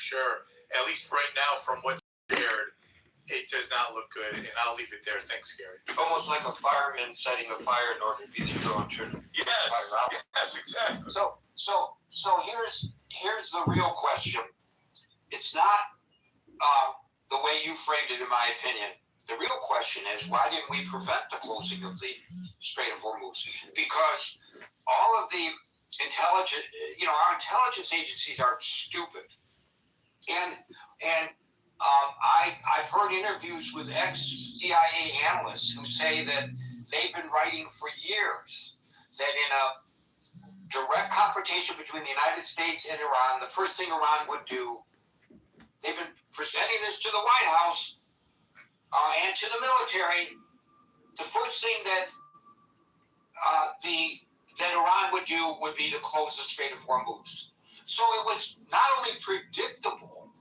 sure. At least right now, from what's shared, it does not look good, and I'll leave it there. Thanks, Gary. Almost like a fireman setting a fire in order to be the hero and turn Yes, fire out. yes, exactly. So here's the real question. It's not the way you framed it, in my opinion. The real question is, why didn't we prevent the closing of the Strait of Hormuz? Because all of the our intelligence agencies aren't stupid. And I've heard interviews with ex-CIA analysts who say that they've been writing for years that in a direct confrontation between the United States and Iran, the first thing Iran would do, they've been presenting this to the White House and to the military, the first thing that Iran would do would be to close the Strait of Hormuz. So it was not only predictable,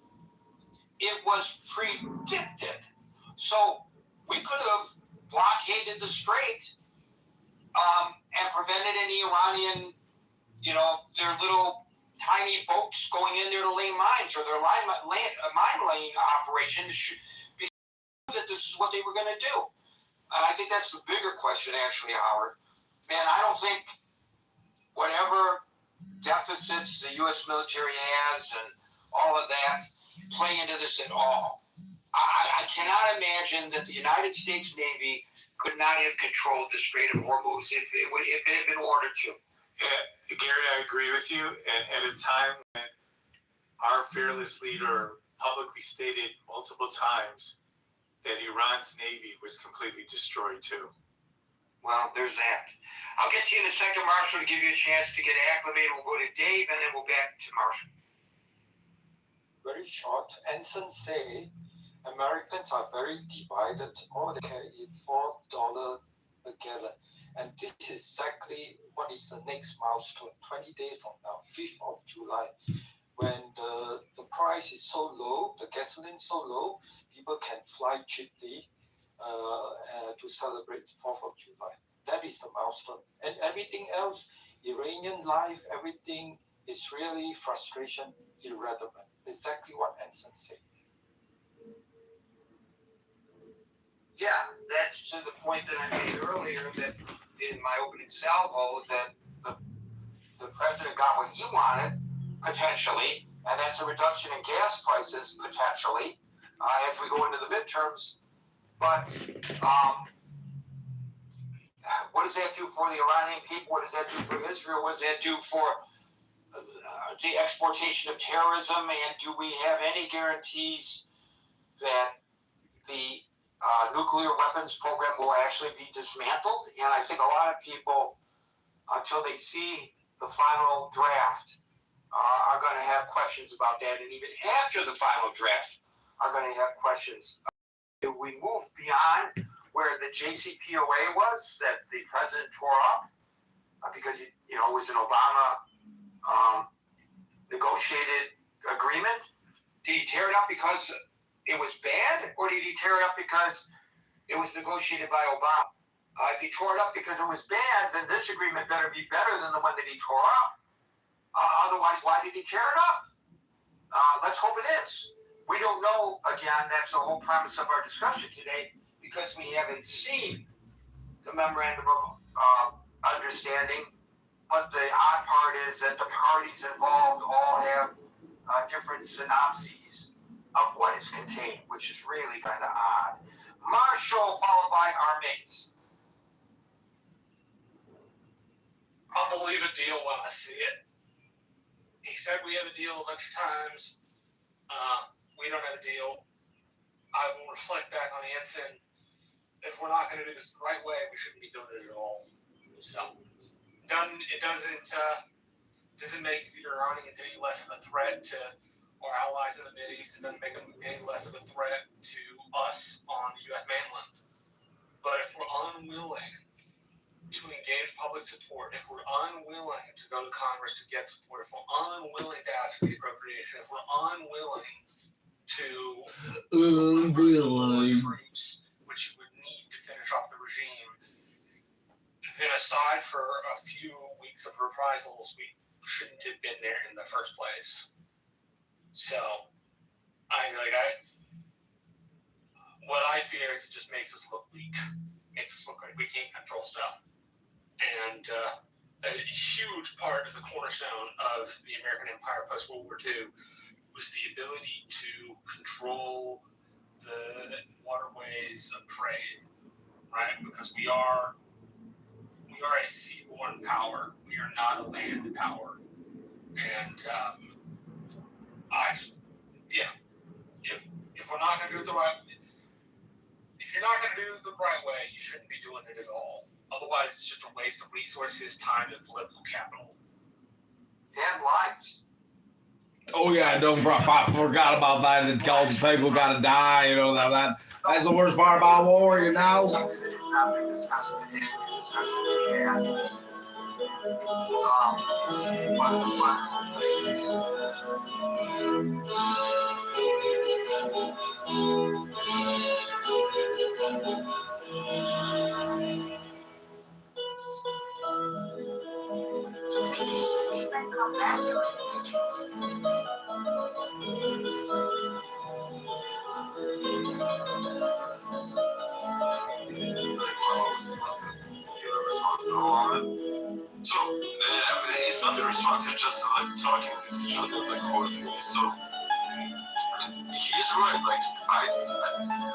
it was predicted. So we could have blockaded the strait and prevented any Iranian, their little tiny boats going in there to lay mines, or their mine-laying operation, because that this is what they were going to do. I think that's the bigger question, actually, Howard. And I don't think whatever deficits the U.S. military has and all of that play into this at all. I cannot imagine that the United States Navy could not have controlled the Strait of Hormuz if it had been ordered to. Gary, I agree with you. And at a time when our fearless leader publicly stated multiple times that Iran's Navy was completely destroyed too. Well, there's that. I'll get to you in a second, Marshall, to give you a chance to get acclimated. We'll go to Dave, and then we'll back to Marshall. Very short. Anson say Americans are very divided. All they care is $4 a gallon. And this is exactly what is the next milestone, 20 days from now, 5th of July. When the price is so low, the gasoline so low, people can fly cheaply to celebrate the 4th of July. That is the milestone. And everything else, Iranian life, everything is really frustration, irrelevant. Exactly what Anson said. Yeah, that's to the point that I made earlier, that in my opening salvo, that the president got what he wanted, potentially, and that's a reduction in gas prices, potentially, as we go into the midterms. But what does that do for the Iranian people? What does that do for Israel? What does that do for the exportation of terrorism? And do we have any guarantees that the nuclear weapons program will actually be dismantled? And I think a lot of people, until they see the final draft, are going to have questions about that. And even after the final draft, are going to have questions. If we move beyond where the JCPOA was, that the president tore up, because it was an Obama negotiated agreement. Did he tear it up because it was bad, or did he tear it up because it was negotiated by Obama? If he tore it up because it was bad, then this agreement better be better than the one that he tore up. Otherwise, why did he tear it up? Let's hope it is. We don't know. Again, that's the whole premise of our discussion today, because we haven't seen the memorandum of understanding. But the odd part is that the parties involved all have different synopses of what is contained, which is really kind of odd. Marshall, followed by our mates. I'll believe a deal when I see it. He said we have a deal a bunch of times. We don't have a deal. I will reflect back on Anson. If we're not going to do this the right way, we shouldn't be doing it at all. So, it doesn't make the Iranians any less of a threat to our allies in the Mideast. It doesn't make them any less of a threat to us on the U.S. mainland. But if we're unwilling to engage public support, if we're unwilling to go to Congress to get support, if we're unwilling to ask for the appropriation, if we're unwilling to troops, which you would need to finish off the regime, then aside for a few weeks of reprisals, we shouldn't have been there in the first place. So What I fear is it just makes us look weak. Makes us look like we can't control stuff. And a huge part of the cornerstone of the American Empire post World War II was the ability to control the waterways of trade, right? Because we are a seaborne power. We are not a land power. And if we're not going to do it the right, if you're not going to do it the right way, you shouldn't be doing it at all. Otherwise, it's just a waste of resources, time, and political capital. And lives. Oh yeah, I forgot about that. That all the people gotta die. You know that's the worst part about war. You know. So it's not a response, it's just like talking with each other, like coordinating. So he's right, like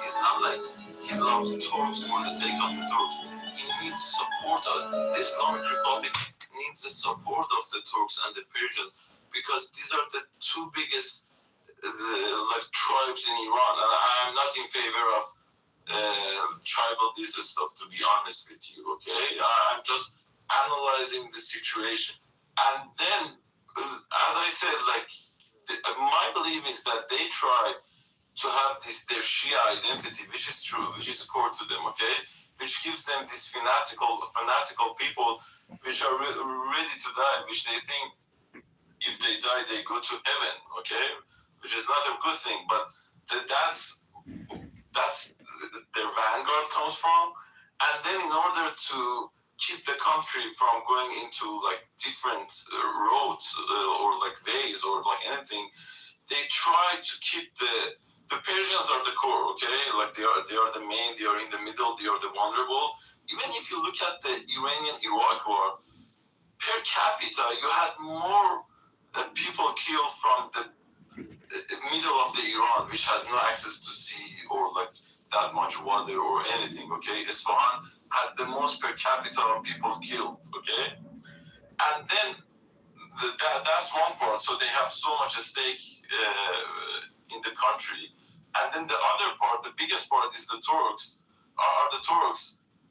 it's not like he loves Turks for the sake of the Turks. He needs support. The Islamic Republic needs the support of the Turks and the Persians because these are the two biggest tribes in Iran. And I'm not in favor of tribal this stuff, to be honest with you. Okay, I'm just analyzing the situation, and then as I said, my belief is that they try to have their Shia identity, which is true, which is core to them, okay, which gives them this fanatical people which are ready to die, which they think if they die they go to heaven, okay, which is not a good thing, but that's their vanguard comes from. And then in order to keep the country from going into different roads or ways or anything, they try to keep the Persians are the core, okay, they are the main, they are in the middle, they are the vulnerable. Even if you look at the Iranian-Iraq war, per capita you had more people killed from the middle of the Iran, which has no access to sea or that much water or anything, okay? Isfahan had the most per capita of people killed, okay? And then that's one part, so they have so much at stake in the country. And then the other part, the biggest part, is the Turks,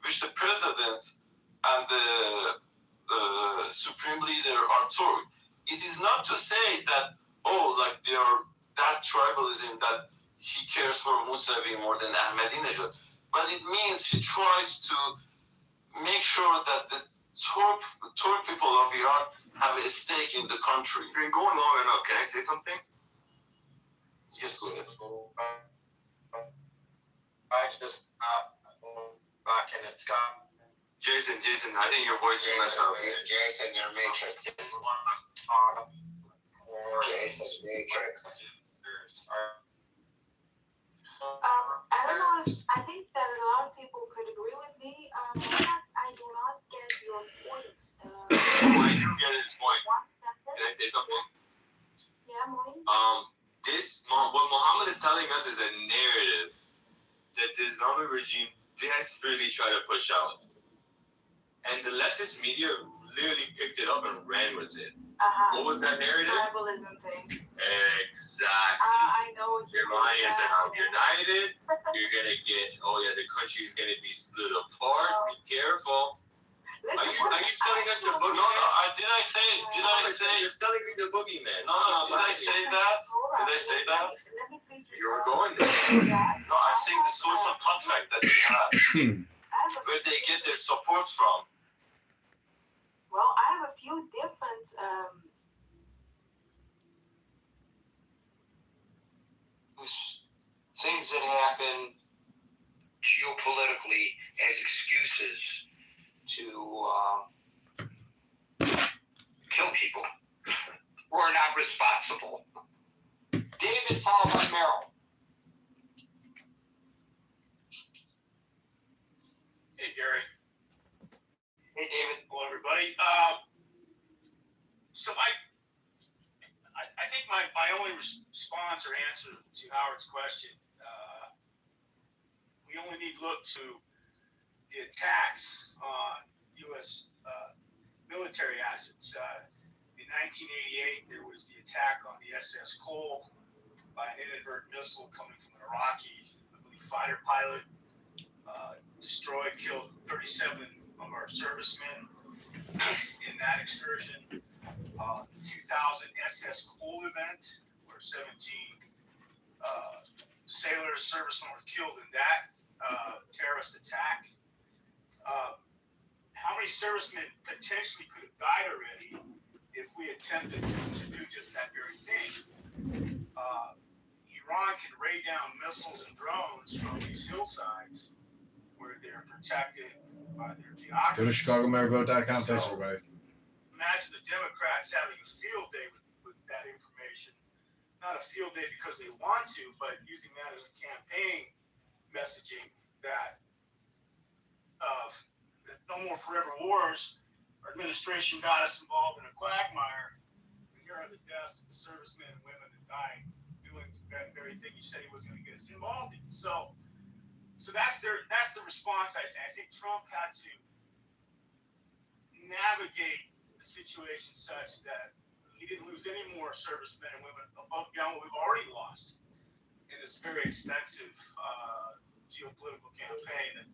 which the president and the supreme leader are Turk. It is not to say that, they are that tribalism that he cares for Musavi more than Ahmadinejad, but it means he tries to make sure that the Turk people of Iran have a stake in the country. It's been going long enough. Can I say something? Yes, go ahead. I just back in it's got Jason, I think your voice is messed up. Jason, you're Matrix. Jason, Matrix. I don't know if I think that a lot of people could agree with me. I do not get your point. I do get his point. Can I say something? Yeah, Moin. What Muhammad is telling us is a narrative that the Islamic regime desperately try to push out. And the leftist media literally picked it up and ran with it. What was that narrative? Tribalism thing. Exactly. I know. Your mind is how united. You're gonna get. The country's gonna be split apart. Be careful. Are you selling us the boogeyman? No. Did I say? You're selling me the boogeyman. No. Did I say that? Did I say that? Let me please. You were going there. No, I'm saying the social contract that they have, where they get their support from. Well, I have a few different. Things that happen geopolitically as excuses to kill people who are not responsible. David and followed by Merrill. Hey, Gary. Hey, David. Hello, everybody. So I think my only response or answer to Howard's question, we only need to look to the attacks on U.S. Military assets. In 1988, there was the attack on the SS Cole by an inadvertent missile coming from an Iraqi, I believe, fighter pilot. Destroyed, killed 37 of our servicemen in that excursion. The 2000 SS Cole event, where 17 sailors, servicemen were killed in that terrorist attack. How many servicemen potentially could have died already if we attempted to do just that very thing? Iran can rain down missiles and drones from these hillsides where they're protected by their geography. Go to ChicagoMaryVote.com. Thanks, everybody. Imagine the Democrats having a field day with that information. Not a field day because they want to, but using that as a campaign messaging that no more forever wars. Our administration got us involved in a quagmire. And here are the deaths of the servicemen and women that died doing that very thing you said he was going to get us involved in. So that's the response. I think Trump had to navigate the situation such that he didn't lose any more servicemen and women above and beyond what we've already lost in this very expensive geopolitical campaign that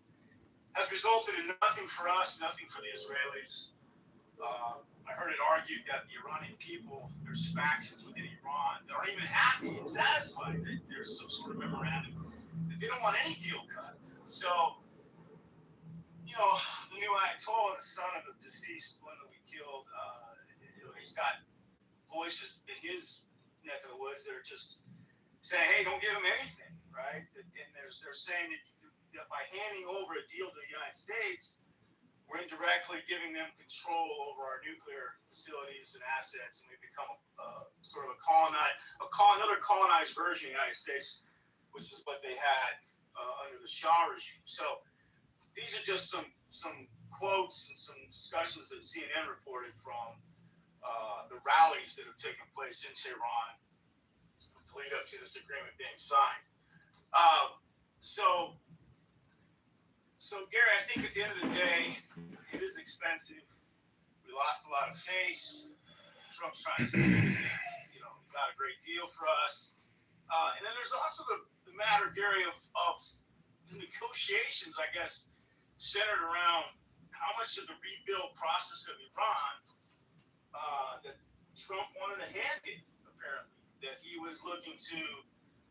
has resulted in nothing for us, nothing for the Israelis. I heard it argued that the Iranian people, there's factions within Iran that aren't even happy and satisfied that there's some sort of memorandum. They don't want any deal cut. So, the new Ayatollah, the son of the deceased one that we killed, he's got voices in his neck of the woods that are just saying, hey, don't give him anything, right? And they're saying that by handing over a deal to the United States, we're indirectly giving them control over our nuclear facilities and assets, and we become sort of another colonized version of the United States, which is what they had under the Shah regime. So these are just some quotes and some discussions that CNN reported from the rallies that have taken place in Tehran to lead up to this agreement being signed. So Gary, I think at the end of the day, it is expensive. We lost a lot of face. Trump's trying to say he got a great deal for us. And then there's also the matter, Gary, of the negotiations, I guess, centered around how much of the rebuild process of Iran that Trump wanted to hand it, apparently, that he was looking to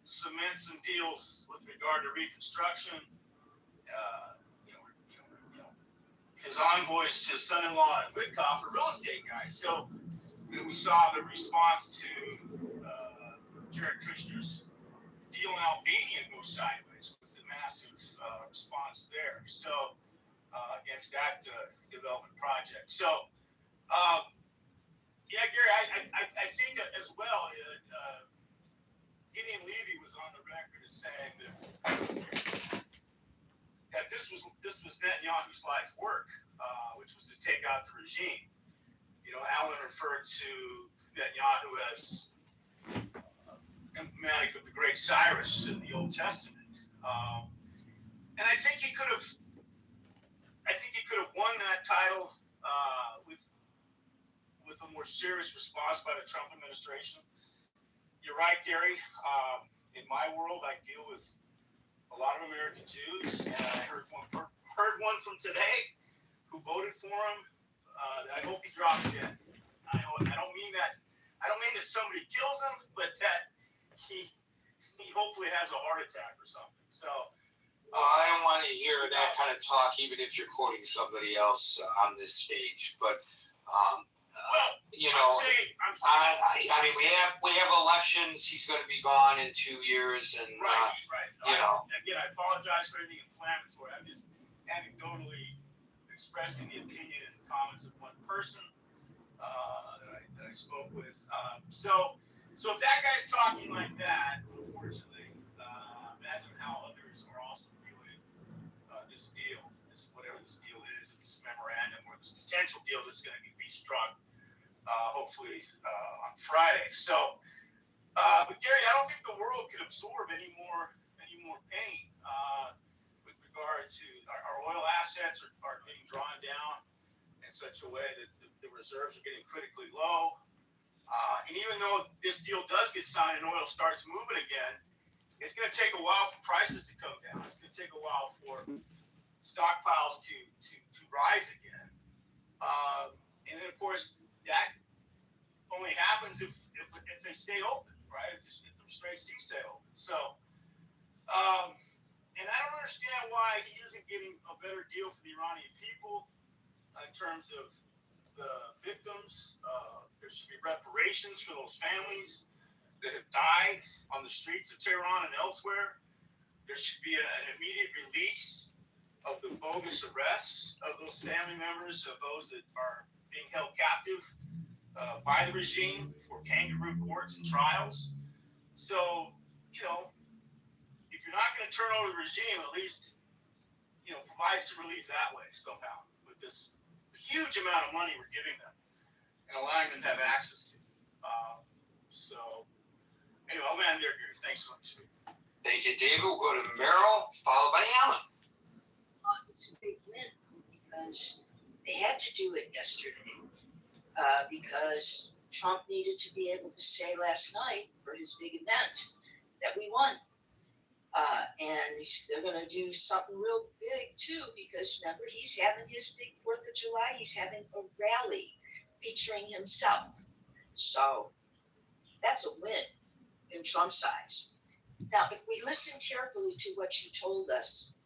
cement some deals with regard to reconstruction. His envoys, his son-in-law and Witkoff are real estate guys. So we saw the response to Jared Kushner's deal in Albania go sideways with the massive response there. So against that development project. So Gary, I think as well, Gideon Levy was on the record as saying that this was Netanyahu's life work, which was to take out the regime. Allen referred to Netanyahu as emblematic of the great Cyrus in the Old Testament, and I think he could have won that title with a more serious response by the Trump administration. You're right, Gary. In my world, I deal with a lot of American Jews, and I heard one from today who voted for him. I hope he drops dead. I don't mean that somebody kills him, but that he hopefully has a heart attack or something. So. I don't want to hear that kind of talk, even if you're quoting somebody else on this stage. But I mean, we have elections. He's going to be gone in 2 years, and right. Again, I apologize for anything inflammatory. I'm just anecdotally expressing the opinion and the comments of one person that I spoke with. So if that guy's talking like that, this deal, whatever this deal is, this memorandum or this potential deal that's going to be struck, hopefully on Friday. So, but Gary, I don't think the world can absorb any more pain with regard to our oil assets are being drawn down in such a way that the reserves are getting critically low. And even though this deal does get signed and oil starts moving again, it's going to take a while for prices to come down. It's going to take a while for stockpiles to rise again. And then, of course, that only happens if they stay open, right? If the Straits do stay open. So, and I don't understand why he isn't getting a better deal for the Iranian people in terms of the victims. There should be reparations for those families that have died on the streets of Tehran and elsewhere. There should be an immediate release of the bogus arrests of those family members, of those that are being held captive by the regime for kangaroo courts and trials. So, if you're not going to turn over the regime, at least, provide some relief that way somehow with this huge amount of money we're giving them and allowing them to have access to. So, anyway, I'll land there, Gary. Thanks so much. Thank you, David. We'll go to Merrill, followed by Alan. Well, it's a big win because they had to do it yesterday because Trump needed to be able to say last night for his big event that we won. And they're going to do something real big, too, because remember, he's having his big 4th of July. He's having a rally featuring himself. So that's a win in Trump's eyes. Now, if we listen carefully to what you told us,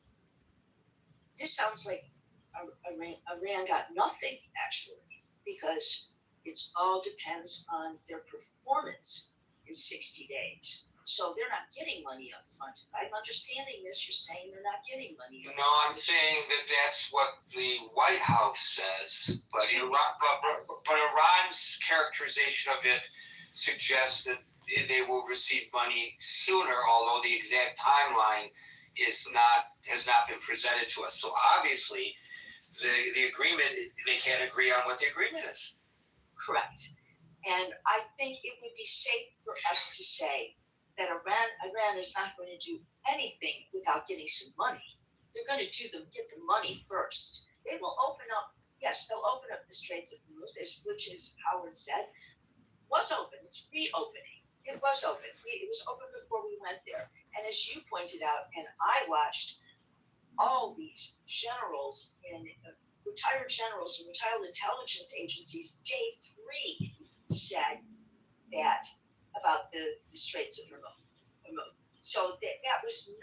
this sounds like Iran got nothing, actually, because it all depends on their performance in 60 days. So they're not getting money up front. If I'm understanding this, you're saying they're not getting money up front. No, I'm saying that that's what the White House says, but Iran's characterization of it suggests that they will receive money sooner, although the exact timeline has not been presented to us. So obviously, the agreement, they can't agree on what the agreement is. Correct. And I think it would be safe for us to say that Iran is not going to do anything without getting some money. They're going to get the money first. They will open up, yes, they'll open up the Straits of Hormuz, which, as Howard said, was open. It's reopening. It was open. It was open before we went there. And as you pointed out, and I watched, all these generals and retired generals and retired intelligence agencies, day 3 said that about the Straits of Hormuz. So that should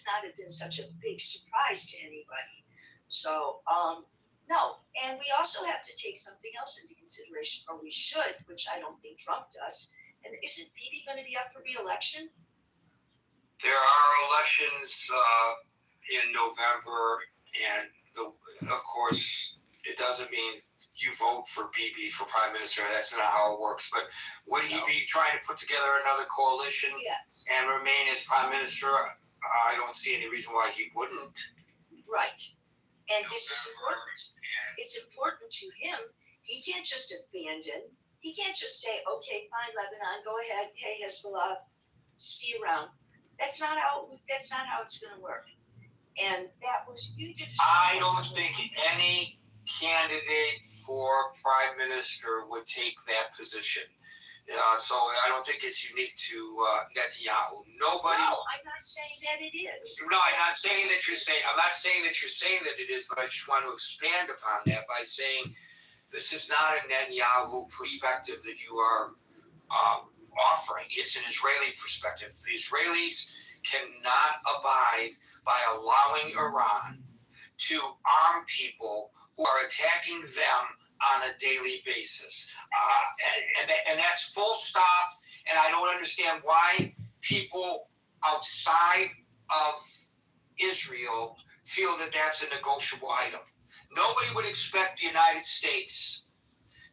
not have been such a big surprise to anybody. So, no. And we also have to take something else into consideration, or we should, which I don't think Trump does. And isn't Bibi going to be up for re-election? There are elections in November, and of course, it doesn't mean you vote for Bibi for prime minister. That's not how it works. But would he be trying to put together another coalition and remain as prime minister? I don't see any reason why he wouldn't. Right. And this is important. It's important to him. He can't just abandon. He can't just say, okay, fine, Lebanon, go ahead. Hey, Hezbollah, see you around. That's not how it's going to work. And that was huge. I don't think any candidate for prime minister would take that position. So I don't think it's unique to Netanyahu. Nobody. No, I'm not saying that it is. No, I'm not saying that you're saying. I'm not saying that you're saying that it is, but I just want to expand upon that by saying this is not a Netanyahu perspective that you are offering. It's an Israeli perspective. The Israelis cannot abide by allowing Iran to arm people who are attacking them on a daily basis. And that's full stop. And I don't understand why people outside of Israel feel that that's a negotiable item. Nobody would expect the United States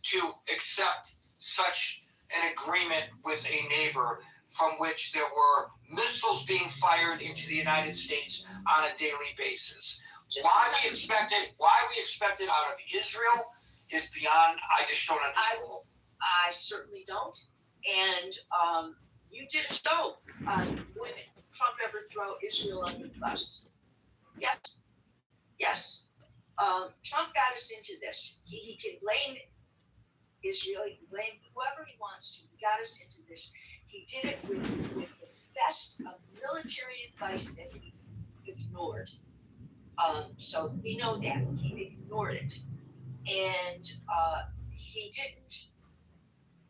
to accept such an agreement with a neighbor from which there were missiles being fired into the United States on a daily basis. Why we expect it out of Israel is beyond. I just don't understand. I certainly don't. And you didn't know would Trump ever throw Israel under the bus? Yes. Yes. Trump got us into this. He can blame Israel. He can blame whoever he wants to. He got us into this. He did it with the best of military advice that he ignored. So we know that. He ignored it. And he didn't.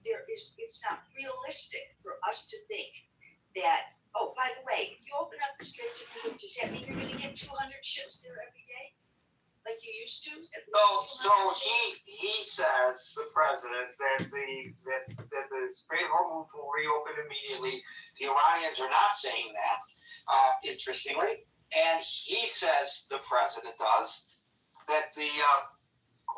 It's not realistic for us to think that, oh, by the way, if you open up the Straits of Hormuz, does that mean you're going to get 200 ships there every day? Like you used to? So he says, the president, that the Strait of Hormuz will reopen immediately. The Iranians are not saying that, interestingly. And he says, the president does, that the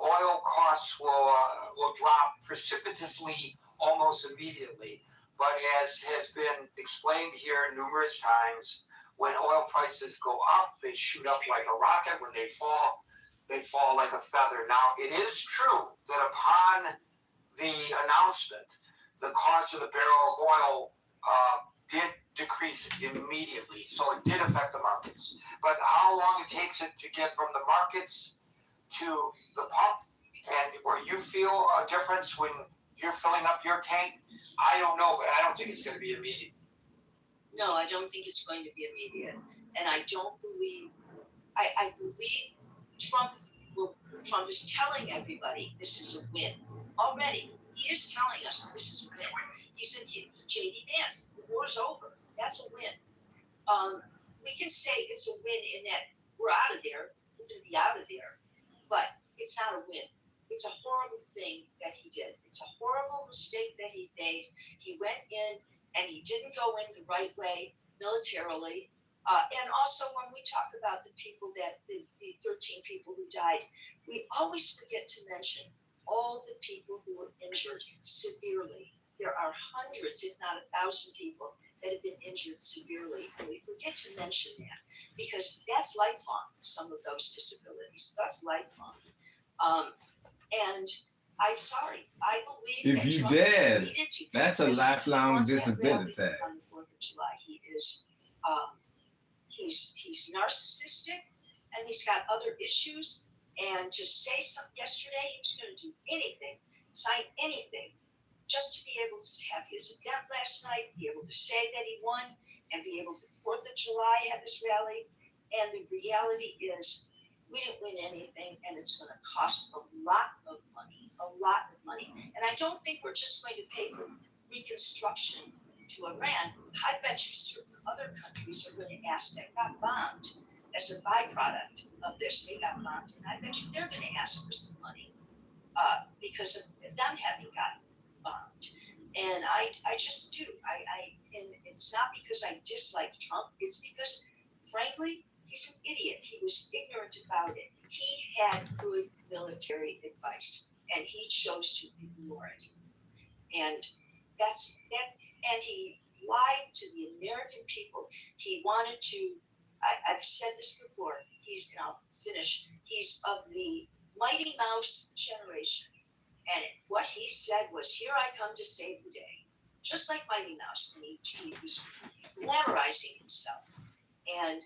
oil costs will drop precipitously almost immediately. But as has been explained here numerous times, when oil prices go up, they shoot up like a rocket. When they fall like a feather. Now, it is true that upon the announcement, the cost of the barrel of oil did decrease immediately. So it did affect the markets. But how long it takes it to get from the markets to the pump, and where you feel a difference when you're filling up your tank, I don't know, but I don't think it's going to be immediate. No, I don't think it's going to be immediate. And I don't believe, I believe Trump is telling everybody this is a win. Already, he is telling us this is a win. He said, J.D. Vance, the war's over. That's a win. We can say it's a win in that we're out of there. We're going to be out of there. But it's not a win. It's a horrible thing that he did. It's a horrible mistake that he made. He went in and he didn't go in the right way militarily. And also when we talk about the people the 13 people who died, we always forget to mention all the people who were injured severely. There are hundreds, if not 1,000 people that have been injured severely. And we forget to mention that because that's lifelong, some of those disabilities. That's lifelong. And I'm sorry, I believe if that you Trump dead, needed to that's a lifelong disability. on the 4th of July. He is, he's narcissistic and he's got other issues. And to say something yesterday, he was going to do anything, sign anything, just to be able to have his event last night, be able to say that he won, and be able to 4th of July have his rally. And the reality is, we didn't win anything, and it's going to cost a lot of money, And I don't think we're just going to pay for reconstruction to Iran. I bet you certain other countries are going to ask that got bombed as a byproduct of this. They got bombed, and I bet you they're going to ask for some money because of them having gotten bombed. And I just do. And it's not because I dislike Trump. It's because, frankly, he's an idiot. He was ignorant about it. He had good military advice, and he chose to ignore it. And that's that. And he lied to the American people. He wanted to. I've said this before. He's now finished. He's of the Mighty Mouse generation, and what he said was, "Here I come to save the day," just like Mighty Mouse. And he was glamorizing himself, and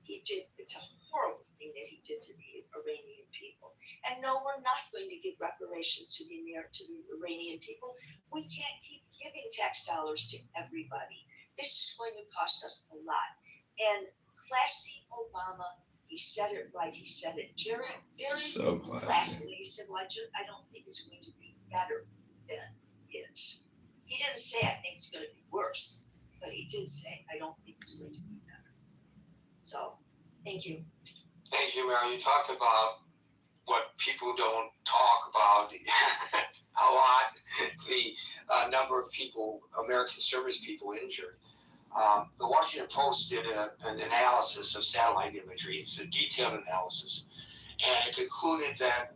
it's a horrible thing that he did to the Iranian people. And no, we're not going to give reparations to the Iranian people. We can't keep giving tax dollars to everybody. This is going to cost us a lot. And classy Obama, he said it right. He said it very, very so classily. He said, well, I don't think it's going to be better than it is. He didn't say, I think it's going to be worse. But he did say, I don't think it's going to be better. So, thank you. Thank you, Mary. You talked about what people don't talk about a lot, the number of people, American service people injured. The Washington Post did an analysis of satellite imagery. It's a detailed analysis. And it concluded that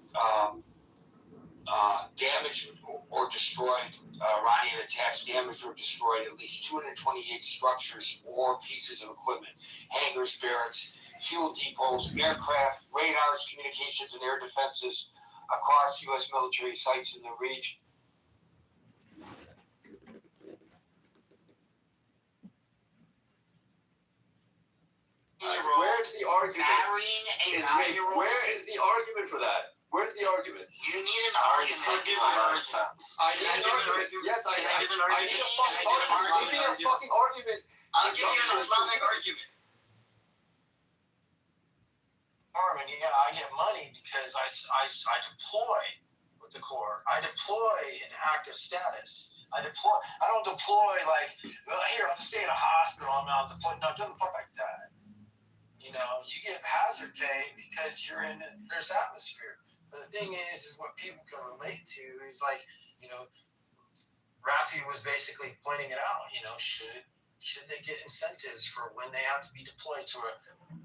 damaged or destroyed, Iranian attacks damaged or destroyed at least 228 structures or pieces of equipment, hangars, barracks, fuel depots, aircraft, radars, communications, and air defenses across U.S. military sites in the region. Where's the argument? Marrying a 9-year-old. Where is the argument for that? Where's the argument? You need an argument. Nonsense. I need an argument. Yes, I need a fucking argument. Give me a fucking argument. I'll give you an Islamic argument. Armin, yeah, I get money because I deploy with the Corps. I deploy in active status. I don't deploy like, well, here, I'll just stay in a hospital. I'm not deployed. No, it doesn't fuck like that. You know, you get hazard pay because you're in this atmosphere. But the thing is what people can relate to is like, you know, Rafi was basically pointing it out. You know, should they get incentives for when they have to be deployed to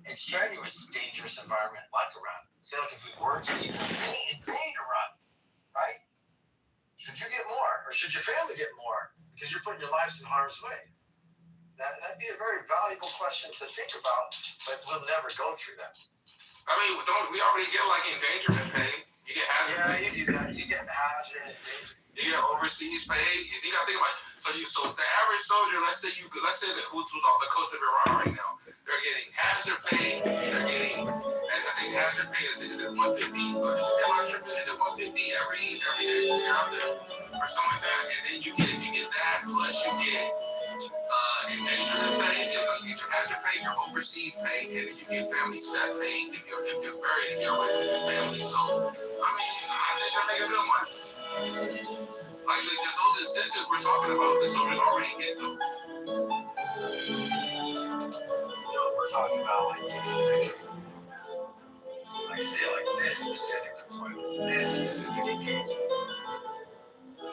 a strenuous, dangerous environment like Iran? Say, like, if we were to invade Iran, right? Should you get more, or should your family get more because you're putting your lives in harm's way? That'd be a very valuable question to think about, but we'll never go through that. I mean, don't we already get like endangerment pay? You get hazard pay. Yeah, you do that. You get hazard and endangerment. You get overseas pay. You gotta think about it. So the average soldier, let's say that who's off the coast of Iran right now, they're getting hazard pay. They're getting, and I think hazard pay is at 150. But am I tripping? Is it 150 every day you're out there or something like that? And then you get that plus you get endangerment pay. You get your hazard pay, your overseas pay, and then you get family set pay if you're buried in your away from your family. So I mean, I think they're making good money. Like those incentives we're talking about, the soldiers already get those. You know, we're talking about like getting an extra, like say like this specific deployment, this specific engagement.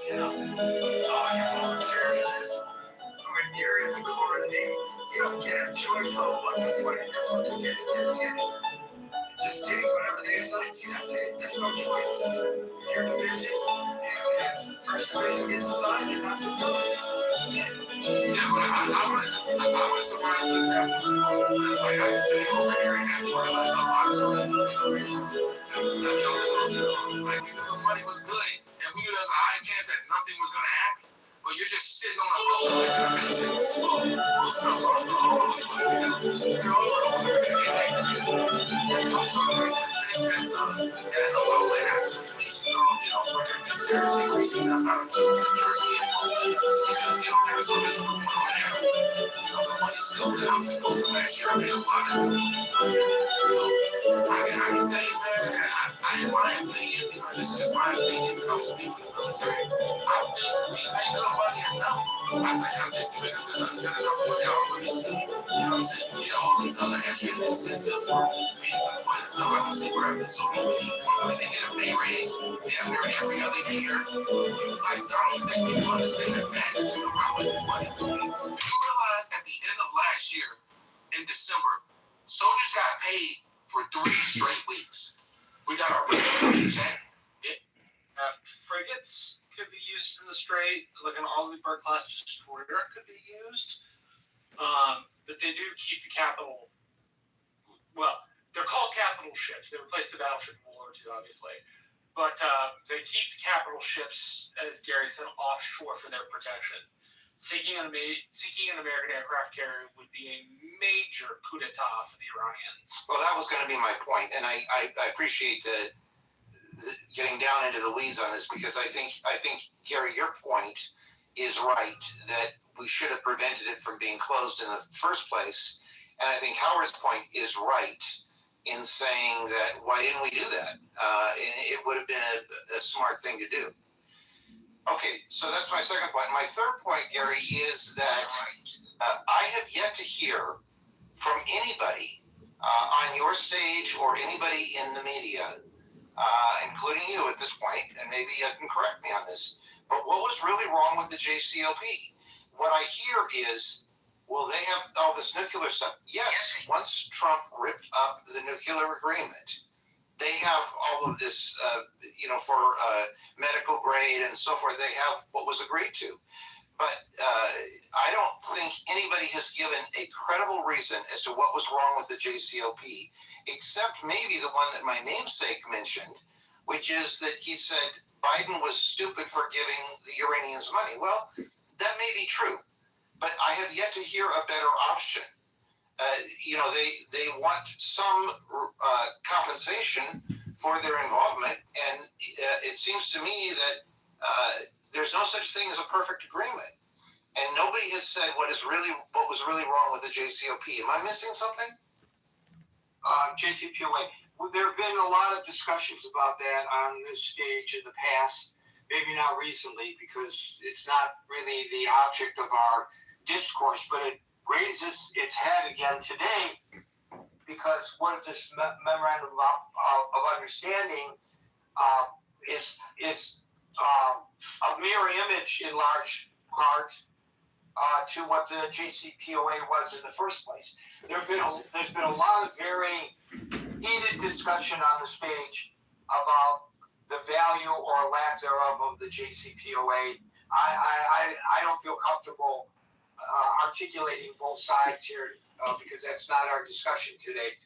You know, oh, you're volunteer for this. When you're in the Corps of the Navy, you don't get a choice on what deployment you're fucking getting. You're just getting whatever they assign to you. That's it. There's no choice. If your division, if first division gets assigned, then that's what goes. That's it. Yeah, but I was surprised at that because, like, I can tell you over here in Antwerp, like, a lot of soldiers, like, we knew the money was good, and we knew there was a high chance that nothing was going to happen. But you're just sitting on a boat collecting a pension. So, most of all of us want to do. You're all over there. There's some sort of things that help what happened between, we're increasing the amount of Jews in Turkey and because, there's so much going on there. The money's still good. I'm thinking last year I made a lot of good. So, I can tell you, man, in my opinion, this is just my opinion, I don't speak for the military. I think we make good money enough. I think we make good enough money. I don't really see, you know what I'm saying? You get all these other extra incentives for being deployed and stuff. I don't see where the soldiers really, when they get a pay raise, every other year. Like, I don't think people understand the magnitude of how much money we make. Do you realize at the end of last year, in December, soldiers got paid for 3 straight weeks? We got our regular paycheck. Frigates could be used in the strait, like an Oliver class destroyer could be used. But they do keep the capital. Well, they're called capital ships. They replaced the battleship in World War II, obviously. But they keep the capital ships, as Gary said, offshore for their protection. Seeking an American aircraft carrier would be a major coup d'etat for the Iranians. Well, that was going to be my point, and I appreciate the getting down into the weeds on this because I think Gary, your point is right that we should have prevented it from being closed in the first place, and I think Howard's point is right in saying that why didn't we do that? It would have been a smart thing to do. Okay, so that's my second point. My third point, Gary, is that I have yet to hear from anybody on your stage or anybody in the media, including you at this point, and maybe you can correct me on this, but what was really wrong with the JCPOA? What I hear is, well, they have all this nuclear stuff. Yes, once Trump ripped up the nuclear agreement, they have all of this, for medical grade and so forth. They have what was agreed to. but I don't think anybody has given a credible reason as to what was wrong with the JCPOA, except maybe the one that my namesake mentioned, which is that he said Biden was stupid for giving the Iranians money. Well, that may be true, but I have yet to hear a better option. They want some compensation for their involvement, and it seems to me that there's no such thing as a perfect agreement, and nobody has said what was really wrong with the JCPOA. Am I missing something? JCPOA. Well, there have been a lot of discussions about that on this stage in the past, maybe not recently, because it's not really the object of our discourse, but it raises its head again today, because what if this memorandum of understanding is a mirror image in large part to what the JCPOA was in the first place. There's been a lot of very heated discussion on the stage about the value or lack thereof of the JCPOA. I don't feel comfortable articulating both sides here because that's not our discussion today.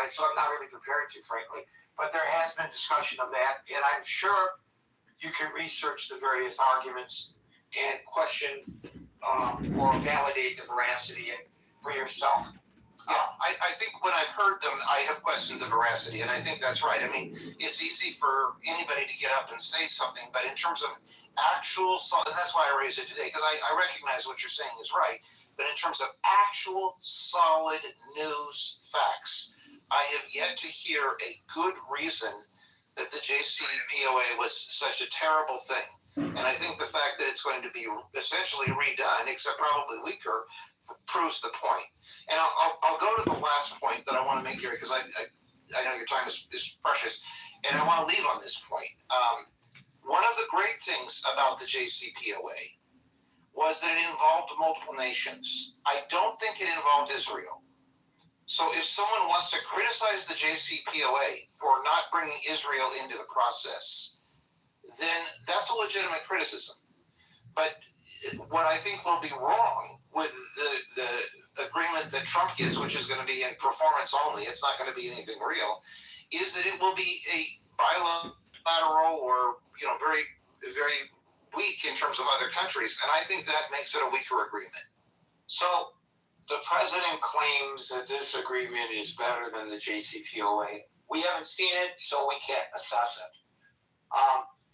So I'm not really prepared to, frankly. But there has been discussion of that, and I'm sure you can research the various arguments and question or validate the veracity for yourself. I think when I've heard them, I have questioned the veracity, and I think that's right. I mean, it's easy for anybody to get up and say something, but in terms of actual, and that's why I raised it today, because I recognize what you're saying is right, but in terms of actual solid news facts, I have yet to hear a good reason that the JCPOA was such a terrible thing. And I think the fact that it's going to be essentially redone, except probably weaker, proves the point. And I'll go to the last point that I want to make here, because I know your time is precious, and I want to leave on this point. One of the great things about the JCPOA was that it involved multiple nations. I don't think it involved Israel. So if someone wants to criticize the JCPOA for not bringing Israel into the process, then that's a legitimate criticism. But what I think will be wrong with the agreement that Trump gets, which is going to be in performance only, it's not going to be anything real, is that it will be a bilateral or very, very weak in terms of other countries, and I think that makes it a weaker agreement. So the president claims that this agreement is better than the JCPOA. We haven't seen it, so we can't assess it.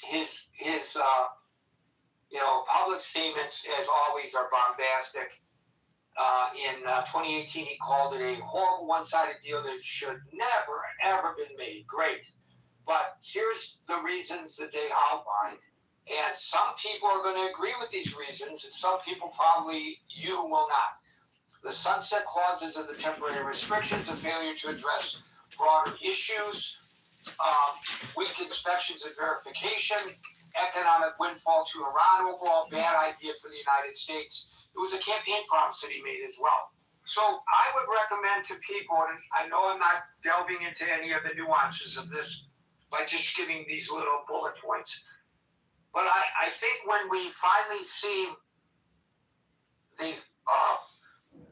His public statements, as always, are bombastic. In 2018, he called it a horrible one-sided deal that should never, ever been made. Great. But here's the reasons that they outlined. And some people are going to agree with these reasons, and some people probably you will not. The sunset clauses of the temporary restrictions, a failure to address broader issues, weak inspections and verification, economic windfall to Iran, overall bad idea for the United States. It was a campaign promise that he made as well. So I would recommend to people, and I know I'm not delving into any of the nuances of this by just giving these little bullet points, but I think when we finally see the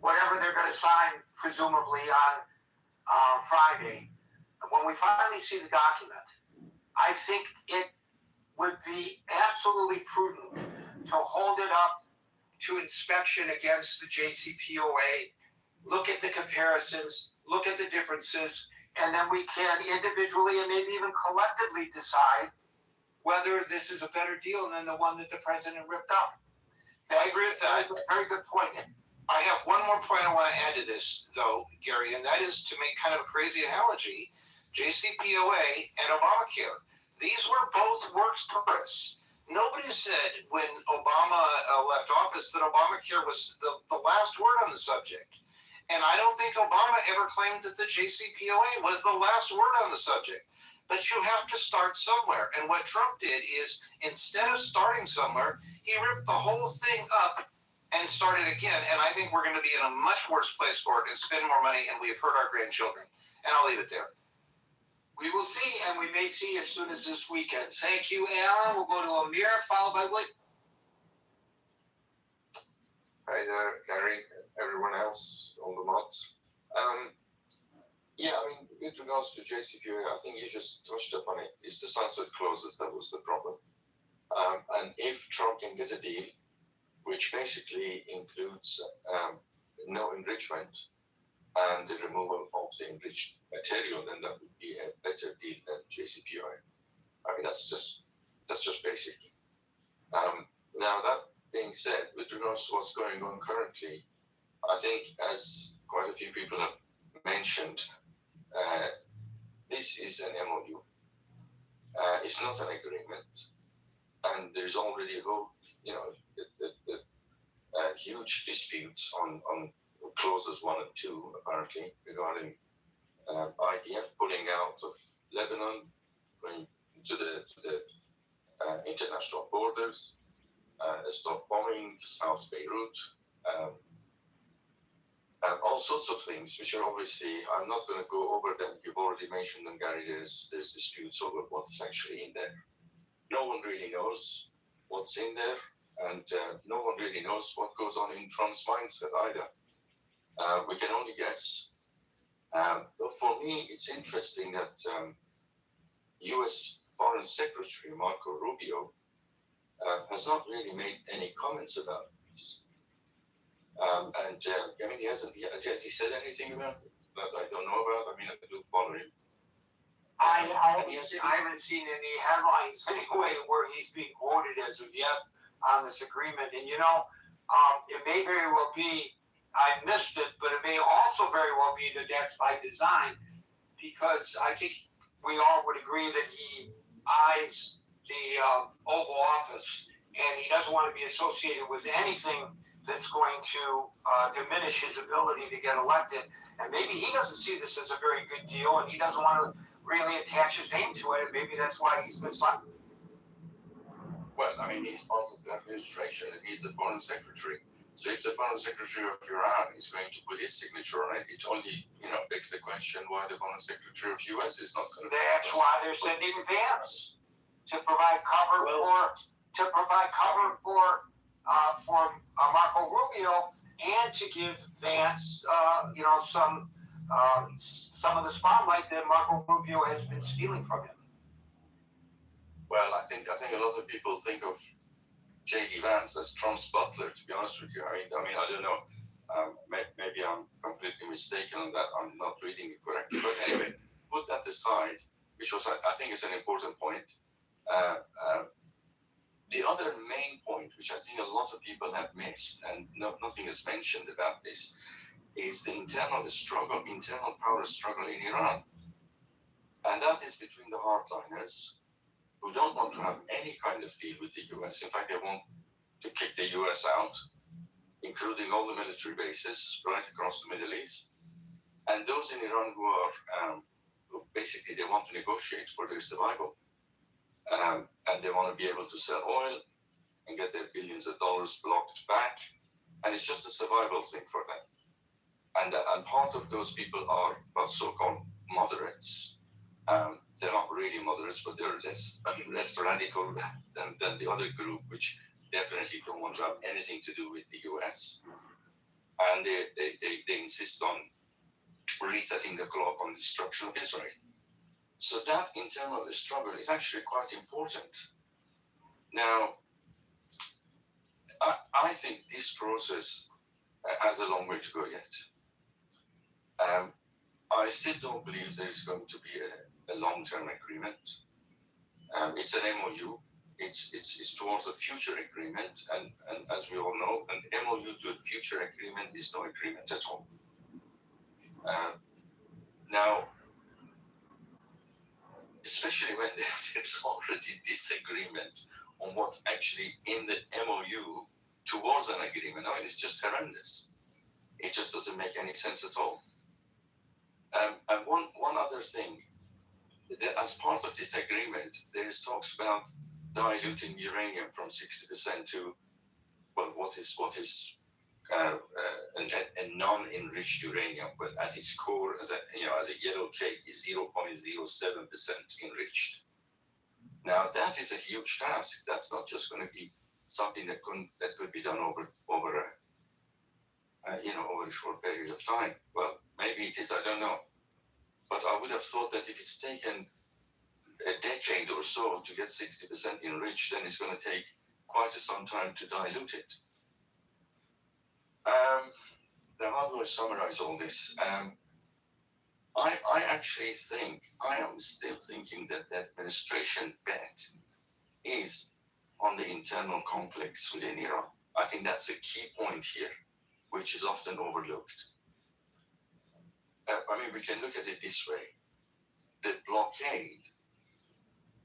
whatever they're going to sign, presumably on Friday, when we finally see the document, I think it would be absolutely prudent to hold it up to inspection against the JCPOA, look at the comparisons, look at the differences, and then we can individually and maybe even collectively decide whether this is a better deal than the one that the president ripped up. I agree with that. Very good point. I have one more point I want to add to this, though, Gary, and that is to make kind of a crazy analogy, JCPOA and Obamacare. These were both works purpose. Nobody said when Obama left office that Obamacare was the last word on the subject. And I don't think Obama ever claimed that the JCPOA was the last word on the subject. But you have to start somewhere. And what Trump did is, instead of starting somewhere, he ripped the whole thing up and started again. And I think we're going to be in a much worse place for it and spend more money, and we have hurt our grandchildren. And I'll leave it there. We will see, and we may see as soon as this weekend. Thank you, Alan. We'll go to Amir, followed by William. Hi there, Gary, and everyone else on the mods. Yeah, I mean, with regards to JCPOA, I think you just touched upon it. It's the sunset clauses that was the problem. And if Trump can get a deal, which basically includes no enrichment and the removal of the enriched material, then that would be a better deal than JCPOA. I mean, that's just basic. Now, that being said, with regards to what's going on currently, I think, as quite a few people have mentioned, this is an MOU. It's not an agreement, and there's already huge disputes on clauses 1 and 2, apparently, regarding IDF pulling out of Lebanon, going to the international borders, stop bombing South Beirut, and all sorts of things, which are obviously, I'm not going to go over them. You've already mentioned them, Gary. There's disputes over what's actually in there. No one really knows what's in there, and no one really knows what goes on in Trump's mindset either. We can only guess. But for me, it's interesting that U.S. Foreign Secretary Marco Rubio has not really made any comments about this. I mean, has he said anything about it that I don't know about? I mean, I do follow him. I haven't seen any headlines anyway where he's being quoted as of yet on this agreement. And it may very well be, I missed it, but it may also very well be that that's by design, because I think we all would agree that he eyes the Oval Office, and he doesn't want to be associated with anything that's going to diminish his ability to get elected. And maybe he doesn't see this as a very good deal, and he doesn't want to really attach his name to it, and maybe that's why he's been silent. Well, I mean, he's part of the administration, and he's the foreign secretary. So if the foreign secretary of Iran is going to put his signature on it, it only, begs the question why the foreign secretary of U.S. is not going to. That's why they're sending Vance to provide cover for Marco Rubio, and to give Vance, some of the spotlight that Marco Rubio has been stealing from him. Well, I think a lot of people think of J.D. Vance as Trump's butler, to be honest with you. I mean, I don't know. Maybe I'm completely mistaken on that. I'm not reading it correctly. But anyway, put that aside, which was, I think, is an important point. The other main point, which I think a lot of people have missed, and nothing is mentioned about this, is the internal power struggle in Iran. And that is between the hardliners, who don't want to have any kind of deal with the US. In fact, they want to kick the US out, including all the military bases right across the Middle East. And those in Iran who basically they want to negotiate for their survival. And they want to be able to sell oil and get their billions of dollars blocked back. And it's just a survival thing for them. And part of those people are so-called moderates. They're not really moderates, but they're less radical than the other group, which definitely don't want to have anything to do with the US. And they insist on resetting the clock on the destruction of Israel. So that internal struggle is actually quite important. Now, I think this process has a long way to go yet. I still don't believe there is going to be a long-term agreement. It's an MOU. It's towards a future agreement, and as we all know, an MOU to a future agreement is no agreement at all. Now, especially when there's already disagreement on what's actually in the MOU towards an agreement. I mean, it's just horrendous. It just doesn't make any sense at all. And one other thing, as part of this agreement, there is talks about diluting uranium from 60% to, well, what is a non-enriched uranium, but at its core, as a yellow cake, is 0.07% enriched. Now that is a huge task. That's not just going to be something that could be done over over a short period of time. Well, maybe it is, I don't know. But I would have thought that if it's taken a decade or so to get 60% enriched, then it's going to take quite some time to dilute it. Now, how do I summarize all this? I actually think, I am still thinking that the administration bet is on the internal conflicts within Iran. I think that's a key point here, which is often overlooked. We can look at it this way. The blockade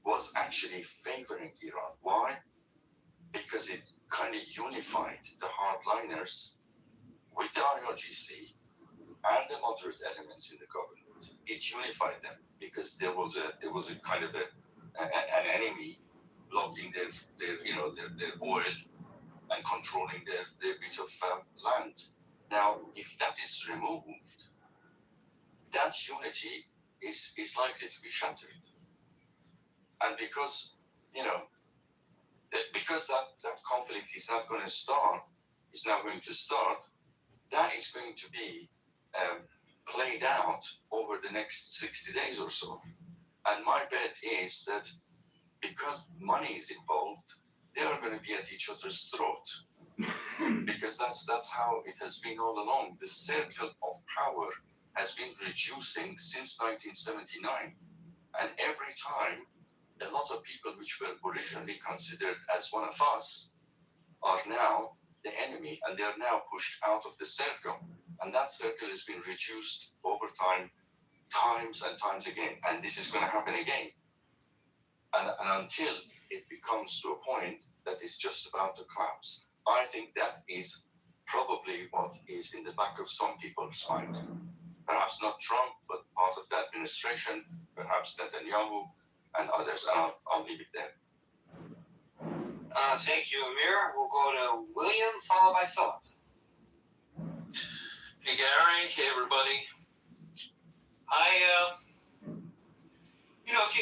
was actually favoring Iran. Why? Because it kind of unified the hardliners with the IRGC and the moderate elements in the government. It unified them because there was a kind of an enemy blocking their oil and controlling their bit of land. Now, if that is removed, that unity is likely to be shattered. And because that conflict is now going to start, that is going to be played out over the next 60 days or so. And my bet is that because money is involved, they are going to be at each other's throat. Because that's how it has been all along. The circle of power has been reducing since 1979. And every time, a lot of people which were originally considered as one of us are now the enemy, and they are now pushed out of the circle. And that circle has been reduced over time, times and times again. And this is going to happen again. And until it becomes to a point that is just about to collapse. I think that is probably what is in the back of some people's mind. Perhaps not Trump, but part of the administration, perhaps Netanyahu and others. I'll leave it there. Thank you, Amir. We'll go to William, followed by Philip. Hey, Gary. Hey, everybody.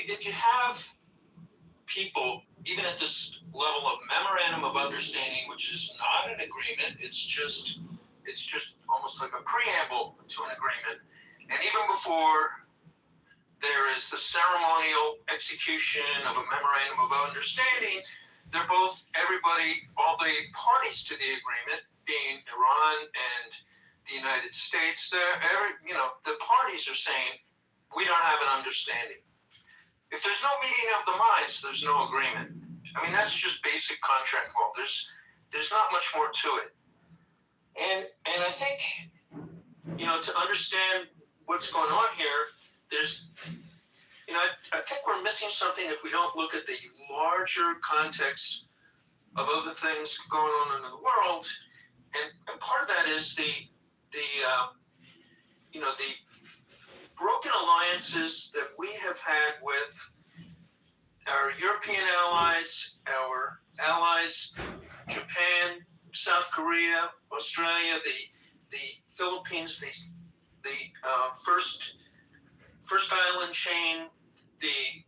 If you have people, even at this level of memorandum of understanding, which is not an agreement, it's just almost like a preamble to an agreement. And even before there is the ceremonial execution of a memorandum of understanding, they're both, all the parties to the agreement, being Iran and the United States, the parties are saying, we don't have an understanding. If there's no meeting of the minds, there's no agreement. That's just basic contract law. There's not much more to it. And I think, to understand what's going on here, I think we're missing something if we don't look at the larger context of other things going on in the world. And part of that is the broken alliances that we have had with our European allies, our allies, Japan, South Korea, Australia, the Philippines, the first island chain, the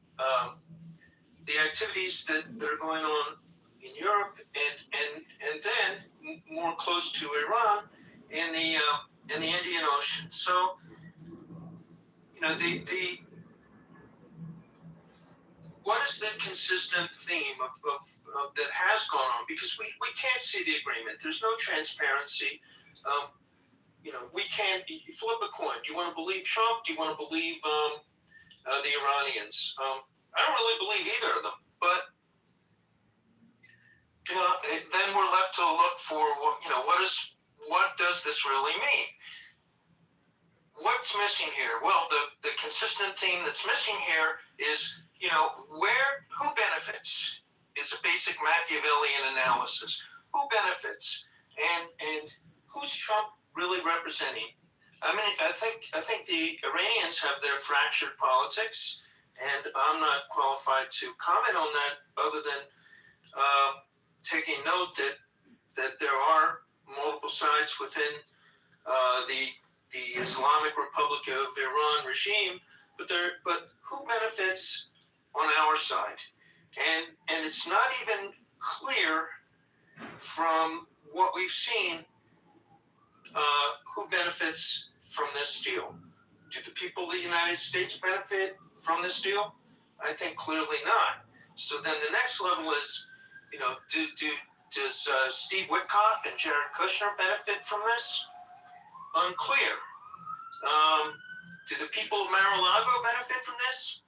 activities that are going on in Europe, and then more close to Iran in the Indian Ocean. So, what is the consistent theme of that has gone on? Because we can't see the agreement. There's no transparency. We can't flip a coin. Do you want to believe Trump? Do you want to believe the Iranians? I don't really believe either of them. But then we're left to look for what does this really mean? What's missing here? Well, the consistent theme that's missing here is, who benefits is a basic Machiavellian analysis. Who benefits? And who's Trump really representing? I think the Iranians have their fractured politics, and I'm not qualified to comment on that other than taking note that there are multiple sides within the Islamic Republic of Iran regime, but who benefits on our side? And it's not even clear from what we've seen who benefits from this deal? Do the people of the United States benefit from this deal? I think clearly not. So then the next level is, does Steve Witkoff and Jared Kushner benefit from this? Unclear. Do the people of Mar-a-Lago benefit from this?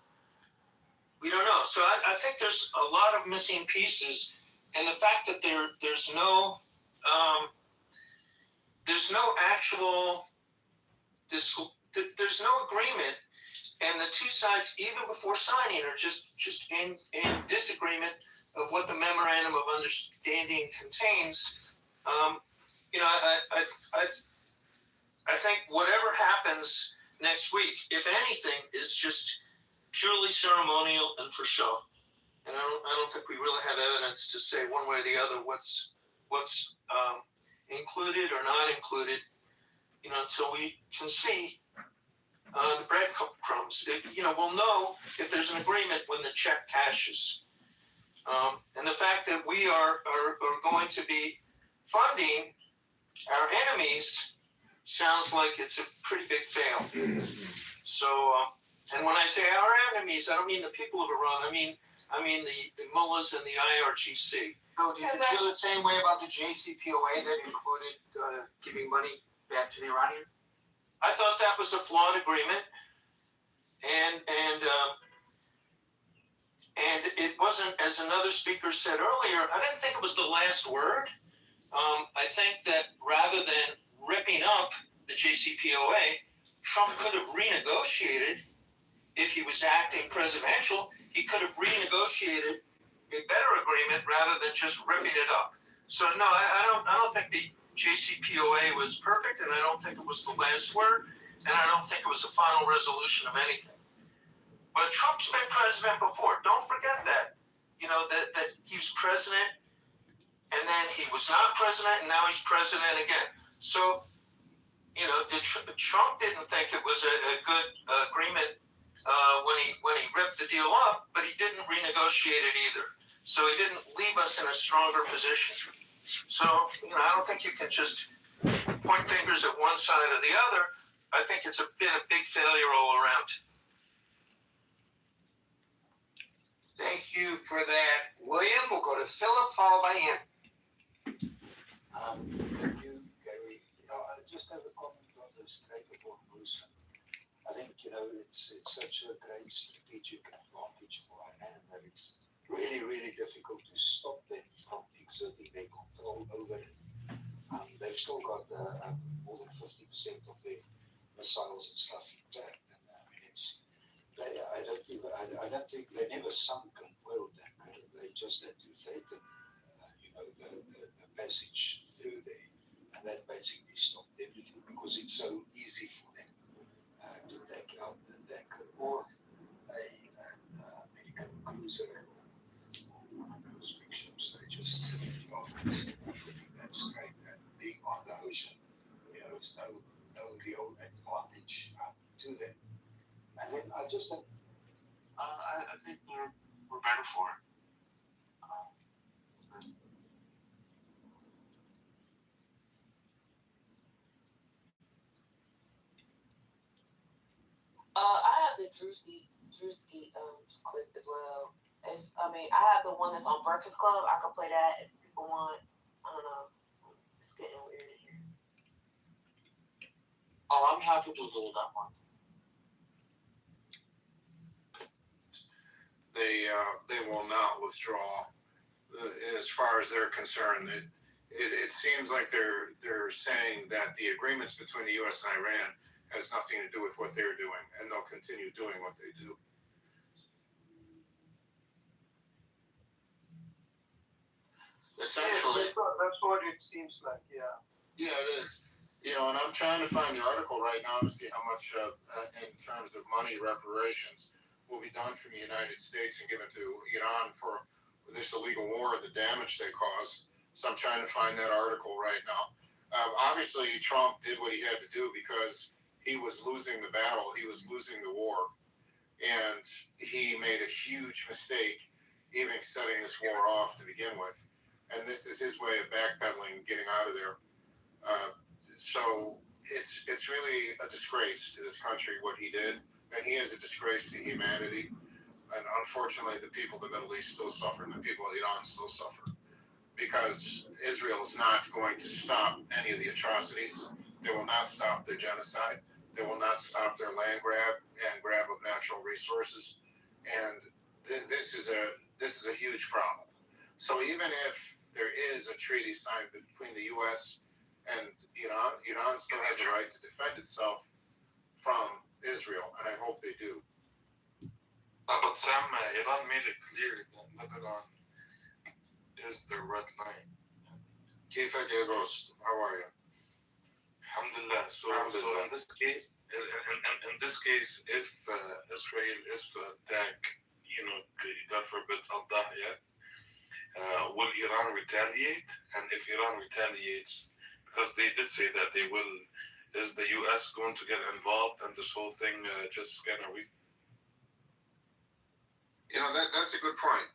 We don't know. So I think there's a lot of missing pieces, and the fact that there's no actual there's no agreement, and the two sides, even before signing, are just in disagreement of what the memorandum of understanding contains. I think whatever happens next week, if anything, is just purely ceremonial and for show. And I don't think we really have evidence to say one way or the other what's included or not included, until we can see the breadcrumbs. We'll know if there's an agreement when the check cashes. And the fact that we are going to be funding our enemies sounds like it's a pretty big fail. So, and when I say our enemies, I don't mean the people of Iran. I mean the mullahs and the IRGC. No, do you feel the same way about the JCPOA that included giving money back to the Iranian? I thought that was a flawed agreement, and it wasn't, as another speaker said earlier, I didn't think it was the last word. I think that rather than ripping up the JCPOA, Trump could have renegotiated. If he was acting presidential, he could have renegotiated a better agreement rather than just ripping it up. So no, I don't think the JCPOA was perfect, and I don't think it was the last word, and I don't think it was a final resolution of anything. But Trump's been president before. Don't forget that. That he was president, and then he was not president, and now he's president again. So, Trump didn't think it was a good agreement when he ripped the deal up, but he didn't renegotiate it either. So he didn't leave us in a stronger position. So, I don't think you can just point fingers at one side or the other. I think it's been a big failure all around. Thank you for that, William. We'll go to Philip, followed by Ann. Thank you, Gary. I just have a comment on the Strait of Hormuz. I think, it's such a great strategic advantage for Iran that it's really, really difficult to stop them from exerting their control over it. They've still got more than 50% of their missiles and stuff intact. And I don't think they never sunk and boiled that kind of. They just had to threaten, the passage through there, and that basically stopped everything because it's so easy for them to take out the tanker or an American cruiser or one of those big ships. They just sit in the office, looking that straight and being on the ocean. It's no real advantage to them. And then I just think we're better for it. I have the Drewski clip as well. I have the one that's on Breakfast Club. I could play that if people want. I don't know. It's getting weird in here. Oh, I'm happy to do that one. They will not withdraw. As far as they're concerned, it seems like they're saying that the agreements between the U.S. and Iran has nothing to do with what they're doing, and they'll continue doing what they do. Essentially, that's what it seems like. Yeah. Yeah, it is. And I'm trying to find the article right now to see how much, in terms of money reparations, will be done from the United States and given to Iran for this illegal war and the damage they caused. So I'm trying to find that article right now. Obviously, Trump did what he had to do because he was losing the battle. He was losing the war. And he made a huge mistake even setting this war off to begin with. And this is his way of backpedaling, getting out of there. so it's really a disgrace to this country what he did, and he is a disgrace to humanity. And unfortunately, the people of the Middle East still suffer, and the people of Iran still suffer, because Israel is not going to stop any of the atrocities. They will not stop their genocide. They will not stop their land grab and grab of natural resources. And this is a huge problem. So even if there is a treaty signed between the U.S. and Iran still has a right to defend itself from Israel, and I hope they do. But Sam, Iran made it clear that Lebanon is their red line. كيفك يا Ghost? How are you? Alhamdulillah. So in this case, if Israel is to attack, God forbid, Al-Dahya, will Iran retaliate? And if Iran retaliates, because they did say that they will, is the U.S. going to get involved and this whole thing just kind of that's a good point.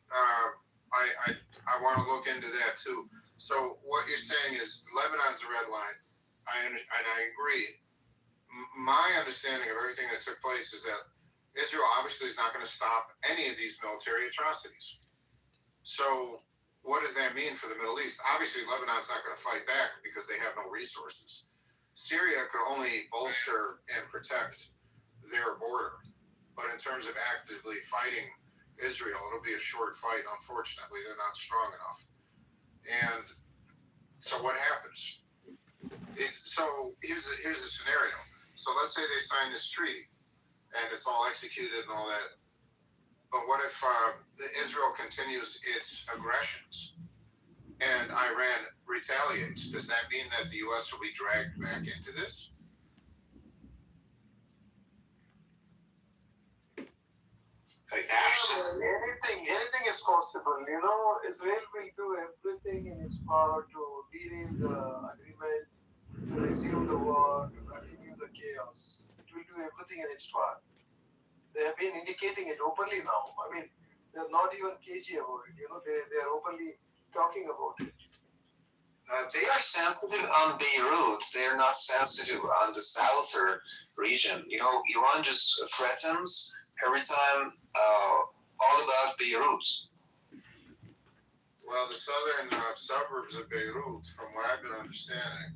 I want to look into that too. So what you're saying is Lebanon's a red line. I agree. My understanding of everything that took place is that Israel obviously is not going to stop any of these military atrocities. So what does that mean for the Middle East? Obviously, Lebanon's not going to fight back because they have no resources. Syria could only bolster and protect their border. But in terms of actively fighting Israel, it'll be a short fight. Unfortunately, they're not strong enough. And so what happens? So here's a scenario. So let's say they sign this treaty and it's all executed and all that. But what if Israel continues its aggressions and Iran retaliates? Does that mean that the U.S. will be dragged back into this? Anything is possible. Israel will do everything in its power to derail the agreement, to resume the war, to continue the chaos. It will do everything in its power. They have been indicating it openly now. I mean, they're not even cagey about it. They are openly talking about it. They are sensitive on Beirut. They are not sensitive on the southern region. Iran just threatens every time all about Beirut. Well, the southern suburbs of Beirut, from what I've been understanding,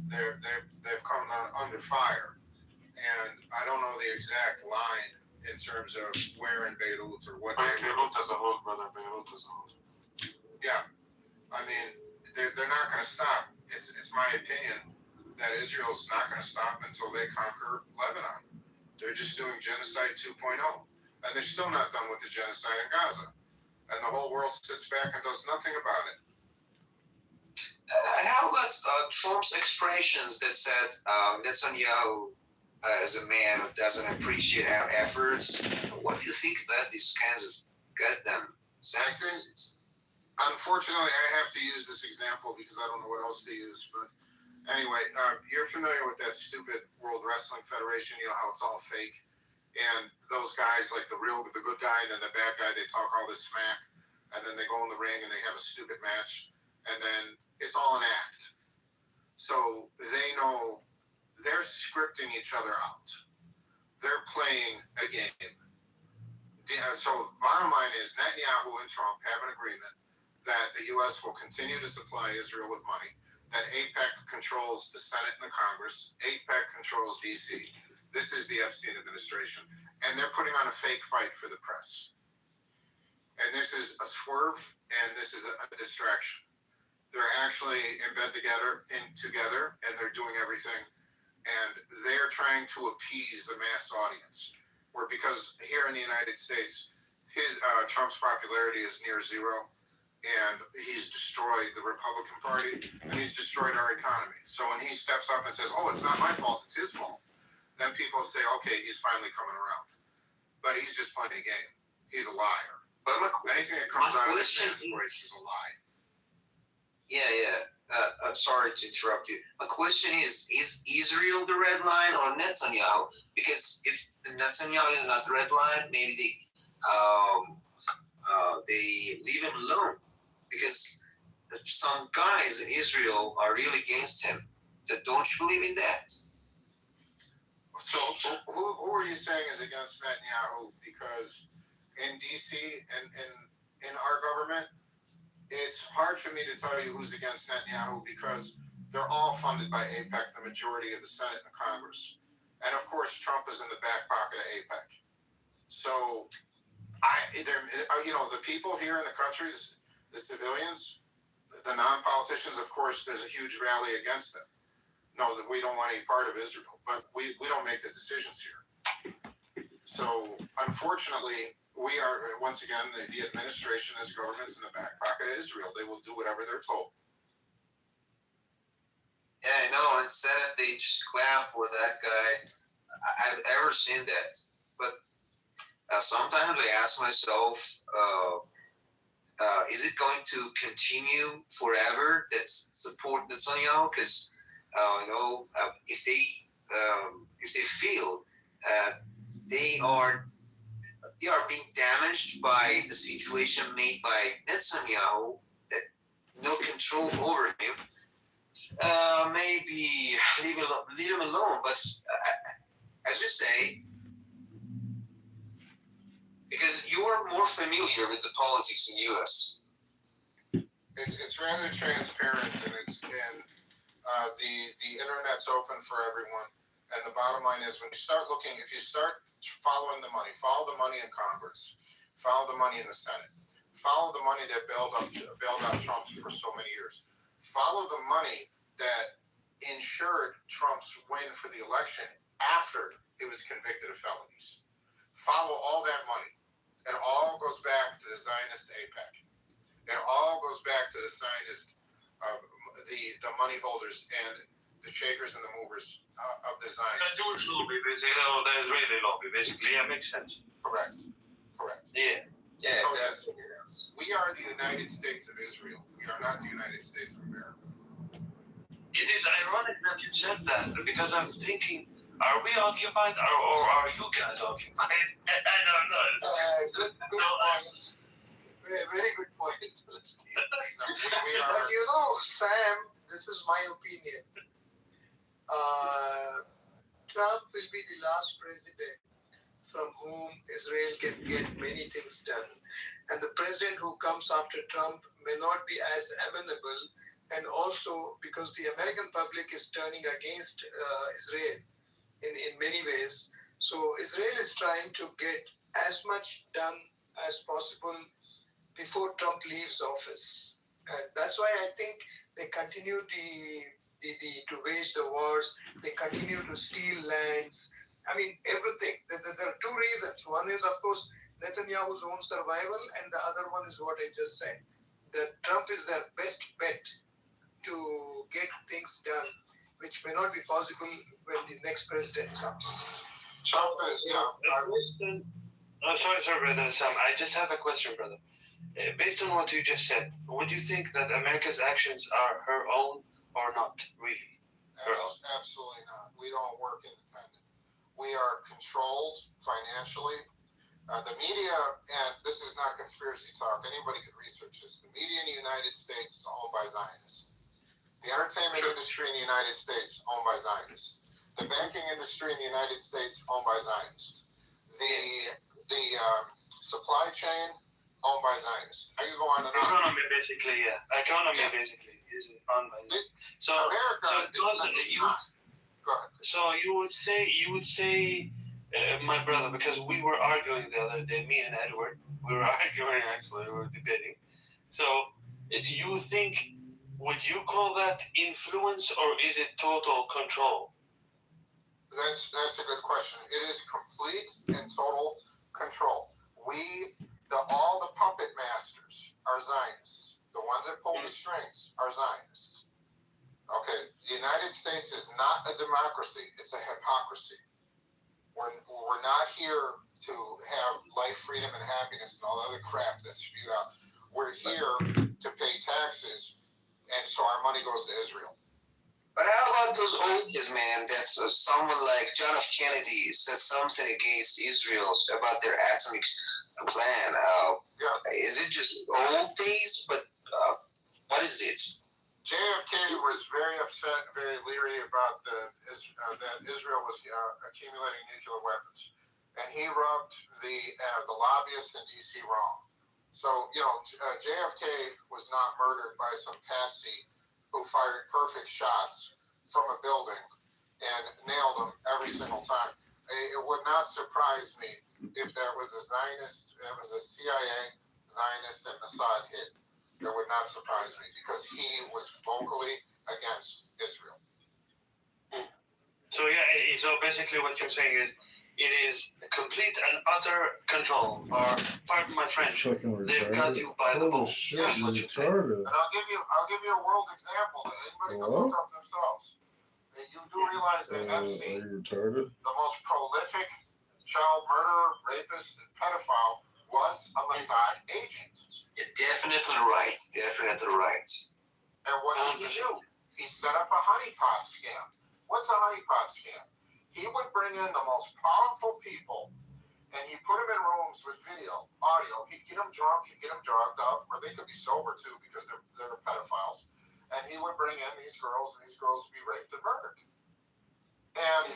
they've come under fire, and I don't know the exact line in terms of where in Beirut or what. Beirut as a whole, brother. Beirut as a whole. Yeah, I mean, they're not going to stop. It's my opinion that Israel's not going to stop until they conquer Lebanon. They're just doing genocide 2.0, and they're still not done with the genocide in Gaza. And the whole world sits back and does nothing about it. And how about Trump's expressions that said Netanyahu is a man who doesn't appreciate our efforts? What do you think about these kinds of goddamn sentences? Unfortunately, I have to use this example because I don't know what else to use. But anyway, you're familiar with that stupid World Wrestling Federation. You know how it's all fake. And those guys, like the good guy and then the bad guy, they talk all this smack. And then they go in the ring and they have a stupid match. And then it's all an act. So they know they're scripting each other out. They're playing a game. So bottom line is Netanyahu and Trump have an agreement that the U.S. will continue to supply Israel with money, that AIPAC controls the Senate and the Congress, AIPAC controls D.C. This is the Epstein administration. And they're putting on a fake fight for the press. And this is a swerve, and this is a distraction. They're actually in bed together, and they're doing everything. And they're trying to appease the mass audience. Because here in the United States, Trump's popularity is near zero. And he's destroyed the Republican Party, and he's destroyed our economy. So when he steps up and says, oh, it's not my fault, it's his fault, then people say, okay, he's finally coming around. But he's just playing a game. He's a liar. But anything that comes out of his voice is a lie. Yeah. I'm sorry to interrupt you. My question is Israel the red line or Netanyahu? Because if Netanyahu is not the red line, maybe they leave him alone. Because some guys in Israel are really against him. Don't you believe in that? So who are you saying is against Netanyahu? Because in DC and in our government, it's hard for me to tell you who's against Netanyahu because they're all funded by AIPAC, the majority of the Senate and the Congress. And of course, Trump is in the back pocket of AIPAC. So, the people here in the country, the civilians, the non-politicians, of course, there's a huge rally against them. No, that we don't want any part of Israel, but we don't make the decisions here. So, unfortunately, we are, once again, the administration, as government's in the back pocket of Israel. They will do whatever they're told. Yeah, I know. In Senate, they just clap for that guy. I've ever seen that. But sometimes I ask myself, is it going to continue forever? That's support Netanyahu? Because if they feel they are being damaged by the situation made by Netanyahu, that no control over him, maybe leave him alone. But as you say, because you are more familiar with the politics in the U.S. It's rather transparent, and the internet's open for everyone. And the bottom line is, if you start following the money, follow the money in Congress, follow the money in the Senate, follow the money that bailed out Trump for so many years, follow the money that ensured Trump's win for the election after he was convicted of felonies. Follow all that money. It all goes back to the Zionist AIPAC. It all goes back to the Zionist, the money holders and the shakers and the movers of the Zionists. The Jewish lobby, the Israeli lobby, basically. Yeah, makes sense. Correct. Yeah, definitely. We are the United States of Israel. We are not the United States of America. It is ironic that you said that, because I'm thinking, are we occupied or are you guys occupied? I don't know. Good point. Very good point. But Sam, this is my opinion. Trump will be the last president from whom Israel can get many things done. And the president who comes after Trump may not be as amenable, and also because the American public is turning against Israel in many ways. So Israel is trying to get as much done as possible before Trump leaves office. And that's why I think they continue to wage the wars. They continue to steal lands. I mean, everything. There are two reasons. One is, of course, Netanyahu's own survival, and the other one is what I just said. That Trump is their best bet to get things done, which may not be possible when the next president comes. Trump is, Sorry, brother Sam. I just have a question, brother. Based on what you just said, would you think that America's actions are her own or not, really? Absolutely not. We don't work independent. We are controlled financially. The media, and this is not conspiracy talk, anybody could research this. The media in the United States is owned by Zionists. The entertainment industry in the United States owned by Zionists. The banking industry in the United States owned by Zionists. The supply chain owned by Zionists. I could go on and on. Economy basically is owned by Zionists. So America is not. Go ahead. So you would say, my brother, because we were arguing the other day, me and Edward, we were debating. So you think, would you call that influence or is it total control? That's a good question. It is complete and total control. All the puppet masters are Zionists. The ones that pull the strings are Zionists. Okay, the United States is not a democracy. It's a hypocrisy. We're not here to have life, freedom, and happiness and all the other crap that's spewed out. We're here to pay taxes, and so our money goes to Israel. But how about those oldies, man? That's someone like John F. Kennedy said something against Israel about their atomic plan. Is it just old days? But what is it? JFK was very upset and very leery about that Israel was accumulating nuclear weapons, and he rubbed the lobbyists in D.C. wrong. So JFK was not murdered by some patsy who fired perfect shots from a building and nailed them every single time. It would not surprise me if that was a Zionist, it was a CIA Zionist and Mossad hit. It would not surprise me because he was vocally against Israel. So basically what you're saying is it is complete and utter control, or pardon my French, they've got you by the ball. Shit, retarded. And I'll give you a world example that anybody can look up themselves. And you do realize that Epstein, the most prolific child murderer, rapist, and pedophile, was a Mossad agent. You're definitely right. Definitely right. And what did he do? He set up a honeypot scam. What's a honeypot scam? He would bring in the most powerful people, and he put them in rooms with video, audio. He'd get them drunk, he'd get them drugged up, or they could be sober too because they're pedophiles. And he would bring in these girls, and these girls would be raped and murdered. And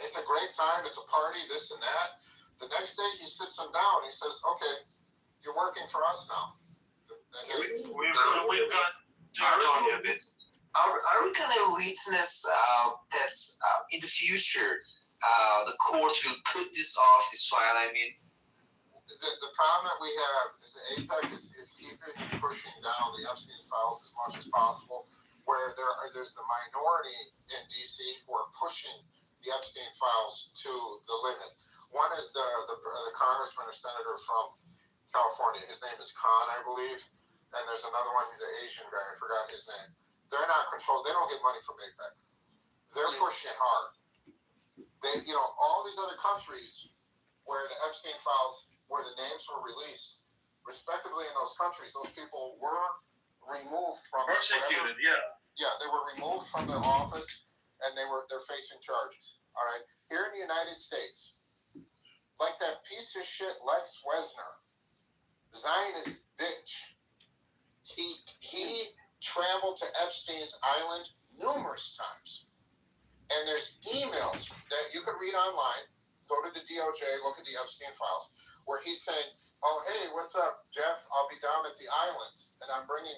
it's a great time. It's a party, this and that. The next day, he sits them down. He says, "Okay, you're working for us now." We've got Jordan a bit. Are we going to witness that in the future the court will put this off this file? I mean, the problem that we have is that APEC is keeping pushing down the Epstein files as much as possible, where there's the minority in DC who are pushing the Epstein files to the limit. One is the congressman or senator from California. His name is Khan, I believe. And there's another one, he's an Asian guy, I forgot his name. They're not controlled. They don't get money from APEC. They're pushing it hard. All these other countries where the Epstein files, where the names were released, respectively in those countries, those people were removed from persecuted. Yeah, they were removed from the office, and they're facing charges. All right, here in the United States, like that piece of shit Lex Wesner, Zionist bitch, he traveled to Epstein's island numerous times. And there's emails that you can read online. Go to the DOJ, look at the Epstein files, where he's saying, "Oh, hey, what's up, Jeff? I'll be down at the island, and I'm bringing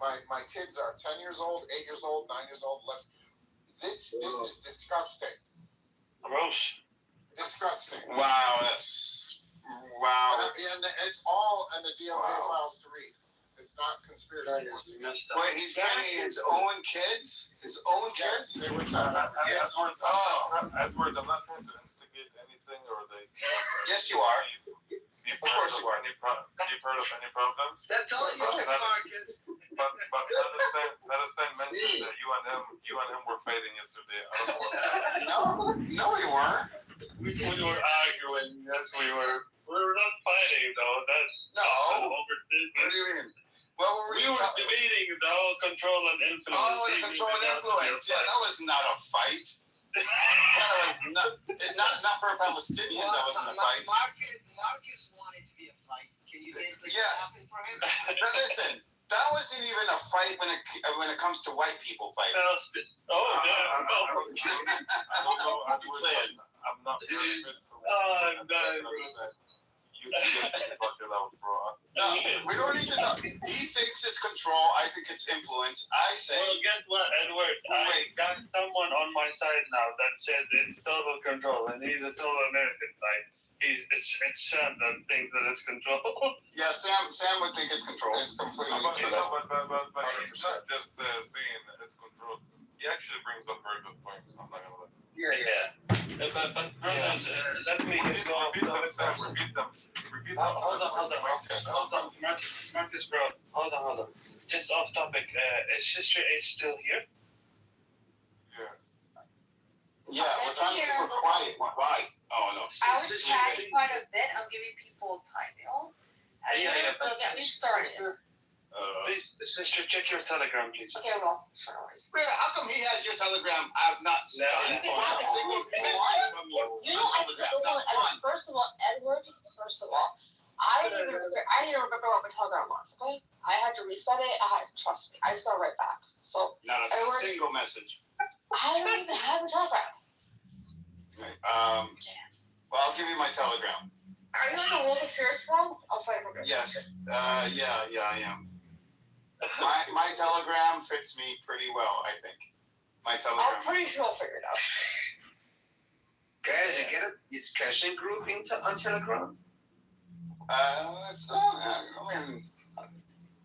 my kids are 10 years old, 8 years old, 9 years old. This is disgusting. Gross. Disgusting. Wow, that's wow. And it's all in the DOJ files to read. It's not conspiracy. Wait, he's getting his own kids? His own kids? They were Edward, I'm not trying to instigate anything, or they. Yes, you are. You've heard of any problems? That's all you are, kids. But Palestine mentioned that you and him were fighting yesterday. I don't know what. No, we weren't. We were arguing. Yes, we were. We were not fighting, though. That's an overstatement. What do you mean? What were we were debating the whole control and influence. Oh, the control and influence. Yeah, that was not a fight. not for a Palestinian. That wasn't a fight. Marcus wanted to be a fight. Can you get something for him? Now listen, that wasn't even a fight when it comes to white people fighting. I'm not very good for you guys can talk it out, bro. No, we don't need to talk. He thinks it's control. I think it's influence. I say. Well, guess what, Edward? I got someone on my side now that says it's total control, and he's a total American. Like it's Sam that thinks that it's control. Yeah, Sam would think it's control. It's completely but he's not just saying it's control. He actually brings up very good points. I'm not gonna lie. Yeah. But brothers, let me just go off Repeat them. Hold on. Marcus, bro. Hold on. Just off topic. Is Sister H still here? Yeah, we're trying to keep her quiet. Why? Oh, no. I was chatting quite a bit. I'm giving people time, Don't get me started. Please, sister, check your Telegram, please. Okay, well, sure. Yeah, how come he has your Telegram? I've not You can have it. You know, I put the one. First of all, Edward. I didn't even. I didn't remember what my Telegram was. Okay, I had to reset it. I had to trust me. I just got right back. So Not a single message. I don't even have a Telegram. Okay. Well, I'll give you my Telegram. Are you on the World Affairs forum? I'll find it. Yes. Yeah, I am. My Telegram fits me pretty well, I think. My Telegram. I'm pretty sure I'll figure it out. Guys, you get a discussion group on Telegram? It's not, I mean,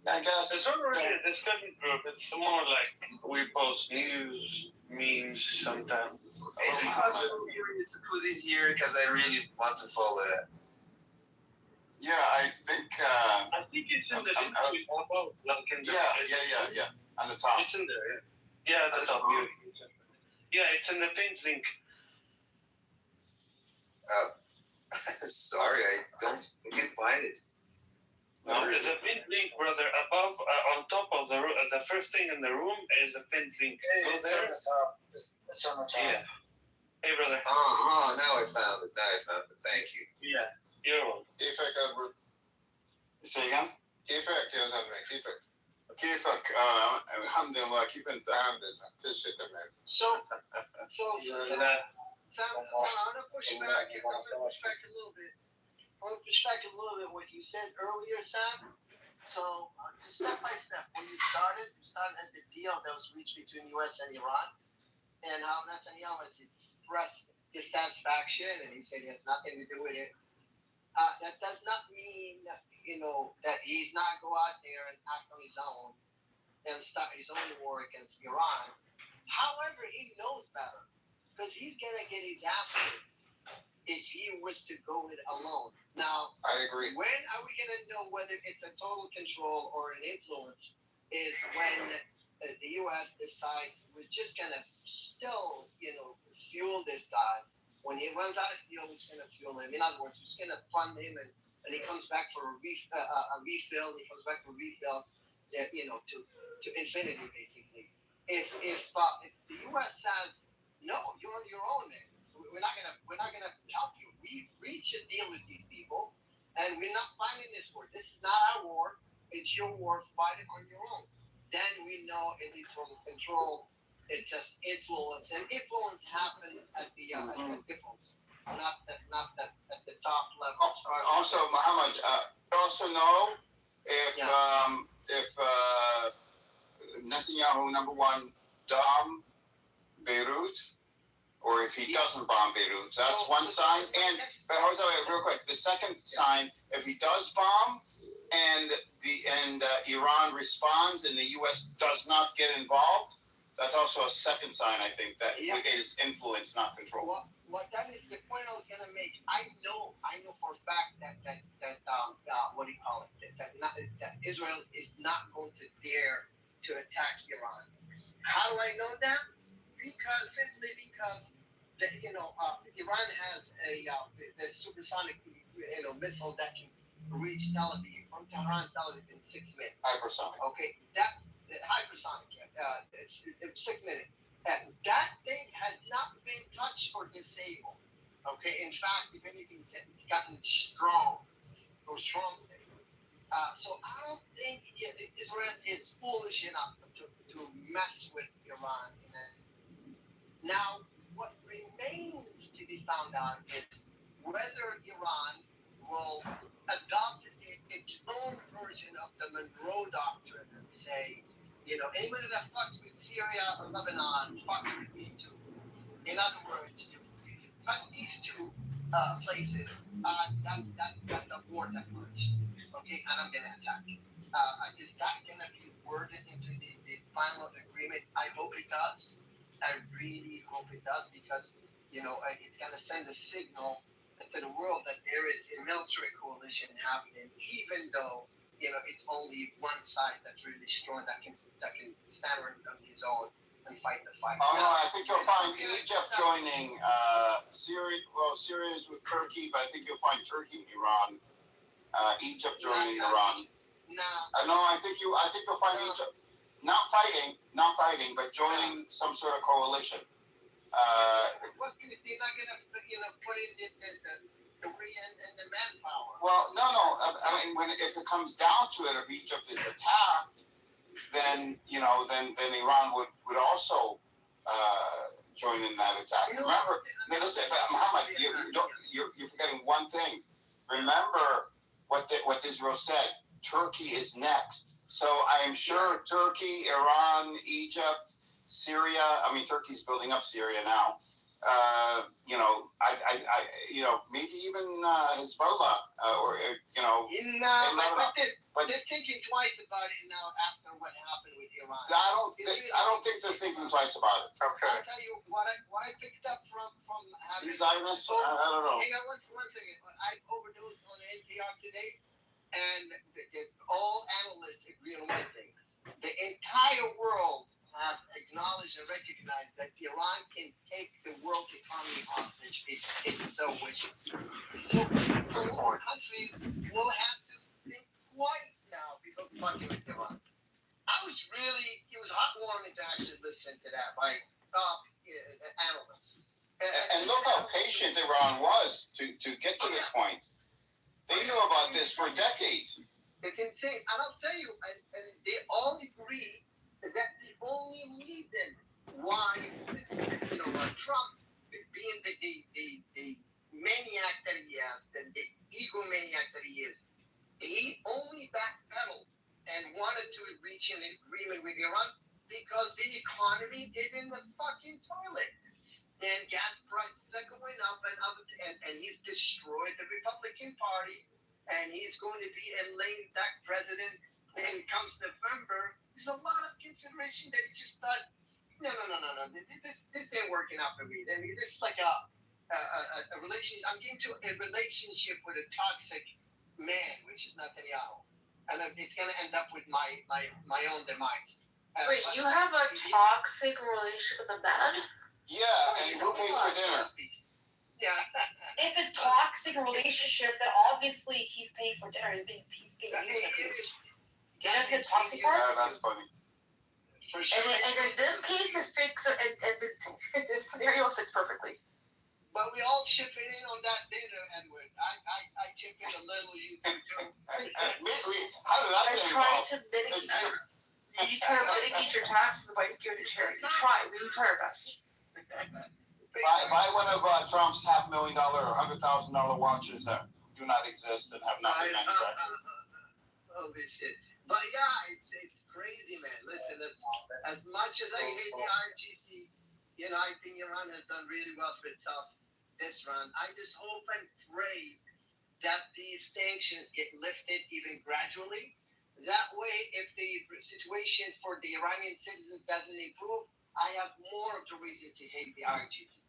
I guess. It's not really a discussion group. It's more like we post news, memes sometimes. Is it possible for you to put it here? Because I really want to follow that. Yeah, I think it's in the above, like in the yeah. On the top. It's in there, yeah. Yeah, at the top. Yeah, it's in the pinned link. Sorry, I can't find it. No, there's a pinned link, brother. Above, on top of the first thing in the room is a pinned link. Go there. It's on the top. It's on the top. Yeah. Hey, brother. Oh, now I found it. Thank you. Yeah, you're welcome. Keyfak Edward. Say again? Keyfak yazan ben. Keyfak. Keyfak. Alhamdulillah. Keep in alhamdulillah. Appreciate it, man. So Sam, I'm gonna push back. I'm gonna push back a little bit. What you said earlier, Sam. So, just step by step, when you started at the deal that was reached between U.S. and Iran, and how Netanyahu has expressed dissatisfaction, and he said he has nothing to do with it. That does not mean, that he's not go out there and act on his own and start his own war against Iran. However, he knows better, because he's gonna get his ass kicked if he was to go it alone. Now, I agree. When are we gonna know whether it's a total control or an influence? Is when the U.S. decides we're just gonna still, fuel this guy. When he runs out of fuel, we're gonna fuel him. In other words, we're just gonna fund him, and he comes back for a refill. And he comes back for a refill, to infinity, basically. If the U.S. says no, you're on your own, man. We're not gonna help you. We've reached a deal with these people, and we're not fighting this war. This is not our war. It's your war. Fight it on your own. Then we know it is total control. It's just influence, and influence happens at the difference, not at the top level. Also, Muhammad, also know if Netanyahu, number one, bomb Beirut, or if he doesn't bomb Beirut. That's one sign. And real quick, the second sign, if he does bomb and Iran responds and the U.S. does not get involved, that's also a second sign, I think, that it is influence, not control. Well, that is the point I was gonna make. I know for a fact that what do you call it? That Israel is not going to dare to attack Iran. How do I know that? Simply because Iran has the supersonic missile that can reach Tel Aviv from Tehran to Tel Aviv in 6 minutes. Hypersonic. Okay, hypersonic. It's 6 minutes. That thing has not been touched or disabled. Okay, in fact, if anything, it's gotten strong. So I don't think Israel is foolish enough to mess with Iran. Now, what remains to be found out is whether Iran will adopt its own version of the Monroe Doctrine and say, anybody that fucks with Syria or Lebanon fucks with me too. In other words, if you touch these two places, that's a war declaration. Okay, and I'm gonna attack you. Is that gonna be worded into the final agreement? I hope it does. I really hope it does, because it's gonna send a signal to the world that there is a military coalition happening, even though it's only one side that's really strong that can stand on his own and fight the fight. Oh no, I think you'll find Egypt joining Syria. Well, Syria is with Turkey, but I think you'll find Turkey and Iran. Egypt joining Iran. No, I think you'll find Egypt not fighting, but joining some sort of coalition. They're not gonna put in the Korean and the manpower. Well, no. I mean, if it comes down to it, if Egypt is attacked, then Iran would also join in that attack. Remember, listen, Muhammad, you're forgetting one thing. Remember what Israel said. Turkey is next. So I am sure Turkey, Iran, Egypt, Syria. I mean, Turkey's building up Syria now. Maybe even Hezbollah, But they're thinking twice about it now after what happened with Iran. I don't think they're thinking twice about it. Okay. I'll tell you what I picked up from having. These Zionists, I don't know. Hang on one second. I overdosed on NPR today, and all analysts agree on one thing: the entire world have acknowledged and recognized that Iran can take the world economy hostage if it so wishes. So all countries will have to think twice now because fucking with Iran. It was heartwarming to actually listen to that by top analysts. And look how patient Iran was to get to this point. They knew about this for decades. It's insane. And I'll tell you, and they all agree that the only reason why, Trump, being the maniac that he is, the egomaniac that he is, he only backpedaled and wanted to reach an agreement with Iran because the economy is in the fucking toilet. And gas prices are going up and he's destroyed the Republican Party, and he's going to be a lame duck president. And comes November, there's a lot of consideration that he just thought, no, this ain't working out for me. I mean, this is like a relation. I'm getting to a relationship with a toxic man, which is Netanyahu, and it's gonna end up with my own demise. Wait, you have a toxic relationship with a man? Yeah, and who pays for dinner? Yeah. If it's toxic relationship, then obviously he's paying for dinner. He's being used. Just the toxic part? That's funny. For sure. And in this case, this scenario fits perfectly. But we all chip in on that dinner, Edward. I chip in a little, you do too. How did that I try to mitigate. You try to mitigate your taxes by giving to charity. We try our best. Buy one of Trump's $500,000 or $100,000 watches that do not exist and have not been manufactured. Holy shit. But yeah, it's crazy, man. Listen, as much as I hate the RGC, I think Iran has done really well for itself this run. I just hope and pray that these sanctions get lifted even gradually. That way, if the situation for the Iranian citizens doesn't improve, I have more of the reason to hate the RGC.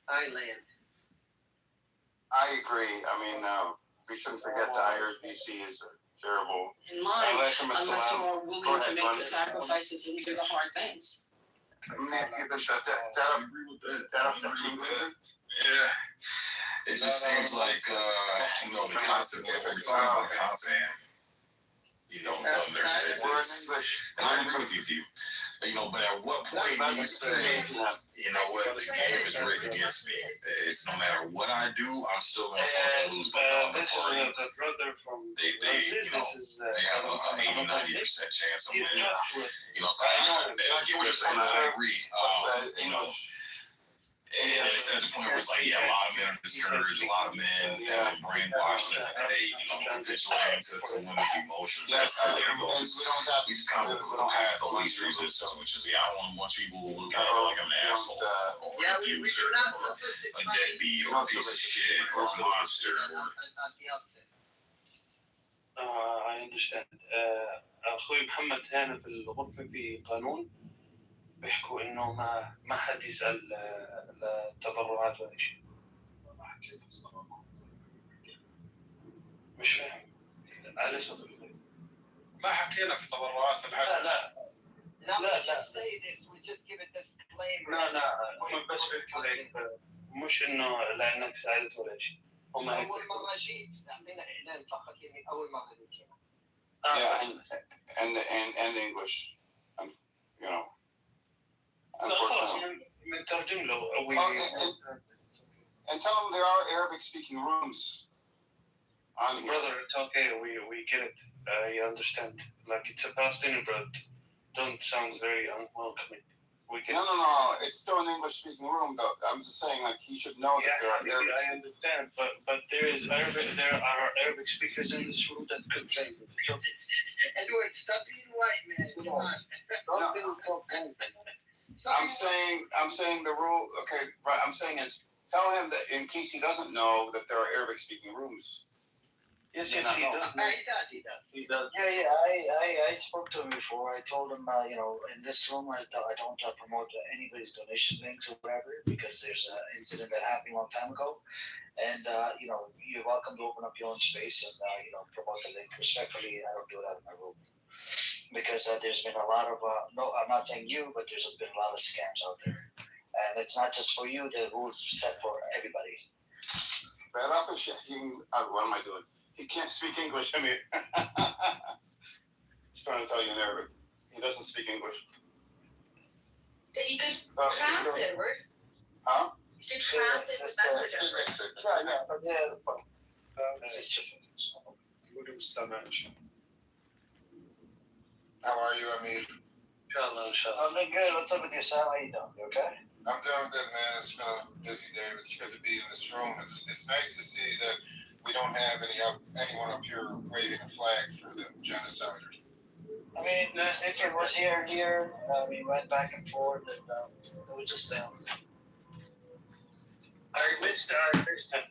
I land. I agree. I mean, we shouldn't forget the IRGC is terrible. In line, unless you are willing to make the sacrifices and do the hard things. I agree with that. Yeah. It just seems like, the concept of what we're talking about, the concept, thunder. And I agree with you, T. But at what point do you say, what, the game is rigged against me? It's no matter what I do, I'm still going to fucking lose with the other party. They have a 80-90% chance of winning. So I get what you're saying. I agree. And it's at the point where it's like, a lot of men are discouraged, a lot of men have been brainwashed, and they, capitulating to women's emotions. That's the way it goes. We just kind of go past the least resistance, which is, I don't want people to look at it like I'm an asshole, or an abuser, or a deadbeat, or a piece of shit, or a monster, or... I understand. أخوي محمد هنا في الغرفة في قانون بيحكوا إنه ما حد يسأل التبرعات ولا شيء. مش فاهم. على صوت الغريب. ما حكينا في تبرعات العشر. لا. لا هم بس بيحكوا مش إنه لأنك سألت ولا شيء. هم هيك. أول مرة جيت عندنا إعلان فقط أول مرة جيت. Yeah, and English, unfortunately. And tell them there are Arabic-speaking rooms. on here. Brother, it's okay. We get it. You understand. Like, it's a Palestinian, but don't sound very unwelcoming. No. It's still an English-speaking room, though. I'm just saying, like, he should know that there are Arabic. I understand, but there are Arabic speakers in this room that could change it. It's okay. Edward, stop being white, man. Come on. Stop being so bad. I'm saying the rule. Okay, right. I'm saying is tell him that in case he doesn't know that there are Arabic-speaking rooms. Yes, he does. He does. Yeah. I spoke to him before. I told him, in this room, I don't promote anybody's donation links or whatever because there's an incident that happened a long time ago. And, you're welcome to open up your own space and, promote the link. Respectfully, I don't do that in my room. Because there's been a lot of, I'm not saying you, but there's been a lot of scams out there. And it's not just for you, the rules set for everybody. What am I doing? He can't speak English. I mean, he's trying to tell you in Arabic. He doesn't speak English. Then you could translate, Edward. Huh? You could translate the message, Edward. How are you, Amir? Inshallah. I'm doing good. What's up with you, Sam? How you doing? You okay? I'm doing good, man. It's been a busy day. It's good to be in this room. It's nice to see that we don't have anyone up here waving a flag for the genociders. I mean, Zikr was here. We went back and forth, and it was just I missed him.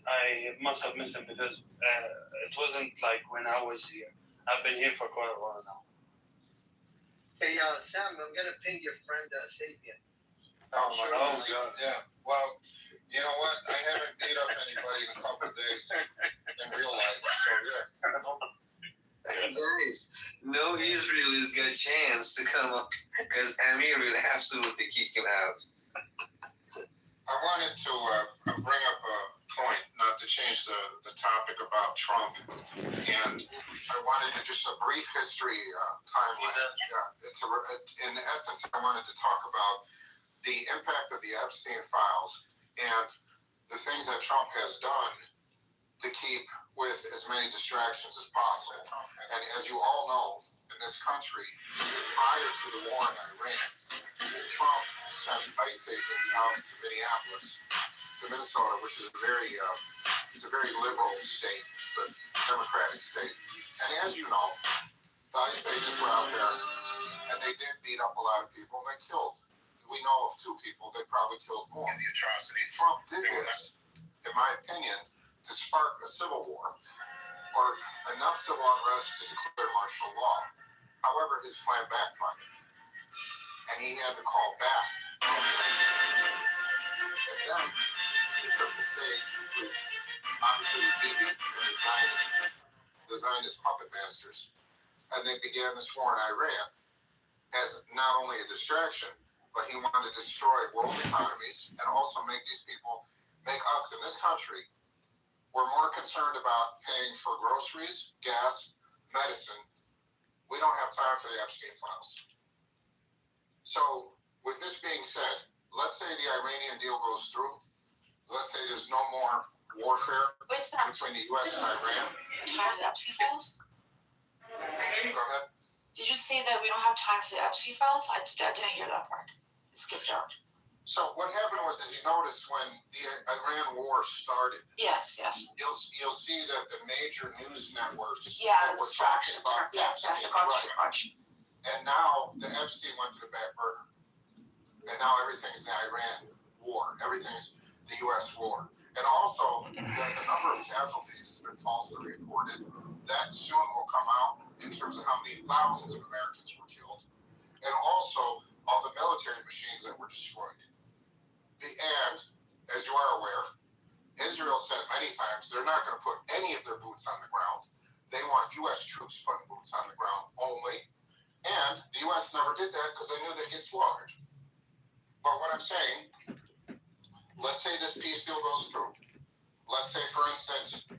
I must have missed him because it wasn't like when I was here. I've been here for quite a while now. Hey, Sam, I'm gonna ping your friend Sapien. Oh my God. Yeah. Well, you know what? I haven't beat up anybody in a couple of days in real life. So yeah. Guys, no Israelis got a chance to come up because Amir will absolutely kick him out. I wanted to bring up a point, not to change the topic about Trump, and I wanted to just a brief history timeline. Yeah, in essence, I wanted to talk about the impact of the Epstein files and the things that Trump has done to keep with as many distractions as possible. And as you all know, in this country, prior to the war in Iran, Trump sent ICE agents out to Minneapolis, to Minnesota, which is it's a very liberal state. It's a Democratic state. And as you know, the ICE agents were out there, and they did beat up a lot of people, and they killed. We know of 2 people. They probably killed more. In the atrocities. Trump did this, in my opinion, to spark a civil war or enough civil unrest to declare martial law. However, his plan backfired, and he had to call back. And then he took the stage with obviously Bibi and the Zionist puppet masters, and they began this war in Iran as not only a distraction, but he wanted to destroy world economies and also make us in this country, we're more concerned about paying for groceries, gas, medicine. We don't have time for the Epstein files. So with this being said, let's say the Iranian deal goes through. Let's say there's no more warfare between the U.S. and Iran. Time for the Epstein files? Go ahead. Did you say that we don't have time for the Epstein files? I didn't hear that part. It skipped out. So what happened was, as you noticed, when the Iran war started, yes, you'll see that the major news networks were talking about yes, right. And now the Epstein went to the back burner, and now everything's the Iran war, everything's the U.S. war, and also the number of casualties has been falsely reported. That soon will come out in terms of how many thousands of Americans were killed, and also all the military machines that were destroyed. And, as you are aware, Israel said many times they're not going to put any of their boots on the ground. They want U.S. troops putting boots on the ground only. And the U.S. never did that because they knew they'd get slaughtered. But what I'm saying, let's say this peace deal goes through. Let's say, for instance,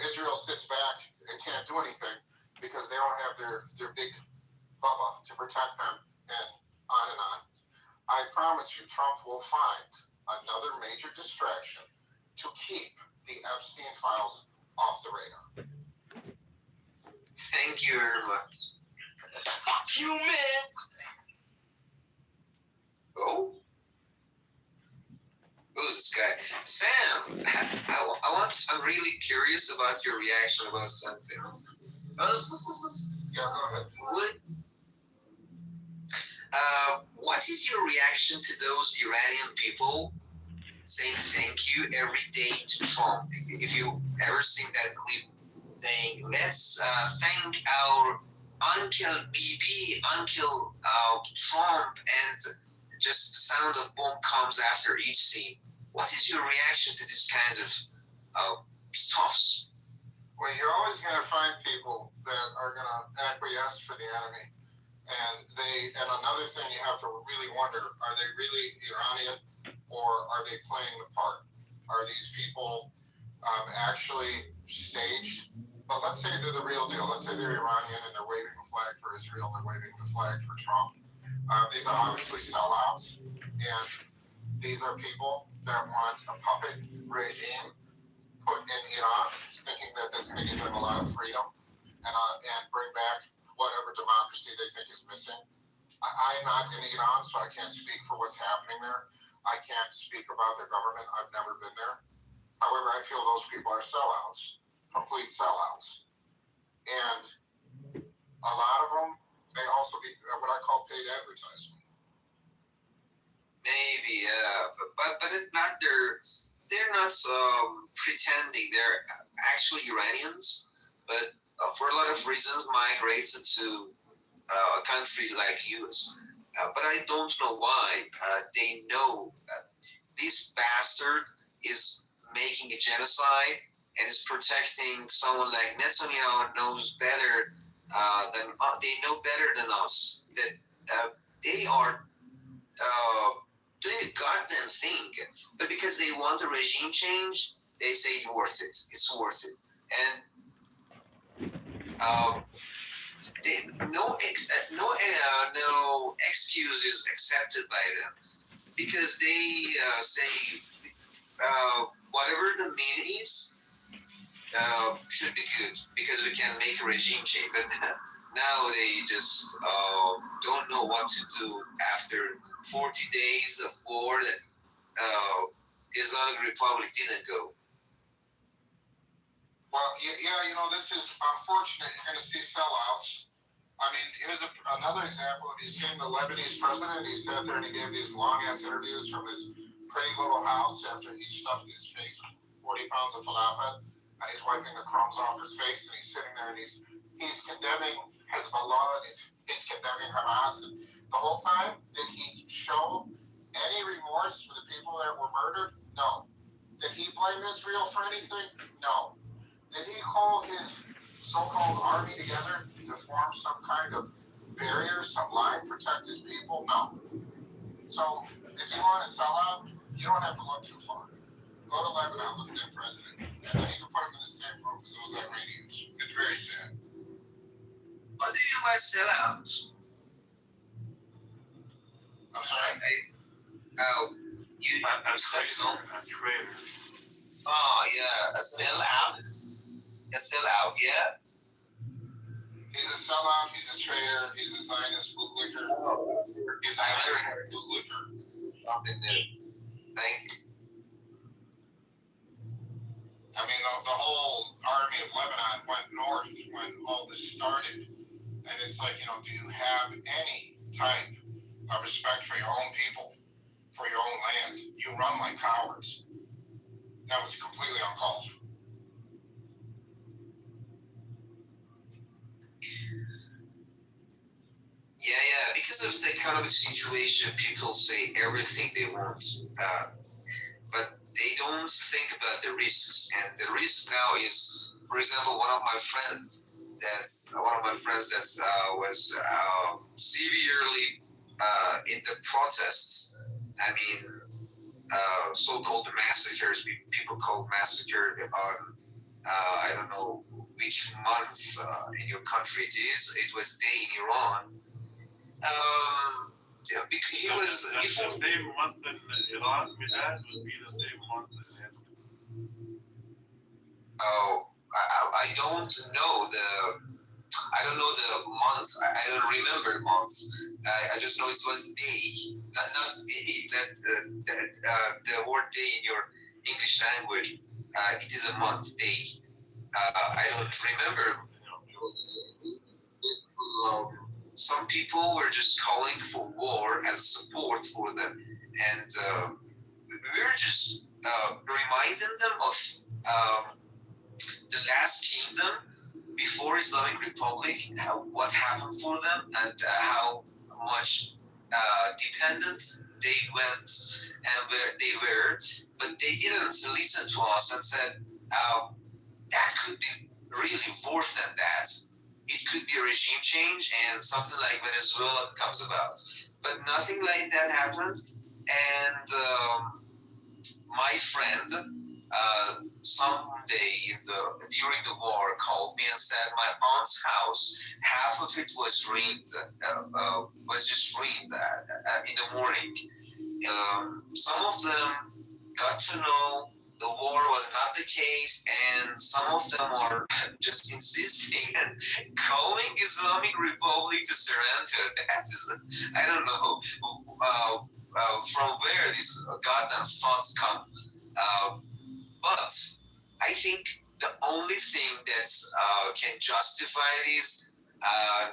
Israel sits back and can't do anything because they don't have their big Bubba to protect them, and on and on. I promise you, Trump will find another major distraction to keep the Epstein files off the radar. Thank you very much. Fuck you, man. Oh? Who's this guy? Sam! I'm really curious about your reaction about something. Yeah, go ahead. What is your reaction to those Iranian people saying thank you every day to Trump? If you've ever seen that clip saying, let's thank our Uncle Bibi, Uncle Trump, and just the sound of bomb comes after each scene. What is your reaction to these kinds of stuffs? Well, you're always going to find people that are going to acquiesce for the enemy. And another thing you have to really wonder, are they really Iranian or are they playing the part? Are these people actually staged? But let's say they're the real deal. Let's say they're Iranian and they're waving the flag for Israel, they're waving the flag for Trump. These are obviously sellouts. And these are people that want a puppet regime put in Iran, thinking that that's going to give them a lot of freedom and bring back whatever democracy they think is missing. I'm not in Iran, so I can't speak for what's happening there. I can't speak about their government. I've never been there. However, I feel those people are sellouts, complete sellouts. And a lot of them may also be what I call paid advertising. Maybe, but they're not pretending. They're actually Iranians, but for a lot of reasons migrated to a country like US. But I don't know why. They know this bastard is making a genocide and is protecting someone like Netanyahu. Knows better they know better than us that they are doing a goddamn thing, but because they want a regime change, they say it's worth it. It's worth it, and no excuse is accepted by them because they say whatever the mean is should be good because we can make a regime change. But now they just don't know what to do after 40 days of war that Islamic Republic didn't go. Well, yeah, this is unfortunate. You're going to see sellouts. I mean, here's another example. Have you seen the Lebanese president? He sat there and he gave these long-ass interviews from his pretty little house after he stuffed his face with 40 pounds of falafel, and he's wiping the crumbs off his face, and he's sitting there and he's condemning Hezbollah, and he's condemning Hamas. And the whole time, did he show any remorse for the people that were murdered? No. Did he blame Israel for anything? No. Did he call his so-called army together to form some kind of barrier, some line, protect his people? No. So if you want to sell out, you don't have to look too far. Go to Lebanon, look at that president, and then you can put him in the same room as those Iranians. It's very sad. What do you mean by sellouts? I'm sorry? I'm traitor. Oh, yeah, a sellout. A sellout, yeah? He's a sellout, he's a traitor, he's a Zionist bootlicker. He's a American bootlicker. Nothing new. Thank you. I mean, the whole army of Lebanon went north when all this started. And it's like, do you have any type of respect for your own people, for your own land? You run like cowards. That was completely uncalled for. Yeah, because of the economic situation, people say everything they want, but they don't think about the risks. And the risk now is, for example, one of my friends that was severely in the protests. I mean, so-called massacres. People call massacre on I don't know which month in your country it is. It was day in Iran. He was the same month in Iran. Milad would be the same month in Israel. Oh, don't know the months. I don't remember months. I just know it was day, not day. The word day in your English language, it is a month, day. I don't remember. Some people were just calling for war as support for them, and we were just reminding them of the last kingdom before Islamic Republic, what happened for them, and how much dependent they went and where they were, but they didn't listen to us and said, that could be really worse than that. It could be a regime change and something like Venezuela comes about. But nothing like that happened. And my friend, someday during the war, called me and said my aunt's house, half of it was ruined, was just ruined in the morning. Some of them got to know the war was not the case, and some of them are just insisting and calling Islamic Republic to surrender. That is, I don't know from where these goddamn thoughts come. But I think the only thing that can justify these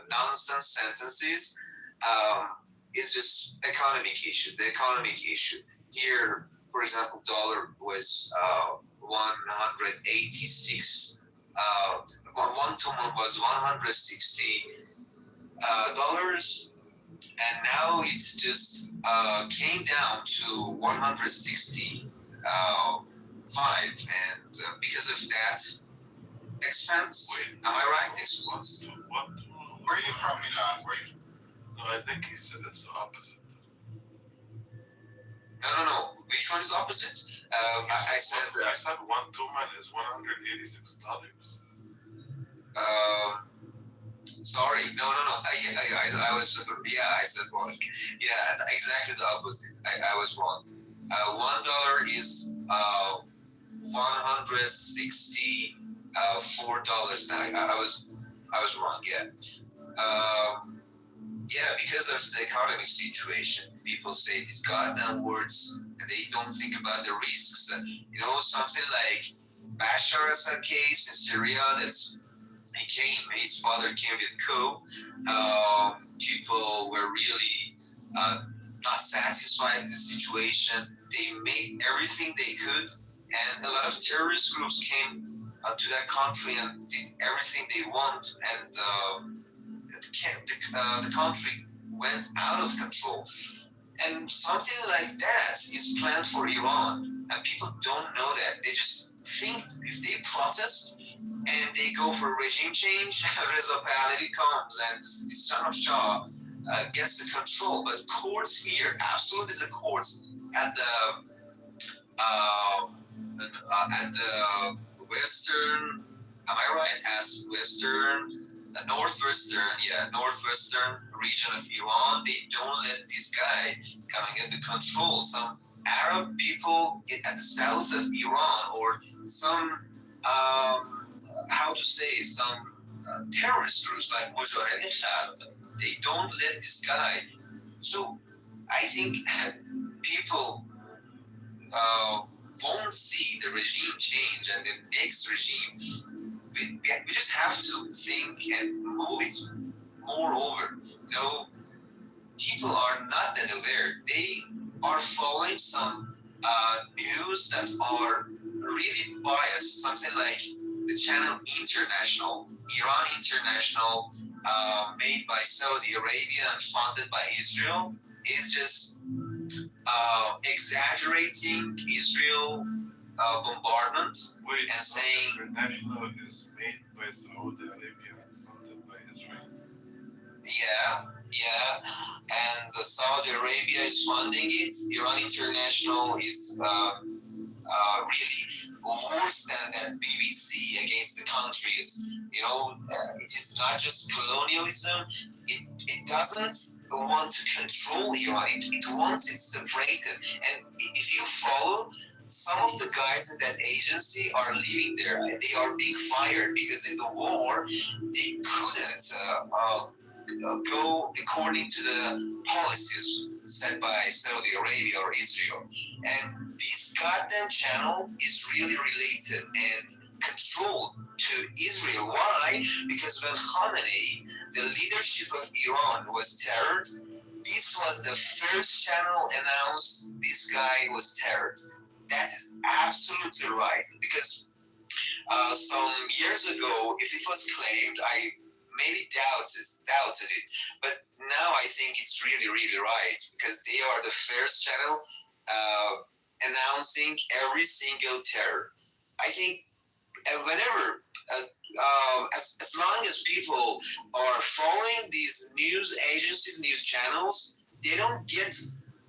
nonsense sentences is just economic issue. The economic issue here, for example, dollar was 186. 1 to 1 was $160, and now it's just came down to 165, and because of that expense, am I right? Expense. What? Where are you from, Milan? Where are you? No, I think it's the opposite. No. Which one is opposite? I said. I said 1 tuman is $186. Sorry. No. I was. I said wrong. Yeah, exactly the opposite. I was wrong. $1 is $164 now. I was wrong. Yeah, because of the economic situation, people say these goddamn words and they don't think about the risks. Something like Bashar Assad case in Syria, his father came with coup. People were really not satisfied with the situation. They made everything they could, and a lot of terrorist groups came to that country and did everything they want, and the country went out of control. And something like that is planned for Iran, and people don't know that. They just think if they protest and they go for regime change, Reza Pahlavi comes and the son of Shah gets the control. But courts here, absolutely the courts at the western, am I right? As northwestern region of Iran, they don't let this guy come and get the control. Some Arab people at the south of Iran, or some some terrorist groups like Mujahideen Khalq, they don't let this guy. So I think people won't see the regime change and the next regime. We just have to think and move it more over. People are not that aware. They are following some news that are really biased. Something like the channel International, Iran International, made by Saudi Arabia and funded by Israel, is just exaggerating Israel bombardment and saying International is made by Saudi Arabia and funded by Israel. Yeah, and Saudi Arabia is funding it. Iran International is really worse than BBC against the countries. It is not just colonialism. It doesn't want to control Iran. It wants it separated. And if you follow some of the guys in that agency are leaving there. They are being fired because in the war they couldn't go according to the policies set by Saudi Arabia or Israel. And this goddamn channel is really related and controlled to Israel. Why? Because when Khamenei, the leadership of Iran, was terrored, this was the first channel announced this guy was terrored. That is absolutely right. Because some years ago, if it was claimed, I maybe doubted it. But now I think it's really, really right, because they are the first channel announcing every single terror. I think whenever, as long as people are following these news agencies, news channels, they don't get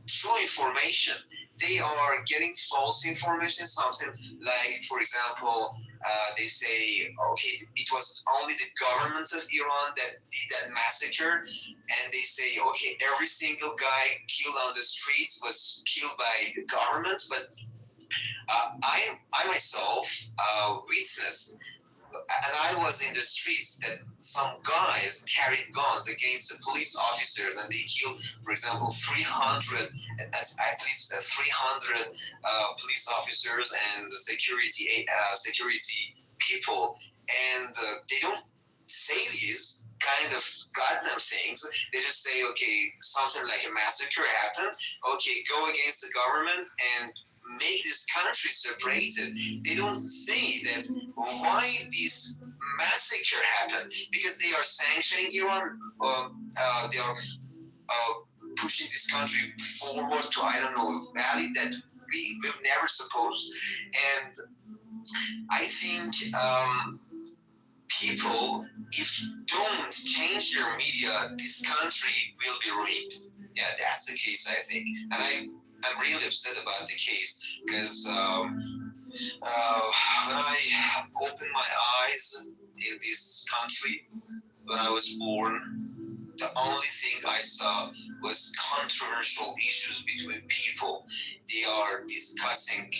true information. They are getting false information, something like, for example, they say, okay, it was only the government of Iran that did that massacre, and they say, okay, every single guy killed on the streets was killed by the government, but I myself witnessed, and I was in the streets, that some guys carried guns against the police officers, and they killed, for example, 300, at least 300 police officers and the security people, and they don't say these kind of goddamn things. They just say, okay, something like a massacre happened, okay, go against the government and make this country separated. They don't say that why this massacre happened, because they are sanctioning Iran, they are pushing this country forward to, I don't know, a valley that we've never supposed. And I think people, if don't change their media, this country will be ruined. Yeah, that's the case, I think. And I'm really upset about the case, because when I opened my eyes in this country, when I was born, the only thing I saw was controversial issues between people. They are discussing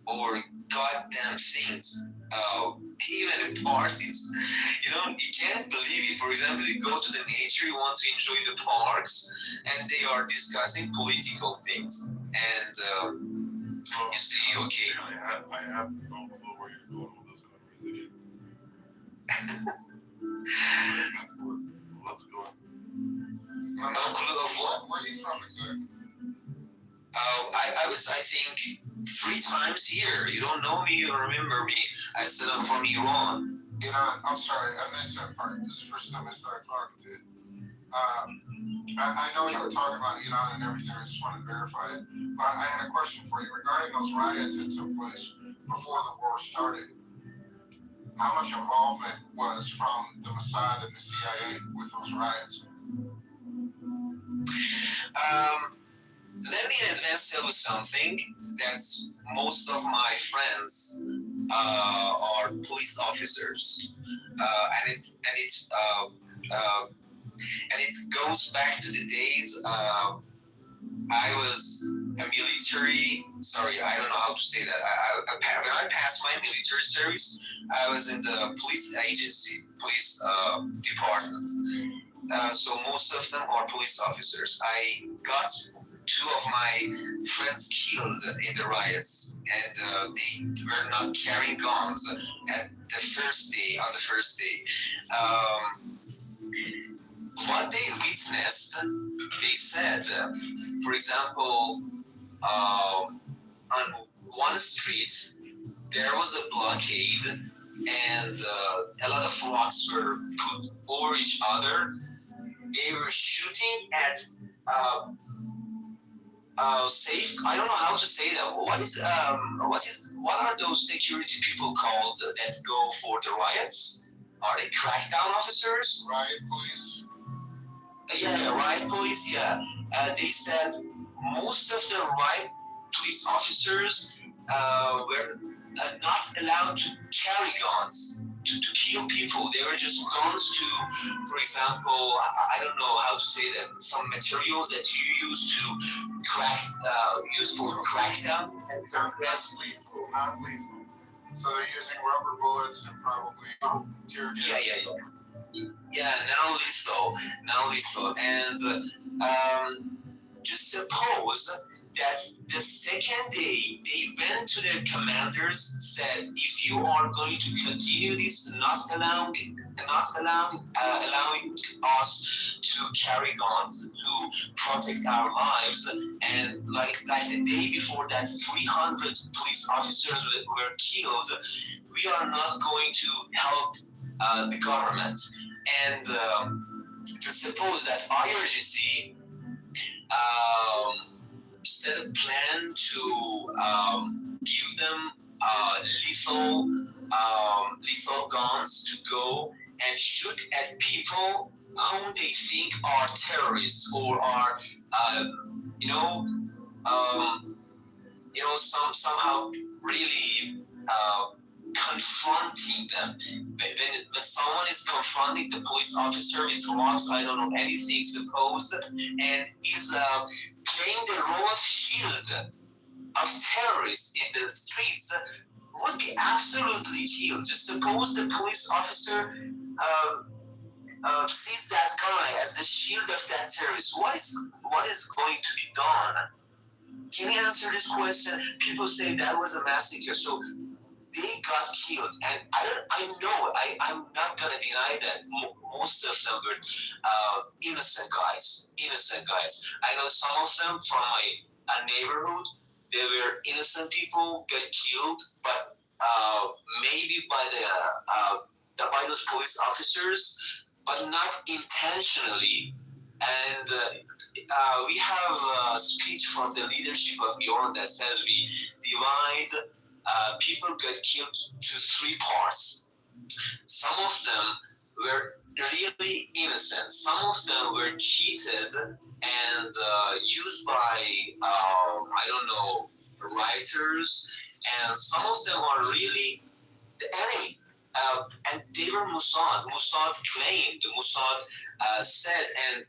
over goddamn things, even in parties. You know, you can't believe it. For example, you go to the nature, you want to enjoy the parks, and they are discussing political things. And you see, okay. I have no clue where you're going with this conversation. Let's go. No clue of what? Where are you from exactly? I was, I think, 3 times here. You don't know me, you don't remember me. I said I'm from Iran. Iran, I'm sorry, I missed that part. This is the first time I started talking to you. I know you were talking about Iran and everything, I just want to verify it. But I had a question for you regarding those riots that took place before the war started. How much involvement was from the Mossad and the CIA with those riots? Let me in advance tell you something. That's most of my friends are police officers, and it goes back to the days I was a military. Sorry, I don't know how to say that. When I passed my military service, I was in the police agency, police department. So most of them are police officers. I got 2 of my friends killed in the riots, and they were not carrying guns at the first day. On the first day, what they witnessed, they said, for example, on one street there was a blockade, and a lot of rocks were put over each other. They were shooting at safe. I don't know how to say that. What are those security people called that go for the riots? Are they crackdown officers? Riot police. Yeah, riot police. Yeah. They said most of the riot police officers were not allowed to carry guns. to kill people. They were just guns to, for example, I don't know how to say that, some materials that you use to use for crackdown. And some gas. Not lethal. So they're using rubber bullets and probably tear gas. Yeah, now lethal. And just suppose that the second day they went to their commanders, said, if you are going to continue this, not allowing us to carry guns to protect our lives, and like the day before that 300 police officers were killed, we are not going to help the government. And just suppose that IRGC set a plan to give them lethal guns to go and shoot at people whom they think are terrorists or are, somehow really confronting them. When someone is confronting the police officer with rocks, I don't know, anything supposed, and is playing the role of shield of terrorists in the streets, would be absolutely killed. Just suppose the police officer sees that guy as the shield of that terrorist. What is going to be done? Can you answer this question? People say that was a massacre, so they got killed, and I'm not gonna deny that most of them were innocent guys. I know some of them from my neighborhood. They were innocent people get killed, but maybe by those police officers, but not intentionally. And we have a speech from the leadership of Iran that says we divide people get killed to three parts. Some of them were really innocent. Some of them were cheated and used by, writers. And some of them are really the enemy. And they were Mossad. Mossad claimed, Mossad said and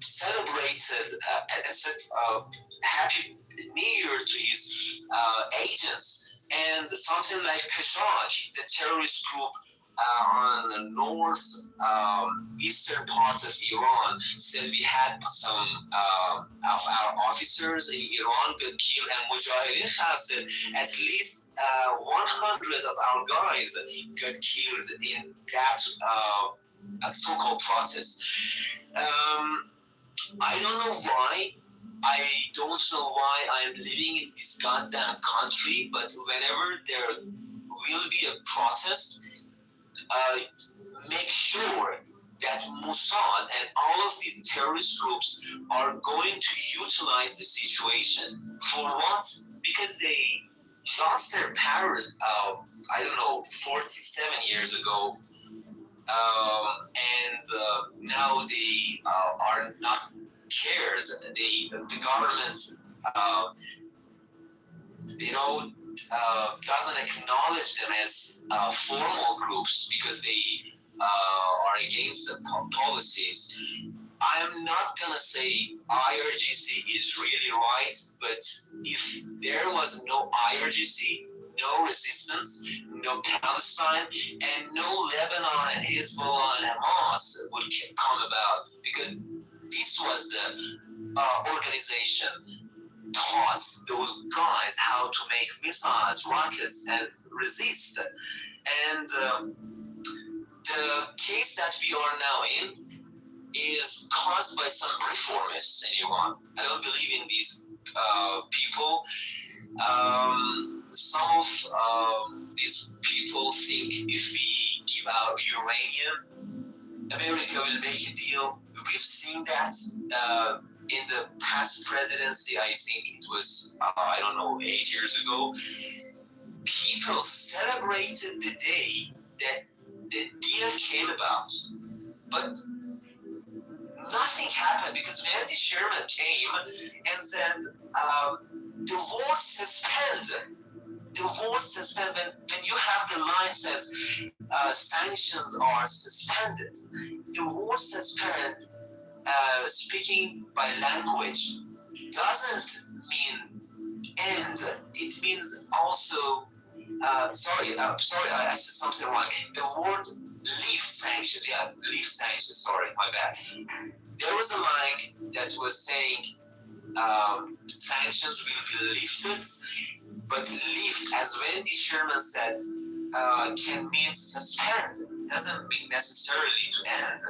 celebrated and said happy New Year to his agents. And something like Peshawar, the terrorist group on the north eastern part of Iran, said we had some of our officers in Iran got killed, and Mujahideen said at least 100 of our guys got killed in that so-called protest. I don't know why. I don't know why I'm living in this goddamn country, but whenever there will be a protest, make sure that Mossad and all of these terrorist groups are going to utilize the situation. For what? Because they lost their power, 47 years ago. And now they are not cared. The government, doesn't acknowledge them as formal groups because they are against the policies. I'm not gonna say IRGC is really right, but if there was no IRGC, no resistance, no Palestine, and no Lebanon and Hezbollah and Hamas would come about, because this was the organization taught those guys how to make missiles, rockets, and resist. And the case that we are now in is caused by some reformists in Iran. I don't believe in these people. Some of these people think if we give out uranium, America will make a deal. We've seen that in the past presidency. I think it was, 8 years ago. People celebrated the day that the deal came about. But nothing happened because Randy Sherman came and said, the war suspended. the word suspend, when you have the line says sanctions are suspended, the word suspend, speaking by language, doesn't mean end. It means also, sorry, I said something wrong. The word lift sanctions, lift sanctions, sorry, my bad. There was a line that was saying sanctions will be lifted, but lift, as Wendy Sherman said, can mean suspend, doesn't mean necessarily to end.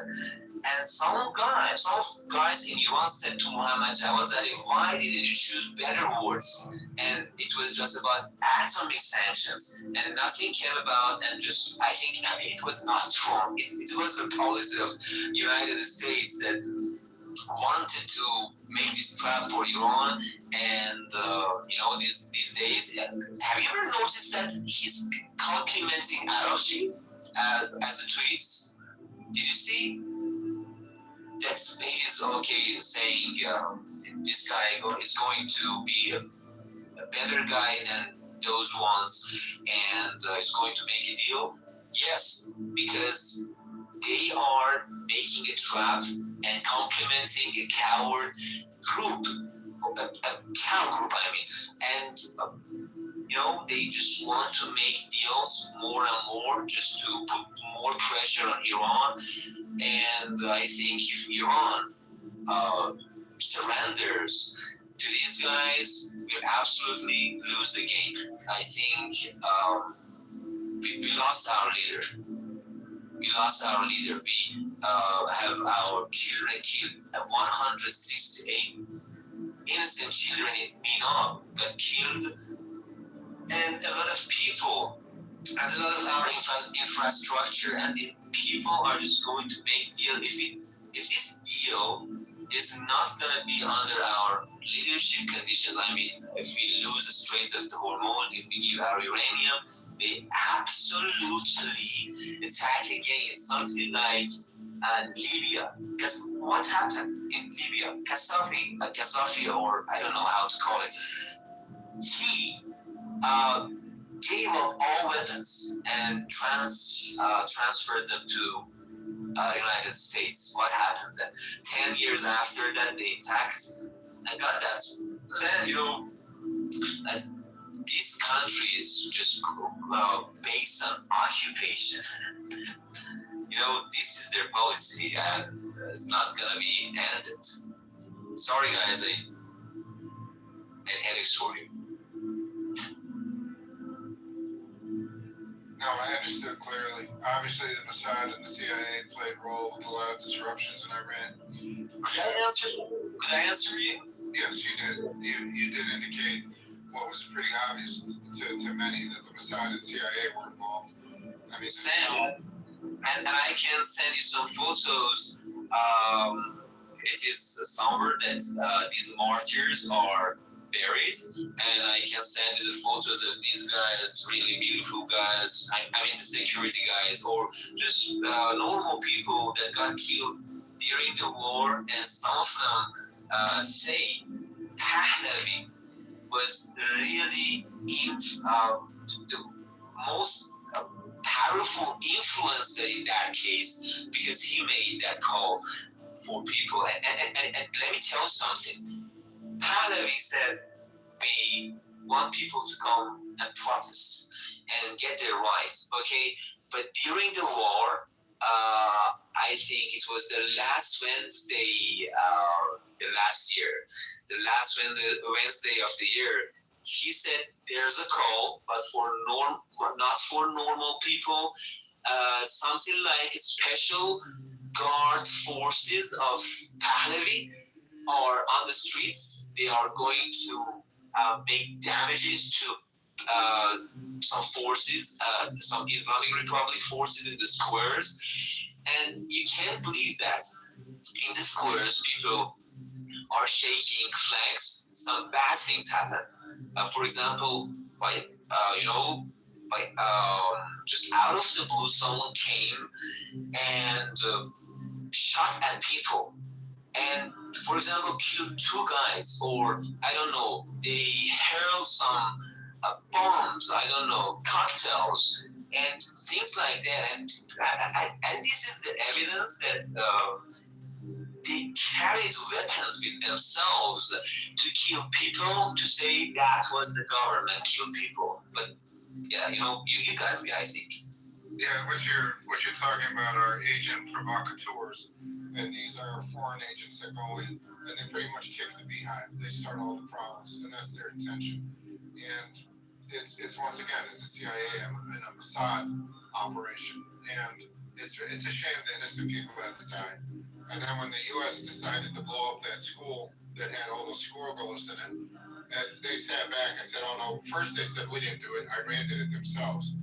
And some guys in Iran said to Muhammad Jawad Zarif, why didn't you choose better words? And it was just about atomic sanctions, and nothing came about. And just, I think it was not wrong. It was a policy of United States that wanted to make this trap for Iran. And these days, have you ever noticed that he's complimenting Arashi as a tweets? Did you see? That's he's okay saying this guy is going to be a better guy than those ones, and is going to make a deal. Yes, because they are making a trap and complimenting a coward group, a cow group, I mean, and they just want to make deals more and more, just to put more pressure on Iran. And I think if Iran surrenders to these guys, we'll absolutely lose the game. I think we lost our leader. We lost our leader. We have our children killed. 168 innocent children in Mina got killed, and a lot of people, and a lot of our infrastructure, and these people are just going to make deal. If this deal is not going to be under our leadership conditions, I mean, if we lose the Strait of the Hormuz, if we give our uranium, they absolutely attack again, something like Libya. Because what happened in Libya? Gaddafi, or I don't know how to call it, he gave up all weapons and transferred them to United States. What happened then? 10 years after that, they attacked and got that. Then, this country is just based on occupation. This is their policy, and it's not gonna be ended. Sorry, guys, an headache for you. No, I understood clearly. Obviously, the Mossad and the CIA played a role with a lot of disruptions in Iran. Could I answer you? Yes, you did. You did indicate what was pretty obvious to many, that the Mossad and CIA were involved. I mean, Sam, and I can send you some photos. It is somewhere that these martyrs are buried, and I can send you the photos of these guys, really beautiful guys. I mean the security guys, or just normal people that got killed during the war. And some of them say Pahlavi was really the most powerful influencer in that case, because he made that call for people. And let me tell you something. Pahlavi said, we want people to come and protest and get their rights, okay? But during the war, I think it was the last Wednesday, the last Wednesday of the year, he said there's a call, but not for normal people, something like special guard forces of Pahlavi are on the streets. They are going to make damages to some forces, some Islamic Republic forces in the squares. And you can't believe that in the squares, people are shaking flags. Some bad things happen. For example, just out of the blue, someone came and shot at people. And, for example, killed 2 guys, or I don't know, they hurled some bombs, I don't know, cocktails, and things like that. And this is the evidence that they carried weapons with themselves to kill people, to say that was the government killed people. But yeah, you got me, I think. Yeah, what you're talking about are agent provocateurs, and these are foreign agents that go in and they pretty much kick the beehive. They start all the problems, and that's their intention. And it's once again, it's a CIA and a Mossad operation, and it's a shame that innocent people had to die. And then when the U.S. decided to blow up that school that had all those schoolgirls in it, and they sat back and said, "Oh no!" First they said we didn't do it. Iran did it themselves,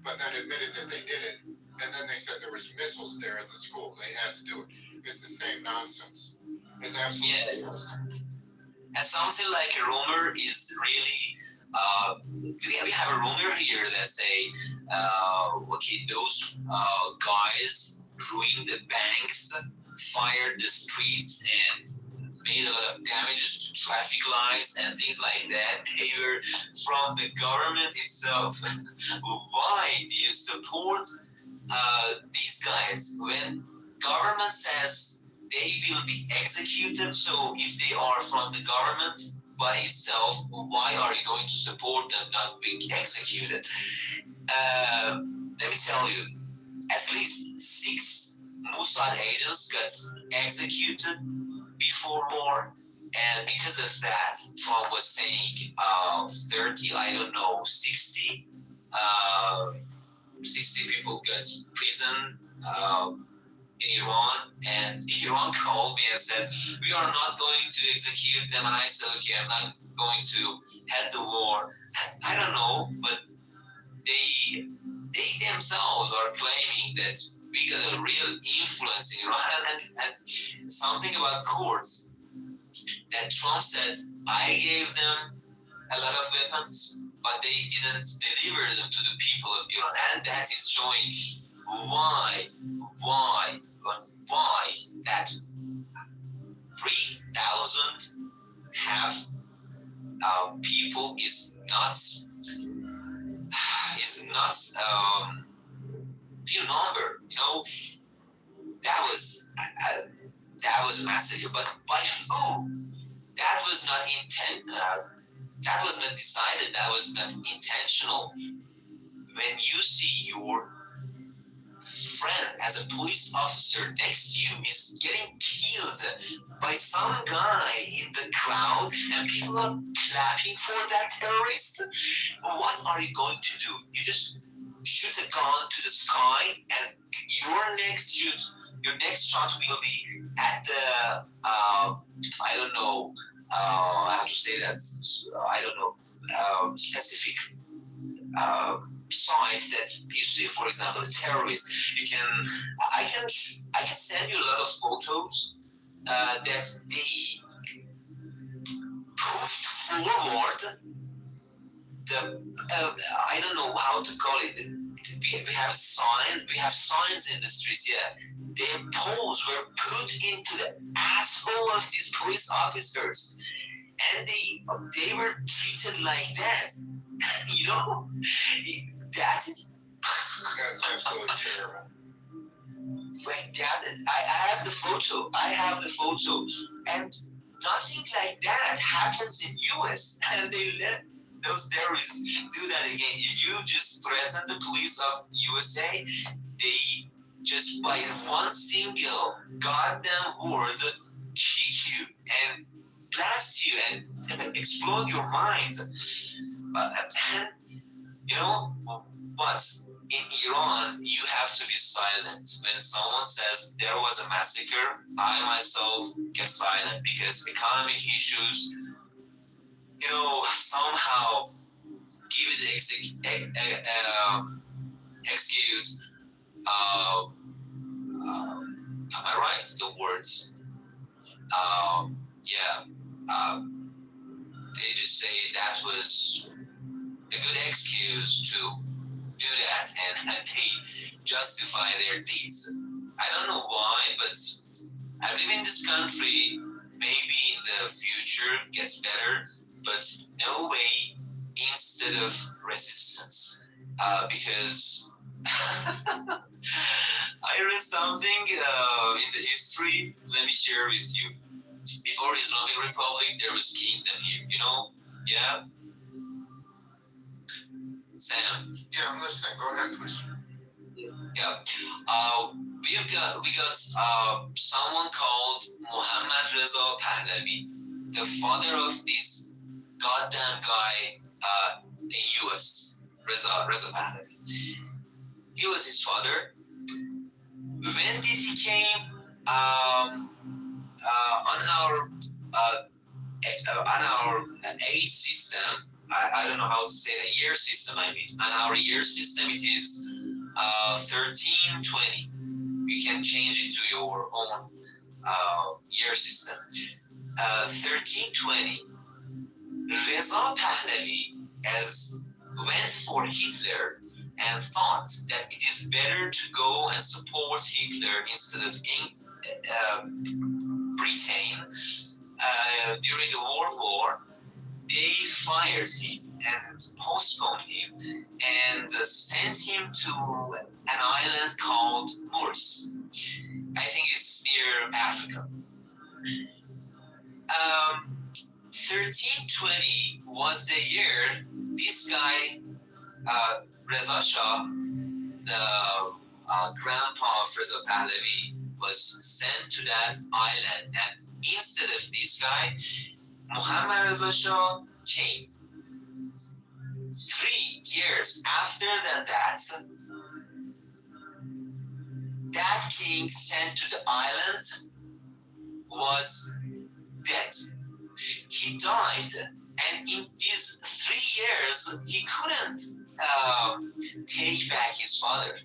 but then admitted that they did it. And then they said there was missiles there at the school. They had to do it. It's the same nonsense. It's absolutely And something like a rumor is really, we have a rumor here that say, okay, those guys ruined the banks, fired the streets, and made a lot of damages to traffic lights and things like that. They were from the government itself. Why do you support these guys when government says they will be executed? So if they are from the government body itself, why are you going to support them not being executed? Let me tell you, at least 6 Mossad agents got executed before war, and because of that, Trump was saying 30, I don't know, 60 people got prison in Iran, and Iran called me and said, we are not going to execute them, and I said, okay, I'm not going to head the war. I don't know, but they themselves are claiming that we got a real influence in Iran, and something about courts, that Trump said, I gave them a lot of weapons, but they didn't deliver them to the people of Iran, and that is showing why that 3,000 half people is not few number. That was a massacre, but by who? That was not that was not decided. That was not intentional. When you see your friend as a police officer next to you is getting killed by some guy in the crowd, and people are clapping for that terrorist, what are you going to do? You just shoot a gun to the sky, and your next shot will be at the I don't know how to say that, I don't know, specific site that you see, for example, terrorists. I can send you a lot of photos that they pushed forward the I don't know how to call it. We have signs in the streets. Yeah, their poles were put into the asshole of these police officers, and they were treated like that. That's absolutely terrible. Like that, I have the photo, and nothing like that happens in US, and they let those terrorists do that again. If you just threaten the police of USA, they just by one single goddamn word kick you and blast you and explode your mind. But in Iran, you have to be silent. When someone says there was a massacre, I myself get silent because economic issues, somehow give it the excuse. Am I right? The words. They just say that was a good excuse to do that, and they justify their deeds. I don't know why, but I live in this country. Maybe in the future it gets better, but no way instead of resistance. Because I read something in the history. Let me share with you. Before Islamic Republic, there was kingdom here. You know? Yeah. Sam. Yeah, I'm listening. Go ahead, please. Yeah. We got someone called Muhammad Reza Pahlavi, the father of this goddamn guy in US, Reza Pahlavi. He was his father. When did he came on our age system? I don't know how to say that, year system. I mean, on our year system, it is 1320. You can change it to your own year system. 1320. Reza Pahlavi went for Hitler and thought that it is better to go and support Hitler instead of Britain during the World War. They fired him and postponed him and sent him to an island called Moors. I think it's near Africa. 1320 was the year this guy, Reza Shah, the grandpa of Reza Pahlavi, was sent to that island. And instead of this guy, Muhammad Reza Shah came. 3 years after that king sent to the island was dead. He died, and in these 3 years, he couldn't take back his father.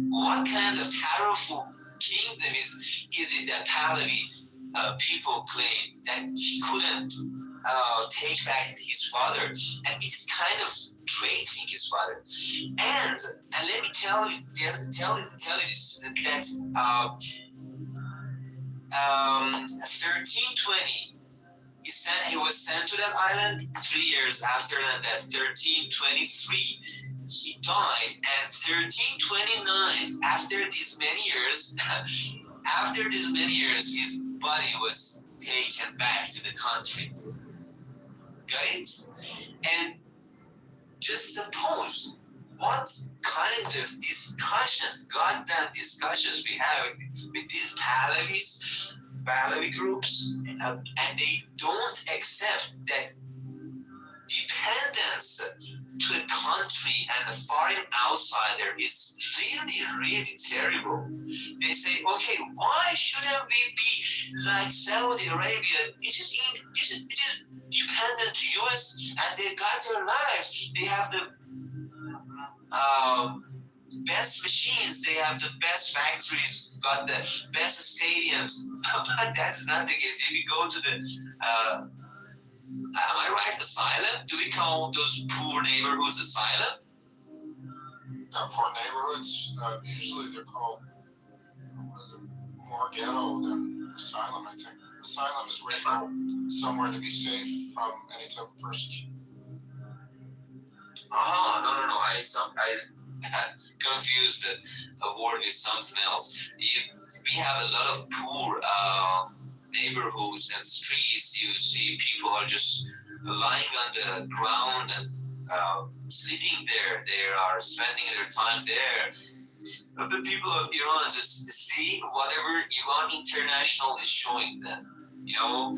What kind of powerful kingdom is it that Pahlavi people claim that he couldn't take back his father, and it's kind of treating his father. And let me tell you this, that 1320, he was sent to that island. 3 years after that 1323, he died. And 1329, after these many years, his body was taken back to the country. Got it? And just suppose what kind of goddamn discussions we have with these Pahlavi groups, and they don't accept that dependence to a country and a foreign outsider is really, really terrible. They say, okay, why shouldn't we be like Saudi Arabia? It is dependent to US, and they got their life. They have the best machines, they have the best factories, got the best stadiums. But that's not the case. If you go to the am I right, asylum? Do we call those poor neighborhoods asylum? Poor neighborhoods, usually they're called more ghetto than asylum, I think. Asylum is where you go somewhere to be safe from any type of persecution. No. I confused a word with something else. We have a lot of poor neighborhoods and streets. You see people are just lying on the ground and sleeping there. They are spending their time there. But the people of Iran just see whatever Iran International is showing them. You know,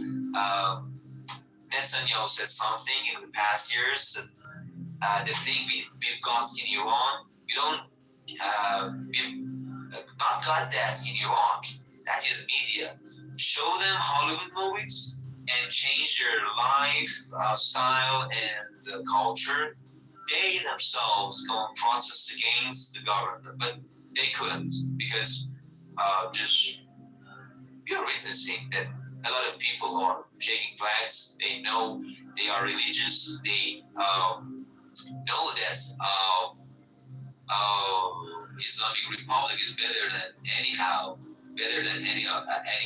Netanyahu said something in the past years that the thing we've got in Iran, we've not got that in Iraq. That is media. Show them Hollywood movies and change their life style and culture. They themselves go and protest against the government, but they couldn't because just you're witnessing that a lot of people are shaking flags. They know they are religious. They know that Islamic Republic is better than any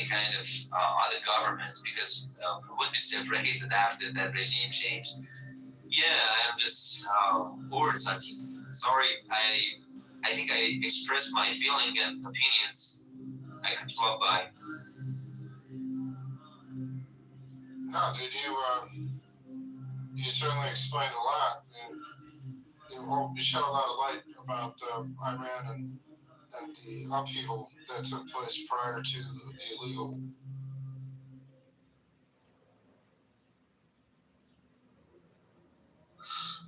kind of other governments, because we would be separated after that regime change. I'm just over talking. Sorry, I think I expressed my feeling and opinions. I could drop by. No, dude, you certainly explained a lot, and you shed a lot of light about Iran and the upheaval that took place prior to the illegal.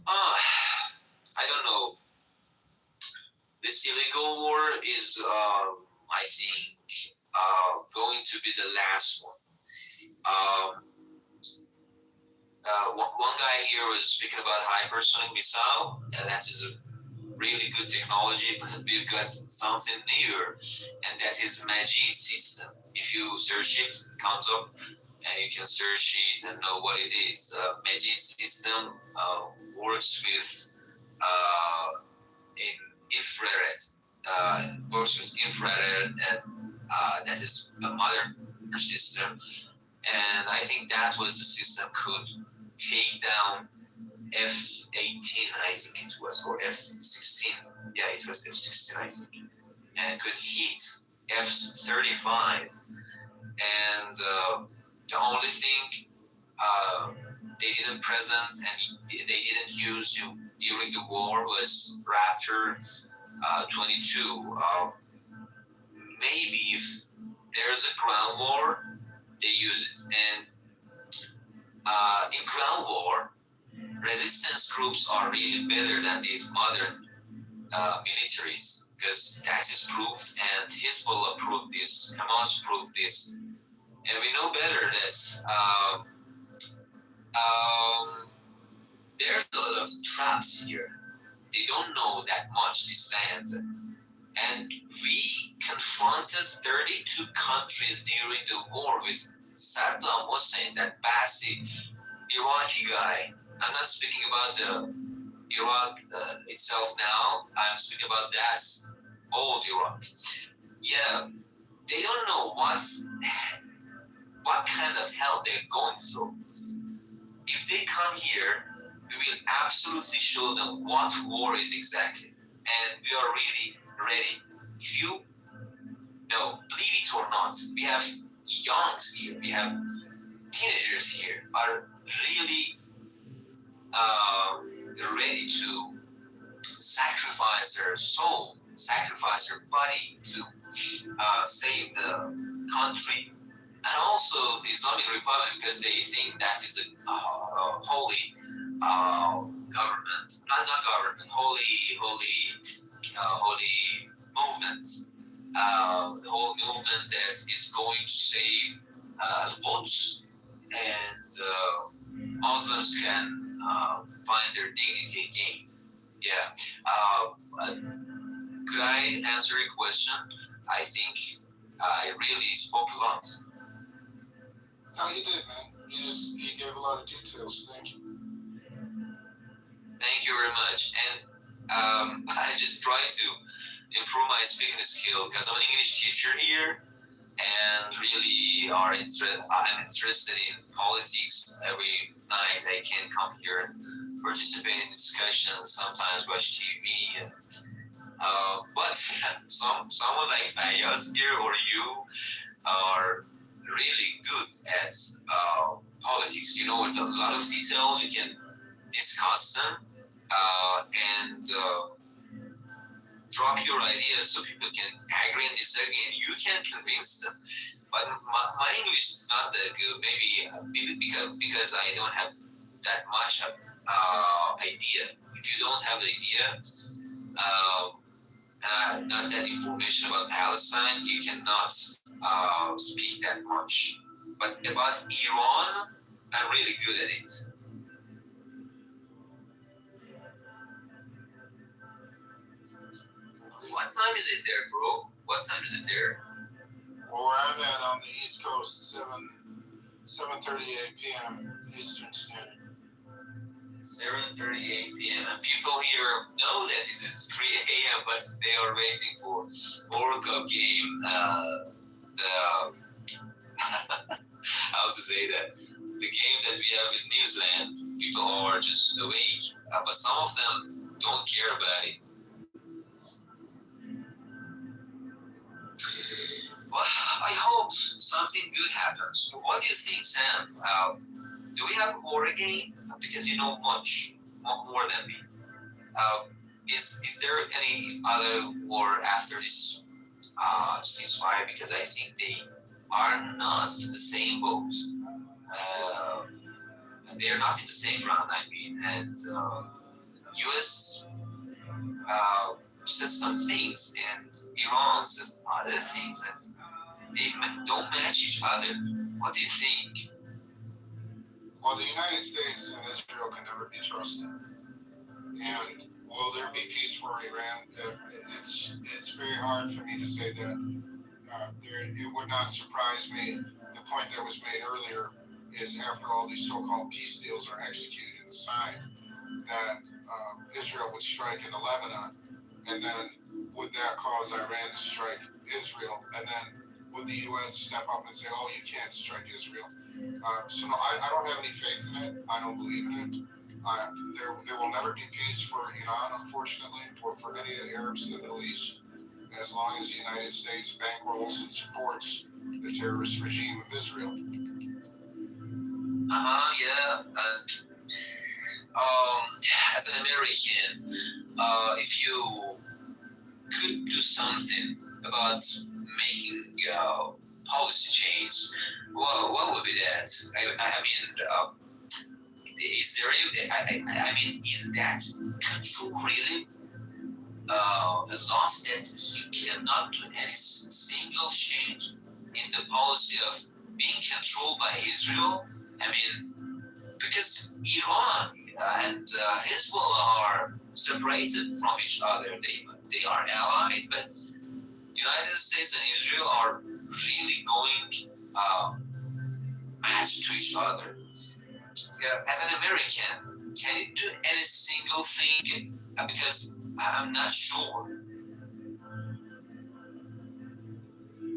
I don't know. This illegal war is, I think, going to be the last one. One guy here was speaking about hypersonic missile. That is a really good technology, but we've got something newer, and that is Majid system. If you search it, it comes up, and you can search it and know what it is. Majid system works with infrared. Works with infrared, and that is a modern system. And I think that was the system could take down F-18, I think it was, or F-16. Yeah, it was F-16, I think. And could hit F-35. And the only thing they didn't present and they didn't use during the war was Raptor 22. Maybe if there's a ground war, they use it. And in ground war, resistance groups are really better than these modern militaries, because that is proved, and Hezbollah proved this, Hamas proved this, and we know better that there's a lot of traps here. They don't know that much, this land. And we confronted 32 countries during the war with Saddam Hussein, that Basi Iraqi guy. I'm not speaking about the Iraq itself now. I'm speaking about that old Iraq. Yeah, they don't know what kind of hell they're going through. If they come here, we will absolutely show them what war is exactly. And we are really ready. If you believe it or not, we have youngs here, we have teenagers here, are really ready to sacrifice their soul, sacrifice their body to save the country. And also the Islamic Republic, because they think that is a holy government, not government, holy movement. The whole movement that is going to save votes, and Muslims can find their dignity again. Yeah. Could I answer your question? I think I really spoke a lot. No, you did, man. You gave a lot of details. Thank you. Thank you very much. And I just try to improve my speaking skill, because I'm an English teacher here, and really I'm interested in politics. Every night I can come here and participate in discussions, sometimes watch TV. And, but someone like Fayaz here or you are really good at politics. You know, a lot of details, you can discuss them and drop your ideas so people can agree and disagree, and you can convince them. But my English is not that good, maybe because I don't have that much idea. If you don't have the idea, not that information about Palestine, you cannot speak that much. But about Iran, I'm really good at it. What time is it there, bro? What time is it there? Well, where I'm at on the East Coast, 7:38 p.m. Eastern Standard. 7:38 p.m. And people here know that this is 3 a.m., but they are waiting for World Cup game. How to say that? the game that we have in New Zealand, people are just awake, but some of them don't care about it. Well, I hope something good happens. What do you think, Sam? Do we have a war again? Because you know much more than me. Is there any other war after this ceasefire? Because I think they are not in the same boat. They are not in the same ground, I mean. And U.S. says some things, and Iran says other things, and they don't match each other. What do you think? Well, the United States and Israel can never be trusted. And will there be peace for Iran? It's very hard for me to say that. It would not surprise me. The point that was made earlier is after all these so-called peace deals are executed and signed, that Israel would strike into Lebanon, and then would that cause Iran to strike Israel, and then would the U.S. step up and say, oh, you can't strike Israel? So no, I don't have any faith in it. I don't believe in it. There will never be peace for Iran, unfortunately, or for any of the Arabs in the Middle East, as long as the United States bankrolls and supports the terrorist regime of Israel. Yeah. As an American, if you could do something about making policy change, what would be that? I mean, is there? I mean, is that control really a lot that you cannot do any single change in the policy of being controlled by Israel? I mean, because Iran and Hezbollah are separated from each other. They are allied, but United States and Israel are really going matched to each other. As an American, can you do any single thing? Because I'm not sure.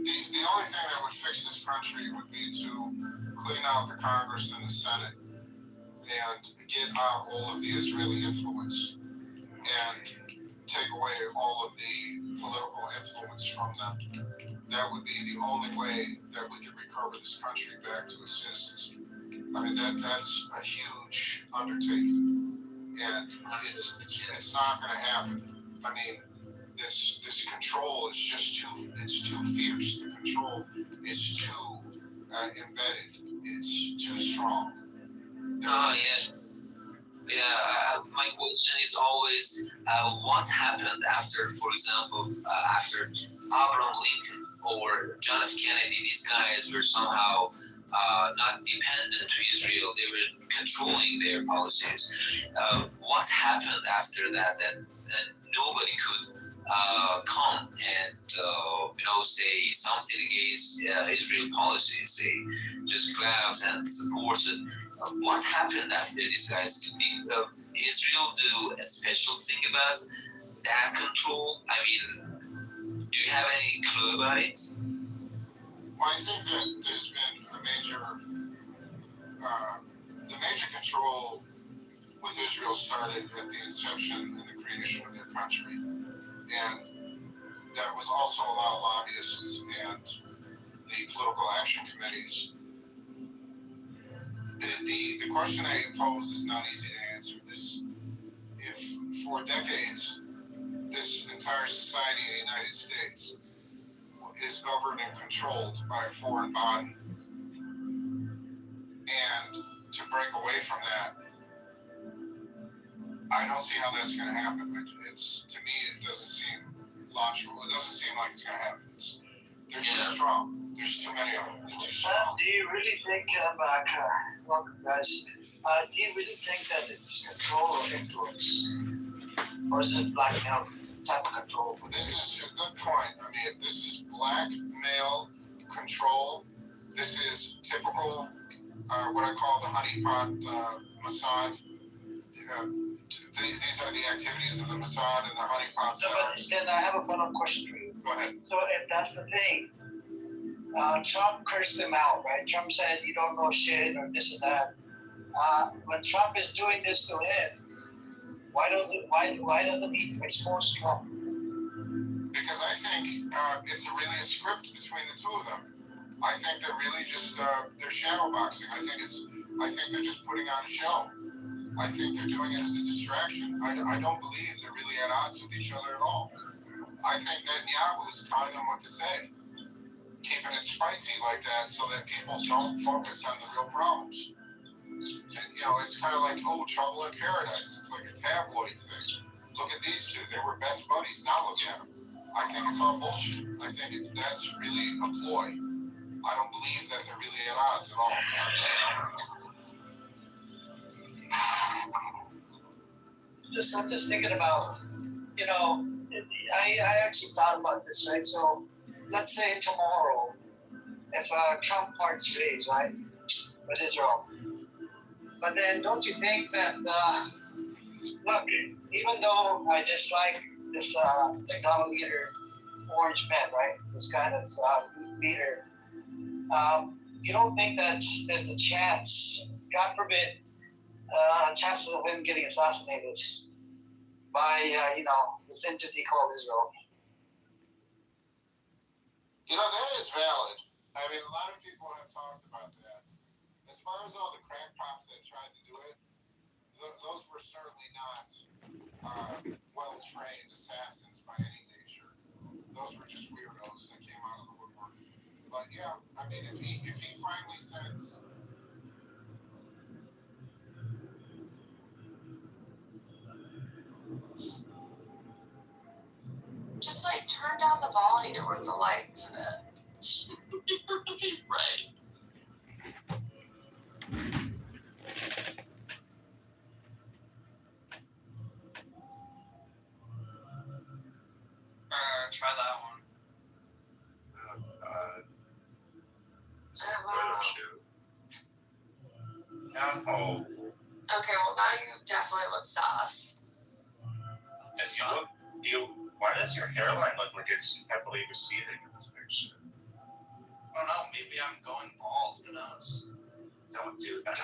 The only thing that would fix this country would be to clean out the Congress and the Senate and get out all of the Israeli influence and take away all of the political influence from them. That would be the only way that we could recover this country back to its citizens. I mean, that's a huge undertaking, and it's not going to happen. I mean, this control is just too fierce. The control is too embedded. It's too strong. My question is always what happened after, for example, after Abraham Lincoln or John F. Kennedy. These guys were somehow not dependent to Israel. They were controlling their policies. What happened after that? That nobody could come and say something against Israel policies. They just grabbed and supported. What happened after these guys? Did Israel do a special thing about that control? I mean, do you have any clue about it? Well, I think that there's been a the major control with Israel started at the inception and the creation of their country. And that was also a lot of lobbyists and the political action committees. The question that you pose is not easy to answer. If for decades, this entire society in the United States is governed and controlled by a foreign body, and to break away from that, I don't see how that's going to happen. To me, it doesn't seem logical. It doesn't seem like it's going to happen. They're too strong. There's too many of them. They're too strong. Do you really think, welcome guys, do you really think that it's control or influence? Or is it blackmail type of control? This is a good point. I mean, this is blackmail control. This is typical, what I call the honeypot Mossad. These are the activities of the Mossad and the honeypot sellers. And I have a follow-up question for you. Go ahead. So if that's the thing, Trump cursed him out, right? Trump said, "You don't know shit," or this or that. When Trump is doing this to him, why doesn't he expose Trump? Because I think it's really a script between the two of them. I think they're really just they're shadow boxing. I think they're just putting on a show. I think they're doing it as a distraction. I don't believe they're really at odds with each other at all. I think Netanyahu is telling them what to say, keeping it spicy like that so that people don't focus on the real problems. And, it's kind of like, oh, trouble in paradise. It's like a tabloid thing. Look at these two. They were best buddies. Now look at them. I think it's all bullshit. I think that's really a ploy. I don't believe that they're really at odds at all. I'm just thinking about, I actually thought about this, right? So let's say tomorrow, if Trump parts ways, right, with Israel. But then don't you think that, look, even though I dislike this the leader, Orange Man, right, this guy that's leader, you don't think that there's a chance, God forbid, chances of him getting assassinated by, this entity called Israel? That is valid. I mean, a lot of people have talked about that. As far as all the crackpots that tried to do it, those were certainly not well-trained assassins by any nature. Those were just weirdos that came out of the woodwork. But yeah, I mean, if he finally says, Just like turn down the volume or the lights a bit. Right. Try that one. No. Okay, well now you definitely look sus. And why does your hairline look like it's heavily receding in this picture? I don't know, maybe I'm going bald, who knows? Don't do that.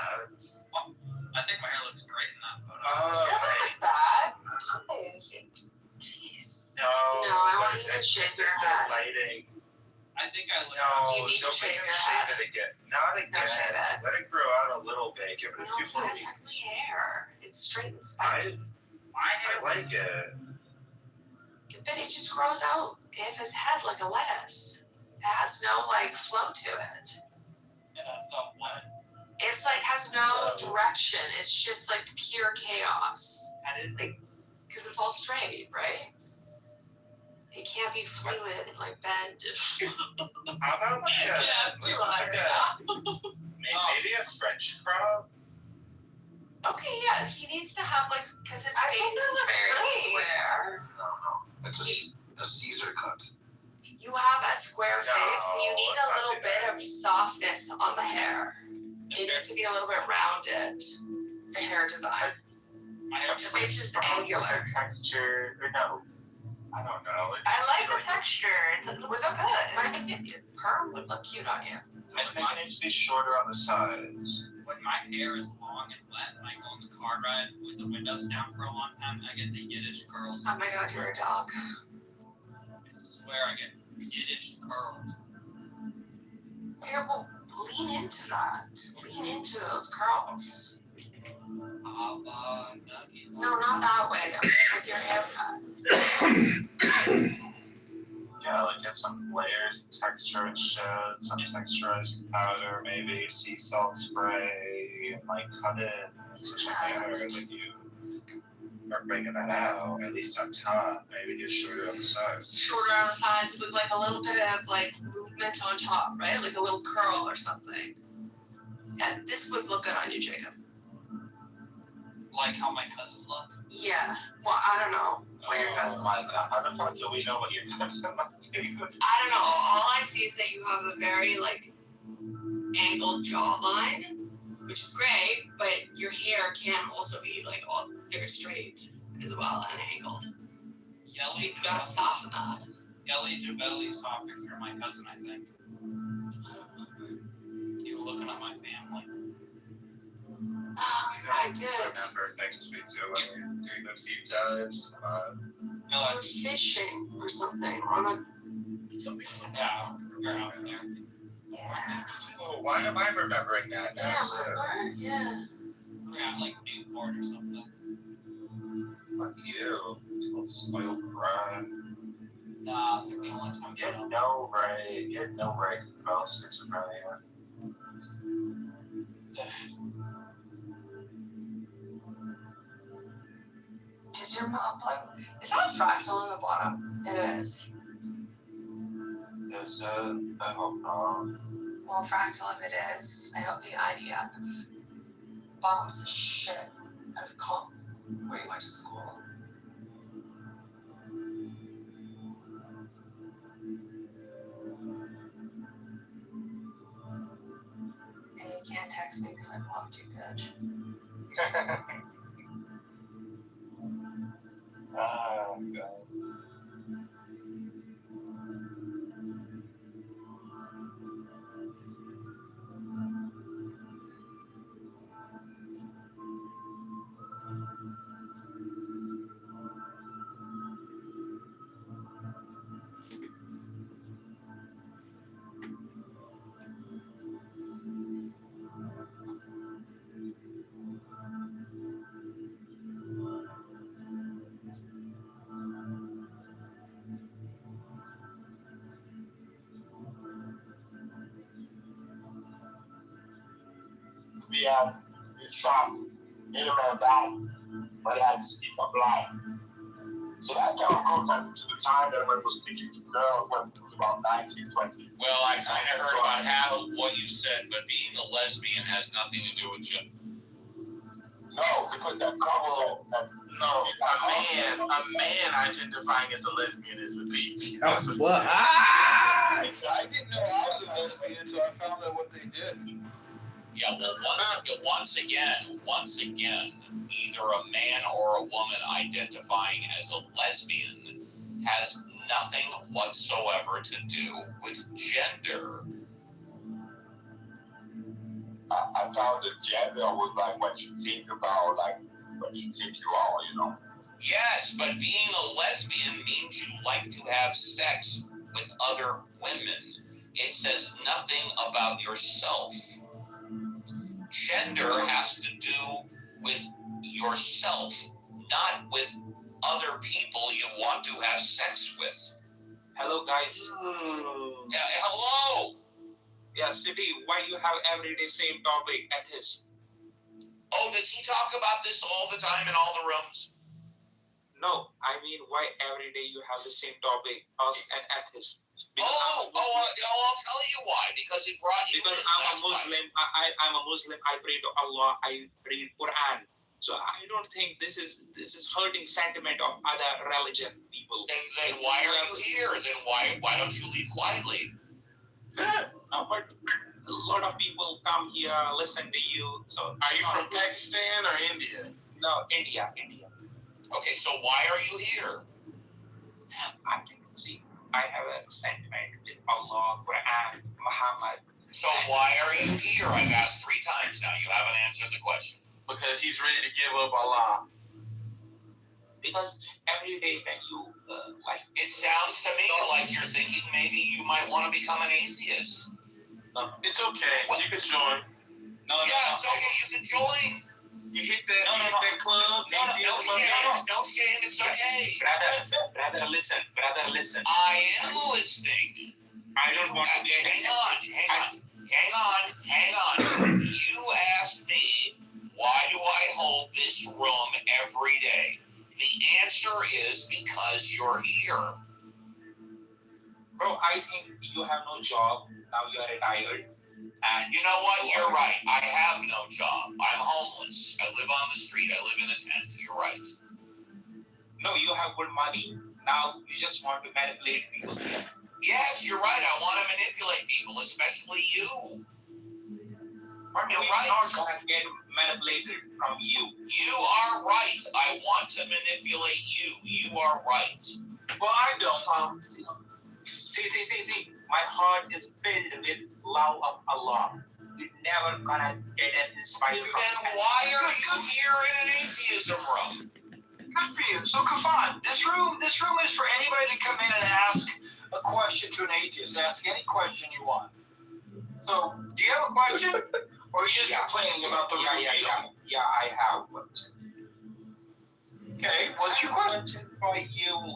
Well, I think my hair looks great in that photo. Doesn't look bad. Jeez. No, I want you to shave your head. Lighting. I think I look. No, you need to shave your shave head. it again. Not again. No, shave it. Let it grow out a little bit. Give it a few No, more he has weeks. ugly hair. It's straight and spiky. I like it. But it just grows out of his head like a lettuce. It has no flow to it. Yeah, that's not what. It's has no direction. It's just pure chaos. Because it's all straight, right? It can't be fluid bend. How about maybe a French crop? Okay, yeah, he needs to have because his face is very square. No, it's a Caesar cut. You have a square face. You need a little bit of softness on the hair. It needs to be a little bit rounded. The hair design. The face is angular. Texture, no, I don't know. I like the texture. It looks good. Perm would look cute on you. I think it needs to be shorter on the sides. When my hair is long and wet and I go on the car ride with the windows down for a long time, I get the Yiddish curls. Oh my god, you're a dog. I swear I get Yiddish curls. Yeah, well, lean into that. Lean into those curls. No, not that way. With your haircut. Yeah, get some layers, texturized shed, some texturized powder, maybe sea salt spray, and cut it into hair that you are bringing that out, at least on top, maybe just shorter on the sides. Shorter on the sides with a little bit of movement on top, right? A little curl or something. Yeah, this would look good on you, Jacob. Like how my cousin looks? Yeah. Well, I don't know what your cousin looks like. How the fuck do we know what your cousin looks like? I don't know. All I see is that you have a very angled jawline, which is great, but your hair can also be very straight as well and angled. Yelling. So you've got to soften that. Kelly Jabelli's topics for my cousin, I think. You were looking at my family. I did. Remember things to speak to when you're doing those deep dives. You were fishing or something on a. Something. Yeah, you're out there. Yeah. Oh, why am I remembering that? Yeah, remember? Yeah. Yeah, like Newport or something. Fuck you. Little spoiled brat. Nah, it's like the only time You had no right to develop schizophrenia. Does your mom play? Is that a fractal in the bottom? It is. Is I hope not. Well, fractal if it is, I hope the IDF bombs the shit out of Compton, where you went to school. And you can't text me because I blocked you, bitch. Oh, God. We have shot Amen down, but he had to speak up loud. So that kind of goes back to the time that when he was picking the girl when it was about 19, 20. Well, I kind of heard about half of what you said, but being a lesbian has nothing to do with gender. No, because that couple that a man identifying as a lesbian is a beast. That's what? I didn't know I was a lesbian until I found out what they did. Yeah, well, once again, either a man or a woman identifying as a lesbian has nothing whatsoever to do with gender. I thought that gender was like what you think about, like what you think you are, you know? Yes, but being a lesbian means you like to have sex with other women. It says nothing about yourself. Gender has to do with yourself, not with other people you want to have sex with. Hello, guys. Hello. Yeah, City, why you have everyday same topic, atheist? Oh, does he talk about this all the time in all the rooms? No, I mean, why every day you have the same topic, us and atheists? I'll tell you why. Because it brought you. Because I'm a Muslim. I'm a Muslim. I pray to Allah. I read Quran. So I don't think this is hurting sentiment of other religion people. Then why are you here? Then why don't you leave quietly? No, but a lot of people come here, listen to you. So are you from Pakistan or India? No, India. Okay, so why are you here? I think, see, I have a sentiment with Allah, Quran, Muhammad. So why are you here? I've asked 3 times now. You haven't answered the question. Because he's ready to give up Allah. Because every day when you it sounds to me like you're thinking maybe you might want to become an atheist. No, it's okay. Well, you can join. It's okay. You can join. You hit that club. No shame. It's okay. Brother, listen. I am listening. I don't want to. Hang on. You asked me, why do I hold this room every day? The answer is because you're here. Bro, I think you have no job. Now you are retired. And you know what? You're right. I have no job. I'm homeless. I live on the street. I live in a tent. You're right. No, you have good money. Now you just want to manipulate people. Yes, you're right. I want to manipulate people, especially you. But you're right. Not going to get manipulated from you. You are right. I want to manipulate you. You are right. Well, I don't. See. My heart is filled with love of Allah. You're never gonna get an inspired. Then why are you here in an atheism room? Good for you. So, Kafan, this room is for anybody to come in and ask a question to an atheist. Ask any question you want. So, do you have a question? Or are you just complaining about the room? Yeah, I have one. Okay, what's your question? For you,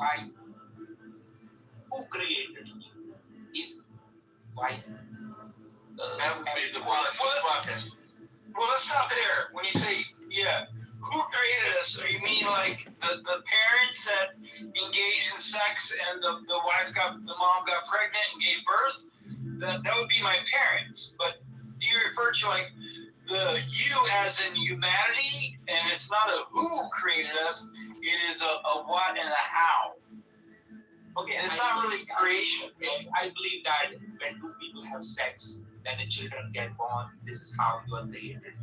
who created you? That would be the one fucking. Well, let's stop there. When you say, who created us? Or you mean like the parents that engaged in sex and the mom got pregnant and gave birth? That would be my parents. But do you refer to like the you as in humanity? And it's not a who created us. It is a what and a how. Okay, and it's not really creation. I believe that when two people have sex, then the children get born. This is how you are created.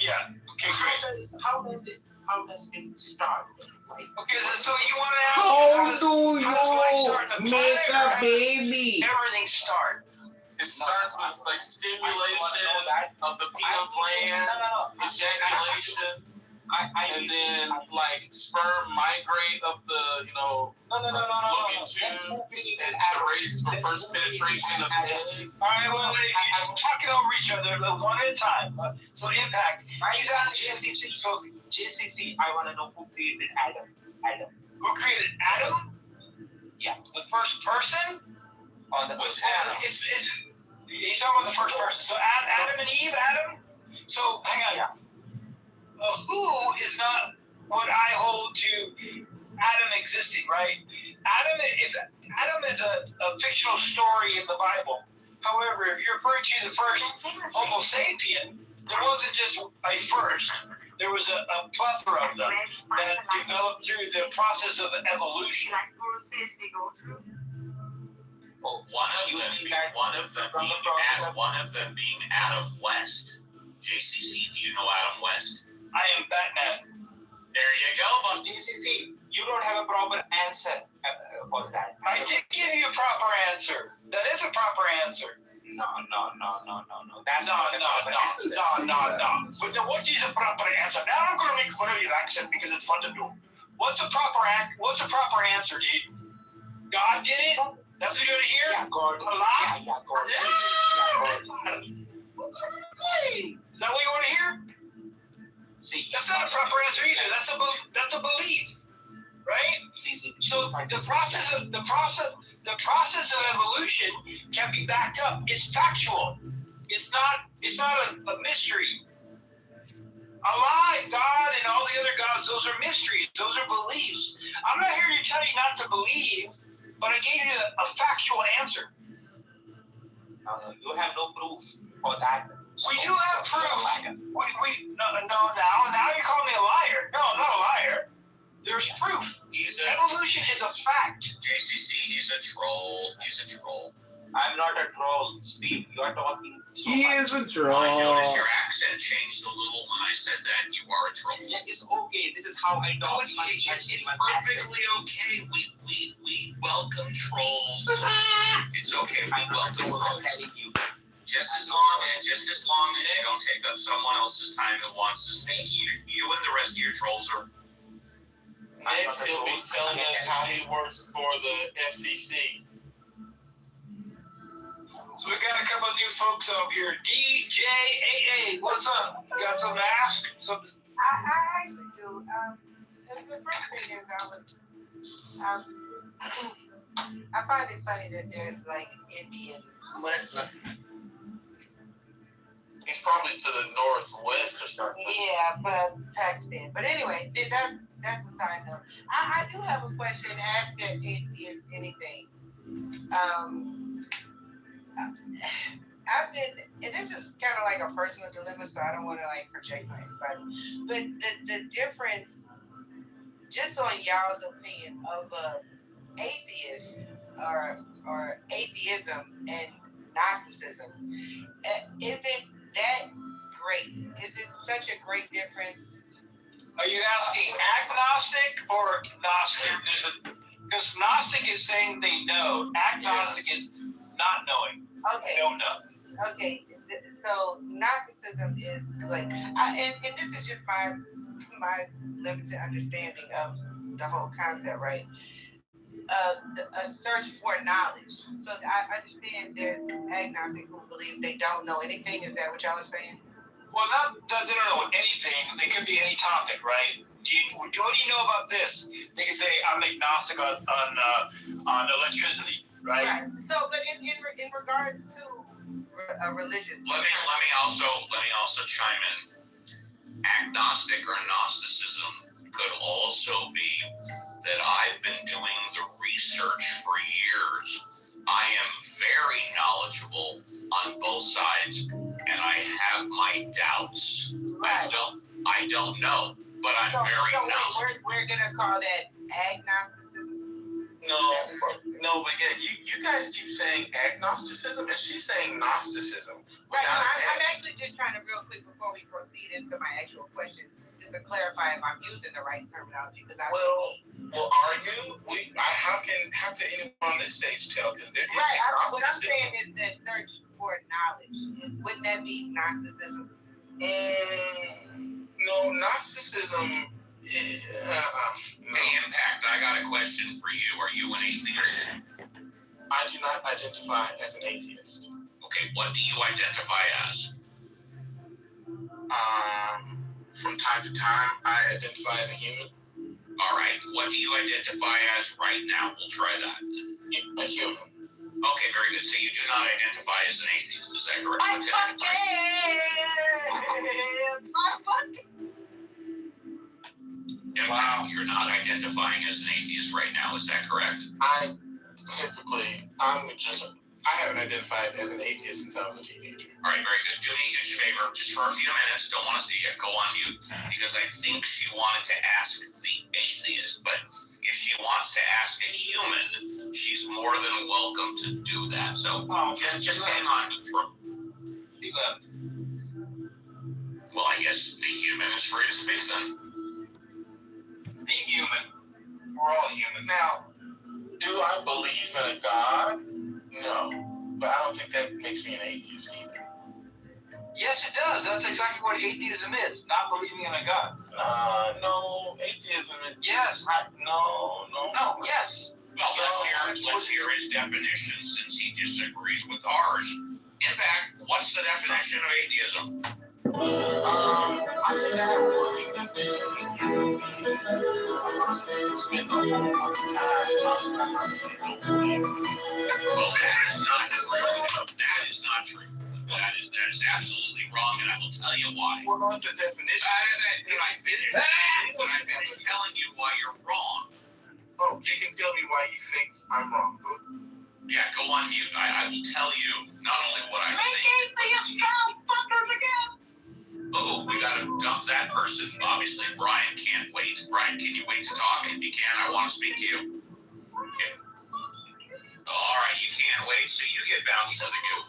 Yeah. Okay, great. How does it start? Okay, so you want to ask How do you make a baby? Everything start. It starts with like stimulation of the pineal gland, ejaculation, and then like sperm migrate up the fallopian tube and to raise for first penetration of the egg. All right, well, I'm talking over each other, one at a time. So impact. He's on JCC. So JCC, I want to know who created Adam. Who created Adam? Yeah. The first person? Which Adam? He's talking about the first person. So Adam and Eve, Adam? So hang on. Yeah. Who is not what I hold to Adam existing, right? Adam is a fictional story in the Bible. However, if you're referring to the first Homo sapien, there wasn't just a first. There was a plethora of them that developed through the process of evolution. One of them being Adam West. JCC, do you know Adam West? I am Batman. There you go. JCC, you don't have a proper answer for that. I did give you a proper answer. That is a proper answer. No. That's no. But what is a proper answer? Now I'm going to make fun of your accent because it's fun to do. What's a proper answer, dude? God did it? That's what you want to hear? Yeah, God. Allah? Yeah, God. Is that what you want to hear? See, that's not a proper answer either. That's a belief, right? So the process of evolution can be backed up. It's factual. It's not a mystery. Allah, God, and all the other gods, those are mysteries. Those are beliefs. I'm not here to tell you not to believe, but I gave you a factual answer. No, you have no proof for that. We do have proof. Now you call me a liar. No, I'm not a liar. There's proof. Evolution is a fact. JCC, he's a troll. I'm not a troll, Steve. You're talking so He much. is a troll. I noticed your accent changed a little when I said that. You are a troll. Yeah, it's okay. This is how I talk. It's perfectly okay. We welcome trolls. It's okay. We welcome trolls. Just as long as they don't take up someone else's time that wants to speak, you and the rest of your trolls are. Next, he'll be telling us how he works for the FCC. So we got a couple of new folks up here. DJAA, what's up? You got something to ask? I actually do. The first thing is I find it funny that there's like Indian Muslim. He's probably to the northwest or something. Yeah, but Pakistan. But anyway, that's a side note. I do have a question. Ask that atheist anything. I've been, and this is kind of like a personal dilemma, so I don't want to like project on anybody. But the difference, just on y'all's opinion of atheist or atheism and Gnosticism, is it that great? Is it such a great difference? Are you asking agnostic or Gnostic? Because because Gnostic is saying they know. Agnostic is not knowing. Okay. They don't know. Okay. So Gnosticism is like, and this is just my limited understanding of the whole concept, right? A search for knowledge. So I understand there's agnostic who believe they don't know anything. Is that what y'all are saying? Well, not that they don't know anything. It could be any topic, right? What do you know about this? They can say, I'm agnostic on electricity, right? Right. So, but in regards to a religious. Let me also chime in. Agnostic or Gnosticism could also be that I've been doing the research for years. I am very knowledgeable on both sides, and I have my doubts. Right. I don't know, but I'm very knowledgeable. We're gonna call that agnosticism. No, but yeah, you guys keep saying agnosticism, and she's saying Gnosticism. Right. No, I'm actually just trying to real quick before we proceed into my actual question, just to clarify if I'm using the right terminology, because I Well, are you? How can anyone on this stage tell? Because there is right. What I'm saying is that search for knowledge wouldn't that be Gnosticism? No, Gnosticism. Hey, Impact, I got a question for you. Are you an atheist? I do not identify as an atheist. Okay, what do you identify as? From time to time, I identify as a human. All right, what do you identify as right now? We'll try that then. A human. Okay, very good. So you do not identify as an atheist, is that correct? Wow. You're not identifying as an atheist right now, is that correct? I haven't identified as an atheist since I was a teenager. All right, very good. Do me a huge favor, just for a few minutes. Don't want to see you go on mute, because I think she wanted to ask the atheist, but if she wants to ask a human, she's more than welcome to do that. So just hang on. Well, I guess the human is free to speak then. Be human. We're all human. Now, do I believe in a God? No. But I don't think that makes me an atheist either. Yes, it does. That's exactly what atheism is. Not believing in a God. No. Atheism is... Yes. No. Yes. Well, let's hear his definition, since he disagrees with ours. Impact, what's the definition of atheism? I think I have a working definition of atheism. Spend a whole bunch of time talking about how to believe. Well, that is not true. That is not true. That is absolutely wrong, and I will tell you why. Well, what's the definition? Did I finish? When I finish telling you why you're wrong. Oh, you can tell me why you think I'm wrong. Yeah, go on mute. I will tell you not only what I think. Oh, we gotta dump that person. Obviously, Brian can't wait. Brian, can you wait to talk? If you can, I want to speak to you. Okay. All right, you can't wait, so you get bounced to the goo.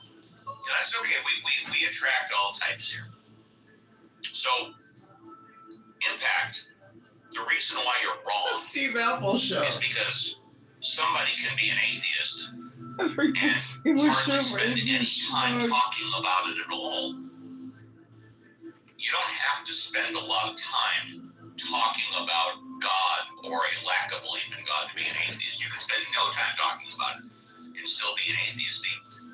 Yeah, that's okay. We attract all types here. So, Impact, the reason why you're wrong Steve Apple show is because somebody can be an atheist and hardly spend any time talking about it at all. You don't have to spend a lot of time talking about God or a lack of belief in God to be an atheist. You can spend no time talking about it and still be an atheist.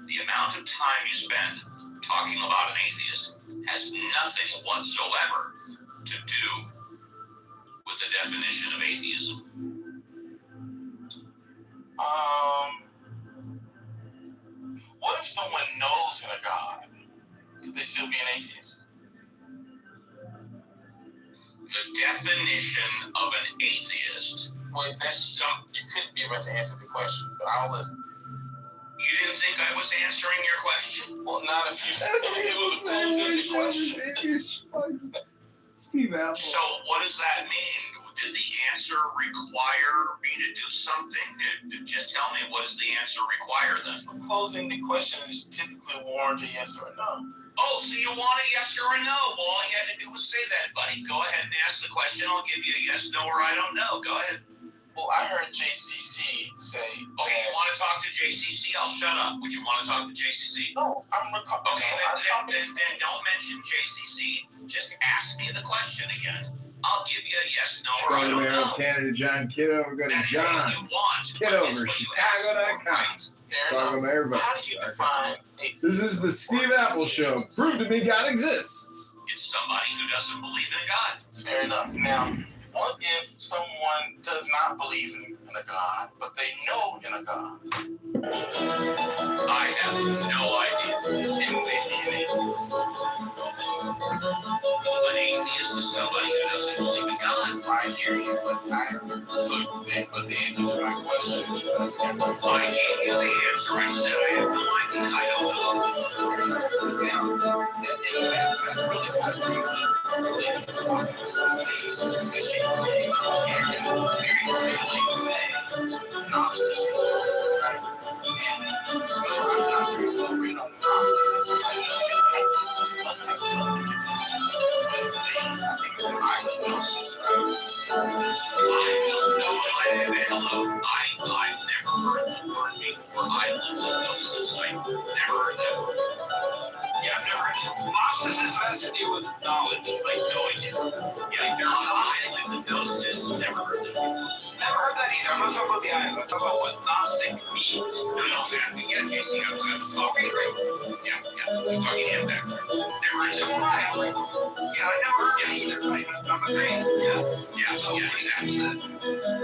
The amount of time you spend talking about an atheist has nothing whatsoever to do with the definition of atheism. What if someone knows in a God? Could they still be an atheist? The definition of an atheist. Wait, you couldn't be about to answer the question, but I'll listen. You didn't think I was answering your question? Well, not if you said it was a closed-ended question. Steve Apple. So what does that mean? Did the answer require me to do something? Just tell me, what does the answer require then? A closing-ended question is typically warrant a yes or a no. Oh, so you want a yes or a no? Well, all you had to do was say that, buddy. Go ahead and ask the question. I'll give you a yes, no, or I don't know. Go ahead. Well, I heard JCC say. Okay, you want to talk to JCC? I'll shut up. Would you want to talk to JCC? No, I'm recording. Okay, then don't mention JCC. Just ask me the question again. I'll give you a yes, no, or I don't Mayor know. of Canada, John Kitover. Go to That is John what you want. Kitover, Chicago.com. Chicago Mayor vote. How do you define a This is the Steve Apple Show. Prove to me God exists. It's somebody who doesn't believe in a God. Fair enough. Now, what if someone does not believe in a God, but they know in a God? I have no idea. Can they be an atheist? An atheist is somebody who doesn't believe in God. I hear you, but the answer to my question is different. I gave you the answer. I said I have no idea. I don't know. Now, that really kind of brings up the lady who was talking on stage, because she did very clearly say Gnosticism, right? And though I'm not very well read on Gnosticism, I know it must have something to do with I think it's an island gnosis, right? I've never heard the word before. Island gnosis. I've never heard that word. Yeah, I've never heard Gnosis has to do with knowledge, like knowing it. Yeah, island gnosis. Never heard that before. Never heard that either. I'm not talking about the island. I'm talking about what Gnostic means. No, man. Yeah, JC, I was talking. Yeah. You're talking impact. Never heard So that. am I. I never heard it either. I'm agreeing. Yeah, exactly.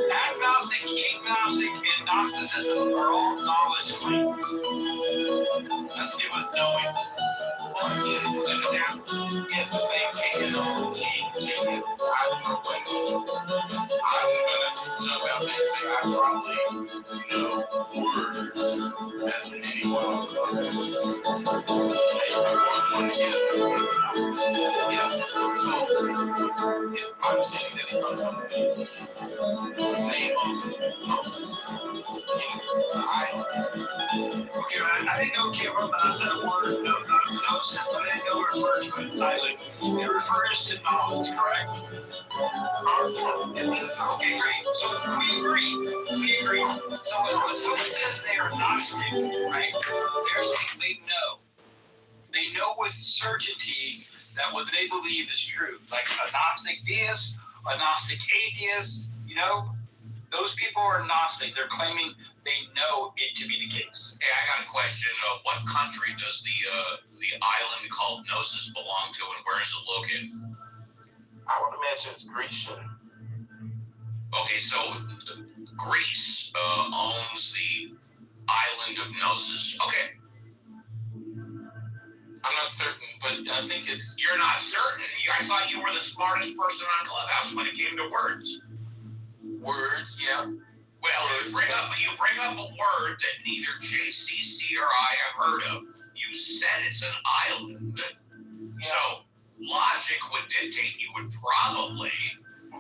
Agnostic, agnostic, and Gnosticism are all knowledge claims. Has to do with knowing. Well, again, it's the same K-N-O-T, I'm gonna jump out there and say I probably know words better than anyone on Clubhouse. Hey, if you want one together, yeah. So, I'm saying that it comes from the name of Moses. Okay, I didn't know it came from that word, gnosis, but I didn't know it referred to an island. It refers to knowledge, correct? It means okay, great. So we agree. So when someone says they are Gnostic, right, they're saying they know. They know with certainty that what they believe is true. Like a Gnostic deist, a Gnostic atheist, those people are Gnostic. They're claiming they know it to be the case. Hey, I got a question. What country does the island called Gnosis belong to, and where is it located? I would imagine it's Grecian. Okay, so Greece owns the island of Gnosis. Okay. I'm not certain, but I think it's... You're not certain? I thought you were the smartest person on Clubhouse when it came to words. Words, yeah. Well, you bring up a word that neither JCC or I have heard of. You said it's an island. Yeah. So logic would dictate you would probably,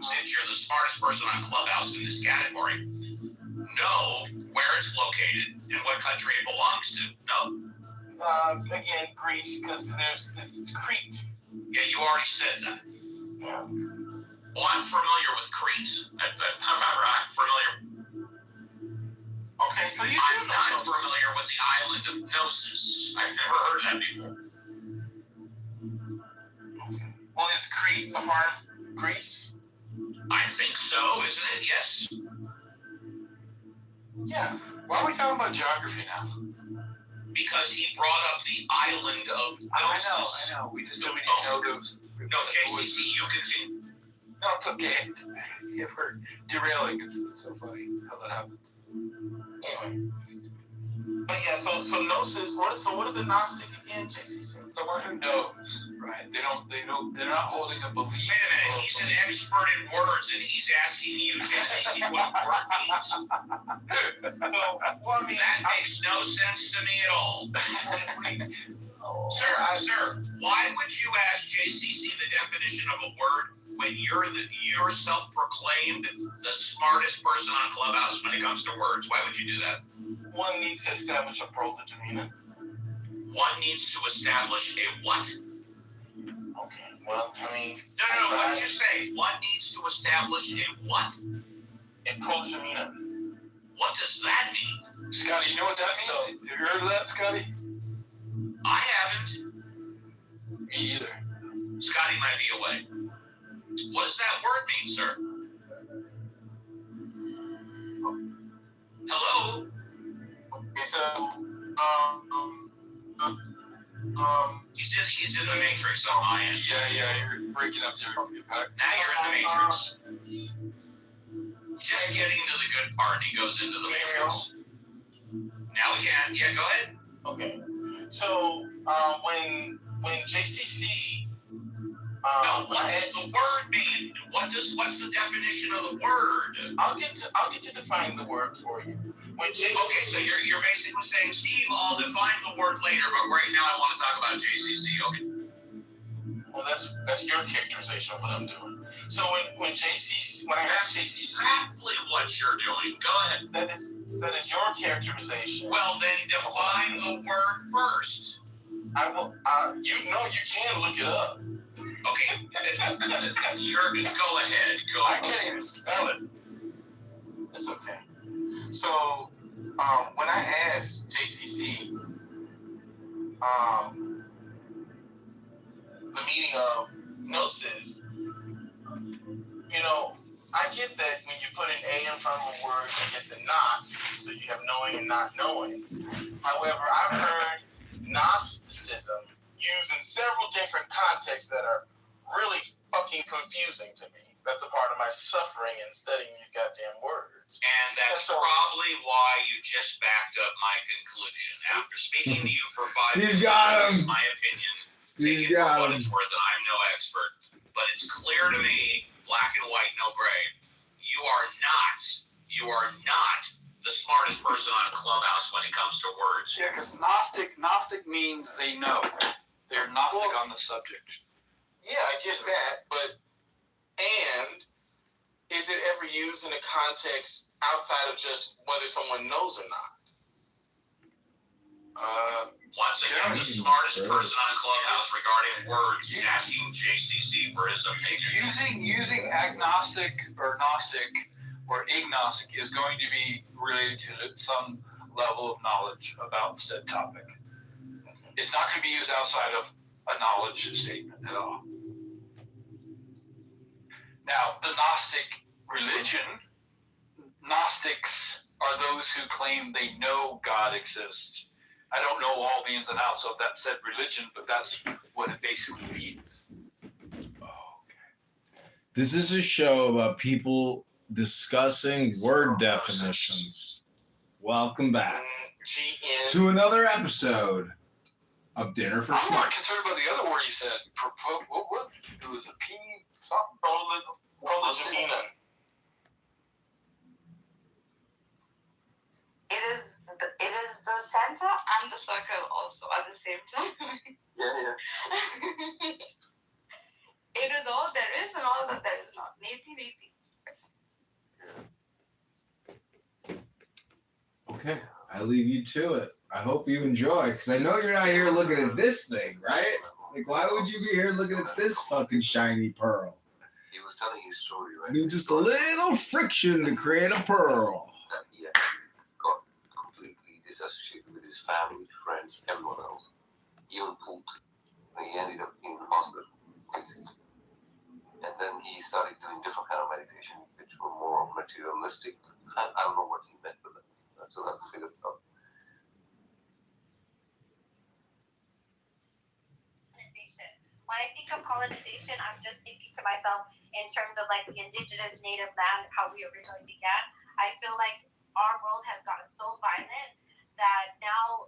since you're the smartest person on Clubhouse in this category, know where it's located and what country it belongs to. No. Again, Greece, because it's Crete. Yeah, you already said that. Yeah. Well, I'm familiar with Crete. I'm familiar. Okay, so I'm not familiar with the island of Gnosis. I've never heard that before. Okay. Well, is Crete a part of Greece? I think so, isn't it? Yes. Yeah. Why are we talking about geography now? Because he brought up the island of Gnosis. I know. We just didn't know those. No, JCC, you continue. No, it's okay. We're derailing. It's so funny how that happened. Anyway. But yeah, so Gnosis, what is a Gnostic again, JCC? Someone who knows, right? They're not holding a belief. Wait a minute, he's an expert in words and he's asking you, JCC, what a word means. That makes no sense to me at all. Sir, why would you ask JCC the definition of a word when you're self-proclaimed the smartest person on Clubhouse when it comes to words? Why would you do that? One needs to establish a proto-demeanor. One needs to establish a what? Okay, well, I mean... No, what did you say? One needs to establish a what? A proto-demeanor. What does that Scotty, you know what that means? Have you heard of that, Scotty? I haven't. Me either. Scotty might be away. What does that word mean, sir? Hello? It's He's in the Matrix on my end. Yeah, you're breaking up there. Now you're in the Matrix. Just getting to the good part, and he goes into the Matrix. Now we can. Yeah, go ahead. Okay. So, when JCC. No, what does the word mean? What's the definition of the word? I'll get to define the word for you. Okay, so you're basically saying, Steve, I'll define the word later, but right now I want to talk about JCC. Okay. Well, that's your characterization of what I'm doing. So when I have JCC, exactly what you're doing. Go ahead. That is your characterization. Well, then define the word first. I will. You can look it up. Okay. Go ahead. Go. I can't even spell it. It's okay. So, when I asked JCC, the meaning of gnosis, I get that when you put an A in front of a word, you get the not, so you have knowing and not knowing. However, I've heard Gnosticism used in several different contexts that are really fucking confusing to me. That's a part of my suffering in studying these goddamn words. And that's probably why you just backed up my conclusion. After speaking to you for 5 minutes, that's my opinion. Take it for what it's worth, and I'm no expert. But it's clear to me, black and white, no gray. You are not the smartest person on Clubhouse when it comes to words. Yeah, because Gnostic means they know. They're Gnostic on the subject. Yeah, I get that, but is it ever used in a context outside of just whether someone knows or not? Once again, the smartest person on Clubhouse regarding words is asking JCC for his opinion. Using agnostic or Gnostic or agnostic is going to be related to some level of knowledge about said topic. It's not going to be used outside of a knowledge statement at all. Now, the Gnostic religion, Gnostics are those who claim they know God exists. I don't know all the ins and outs of that said religion, but that's what it basically means. This is a show about people discussing word definitions. Welcome back to another episode of Dinner for I'm Schmucks. not concerned about the other word he said. What? It was a P something. Prologina. It is the center and the circle also at the same time. Yeah. It is all there is and all that there is not. Niti. Okay, I leave you to it. I hope you enjoy, because I know you're not here looking at this thing, right? Like, why would you be here looking at this fucking shiny pearl? He was telling his story, right? Need just a little friction to create a pearl. That he actually got completely disassociated with his family, friends, everyone else, even food. And he ended up in the hospital, basically. And then he started doing different kind of meditation, which were more materialistic. I don't know what he meant with it. I still have to figure it out. When I think of colonization, I'm just thinking to myself in terms of like the indigenous native land, how we originally began. I feel like our world has gotten so violent that now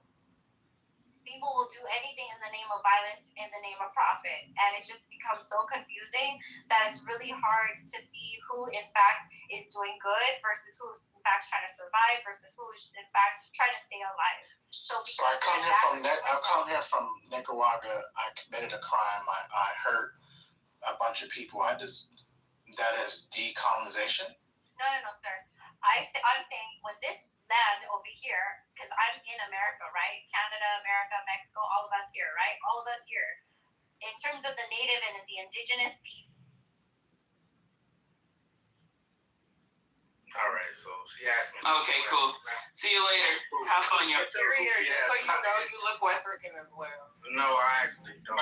people will do anything in the name of violence, in the name of profit. And it's just become so confusing that it's really hard to see who in fact is doing good versus who's in fact trying to survive versus who's in fact trying to stay alive. So I come here from Nicaragua. I committed a crime. I hurt a bunch of people. That is decolonization? No, sir. I'm saying when this land over here, because I'm in America, right? Canada, America, Mexico, all of us here, right? All of us here. In terms of the native and the indigenous people. All right, so she asked me. Okay, cool. See you later. Have fun, yo. Just so you know, you look African as well. No, I actually don't.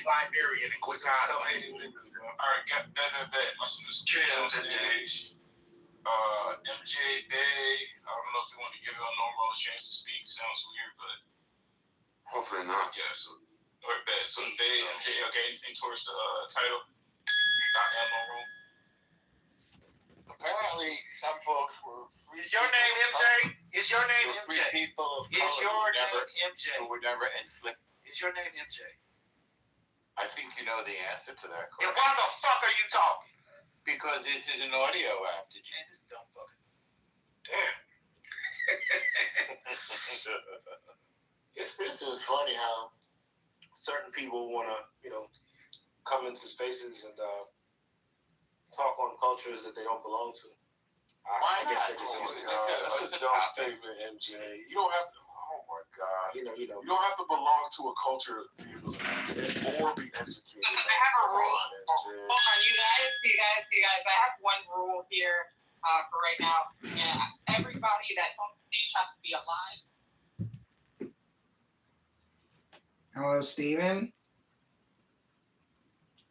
Liberian and quick eyes. All right, got that. MJ Day. I don't know if you want to give it a normal chance to speak. Sounds weird, but hopefully not. Yeah. So, all right, bad. So Day, MJ. Okay. Anything towards the title? Not normal. Apparently, some folks were. Is your name MJ? Is your name MJ? People of Is color your name MJ? who were never enslaved. Is your name MJ? I think you know the answer to that And question. why the fuck are you talking? Because this is an audio app. Did you? Man, this dumb fucking. It's just funny how certain people want to, come into spaces and talk on cultures that they don't belong to. I guess they just use it. That's a dumb statement, MJ. You don't have to. Oh my God. You don't have to belong to a culture to be able to or be educated. I have a rule. Hold on, you guys. I have one rule here for right now. Yeah, everybody that owns the stage has to be alive. Hello, Steven?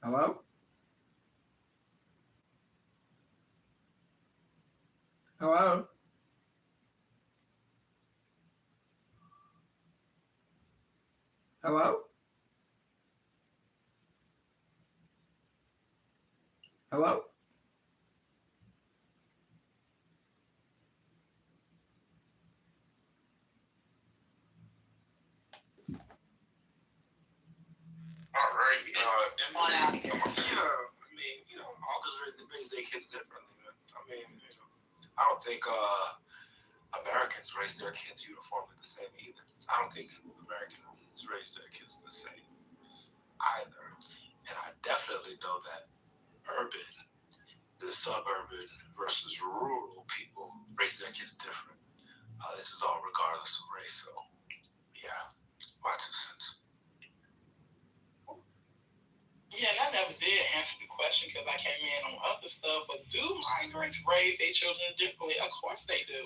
Hello? Hello? Hello? Hello? All right. All those raise their kids differently, man. I don't think Americans raise their kids uniformly the same either. I don't think Americans raise their kids the same either. And I definitely know that the suburban versus rural people raise their kids different. This is all regardless of race, so yeah, my 2 cents. Yeah, and I never did answer the question because I came in on other stuff, but do migrants raise their children differently? Of course they do.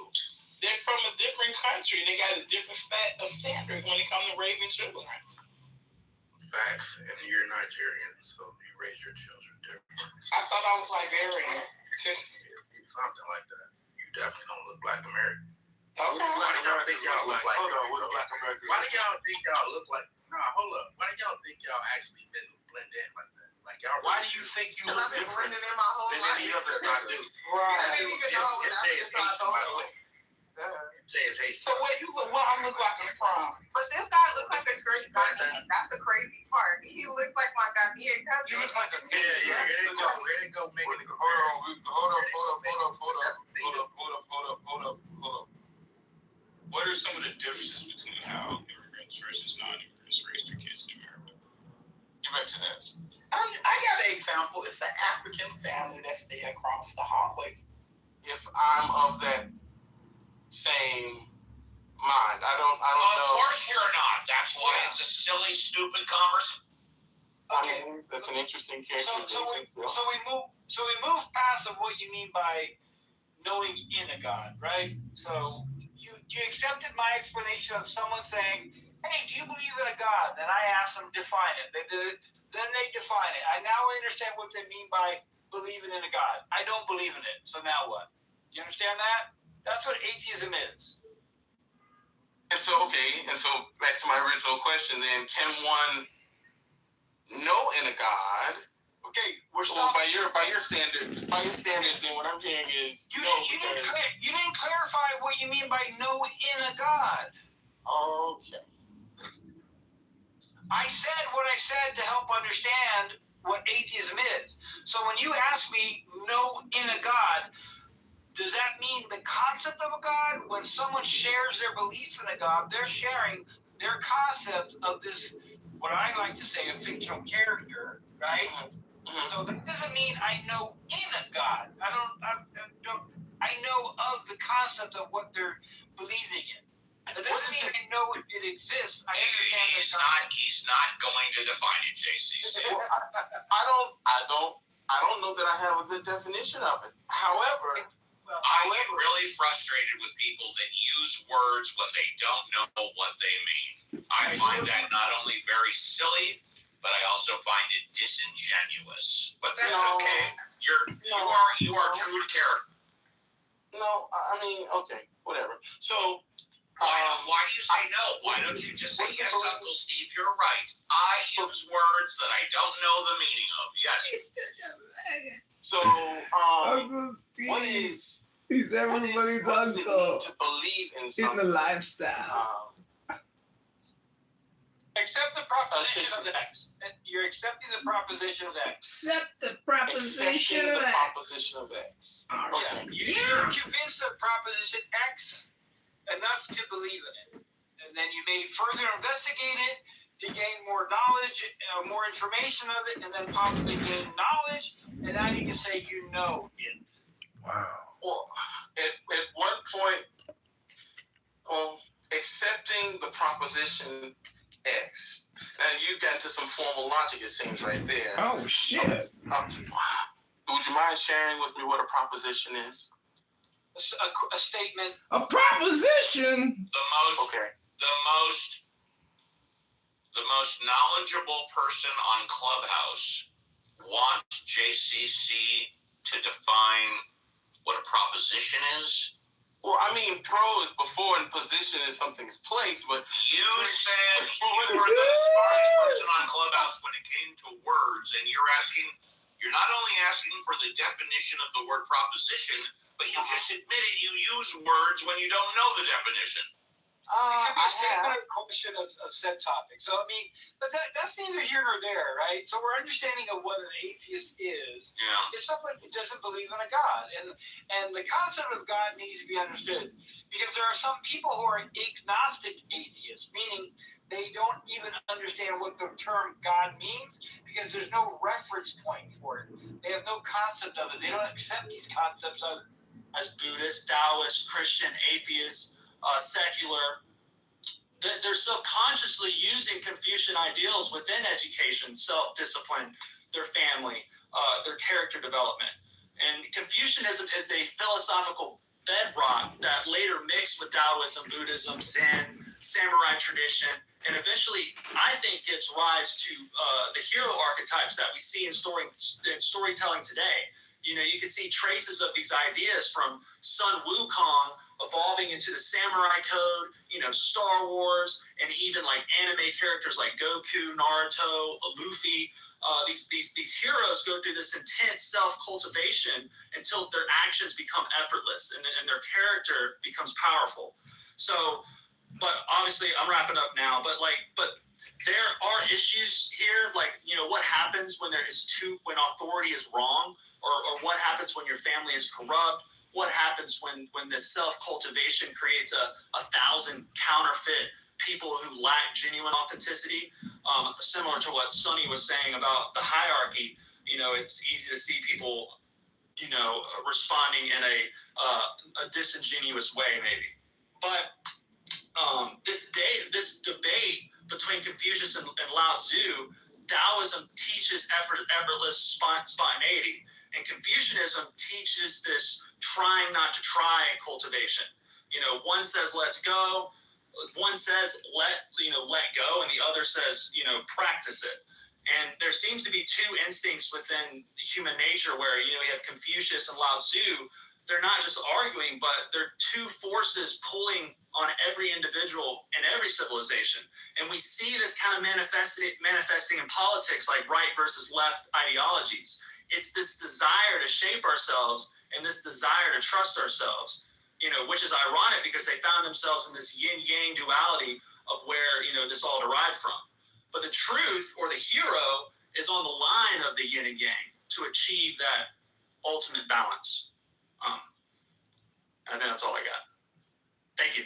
They're from a different country. They got a different set of standards when it comes to raising children. Facts, and you're Nigerian, so you raise your children different. I thought I was Liberian. Something like that. You definitely don't look like American. Okay. Why do y'all think y'all look like? Hold on, what black Americans? Why do y'all think y'all look like? No, hold up. Why do y'all think y'all actually been blend in like that? Like y'all. Why do you think you look I've been different blending in my whole than life. any other? I do. Right. I didn't even know when I was So where you look? Where I look like I'm from? But this guy looks like a great Ghanaian. That's the crazy part. He looks like my Ghanaian cousin. You look like a Here they go. Making the Hold up. What are some of the differences between how immigrants versus non-immigrants raise their kids in America? Get back to that. I got an example. It's an African family that stay across the hallway. If I'm of that same mind, I don't know. Of course you're not. That's why it's a silly, stupid conversation. Okay. That's an interesting So we move past of what you mean by knowing in a God, right? So you accepted my explanation of someone saying, "Hey, do you believe in a God?" Then I asked them define it. Then they define it. I now understand what they mean by believing in a God. I don't believe in it. So now what? You understand that? That's what atheism is. And so back to my original question then, can one know in a God? Okay, we're stopping. Well, by your standards, then what I'm hearing is you didn't clarify what you mean by know in a God. Okay. I said what I said to help understand what atheism is. So when you ask me know in a God, does that mean the concept of a God? When someone shares their belief in a God, they're sharing their concept of this, what I like to say, a fictional character, right? So that doesn't mean I know in a God. I know of the concept of what they're believing in. That doesn't mean I know it exists. He's not going to define it, JC. I don't know that I have a good definition of it. However, I get really frustrated with people that use words when they don't know what they mean. I find that not only very silly, but I also find it disingenuous. But that's okay. You are true to character. No, I mean, okay, whatever. So, why do you say no? Why don't you just say yes, Uncle Steve? You're right. I use words that I don't know the meaning of. Yes. So, Uncle Steve. What is? He's everybody's uncle. To believe in something. In the lifestyle. Accept the proposition of X. You're accepting the proposition of X. Accept the proposition of X. Proposition of X. Okay. You're convinced of proposition X enough to believe in it, and then you may further investigate it to gain more knowledge, more information of it, and then possibly gain knowledge, and now you can say you know it. Wow. Well, at one point, accepting the proposition X. Now you got into some formal logic, it seems, right there. Oh shit! Would you mind sharing with me what a proposition is? A statement. A proposition. The most knowledgeable person on Clubhouse wants JCC to define what a proposition is. Well, I mean, pro is before and position is something's place, but you said you were the smartest person on Clubhouse when it came to words, and you're not only asking for the definition of the word proposition, but you just admitted you use words when you don't know the definition. It could be a statement or question of said topic. So, I mean, but that's neither here nor there, right? So we're understanding of what an atheist is. Yeah. It's someone who doesn't believe in a God. And the concept of God needs to be understood. Because there are some people who are agnostic atheists, meaning they don't even understand what the term God means because there's no reference point for it. They have no concept of it. They don't accept these concepts of it. As Buddhist, Taoist, Christian, atheist, secular, they're subconsciously using Confucian ideals within education, self-discipline, their family, their character development. And Confucianism is a philosophical bedrock that later mixed with Taoism, Buddhism, Zen, samurai tradition, and eventually, I think, gives rise to the hero archetypes that we see in storytelling today. You know, you can see traces of these ideas from Sun Wukong evolving into the samurai code, you know, Star Wars, and even like anime characters like Goku, Naruto, Luffy. These heroes go through this intense self-cultivation until their actions become effortless and their character becomes powerful. So, but obviously I'm wrapping up now, but there are issues here, like, you know, what happens when when authority is wrong, or what happens when your family is corrupt. What happens when this self-cultivation creates a thousand counterfeit people who lack genuine authenticity? Similar to what Sonny was saying about the hierarchy, you know, it's easy to see people, you know, responding in a disingenuous way, maybe. But this debate between Confucius and Lao Tzu, Taoism teaches effortless spontaneity. And Confucianism teaches this trying not to try cultivation. You know, one says, let's go. One says, let go. And the other says, you know, practice it. And there seems to be two instincts within human nature where, you know, we have Confucius and Lao Tzu. They're not just arguing, but they're two forces pulling on every individual in every civilization. And we see this kind of manifesting in politics, like right versus left ideologies. It's this desire to shape ourselves and this desire to trust ourselves, you know, which is ironic because they found themselves in this yin-yang duality of where, you know, this all derived from. But the truth, or the hero, is on the line of the yin and yang to achieve that ultimate balance. I think that's all I got. Thank you.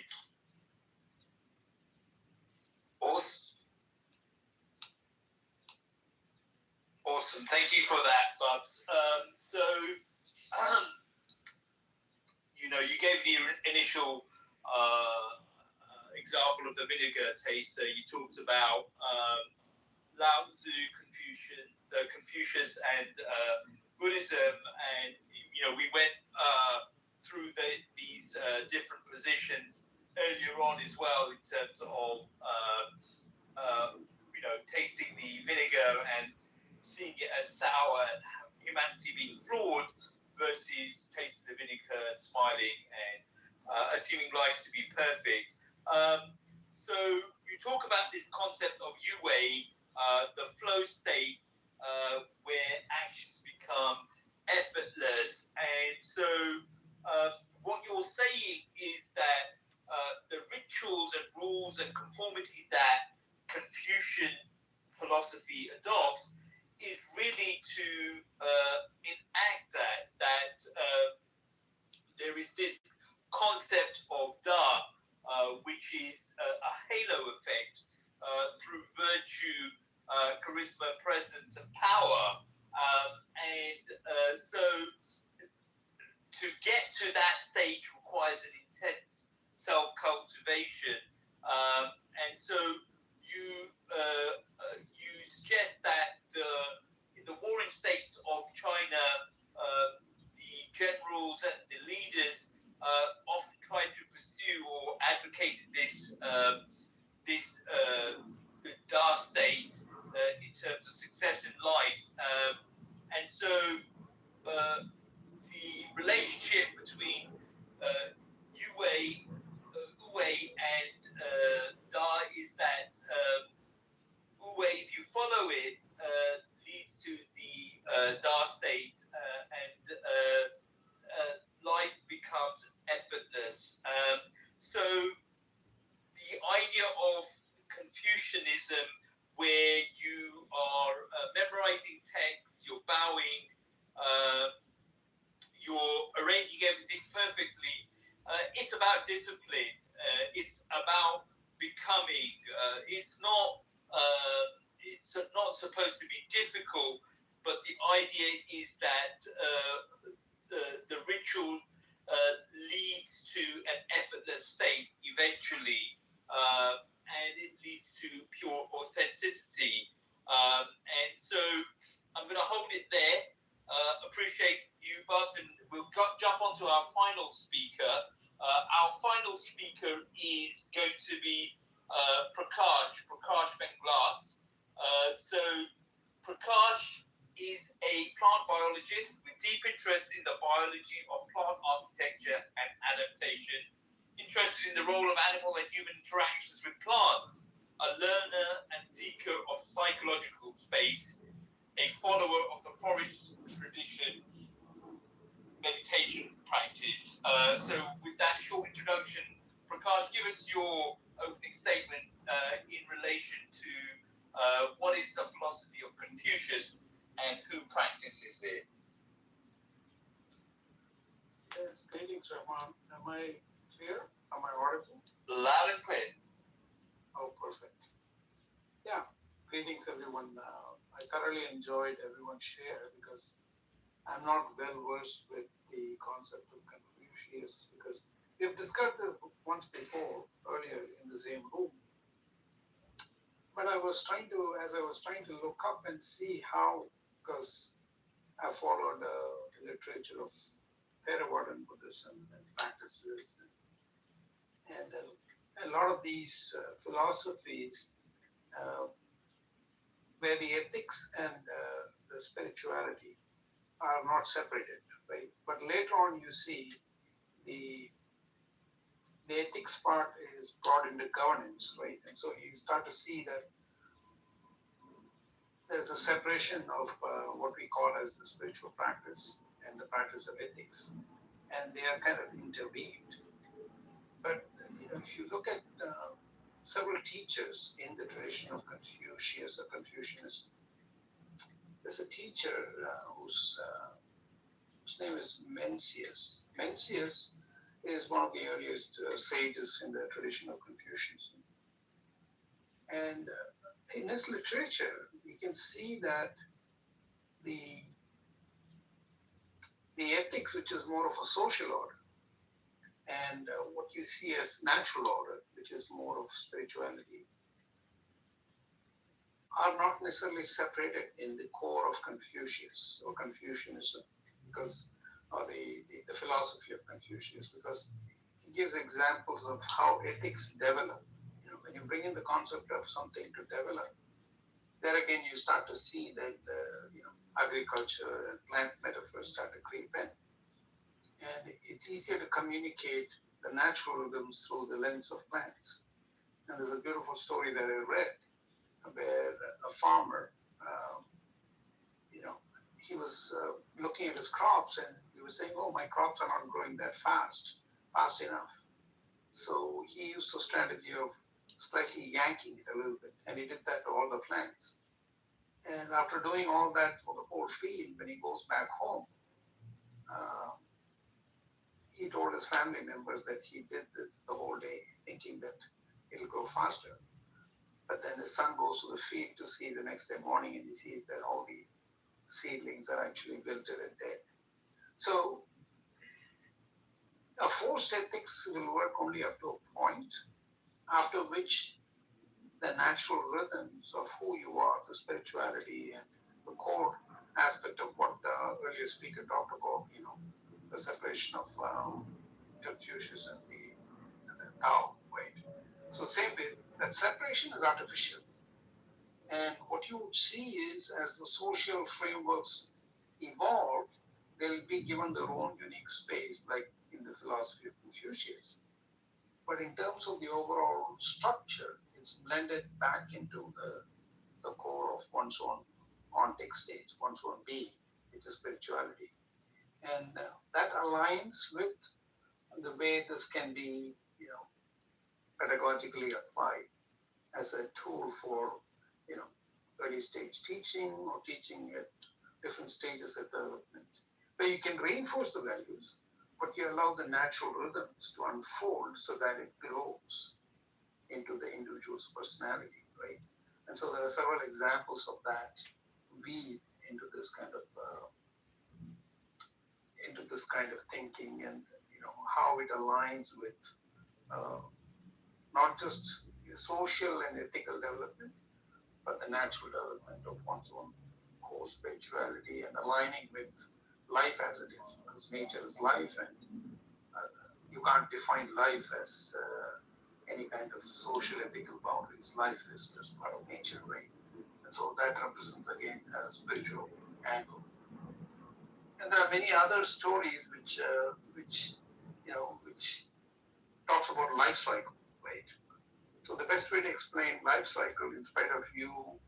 Awesome. Thank you for that, Bubs. you gave the initial example of the vinegar taster. You talked about Lao Tzu, Confucius, and Buddhism, and we went through these different positions earlier on as well in terms of tasting the vinegar and seeing it as sour and humanity being flawed versus tasting the vinegar and smiling and assuming life to be perfect. So you talk about this concept of Yu-Wei, the flow state where actions become effortless. And so what you're saying is that the rituals and rules and conformity that Confucian philosophy adopts is really to enact that there is this concept of Da, which is a halo effect through virtue, charisma, presence, and power. So to get to that stage requires an intense self-cultivation. And so you suggest that in the warring states of China, the generals and the leaders often tried to pursue or advocated this Da state in terms of success in life. And so the relationship between Yu-Wei and Da is that Wu-Wei, if you follow it, leads to the Da state, and life becomes effortless. So the idea of Confucianism, where you are memorizing text, you're bowing, you're arranging everything perfectly, it's about discipline. It's about becoming. It's not supposed to be difficult, but the idea is that the ritual leads to an effortless state eventually, and it leads to pure authenticity. And so I'm going to hold it there. Appreciate you, Bubs, and we'll jump onto our final speaker. Our final speaker is going to be Prakash Venglat. So Prakash is a plant biologist with deep interest in the biology of plant architecture and adaptation, interested in the role of animal and human interactions with plants, a learner and seeker of psychological space, a follower of the forest tradition meditation practice. So with that short introduction, Prakash, give us your opening statement in relation to what is the philosophy of Confucius and who practices it. Yes, greetings, Rahman. Am I clear? Am I audible? Loud and clear. Oh, perfect. Yeah, greetings, everyone. I thoroughly enjoyed everyone's share because I'm not well versed with the concept of Confucius because we've discussed this once before earlier in the same room. But as I was trying to look up and see how, because I followed the literature of Theravada Buddhism and practices, and a lot of these philosophies where the ethics and the spirituality are not separated, right? But later on, you see the ethics part is brought into governance, right? And so you start to see that there's a separation of what we call as the spiritual practice and the practice of ethics, and they are kind of interweaved. But if you look at several teachers in the tradition of Confucius or Confucianism, there's a teacher whose name is Mencius. Mencius is one of the earliest sages in the tradition of Confucianism. And in his literature, we can see that the ethics, which is more of a social order, and what you see as natural order, which is more of spirituality, are not necessarily separated in the core of Confucius or Confucianism, because or the philosophy of Confucius, because he gives examples of how ethics develop. When you bring in the concept of something to develop, there again you start to see that agriculture and plant metaphors start to creep in, and it's easier to communicate the natural rhythms through the lens of plants. And there's a beautiful story that I read where a farmer, he was looking at his crops and he was saying, "Oh, my crops are not growing that fast enough." So he used a strategy of slightly yanking it a little bit, and he did that to all the plants. And after doing all that for the whole field, when he goes back home, he told his family members that he did this the whole day, thinking that it'll go faster. But then his son goes to the field to see the next day morning, and he sees that all the seedlings are actually wilted and dead. So a forced ethics will work only up to a point, after which the natural rhythms of who you are, the spirituality and the core aspect of what the earlier speaker talked about, the separation of Confucius and the Tao, right? So same way, that separation is artificial. And what you would see is, as the social frameworks evolve, they will be given their own unique space, like in the philosophy of Confucius. But in terms of the overall structure, it's blended back into the core of one's own ontic stage, one's own being, which is spirituality. And that aligns with the way this can be, pedagogically applied as a tool for, early stage teaching or teaching at different stages of development, where you can reinforce the values, but you allow the natural rhythms to unfold so that it grows into the individual's personality, right? And so there are several examples of that weave into this kind of thinking, and how it aligns with not just social and ethical development, but the natural development of one's own core spirituality, and aligning with life as it is, because nature is life, and you can't define life as any kind of social ethical boundaries. Life is just part of nature, right? And so that represents again a spiritual angle. And there are many other stories which talks about life cycle, right? So the best way to explain life cycle, in spite of you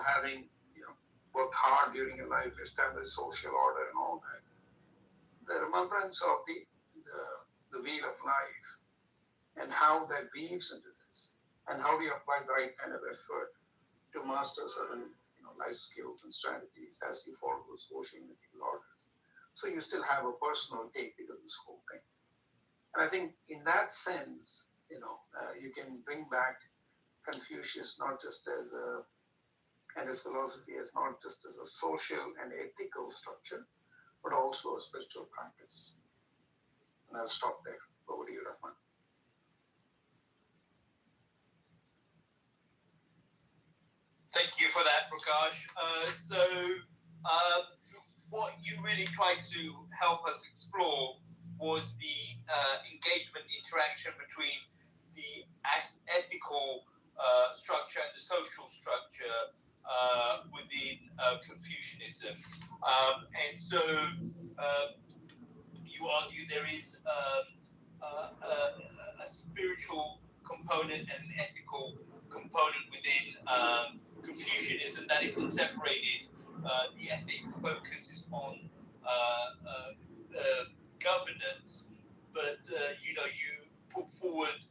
having worked hard during your life, established social order and all that, the remembrance of the wheel of life and how that weaves into this, and how do you apply the right kind of effort to master certain life skills and strategies as you follow the social and ethical orders. So you still have a personal take into this whole thing. And I think in that sense, you can bring back Confucius not just as and his philosophy as not just as a social and ethical structure, but also a spiritual practice. And I'll stop there. Over to you, Rahman. Thank you for that, Prakash. What you really tried to help us explore was the engagement interaction between the ethical structure and the social structure within Confucianism. And so you argue there is a spiritual component and an ethical component within Confucianism that isn't separated. The ethics focuses on governance, but you put forward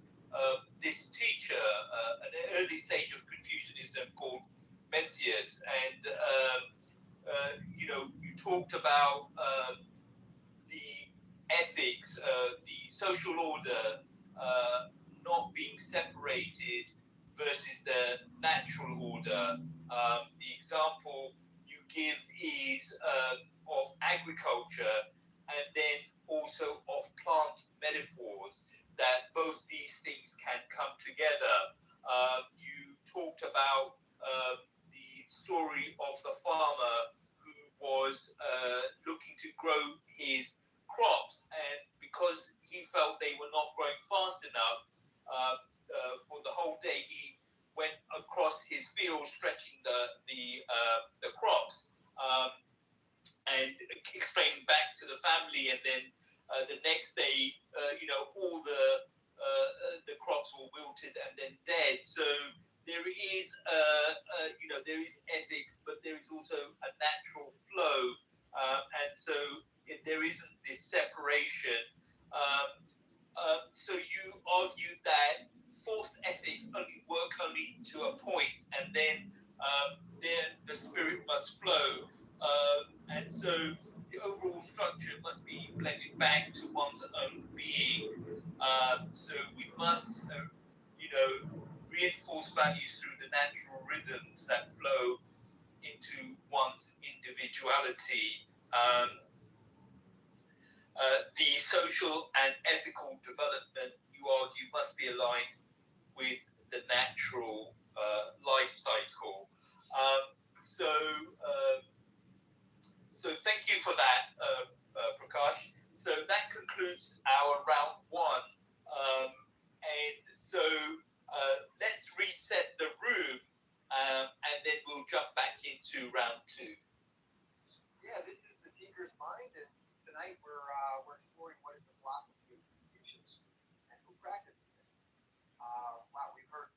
this teacher, an early stage of Confucianism called Mencius, and you talked about the ethics, the social order not being separated versus the natural order. The example you give is of agriculture, and then also of plant metaphors, that both these things can come together. You talked about the story of the farmer who was looking to grow his crops, and because he felt they were not growing fast enough, for the whole day he went across his field stretching the crops, and explaining back to the family, and then the next day, all the crops were wilted and then dead. So there is, there is ethics, but there is also a natural flow, and so there isn't this separation. So you argue that forced ethics only work to a point, and then the spirit must flow, and so the overall structure must be blended back to one's own being. So we must, reinforce values through the natural rhythms that flow into one's individuality. The social and ethical development, you argue, must be aligned with the natural life cycle. So thank you for that, Prakash. So that concludes our round one. And so let's reset the room, and then we'll jump back into round two. Yeah, this is The Seeker's Mind, and tonight we're exploring what is the philosophy of Confucius and who practices it. Wow, we've heard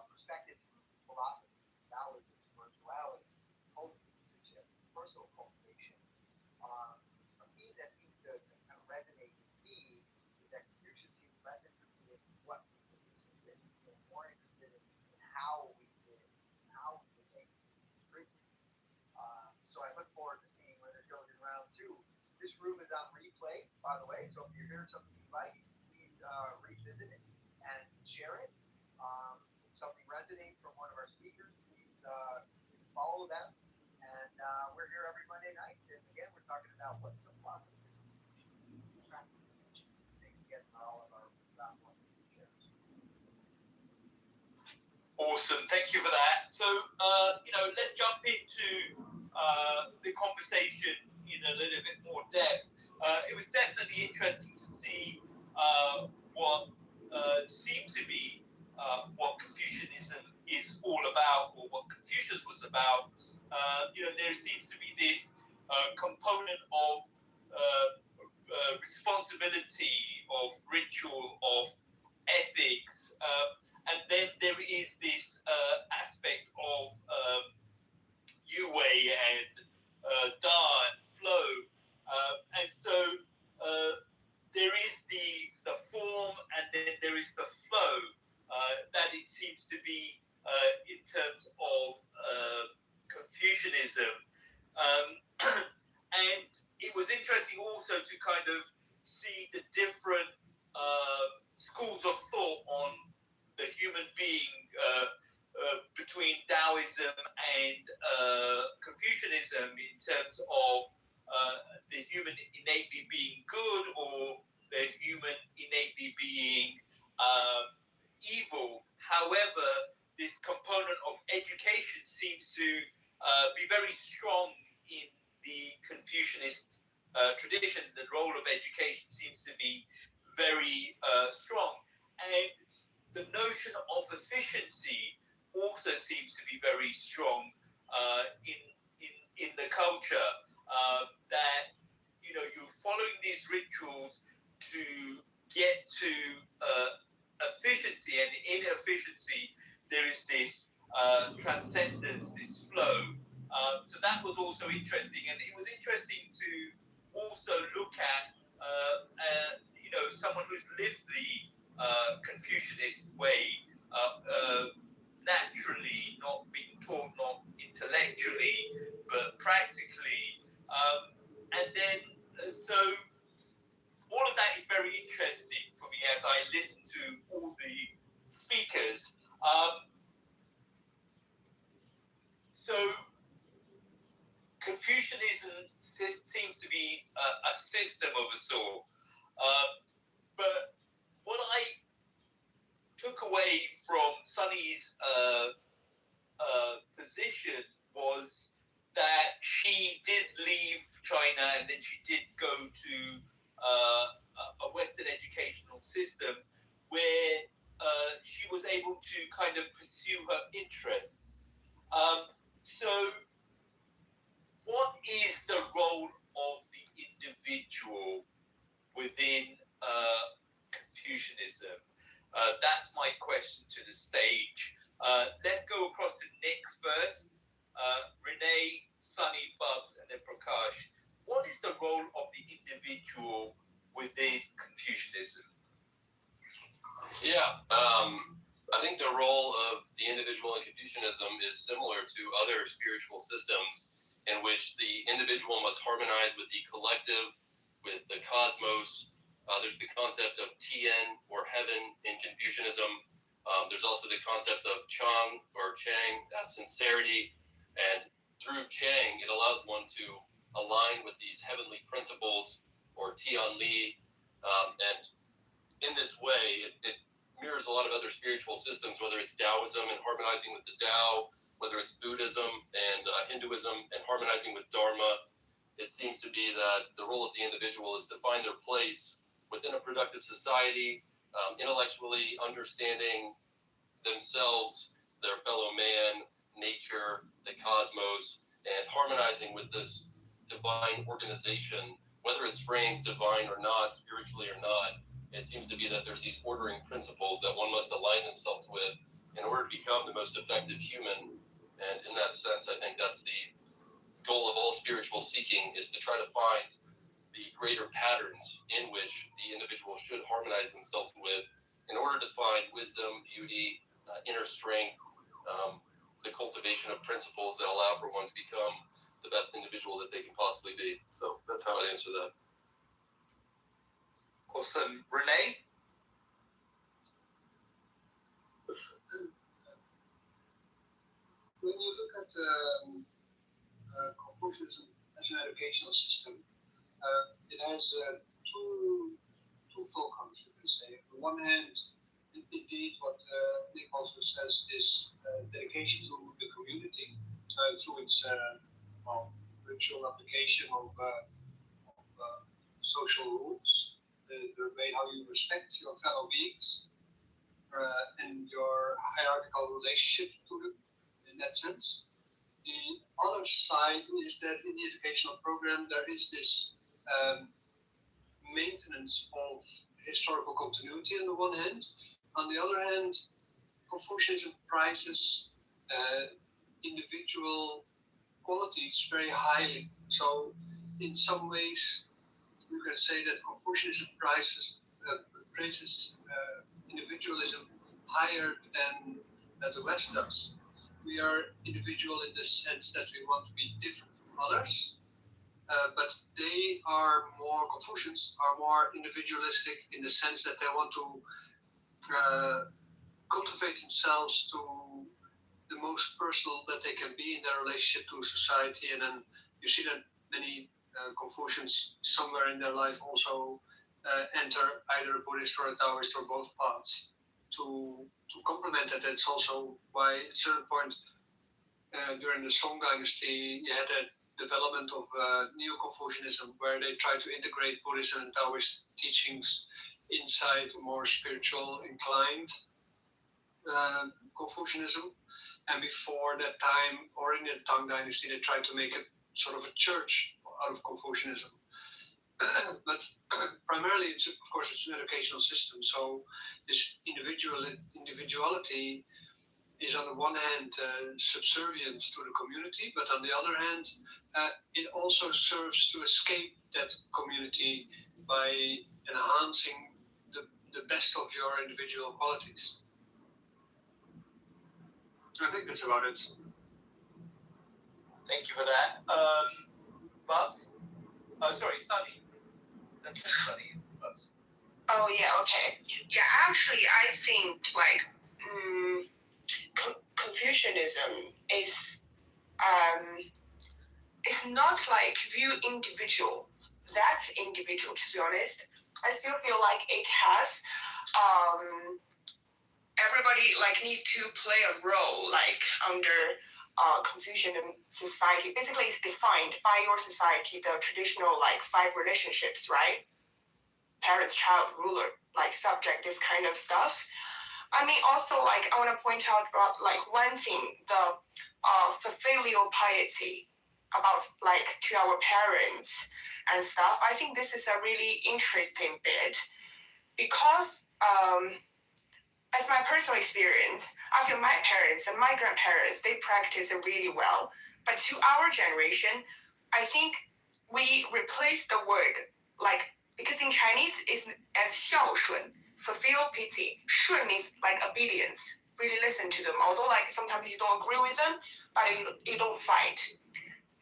perspectives from philosophy, Taoism, spirituality, culture, personal cultivation. A theme that seems to kind of resonate with me is that Confucius seems less interested in what we believe and more interested in how we live, how we behave. So I look forward to seeing where this goes in round two. This room is on replay, by the way, so if you hear something you like, please revisit it and share it. If something resonates from one of our speakers, please follow them. And we're here every Monday night. And again, we're talking about what's the philosophy of Confucius. Thanks again for all of our platforms and shares. Awesome, thank you for that. So, let's jump into the conversation in a little bit more depth. It was definitely interesting to see what seemed to be what Confucianism is all about, or what Confucius was about. There seems to be this component of responsibility, of ritual, of ethics, and then there is this aspect of Yue and Da and flow, and so there is the form, and then there is the flow that it seems to be in terms of Confucianism. And it was interesting also to kind of see the different schools of thought on the human being between Taoism and Confucianism, in terms of the human innately being good, or the human innately being evil. However, this component of education seems to be very strong in the Confucianist tradition. The role of education seems to be very strong. And the notion of efficiency also seems to be very strong in the culture. That you're following these rituals to get to efficiency, and in efficiency there is this transcendence, this flow. So that was also interesting, and it was interesting to also look at someone who's lived the Confucianist way naturally, not being taught, not intellectually, but practically. And then, so all of that is very interesting for me as I listen to all the speakers. So Confucianism seems to be a system of a sort. But what I took away from Sunny's position was that she did leave China and then she did go to a Western educational system where she was able to kind of pursue her interests. So, what is the role of the individual within Confucianism? That's my question to the stage. Let's go across to Nick first. Renee, Sunny, Bubs, and then Prakash. What is the role of the individual within Confucianism? Yeah, I think the role of the individual in Confucianism is similar to other spiritual systems in which the individual must harmonize with the collective, with the cosmos. There's the concept of Tian or heaven in Confucianism. There's also the concept of Chang or Chang, sincerity. And through Chang, it allows one to align with these heavenly principles or Tian Li. And in this way, it mirrors a lot of other spiritual systems, whether it's Taoism and harmonizing with the Tao, whether it's Buddhism and Hinduism and harmonizing with Dharma. It seems to be that the role of the individual is to find their place within a productive society, intellectually understanding themselves, their fellow man, nature, the cosmos, and harmonizing with this divine organization, whether it's framed divine or not, spiritually or not. It seems to be that there's these ordering principles that one must align themselves with in order to become the most effective human. And in that sense, I think that's the goal of all spiritual seeking, is to try to find the greater patterns in which the individual should harmonize themselves with in order to find wisdom, beauty, inner strength, the cultivation of principles that allow for one to become the best individual that they can possibly be. So that's how I'd answer that. Awesome. Renee? When you look at Confucianism as an educational system, it has two fulcrums, you can say. On the one hand, indeed, what Nick also says is dedication to the community through its ritual application of social rules, the way how you respect your fellow beings, and your hierarchical relationship to them, in that sense. The other side is that in the educational program there is this maintenance of historical continuity on the one hand. On the other hand, Confucianism prizes individual qualities very highly. So in some ways, you can say that Confucianism praises individualism higher than the West does. We are individual in the sense that we want to be different from others, but Confucians are more individualistic in the sense that they want to cultivate themselves to the most personal that they can be in their relationship to society. And then you see that many Confucians somewhere in their life also enter either a Buddhist or a Taoist or both paths to complement it. That's also why at a certain point during the Song Dynasty you had a development of Neo-Confucianism where they tried to integrate Buddhism and Taoist teachings inside more spiritual inclined Confucianism. And before that time, or in the Tang Dynasty, they tried to make a sort of a church out of Confucianism. But primarily, it's an educational system. So this individuality is on the one hand subservient to the community, but on the other hand, it also serves to escape that community by enhancing the best of your individual qualities. I think that's about it. Thank you for that. Bubs? Oh, sorry, Sunny. That's not Sunny. Bubs. Oh, yeah, okay. Yeah, actually, I think, Confucianism is it's not view individual. That's individual, to be honest. I still feel like it has. Everybody like needs to play a role like under Confucian society. Basically, it's defined by your society, the traditional like 5 relationships, right? Parents, child, ruler, like subject, this kind of stuff. I mean, also like I want to point out about like one thing, the filial piety about like to our parents and stuff. I think this is a really interesting bit because as my personal experience, I feel my parents and my grandparents, they practice it really well. But to our generation, I think we replace the word like, because in Chinese it's as 孝顺, fulfill pity. 顺 means like obedience. Really listen to them. Although like sometimes you don't agree with them, but you don't fight.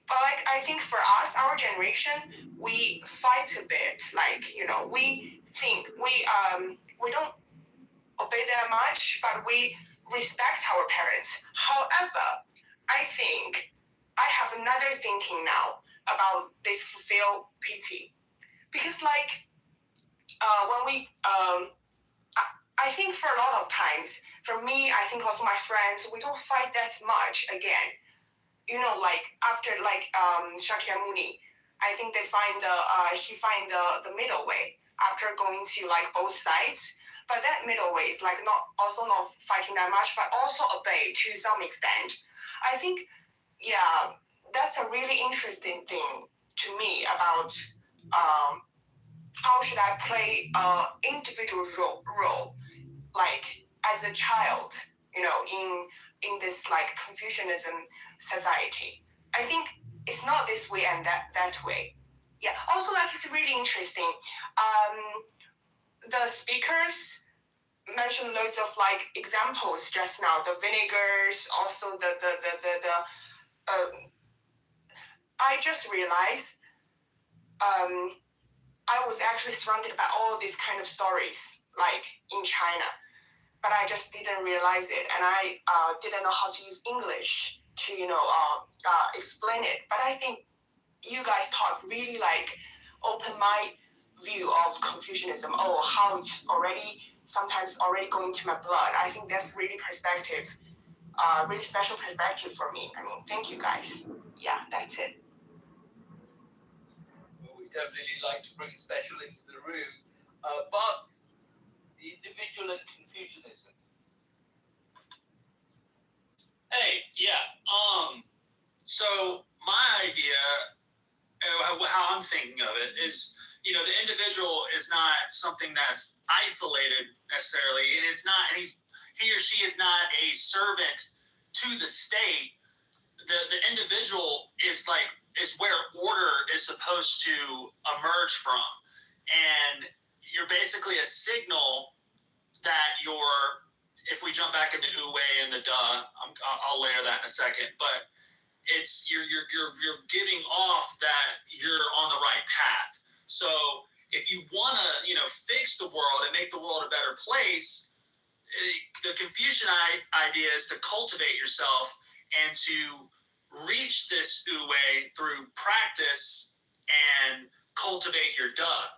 But like I think for us, our generation, we fight a bit. Like, you know, we think we don't obey them much, but we respect our parents. However, I think I have another thinking now about this fulfill pity. Because like when we I think for a lot of times, for me, I think also my friends, we don't fight that much again. You know, like after like Shakyamuni, I think he find the middle way after going to like both sides. But that middle way is like not fighting that much, but also obey to some extent. I think, yeah, that's a really interesting thing to me about how should I play individual role like as a child, you know, in this like Confucianism society. I think it's not this way and that way. Yeah. Also, like it's really interesting. The speakers mentioned loads of like examples just now. The vinegars, also the I just realized I was actually surrounded by all these kind of stories like in China, but I just didn't realize it, and I didn't know how to use English to explain it. But I think you guys taught really like open my view of Confucianism. Oh, how it's sometimes already going to my blood. I think that's really perspective, really special perspective for me. I mean, thank you guys. Yeah, that's it. Well, we definitely like to bring special into the room, but the individual and Confucianism. Hey, yeah. So my idea, how I'm thinking of it, is, you know, the individual is not something that's isolated necessarily, and it's not, and he or she is not a servant to the state. The individual is where order is supposed to emerge from, and you're basically a signal that you're. If we jump back into Wu Wei and the Da, I'll layer that in a second, but it's you're giving off that you're on the right path. So if you want to, you know, fix the world and make the world a better place, the Confucian idea is to cultivate yourself and to reach this Wu Wei through practice and cultivate your Da.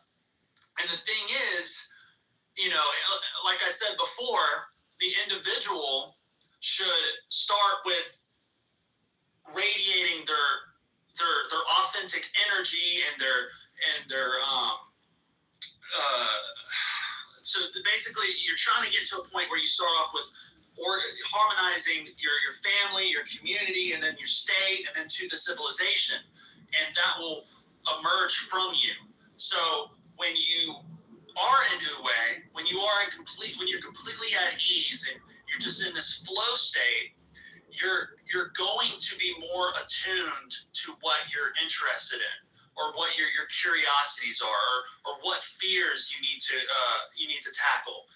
And the thing is, you know, like I said before, the individual should start with radiating their authentic energy and their so basically you're trying to get to a point where you start off with harmonizing your family, your community, and then your state, and then to the civilization, and that will emerge from you. So when you are in Wu Wei, when you're completely at ease and you're just in this flow state, you're going to be more attuned to what you're interested in, or what your curiosities are, or what fears you need to tackle.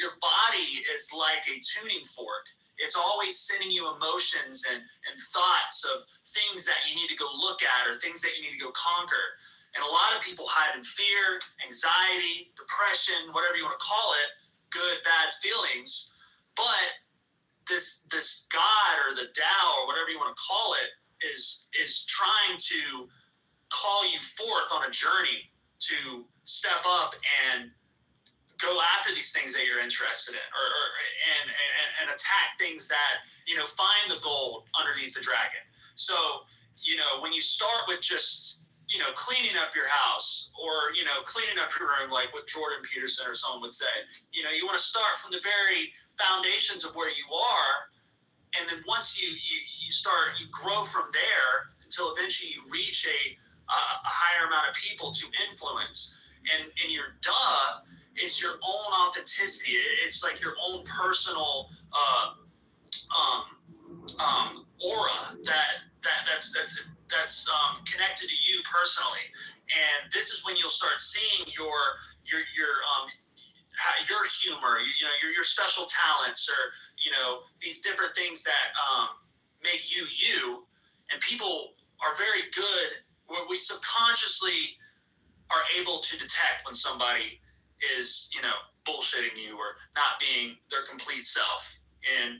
Your body is like a tuning fork. It's always sending you emotions and thoughts of things that you need to go look at, or things that you need to go conquer. And a lot of people hide in fear, anxiety, depression, whatever you want to call it, good, bad feelings. But this God or the Tao or whatever you want to call it is trying to call you forth on a journey to step up and go after these things that you're interested in, and attack things that, find the gold underneath the dragon. So, when you start with just, cleaning up your house or, cleaning up your room, like what Jordan Peterson or someone would say, you want to start from the very foundations of where you are. And then once you grow from there until eventually you reach a higher amount of people to influence. And your is your own authenticity. It's like your own personal aura that's connected to you personally. And this is when you'll start seeing your humor, your special talents, or these different things that make you you. And people are very good where we subconsciously are able to detect when somebody is bullshitting you or not being their complete self. And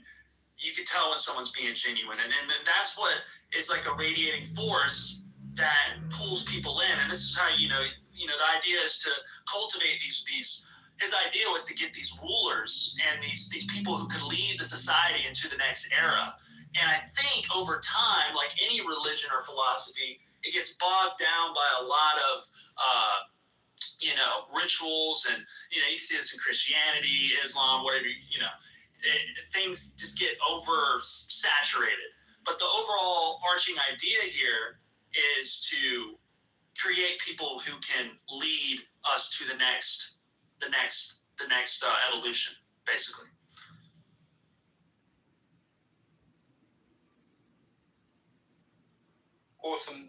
you can tell when someone's being genuine, and then that's what is like a radiating force that pulls people in. And this is how the idea is to cultivate these. His idea was to get these rulers and these people who could lead the society into the next era. And I think over time, like any religion or philosophy, it gets bogged down by a lot of rituals, and you can see this in Christianity, Islam, whatever. Things just get oversaturated. But the overall arching idea here is to create people who can lead us to the next evolution, basically. Awesome.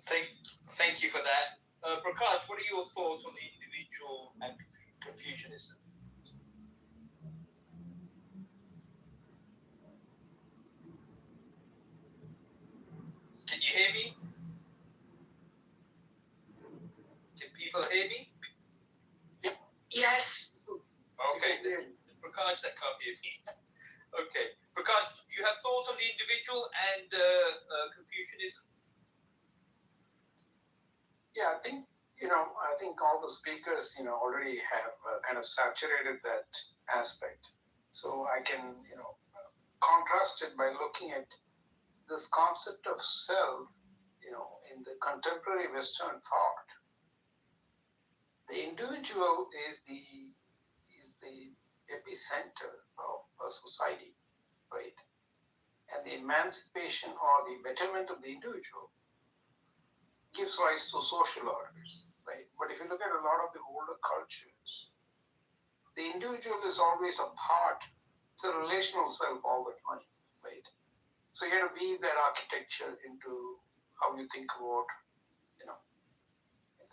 Thank you for that. Prakash, what are your thoughts on the individual and Confucianism? Can you hear me? Can people hear me? Yes. Okay, Prakash, that can't hear me. Okay, Prakash, you have thoughts on the individual and Confucianism? Yeah, I think all the speakers already have kind of saturated that aspect. So I can contrast it by looking at this concept of self, in the contemporary Western thought. The individual is the epicenter of a society, right? And the emancipation or the betterment of the individual gives rise to social orders, right? But if you look at a lot of the older cultures, the individual is always a part. It's a relational self all the time, right? So you have to weave that architecture into how you think about,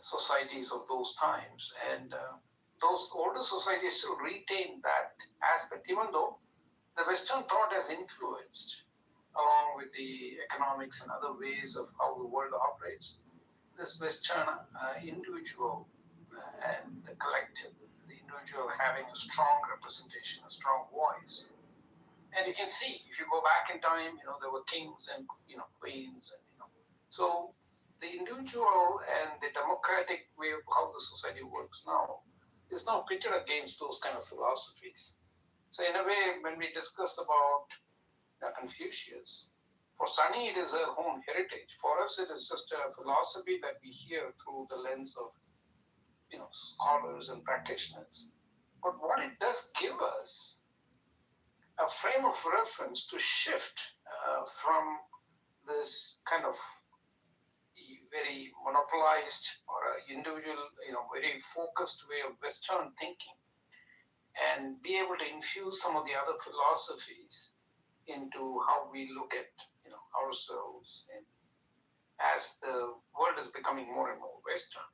societies of those times. And those older societies still retain that aspect, even though the Western thought has influenced, along with the economics and other ways of how the world operates, this Western individual and the collective, the individual having a strong representation, a strong voice. And you can see, if you go back in time, there were kings and queens, and so the individual and the democratic way of how the society works now is now pitted against those kind of philosophies. So in a way, when we discuss about Confucius, for Sunny it is her own heritage. For us, it is just a philosophy that we hear through the lens of scholars and practitioners. But what it does give us a frame of reference to shift from this kind of very monopolized or individual, very focused way of Western thinking, and be able to infuse some of the other philosophies into how we look at ourselves, and as the world is becoming more and more Western.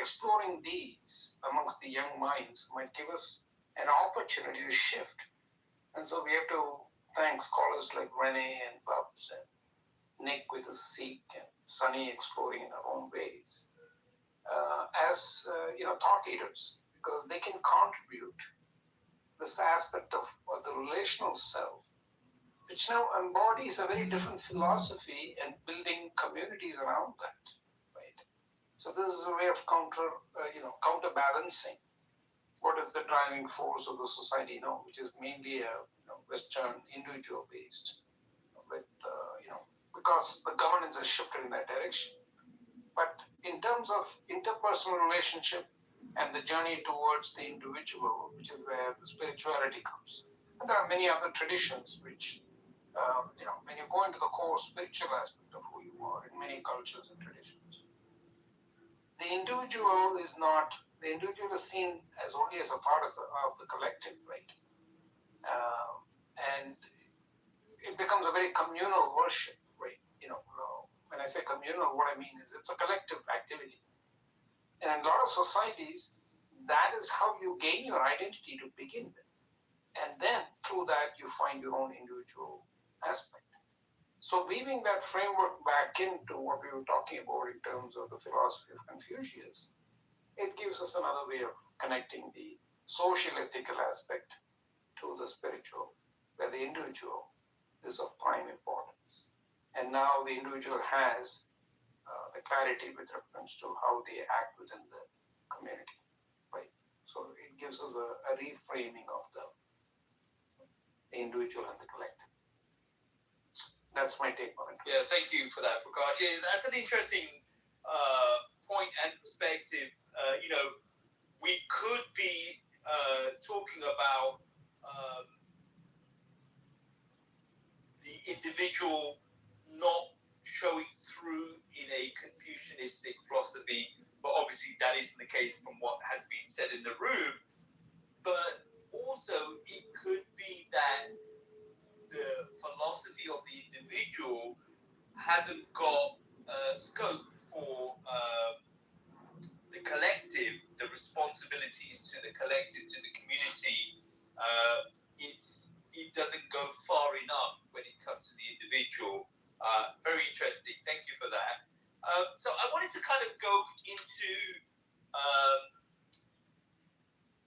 Exploring these amongst the young minds might give us an opportunity to shift. And so we have to thank scholars like Rene and Babs and Nick with his Seek, and Sunny exploring in her own ways as thought leaders, because they can contribute this aspect of the relational self, which now embodies a very different philosophy and building communities around that, right? So this is a way of counterbalancing what is the driving force of the society now, which is mainly a Western individual based, with because the governance has shifted in that direction. But in terms of interpersonal relationship and the journey towards the individual, which is where the spirituality comes, and there are many other traditions which, when you go into the core spiritual aspect of who you are in many cultures and traditions, the individual is seen as only as a part of the collective, right? And it becomes a very communal worship, right? When I say communal, what I mean is it's a collective activity. And in a lot of societies, that is how you gain your identity to begin with. And then through that, you find your own individual aspect. So weaving that framework back into what we were talking about in terms of the philosophy of Confucius, it gives us another way of connecting the social ethical aspect to the spiritual, where the individual is of prime importance. And now the individual has the clarity with reference to how they act within the community, right? So it gives us a reframing of the individual and the collective. That's my take on it. Yeah, thank you for that, Prakash. Yeah, that's an interesting point and perspective. We could be talking about the individual not showing through in a Confucianistic philosophy, but obviously that isn't the case from what has been said in the room. But also, it could be that the philosophy of the individual hasn't got scope for the collective, the responsibilities to the collective, to the community. It doesn't go far enough when it comes to the individual. Very interesting. Thank you for that. So I wanted to kind of go into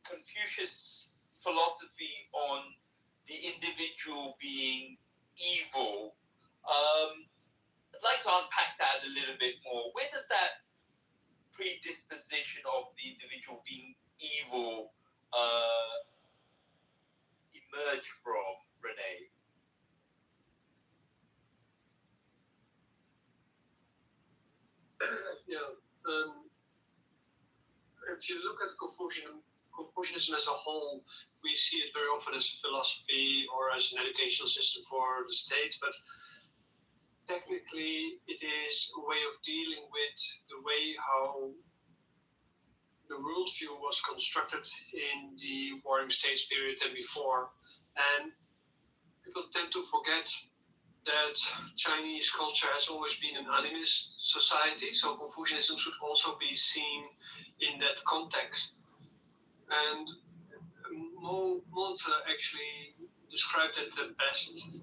Confucius' philosophy on the individual being evil. I'd like to unpack that a little bit more. Where does that predisposition of the individual being evil emerge from, Renee? If you look at Confucianism as a whole, we see it very often as a philosophy or as an educational system for the state, but technically it is a way of dealing with the way how the worldview was constructed in the Warring States period and before. And people tend to forget that Chinese culture has always been an animist society, so Confucianism should also be seen in that context. And Montaigne actually described it the best,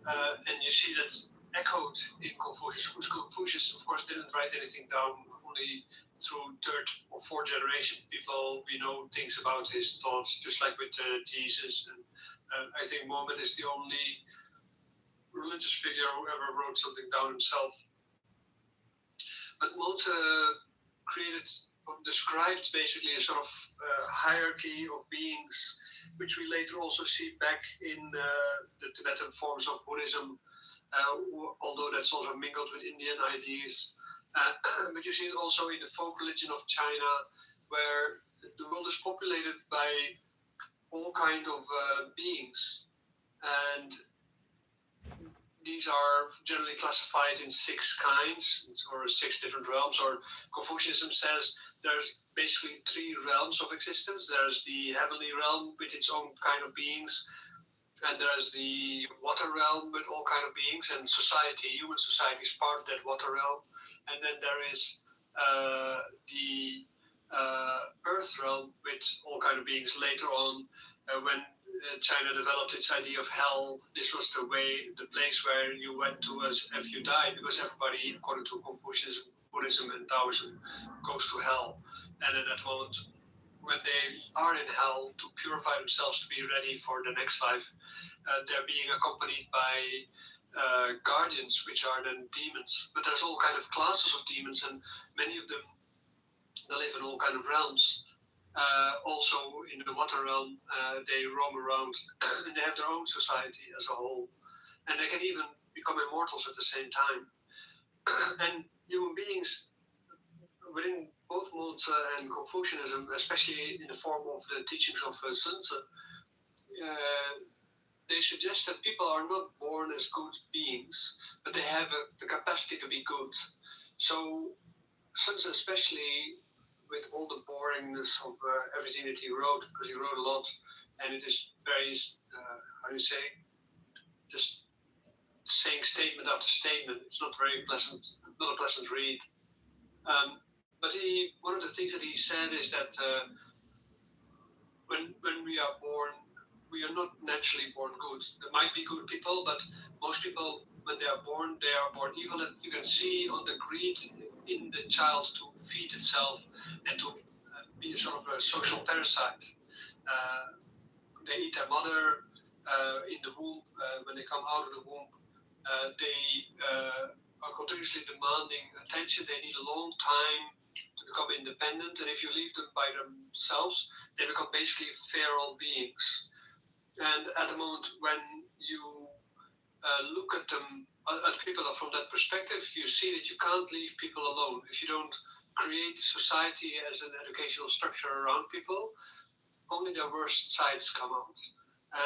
and you see that echoed in Confucius. Confucius, of course, didn't write anything down. Only through third or fourth generation people we know things about his thoughts, just like with Jesus. And I think Mohammed is the only religious figure who ever wrote something down himself. But Montaigne described basically a sort of hierarchy of beings, which we later also see back in the Tibetan forms of Buddhism, although that's also mingled with Indian ideas. But you see it also in the folk religion of China, where the world is populated by all kinds of beings. And these are generally classified in 6 kinds, or 6 different realms, or Confucianism says there's basically 3 realms of existence. There's the heavenly realm with its own kind of beings, and there's the water realm with all kind of beings, and human society is part of that water realm. And then there is the earth realm with all kind of beings. Later on, when China developed its idea of hell, this was the place where you went to if you died, because everybody, according to Confucianism, Buddhism, and Taoism, goes to hell. And in that moment, when they are in hell, to purify themselves to be ready for the next life, they're being accompanied by guardians, which are then demons. But there's all kind of classes of demons, and many of them They live in all kind of realms. Also in the water realm, they roam around and they have their own society as a whole. And they can even become immortals at the same time. And human beings within both Mozi and Confucianism, especially in the form of the teachings of Sun Tzu, they suggest that people are not born as good beings, but they have the capacity to be good. So Sun Tzu, especially with all the boringness of everything that he wrote, because he wrote a lot, and it is very, how do you say, just saying statement after statement. It's not very pleasant, not a pleasant read. But one of the things that he said is that when we are born, we are not naturally born good. There might be good people, but most people, when they are born evil. And you can see on the greed in the child to feed itself and to be a sort of a social parasite. They eat their mother in the womb. When they come out of the womb, they are continuously demanding attention. They need a long time to become independent, and if you leave them by themselves, they become basically feral beings. And at the moment when you look at them, at people from that perspective, you see that you can't leave people alone. If you don't create society as an educational structure around people, only their worst sides come out.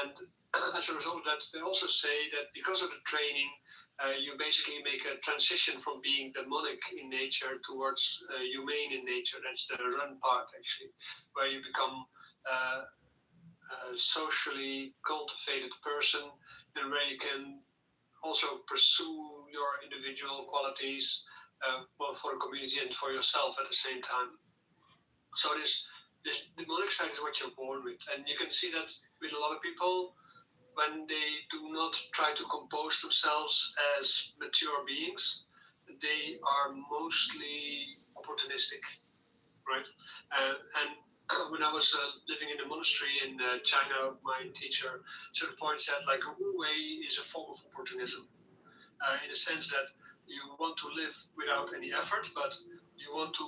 And as a result of that, they also say that because of the training, you basically make a transition from being demonic in nature towards humane in nature. That's the run part, actually, where you become a socially cultivated person, and where you can also pursue your individual qualities, both for the community and for yourself at the same time. So this demonic side is what you're born with, and you can see that with a lot of people. When they do not try to compose themselves as mature beings, they are mostly opportunistic, right? And when I was living in the monastery in China, my teacher to the point said, like, Wu Wei is a form of opportunism, in the sense that you want to live without any effort, but you want to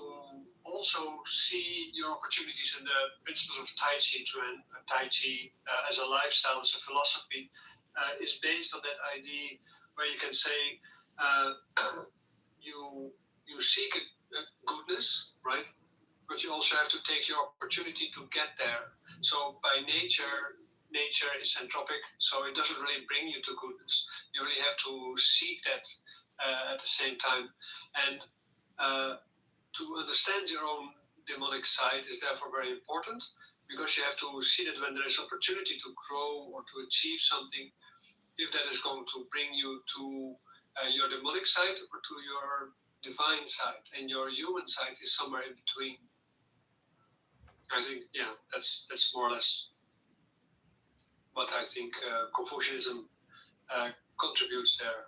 also see your opportunities in the principles of Tai Chi. Tai Chi as a lifestyle, as a philosophy, is based on that idea where you can say you seek a goodness, right? But you also have to take your opportunity to get there. So by nature is entropic, so it doesn't really bring you to goodness. You really have to seek that at the same time. And to understand your own demonic side is therefore very important, because you have to see that when there is opportunity to grow or to achieve something, if that is going to bring you to your demonic side or to your divine side, and your human side is somewhere in between. I think, yeah, that's more or less what I think Confucianism contributes there.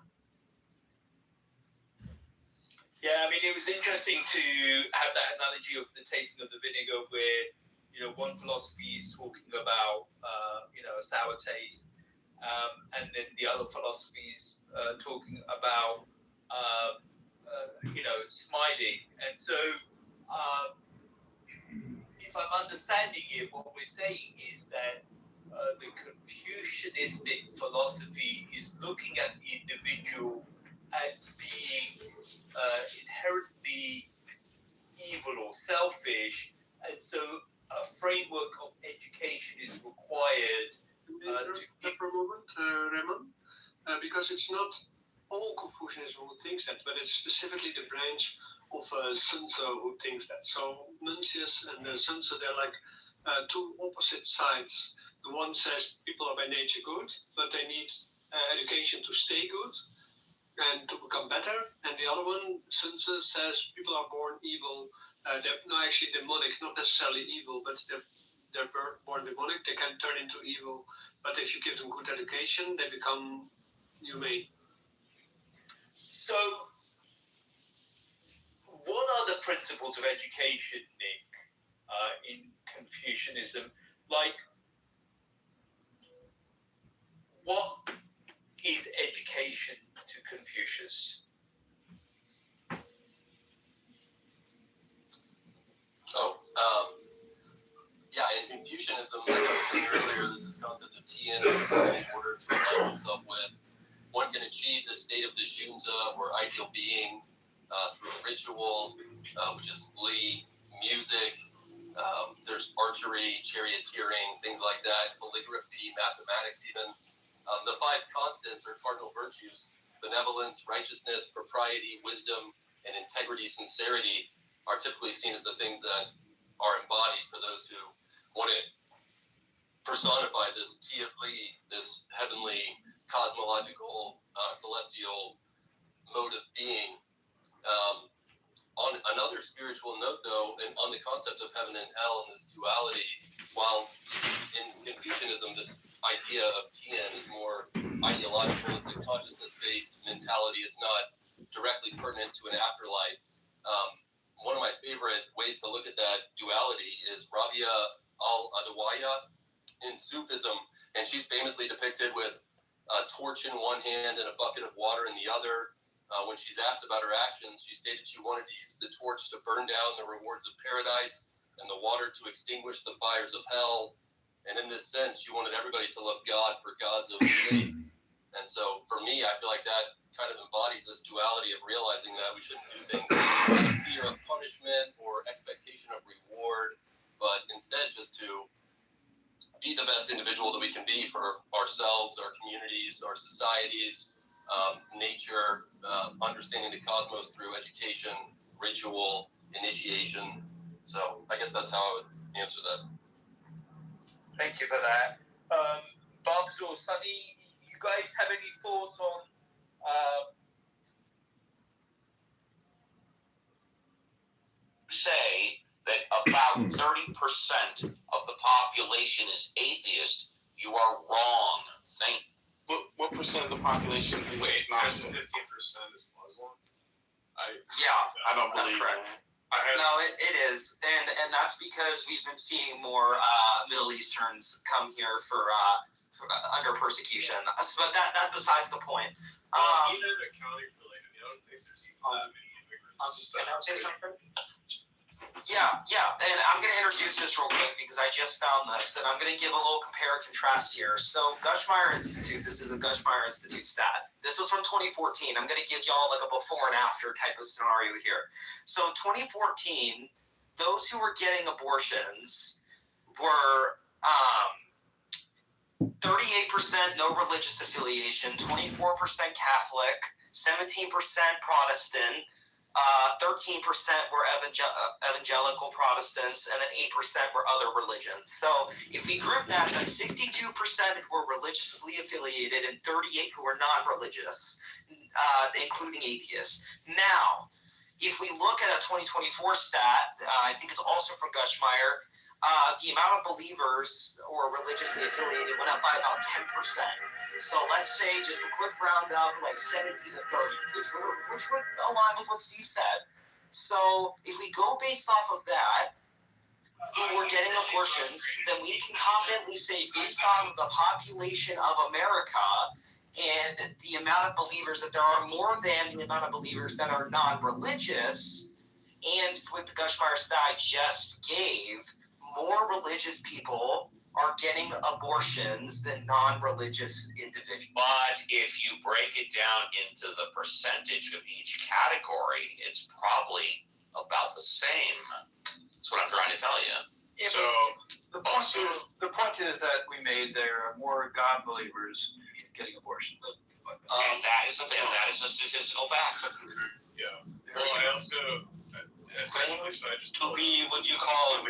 Yeah, I mean, it was interesting to have that analogy of the tasting of the vinegar, where, you know, one philosophy is talking about, you know, a sour taste, and then the other philosophy is talking about, you know, smiling. And so, if I'm understanding it, what we're saying is that the Confucianistic philosophy is looking at the individual as being inherently evil or selfish, and so a framework of education is required. For a moment, Raymond, because it's not all Confucianism who thinks that, but it's specifically the branch of Sun Tzu who thinks that. So Mencius and Sun Tzu, they're like two opposite sides. The one says people are by nature good, but they need education to stay good and to become better. And the other one, Sun Tzu, says people are born evil. They're not actually demonic, not necessarily evil, but they're born demonic. They can turn into evil, but if you give them good education, they become humane. So, what are the principles of education, Nick, in Confucianism? Like, what is education to Confucius? Confucianism, like I was saying earlier, there's this concept of Tian in order to align oneself with. One can achieve the state of the Junzi, or ideal being, through ritual, which is Li, music. There's archery, charioteering, things like that, calligraphy, mathematics even. The 5 constants or cardinal virtues, benevolence, righteousness, propriety, wisdom, and integrity, sincerity, are typically seen as the things that are embodied for those who want to personify this Ti of Li, this heavenly, cosmological, celestial mode of being. On another spiritual note, though, and on the concept of heaven and hell and this duality, while in Confucianism this idea of Tian is more ideological, it's a consciousness-based mentality, it's not directly pertinent to an afterlife. One of my favorite ways to look at that duality is Rabia al-Adawiyya in Sufism, and she's famously depicted with a torch in one hand and a bucket of water in the other. When she's asked about her actions, she stated she wanted to use the torch to burn down the rewards of paradise and the water to extinguish the fires of hell. And in this sense, she wanted everybody to love God for God's own sake. And so for me, I feel like that kind of embodies this duality of realizing that we shouldn't do things out of fear of punishment or expectation of reward, but instead just to be the best individual that we can be for ourselves, our communities, our societies, nature, understanding the cosmos through education, ritual, initiation. So I guess that's how I would answer that. Thank you for that. Bobs or Sunny, you guys have any thoughts on say that about 30% of the population is atheist, you are wrong. What percent of the population is agnostic? 15% is Muslim. I don't believe that's correct. that. No, it is, and that's because we've been seeing more Middle Easterns come here for under persecution. But that's besides the point. Even accounting for like, I don't think there's that many immigrants. Can I say something? Yeah, and I'm going to introduce this real quick because I just found this, and I'm going to give a little compare and contrast here. So Gushmeyer Institute, this is a Gushmeyer Institute stat. This was from 2014. I'm going to give y'all like a before and after type of scenario here. So in 2014, those who were getting abortions were 38% no religious affiliation, 24% Catholic, 17% Protestant, 13% were evangelical Protestants, and then 8% were other religions. So if we group that, that's 62% who were religiously affiliated and 38 who were non-religious, including atheists. Now, if we look at a 2024 stat, I think it's also from Gushmeyer, the amount of believers or religiously affiliated went up by about 10%. So let's say just a quick roundup, like 70 to 30, which would align with what Steve said. So if we go based off of that, who were getting abortions, then we can confidently say based on the population of America and the amount of believers that there are more than the amount of believers that are non-religious, and with the Gushmeyer stat I just gave, more religious people are getting abortions than non-religious individuals. But if you break it down into the percentage of each category, it's probably about the same. That's what I'm trying to tell you. Yeah, so the point is that we made there are more God believers getting abortions. That is a statistical fact. Yeah. Well, I also, essentially, so I just to be what you call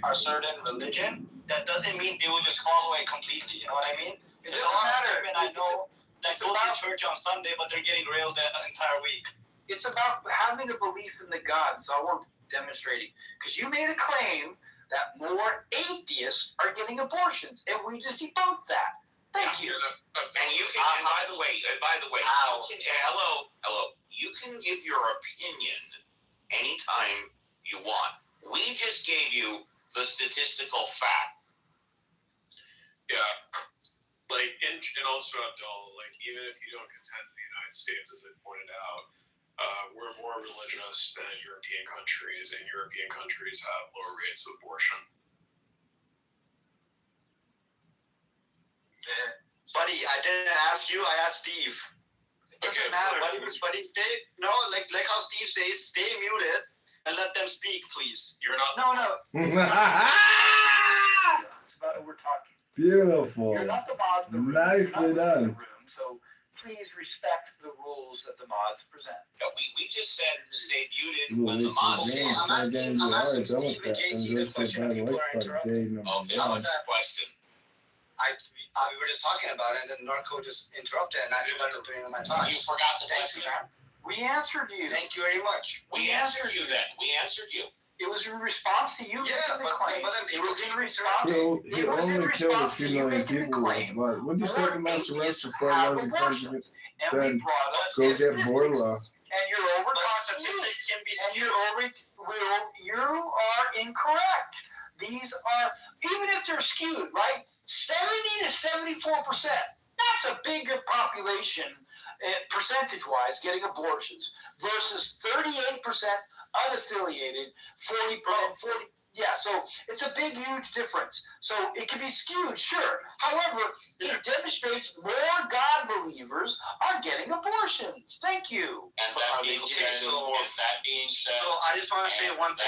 a certain religion, that doesn't mean they will just follow it completely. You know what I mean? There's a lot of women I know that go to church on Sunday, but they're getting railed the entire week. It's about having a belief in the God. That's all we're demonstrating. Because you made a claim that more atheists are getting abortions, and we just debunked that. Thank you. And you can, and by the way, you can, hello, you can give your opinion anytime you want. We just gave you the statistical fact. Yeah. Like, and also Abdullah, like, even if you don't contend in the United States, as I pointed out, we're more religious than European countries, and European countries have lower rates of abortion. Buddy, I didn't ask you. I asked Steve. It doesn't matter. So buddy, stay. No, like how Steve says, stay muted and let them speak, please. You're not. No. We're talking. Beautiful. You're not the mod in the room. Nicely done. So please respect the rules that the mods present. No, we just said stay muted Ooh, when the it's mods. a game. I'm asking Steve and JC the question that people are interrupting. Okay, what's that question? We were just talking about it, and then Norco just interrupted, and I forgot to bring in my time. You forgot the Thank you, man. We answered you. Thank you very much. We answered you then. We answered you. It was in response to you making the claim. But then people in keep response. He only killed a few million people. Like, when you start the mass arrest for fertilizer conjugates, then go get Borla. And you're over statistics can be skewed. You are incorrect. These are, even if they're skewed, right? 70 to 74%. That's a bigger population, percentage-wise, getting abortions versus 38% unaffiliated, 40%. Yeah, so it's a big, huge difference. So it can be skewed, sure. However, it demonstrates more God believers are getting abortions. Thank you. And that being said, so I just want to say one thing.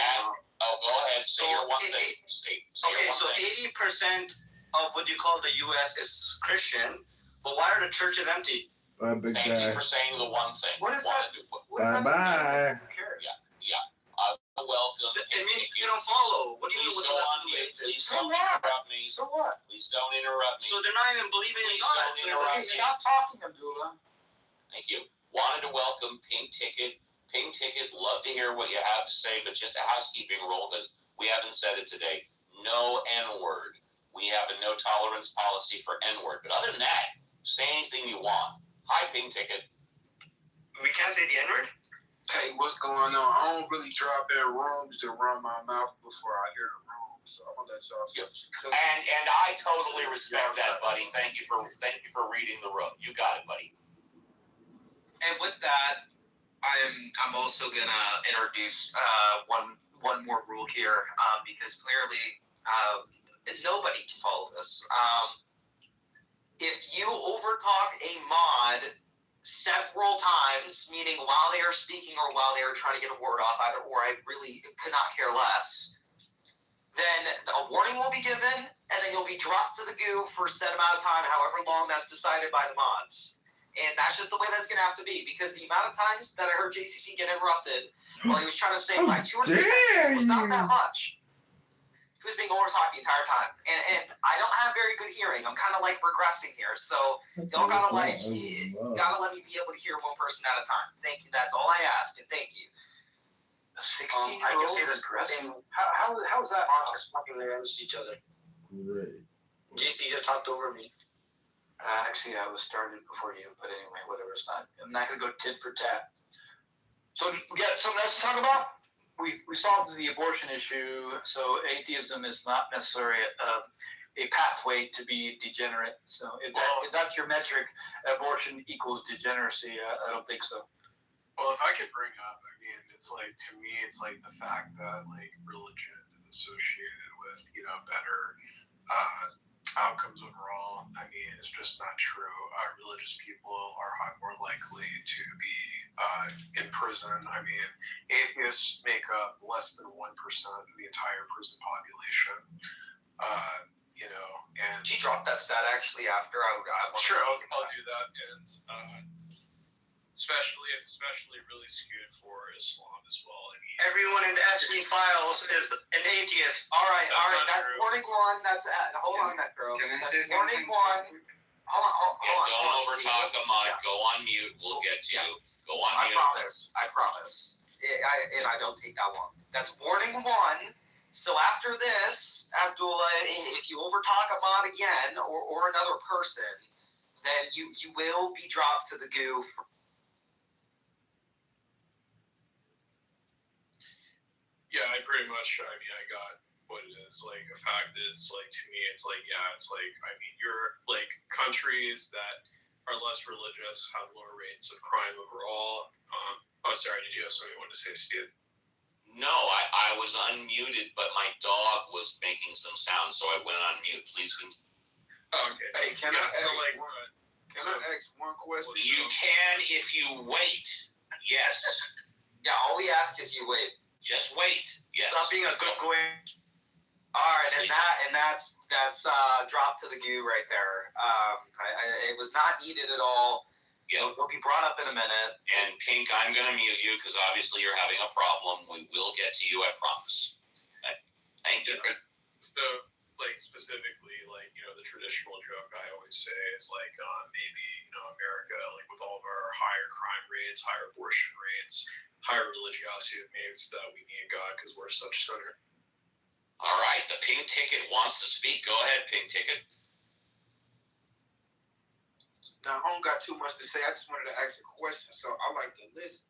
Go ahead. Say your one thing. So 80% of what you call the U.S. is Christian, but why are the churches empty? Bye, big Thank guy. you for saying the one thing. What is that? Bye-bye. Yeah. Welcome. I mean, you don't follow. What do you mean? Please don't interrupt me. So what? Please don't interrupt me. So they're not even believing in God. Stop talking, Abdullah. Thank you. Wanted to welcome Pink Ticket. Pink Ticket, love to hear what you have to say, but just a housekeeping rule because we haven't said it today. No N-word. We have a no tolerance policy for N-word. But other than that, say anything you want. Hi, Pink Ticket. We can't say the N-word? Hey, what's going on? I don't really drop in rooms to run my mouth before I hear the room, so I'm gonna let y'all. And I totally respect that, buddy. Thank you for reading the room. You got it, buddy. And with that, I'm also gonna introduce one more rule here because clearly nobody can follow this. If you overtalk a mod several times, meaning while they are speaking or while they are trying to get a word off, either or, I really could not care less, then a warning will be given, and then you'll be dropped to the goo for a set amount of time, however long that's decided by the mods. And that's just the way that's going to have to be, because the amount of times that I heard JCC get interrupted while he was trying to say like 2 or 3 sentences was not that much. He was being overtalked the entire time. And I don't have very good hearing. I'm kind of like regressing here. So y'all gotta let me be able to hear one person at a time. Thank you. That's all I ask, and thank you. 16-year-old I can say this thing. How is that Talking against each other. Great. JC just talked over me. Actually, I was started before you, but anyway, whatever. I'm not going to go tit for tat. So we got something else to talk about? We solved the abortion issue, so atheism is not necessarily a pathway to be degenerate. So if that's your metric, abortion equals degeneracy. I don't think so. Well, if I could bring up, I mean, it's like, to me, it's like the fact that like religion is associated with, better outcomes overall. I mean, it's just not true. Religious people are more likely to be in prison. I mean, atheists make up less than 1% of the entire prison population. And You dropped that stat actually after I sure, I'll do that. And it's especially really skewed for Islam as well. I mean, Everyone in the FC files is an atheist. All right. That's warning one. That's hold on, that girl. That's warning one. Hold on. Don't overtalk a mod. Go on mute. We'll get to you. Go on mute. I promise. And I don't take that long. That's warning one. So after this, Abdullah, if you overtalk a mod again or another person, then you will be dropped to the goo. Yeah, I got what it is. Like, the fact is, like, to me, it's like, I mean, you're, like, countries that are less religious have lower rates of crime overall. Sorry, did you have something you wanted to say, Steve? No, I was unmuted, but my dog was making some sound, so I went on mute. Please continue. Oh, okay. Hey, can I ask one question? You can if you wait. Yes. Yeah, all we ask is you wait. Just wait. Yes. Stop being a good going. All right, and that's drop to the goo right there. It was not needed at all. Yeah. It'll be brought up in a minute. And Pink, I'm going to mute you because obviously you're having a problem. We will get to you, I promise. Thank you. So, like, specifically, like, you know, the traditional joke I always say is, like, maybe, you know, America, like, with all of our higher crime rates, higher abortion rates, higher religiosity rates, that we need God because we're such sinner. All right, the Pink Ticket wants to speak. Go ahead, Pink Ticket. Now, I don't got too much to say. I just wanted to ask a question, so I like to listen.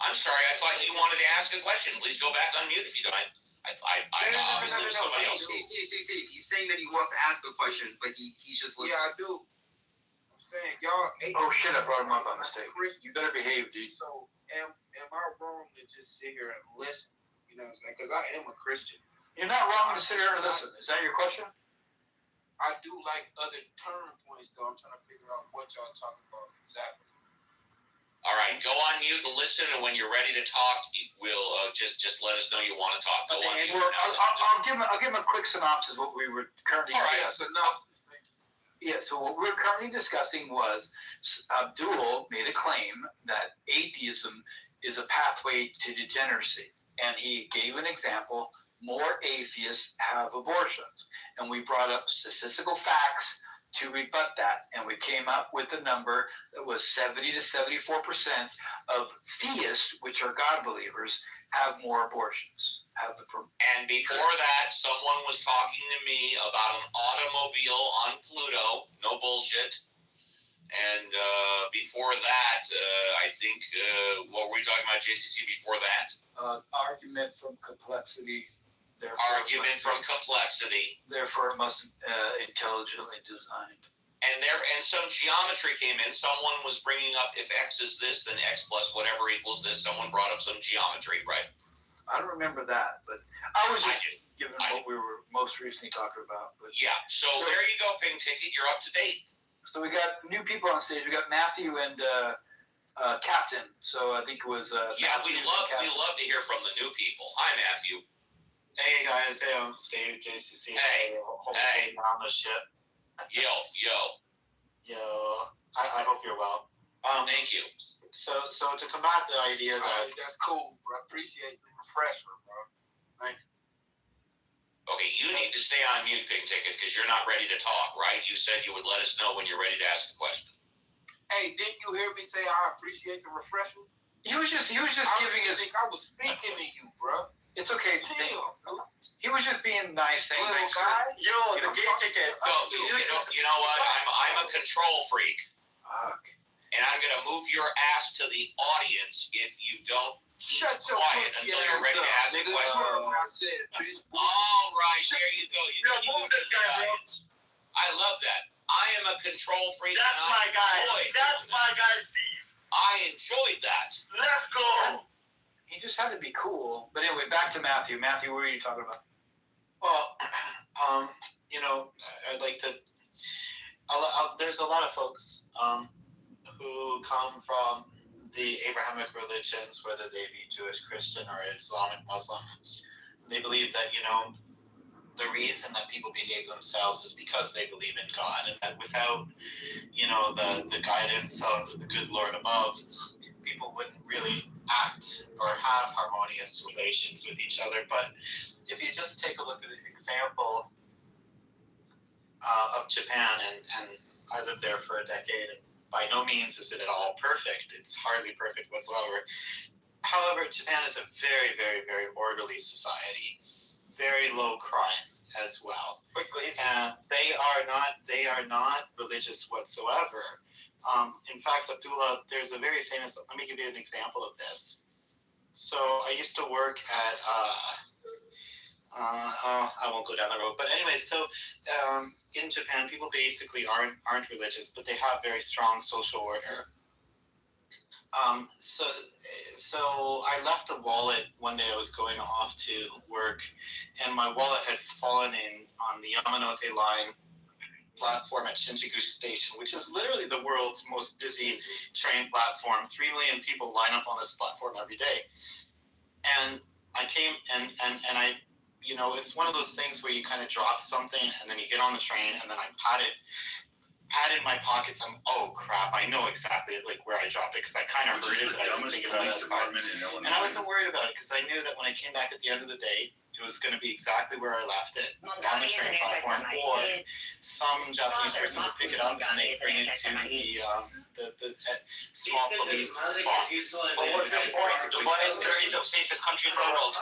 I'm sorry, I thought you wanted to ask a question. Please go back on mute if you don't. No. Steve. He's saying that he wants to ask a question, but he's just listening. Yeah, I do. I'm saying, y'all. Oh, shit, I brought him up on mistake. You better behave, dude. So, am I wrong to just sit here and listen? You know what I'm saying? Because I am a Christian. You're not wrong to sit here and listen. Is that your question? I do like other turn points, though. I'm trying to figure out what y'all talking about exactly. All right, go on mute and listen, and when you're ready to talk, we'll just let us know you want to talk. Go on mute. I'll give him a quick synopsis of what we were currently discussing. Yeah, so what we're currently discussing was Abdul made a claim that atheism is a pathway to degeneracy, and he gave an example. More atheists have abortions, and we brought up statistical facts to rebut that, and we came up with a number that was 70 to 74% of theists, which are God believers, have more abortions. And before that, someone was talking to me about an automobile on Pluto. No bullshit. And before that, I think, what were we talking about, JCC, before that? Argument from complexity. Argument from complexity. Therefore, it must intelligently designed. And some geometry came in. Someone was bringing up if x is this, then x plus whatever equals this. Someone brought up some geometry, right? I don't remember that, but I was just giving what we were most recently talking about. But yeah, so there you go, Pink Ticket. You're up to date. So we got new people on stage. We got Matthew and Captain. So I think it was. We love to hear from the new people. Hi, Matthew. Hey guys, hey, I'm Steve, JCC. Hey. On the ship. Yo. I hope you're well. Thank you. So to combat the idea that that's cool, bro. Appreciate the refresher, bro. Thank you. Okay, you need to stay on mute, Pink Ticket, because you're not ready to talk, right? You said you would let us know when you're ready to ask a question. Hey, didn't you hear me say I appreciate the refresher? He was just giving us. I was speaking to you, bro. It's okay. He was just being nice, saying thanks. The gate ticket. You know what? I'm a control freak. Fuck. And I'm going to move your ass to the audience if you don't keep quiet until you're ready to ask a question. All right, there you go. You move this guy, bro. I love that. I am a control freak. That's my guy. That's my guy, Steve. I enjoyed that. Let's go. He just had to be cool. But anyway, back to Matthew. Matthew, what were you talking about? Well, I'd like to. There's a lot of folks who come from the Abrahamic religions, whether they be Jewish, Christian, or Islamic, Muslim. They believe that the reason that people behave themselves is because they believe in God, and that without the guidance of the good Lord above, people wouldn't really act or have harmonious relations with each other. But if you just take a look at an example of Japan, and I lived there for a decade, and by no means is it at all perfect. It's hardly perfect whatsoever. However, Japan is a very, very, very orderly society, very low crime as well. And they are not religious whatsoever. In fact, Abdullah, there's a very famous, let me give you an example of this. So I used to work at, I won't go down the road, but anyway, so in Japan, people basically aren't religious, but they have very strong social order. So I left a wallet one day. I was going off to work, and my wallet had fallen in on the Yamanote line platform at Shinjuku Station, which is literally the world's most busy train platform. 3 million people line up on this platform every day. And I came and I, it's one of those things where you kind of drop something and then you get on the train and then I pat in my pockets. Oh crap, I know exactly like where I dropped it because I kind of heard it, but I didn't think about it at the time. And I wasn't worried about it because I knew that when I came back at the end of the day, it was going to be exactly where I left it on the train platform, or some Japanese person would pick it up and they bring it to the small police box. But what's important? Dubai is literally the safest country in the world.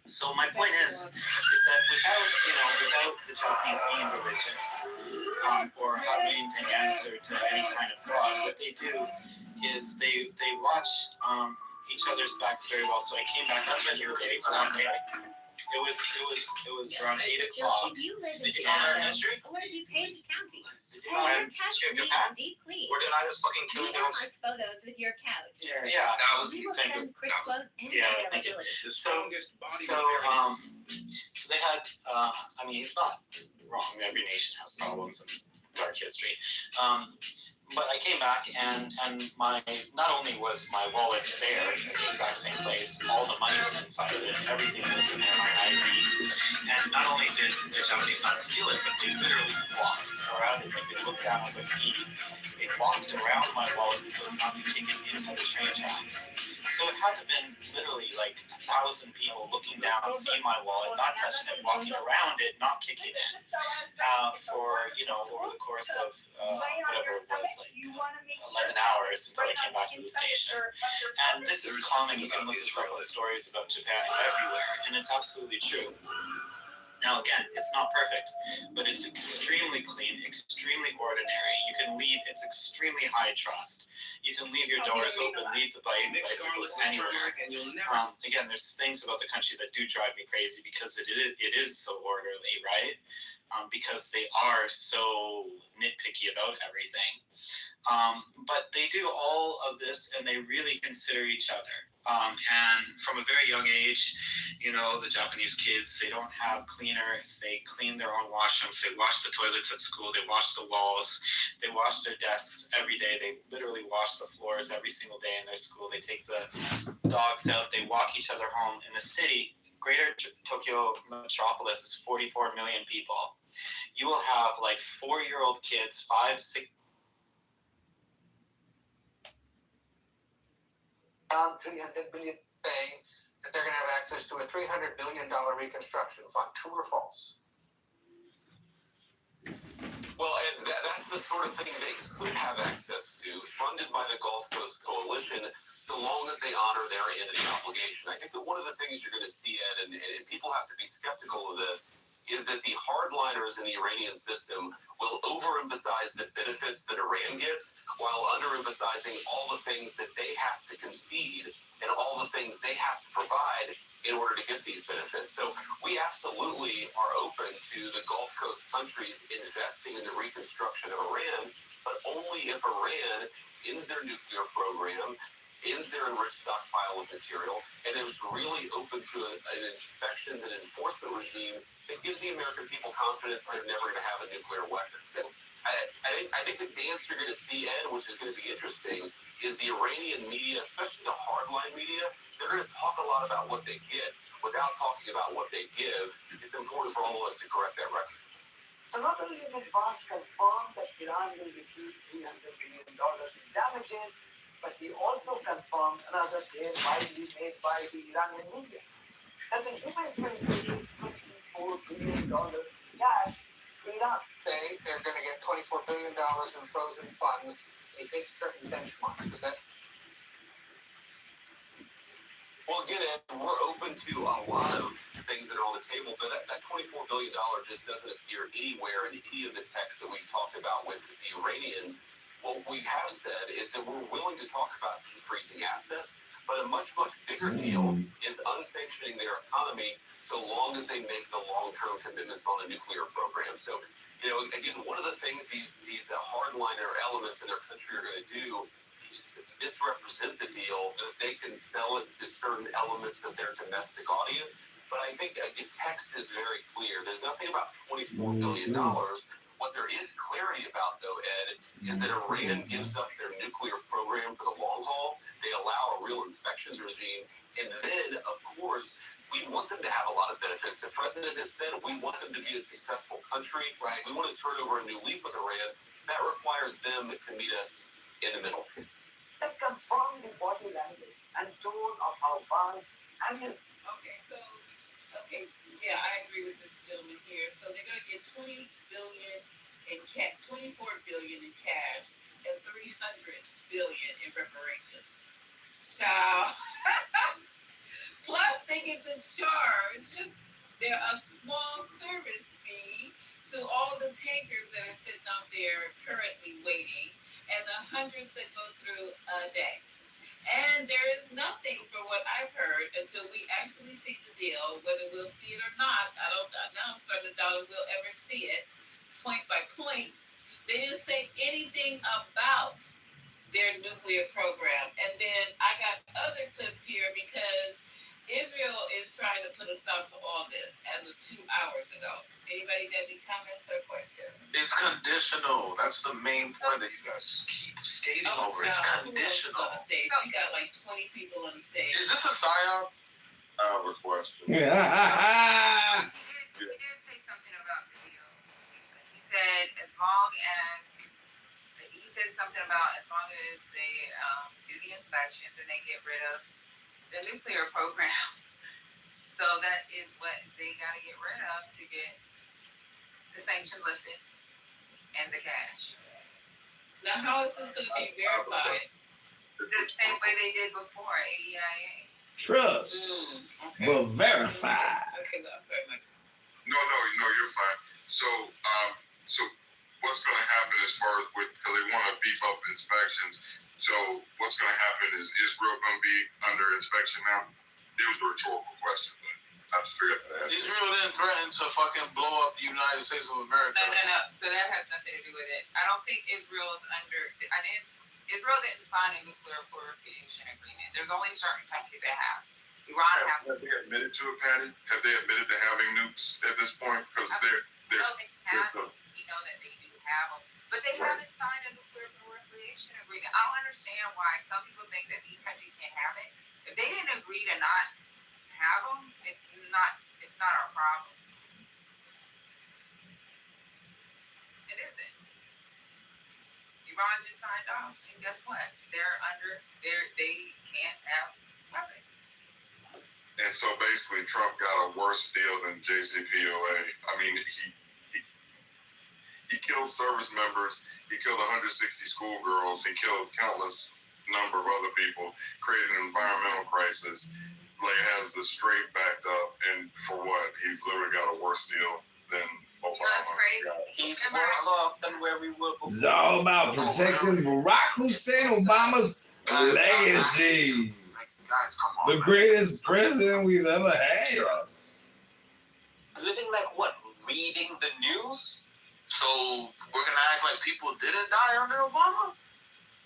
So my point is that without the Japanese being religious or having to answer to any kind of God, what they do is they watch each other's backs very well. So I came back at the end of the day. It was around 8 o'clock. Did you know their history? Or DuPage County. Your couch needs deep clean. Organized fucking killing dogs. Us photos with your couch. Yeah, that was. We will send quick quote and thank you. availability. So they had. It's not wrong. Every nation has problems and dark history. But I came back and not only was my wallet there in the exact same place, all the money was inside of it, everything was in there, my ID. And not only did the Japanese not steal it, but they literally walked around it. Like they looked down at their feet, they walked around my wallet so as not to kick it into the train tracks. So it had to have been literally like 1,000 people looking down, seeing my wallet, not touching it, walking around it, not kicking it, for over the course of whatever it was, like 11 hours until I came back to the station. And this is common. You can look this up with stories about Japan everywhere, and it's absolutely true. Now, again, it's not perfect, but it's extremely clean, extremely ordinary. You can leave, it's extremely high trust. You can leave your doors open, leave the bicycles anywhere. Again, there's things about the country that do drive me crazy because it is so orderly, right? Because they are so nitpicky about everything. But they do all of this and they really consider each other. And from a very young age, the Japanese kids, they don't have cleaners. They clean their own washrooms. They wash the toilets at school. They wash the walls. They wash their desks every day. They literally wash the floors every single day in their school. They take the dogs out. They walk each other home. In the city, Greater Tokyo metropolis is 44 million people. You will have like 4-year-old kids, 5, 6. 300 billion saying that they're going to have access to a $300 billion reconstruction fund. True or false? Well, and that's the sort of thing they could have access to, funded by the Gulf Coast Coalition, so long as they honor their end of the obligation. I think that one of the things you're going to see, Ed, and people have to be skeptical of this, is that the hardliners in the Iranian system will overemphasize the benefits that Iran gets while underemphasizing all the things that they have to concede and all the things they have to provide in order to get these benefits. So we absolutely are open to the Gulf Coast countries investing in the reconstruction of Iran, but only if Iran ends their nuclear program, ends their enriched stockpile of material, and is really open to an inspections and enforcement regime that gives the American people confidence they're never going to have a nuclear weapon. So I think the dance you're going to see, Ed, which is going to be interesting, is the Iranian media, especially the hardline media, they're going to talk a lot about what they get without talking about what they give. It's important for all of us to correct that record. So not only did Vaz confirm that Iran will receive $300 billion in damages, but he also confirmed another claim widely made by the Iranian media that the US will pay $24 billion in cash to Iran. They're going to get $24 billion in frozen funds. They hit certain benchmarks. Is that? Well, again, Ed, we're open to a lot of things that are on the table, but that $24 billion just doesn't appear anywhere in any of the texts that we've talked about with the Iranians. What we have said is that we're willing to talk about increasing assets, but a much, much bigger deal is unsanctioning their economy so long as they make the long-term commitments on the nuclear program. So, again, one of the things these hardliner elements in their country are going to do is misrepresent the deal that they can sell it to certain elements of their domestic audience. But I think the text is very clear. There's nothing about $24 billion What there is clarity about, though, Ed, is that Iran gives up their nuclear program for the long haul. They allow a real inspections regime. And then, of course, we want them to have a lot of benefits. The president has said we want them to be a successful country. Right. We want to turn over a new leaf with Iran. That requires them to meet us in the middle. Just confirm the body language and tone of how fast and his. Okay, yeah, I agree with this gentleman here. So they're going to get 20 billion in cash, 24 billion in cash, and 300 billion in reparations. Child. Plus, they get to charge a small service fee to all the tankers that are sitting out there currently waiting, and the hundreds that go through a day. And there is nothing, for what I've heard, until we actually see the deal, whether we'll see it or not. Now I'm starting to doubt if we'll ever see it, point by point. They didn't say anything about their nuclear program. And then I got other clips here because Israel is trying to put a stop to all this as of 2 hours ago. Anybody got any comments or questions? It's conditional. That's the main point that you guys keep skating over. It's conditional. On the stage. We got like 20 people on the stage. Is this a psyop? I have a question. Yeah. He did say something about the deal. He said as long as they do the inspections and they get rid of the nuclear program. So that is what they got to get rid of to get the sanction lifted and the cash. Now, how is this going to be verified? The same way they did before, AEIA. Trust, but verify. Okay, I'm sorry, Mike. No, you're fine. So what's going to happen as far as because they want to beef up inspections. So what's going to happen is Israel going to be under inspection now? It was a rhetorical question, but I just figured that. Israel didn't threaten to fucking blow up the United States of America. No. So that has nothing to do with it. I don't think Israel is under. Israel didn't sign a nuclear proliferation agreement. There's only certain countries that have. Iran has. Have they admitted to it, Patty? Have they admitted to having nukes at this point? Because they're. We know that they do have them, but they haven't signed a nuclear proliferation agreement. I don't understand why some people think that these countries can't have it. If they didn't agree to not have them, it's not our problem. It isn't. Iran just signed off, and guess what? They can't have weapons. And so basically, Trump got a worse deal than JCPOA. I mean, he killed service members. He killed 160 schoolgirls. He killed countless number of other people, created an environmental crisis, like has the straight backed up, and for what? He's literally got a worse deal than Obama. He's worse off than where we were before. It's all about protecting Barack Hussein Obama's legacy. Guys, come on. The greatest president we've ever had. Living like what? Reading the news? So we're gonna act like people didn't die under Obama?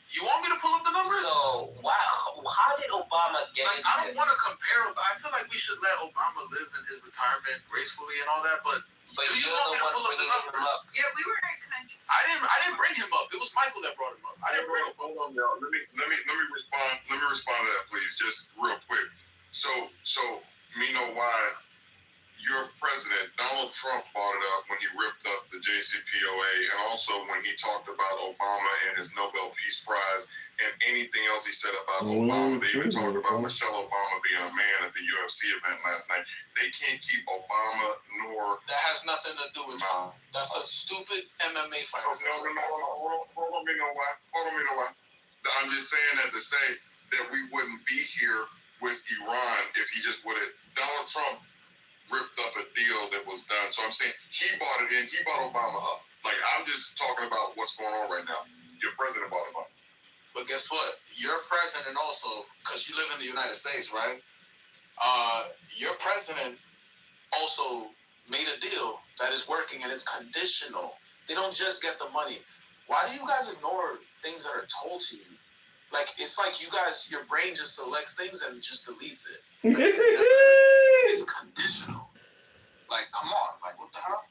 You want me to pull up the numbers? So wow, how did Obama get? Like, I don't want to compare. I feel like we should let Obama live in his retirement gracefully and all that. But do you want me to pull up the numbers? Yeah, we were in country. I didn't bring him up. It was Michael that brought him up. I didn't bring him up. Hold on, y'all. Let me respond. Let me respond to that, please, just real quick. So me know why. Your president, Donald Trump, brought it up when he ripped up the JCPOA, and also when he talked about Obama and his Nobel Peace Prize and anything else he said about Obama. They even talked about Michelle Obama being a man at the UFC event last night. They can't keep Obama nor. That has nothing to do with Trump. That's a stupid MMA fight. Hold on, me know why. I'm just saying that to say that we wouldn't be here with Iran if he just would have. Donald Trump ripped up a deal that was done. So I'm saying he bought it in. He bought Obama up. Like, I'm just talking about what's going on right now. Your president bought him up. But guess what? Your president also, because you live in the United States, right? Your president also made a deal that is working and it's conditional. They don't just get the money. Why do you guys ignore things that are told to you? Like, it's like you guys, your brain just selects things and just deletes it. It's conditional. Like, come on. Like, what the hell?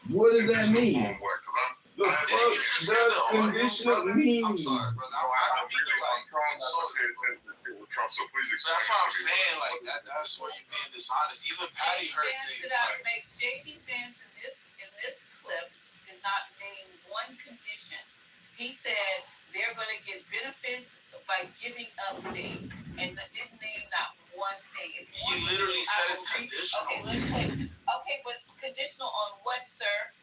What does that mean? The I fuck does conditional mean? I'm sorry, brother. I don't really like with Trump, so please explain. That's what I'm saying. Like that's where you're being dishonest. Even Patty heard things like. J.D. Vance in this clip did not name one condition. He said they're going to get benefits by giving up days, and didn't name not one thing. He literally said it's conditional. Okay, let's play. Okay, but conditional on what, sir?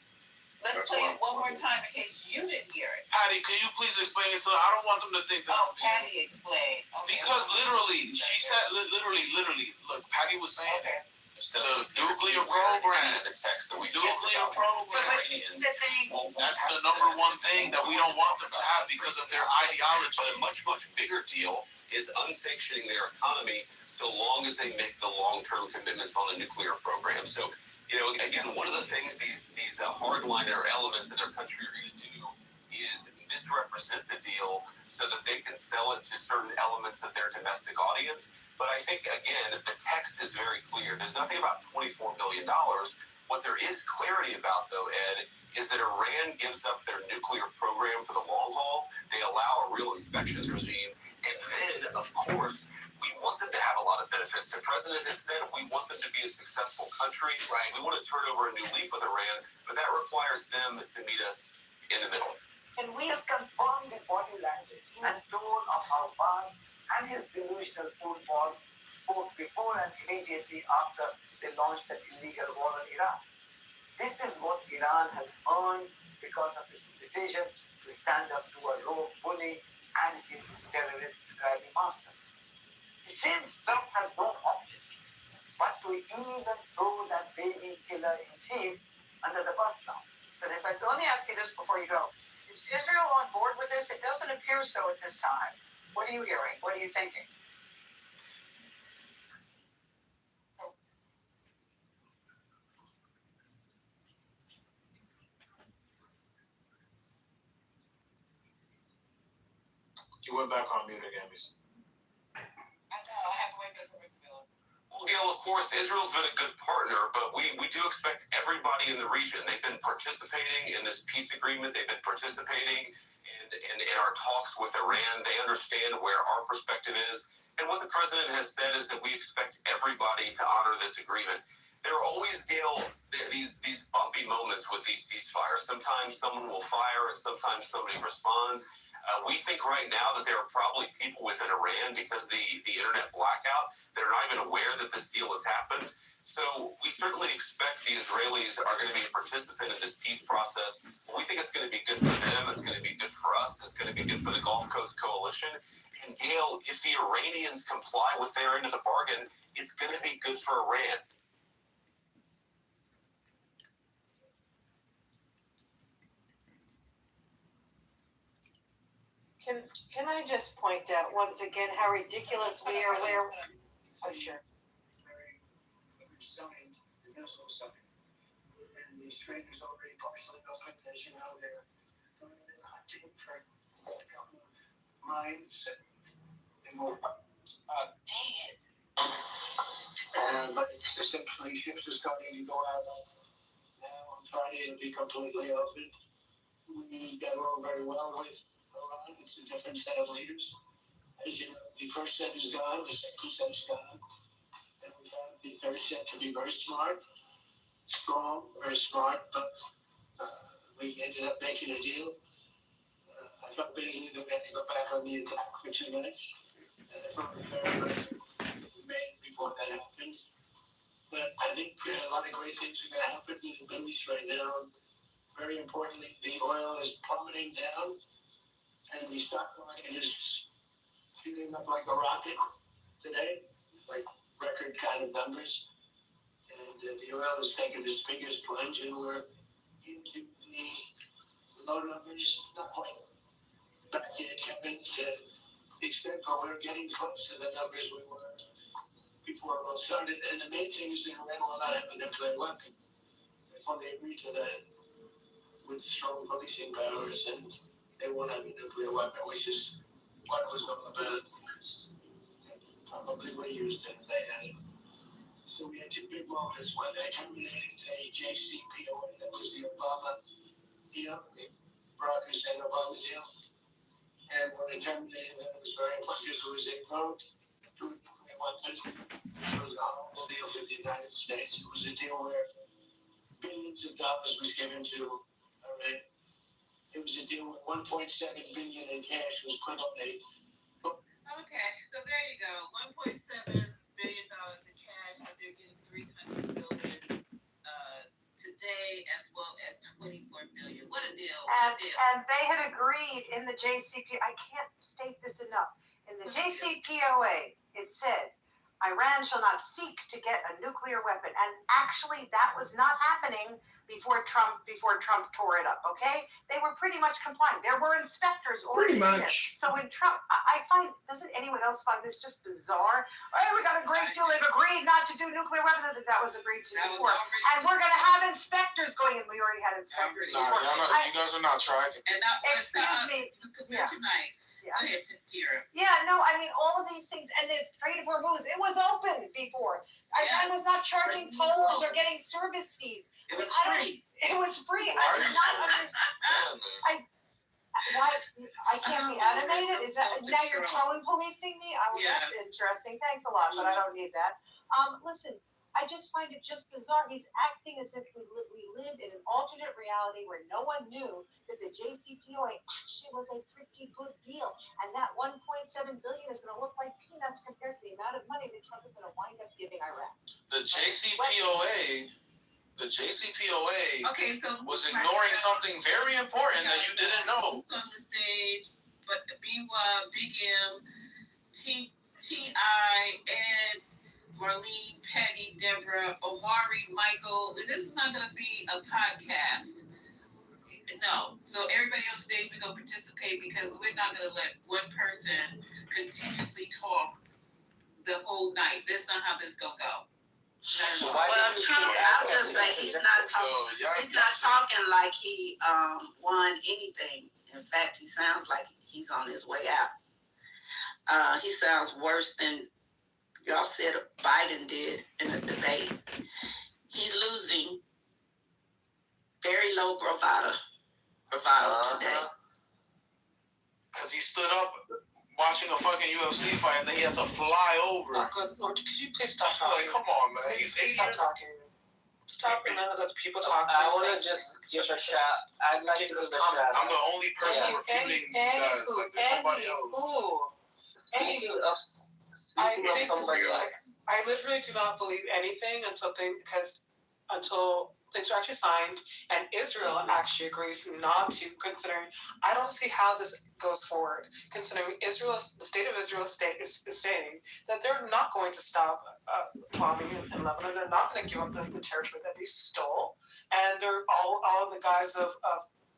Let's play it one more time in case you didn't hear it. Patty, can you please explain it? So I don't want them to think that. Oh, Patty explained. Okay, because literally, she said, literally, look, Patty was saying that. The nuclear program. The text that we nuclear program. That's the number one thing that we don't want them to have because of their ideology. But a much bigger deal is unsanctioning their economy so long as they make the long-term commitments on the nuclear program. So, again, one of the things these hardliner elements in their country are going to do is misrepresent the deal so that they can sell it to certain elements of their domestic audience. But I think, again, the text is very clear. There's nothing about $24 billion. What there is clarity about, though, Ed, is that Iran gives up their nuclear program for the long haul. They allow a real inspections regime. And then, of course, we want them to have a lot of benefits. The president has said we want them to be a successful country. Right. We want to turn over a new leaf with Iran, but that requires them to meet us in the middle. And we have confirmed the body language and tone of how Vaz and his delusional fool boss spoke before and immediately after they launched an illegal war on Iran. This is what Iran has earned because of its decision to stand up to a rogue bully and his terrorist Israeli master. It seems Trump has no object but to even throw that baby killer in chief under the bus now. So, but let me ask you this before you go. Is Israel on board with this? It doesn't appear so at this time. What are you hearing? What are you thinking? You went back on mute again, Miss. I know, I have to wait for the bill. Well, Gail, of course, Israel's been a good partner, but we do expect everybody in the region. They've been participating in this peace agreement. They've been participating in our talks with Iran. They understand where our perspective is. And what the president has said is that we expect everybody to honor this agreement. There are always, Gail, these bumpy moments with these ceasefires. Sometimes someone will fire and sometimes somebody responds. We think right now that there are probably people within Iran, because of the internet blackout, that are not even aware that this deal has happened. So we certainly expect the Israelis are going to be a participant in this peace process. We think it's going to be good for them. It's going to be good for us. It's going to be good for the Gulf Coast Coalition. And Gail, if the Iranians comply with their end of the bargain, it's going to be good for Iran. Can I just point out once again how ridiculous we are? Where? Oh, sure. Signed, the Minnesota signed, and the strangers already partially opened, as you know, they're hunting for a couple of mines and more. But essentially, ships are starting to go out now. On Friday, it'll be completely open. We get along very well with Iran. It's a different set of leaders. As you know, the first set is gone, the second set is gone. And we found the third set to be very smart, strong, very smart, but we ended up making a deal. I felt basically that we had to go back on the attack for 2 nights. And I thought it very much we made it before that happened. But I think a lot of great things are going to happen in the Middle East right now. Very importantly, the oil is plummeting down, and the stock market is shooting up like a rocket today, like record kind of numbers. And the oil has taken its biggest plunge, and we're into the low numbers, not quite back yet, Kevin, to the extent where we're getting close to the numbers we were before it all started. And the main thing is that Iran will not have a nuclear weapon. They fully agree to that with strong policing powers, and they won't have a nuclear weapon, which is what it was all about. Probably would have used it if they had it. So we had two big moments. One, they terminated the JCPOA, that was the Obama deal, the Barack Hussein Obama deal. And when they terminated that, it was very important because it was a road to a nuclear weapon. It was a horrible deal for the United States. It was a deal where billions of dollars was given to Iran. It was a deal where 1.7 billion in cash was put on a. Okay, so there you go. $1.7 billion in cash, but they're getting $300 billion today, as well as $24 billion. What a deal! What a deal! And they had agreed in the JCPOA. I can't state this enough. In the JCPOA, it said, Iran shall not seek to get a nuclear weapon. And actually, that was not happening before Trump tore it up, okay? They were pretty much complying. There were inspectors already Pretty there. much. So when Trump, I find, doesn't anyone else find this just bizarre? Oh, we got a great deal. They've agreed not to do nuclear weapons. That was agreed to before. And we're going to have inspectors going in. We already had inspectors Nah, before. you guys are not tracking. And not Excuse me. Yeah. Tonight. Yeah. Go ahead, Tira. Yeah, no, I mean, all of these things, and the trade of Hormuz, it was open before. Iran was not charging tolls or getting service fees. It was free. It was free. I did not understand. Why? I can't be animated? Is that, now you're tone policing me? That's interesting. Thanks a lot, but I don't need that. Listen, I just find it just bizarre. He's acting as if we live in an alternate reality where no one knew that the JCPOA actually was a pretty good deal. And that $1.7 billion is going to look like peanuts compared to the amount of money that Trump is going to wind up giving Iraq. The JCPOA okay, so was ignoring something very important that you didn't know. On the stage, but B1, Big M, T.I., Ed, Marlene, Peggy, Deborah, Omari, Michael. This is not going to be a podcast. No. So everybody on stage, we're going to participate because we're not going to let one person continuously talk the whole night. That's not how this going to go. Well, Trump, I'll just say he's not talking. He's not talking like he won anything. In fact, he sounds like he's on his way out. He sounds worse than y'all said Biden did in a debate. He's losing. Very low bravado today. Because he stood up watching a fucking UFC fight and then he had to fly over. Could you please stop talking? Like, come on, man. He's 8 years. Talking. Stop letting other people talk. I want to just give a shout. I'd like to give a shout. I'm the only person refuting you guys. Like, there's nobody else. Speaking of somebody else. I literally do not believe anything until things are actually signed and Israel actually agrees not to, considering I don't see how this goes forward, considering the state of Israel is saying that they're not going to stop bombing in Lebanon. They're not going to give up the territory that they stole, and they're all in the guise of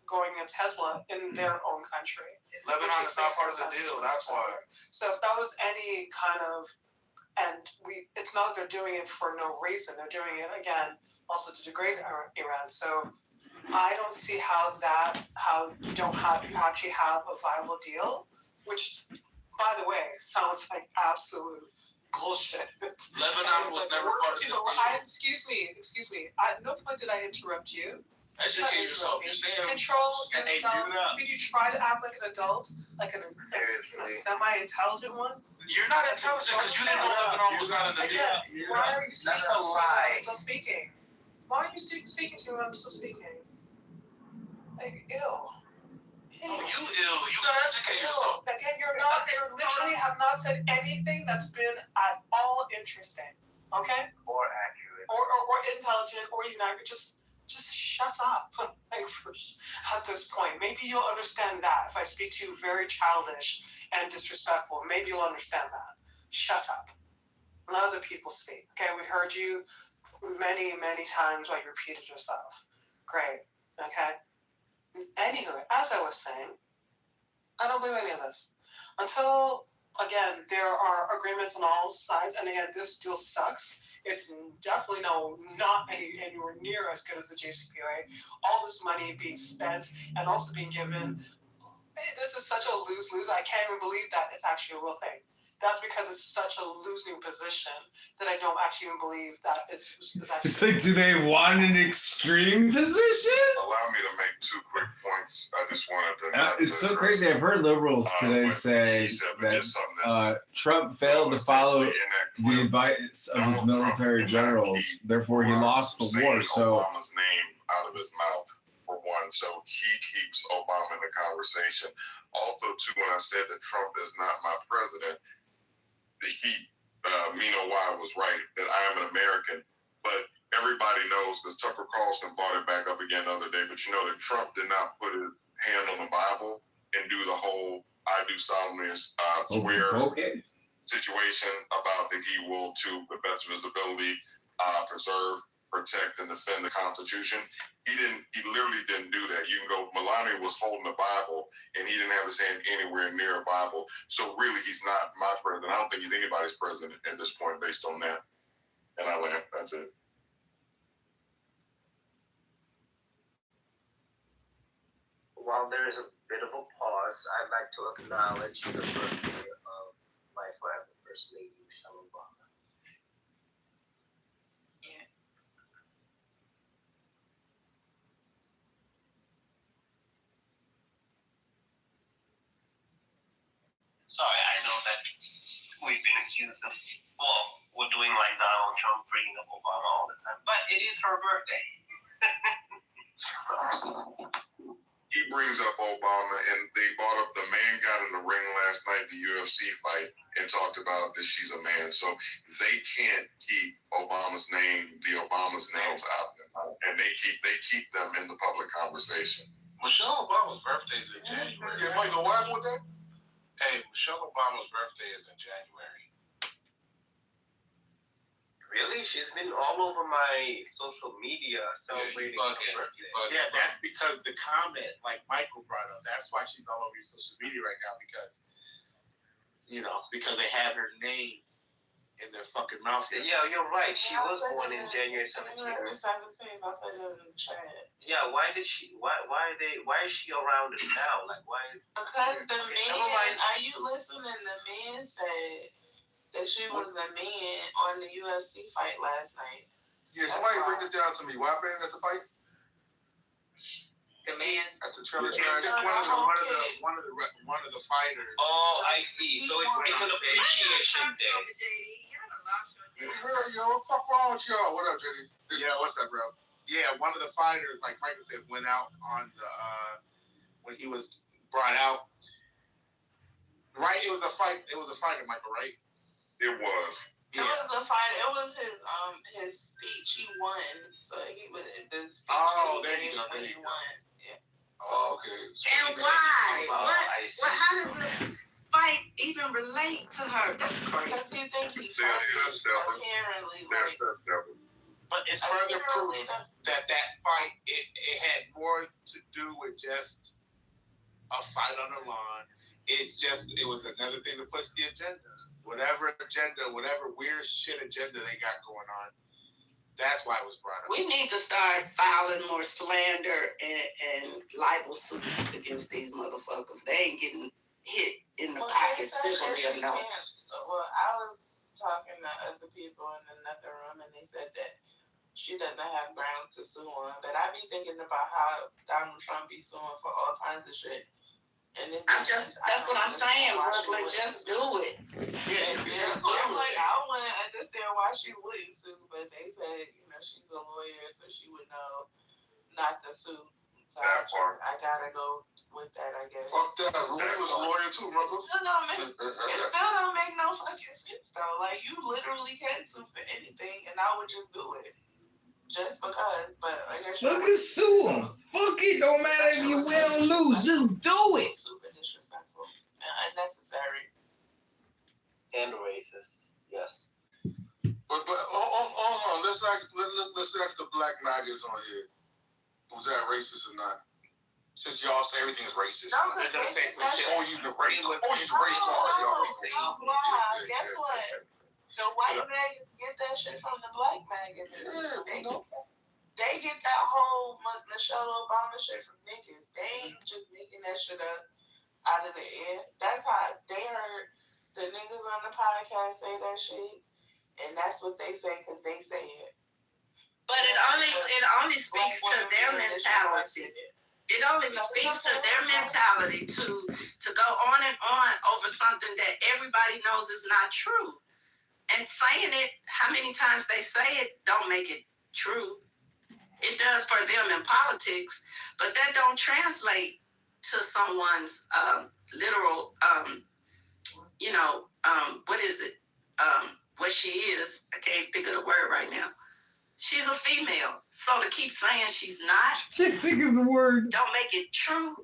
going against Hezbollah in their own country. Lebanon is not part of the deal, that's why. So if that was any kind of, it's not that they're doing it for no reason. They're doing it, again, also to degrade Iran. So I don't see how you actually have a viable deal, which, by the way, sounds like absolute bullshit. Lebanon was never part of the deal. Excuse me. At no point did I interrupt you. Educate yourself. You're saying control yourself. Did you try to act like an adult, like a semi-intelligent one? You're not intelligent because you didn't know Lebanon was not in the deal. Why are you speaking to me when I'm still speaking? Why are you speaking to me when I'm still speaking? Like, ew. You ill. You gotta educate yourself. Again, you literally have not said anything that's been at all interesting. Okay? Or accurate. Or intelligent, or even accurate. Just shut up at this point. Maybe you'll understand that if I speak to you very childish and disrespectful. Maybe you'll understand that. Shut up. Let other people speak. Okay, we heard you many, many times while you repeated yourself. Great. Okay? Anywho, as I was saying, I don't believe any of this. Until, again, there are agreements on all sides, and again, this deal sucks. It's definitely not anywhere near as good as the JCPOA. All this money being spent and also being given this is such a lose-lose. I can't even believe that it's actually a real thing. That's because it's such a losing position that I don't actually even believe that it's actually. It's like, do they want an extreme position? Allow me to make 2 quick points. I just wanted to. It's so crazy. I've heard liberals today say that Trump failed to follow the advice of his military generals. Therefore, he lost the war. So Obama's name out of his mouth, for one. So he keeps Obama in the conversation. Also, too, when I said that Trump is not my president, Mino Y was right that I am an American, but everybody knows because Tucker Carlson brought it back up again the other day. But you know that Trump did not put his hand on the Bible and do the whole "I do solemnly swear" situation about that he will, to the best of his ability, preserve, protect, and defend the Constitution. He literally didn't do that. You can go, Melania was holding the Bible, and he didn't have his hand anywhere near a Bible. So really, he's not my president. I don't think he's anybody's president at this point based on that. And I land. That's it. While there is a bit of a pause, I'd like to acknowledge the birthday of my forever First Lady, Michelle Obama. Sorry, I know that we've been accused of, we're doing like Donald Trump bringing up Obama all the time, but it is her birthday. He brings up Obama, and they brought up the man got in the ring last night, the UFC fight, and talked about that she's a man. So they can't keep Obama's name, the Obama's names out there, and they keep them in the public conversation. Michelle Obama's birthday is in January. Yeah, Michael, what happened with that? Hey, Michelle Obama's birthday is in January. Really? She's been all over my social media celebrating her birthday. Yeah, that's because the comment, like Michael brought up, that's why she's all over your social media right now, because they had her name in their fucking mouth. Yeah, you're right. She was born in January 17th. I put it in the chat. Yeah, why is she around now? Like, why is? Because the man, are you listening? The man said that she was the man on the UFC fight last night. Yeah, somebody break it down to me. What happened at the fight? The man at the trailer track. One of the fighters. Oh, I see. So it's an appreciation day. Yo, what the fuck wrong with y'all? What up, JD? Yeah, what's up, bro? Yeah, one of the fighters, like Michael said, went out on the when he was brought out. Right, it was a fight. It was a fighter, Michael, right? It was. It was the fight. It was his speech. He won, so he was the speech. Oh, there you go. He won. Yeah. Oh, okay. So and why? What? How does this fight even relate to her? That's crazy. Because you think he apparently like. But it's further proof that fight it had more to do with just a fight on the lawn. It was another thing to push the agenda. Whatever weird shit agenda they got going on, that's why it was brought up. We need to start filing more slander and libel suits against these motherfuckers. They ain't getting hit in the pocket civilly enough. Well, I was talking to other people in another room, and they said that she doesn't have grounds to sue on. But I be thinking about how Donald Trump be suing for all kinds of shit. And that's what I'm saying, Brooklyn. Just do it. Yeah, just do it. Like, I want to understand why she wouldn't sue, but they said, she's a lawyer, so she would know not to sue. So I gotta go with that, I guess. Fuck that. Rudy was a lawyer too, brother. It still don't make no fucking sense, though. Like, you literally can't sue for anything, and I would just do it. Just because, but I guess look at sue him. Fuck it, don't matter if you win or lose, just do it. Super disrespectful and unnecessary. And racist, yes. But hold on, let's ask the black maggots on here. Was that racist or not? Since y'all say everything is racist. No, they're gonna say some shit. Oh, you the race card. Y'all. Guess what? The white maggots get that shit from the black maggots. Yeah, they get that whole Michelle Obama shit from niggas. They ain't just making that shit up. out of the air. That's how they heard the niggas on the podcast say that shit, and that's what they say because they say it. But it only speaks to their mentality. It only speaks to their mentality to go on and on over something that everybody knows is not true. And saying it, how many times they say it, don't make it true. It does for them in politics, but that don't translate to someone's literal, what is it? What she is. I can't think of the word right now. She's a female. So to keep saying she's not. Can't think of the word. Don't make it true.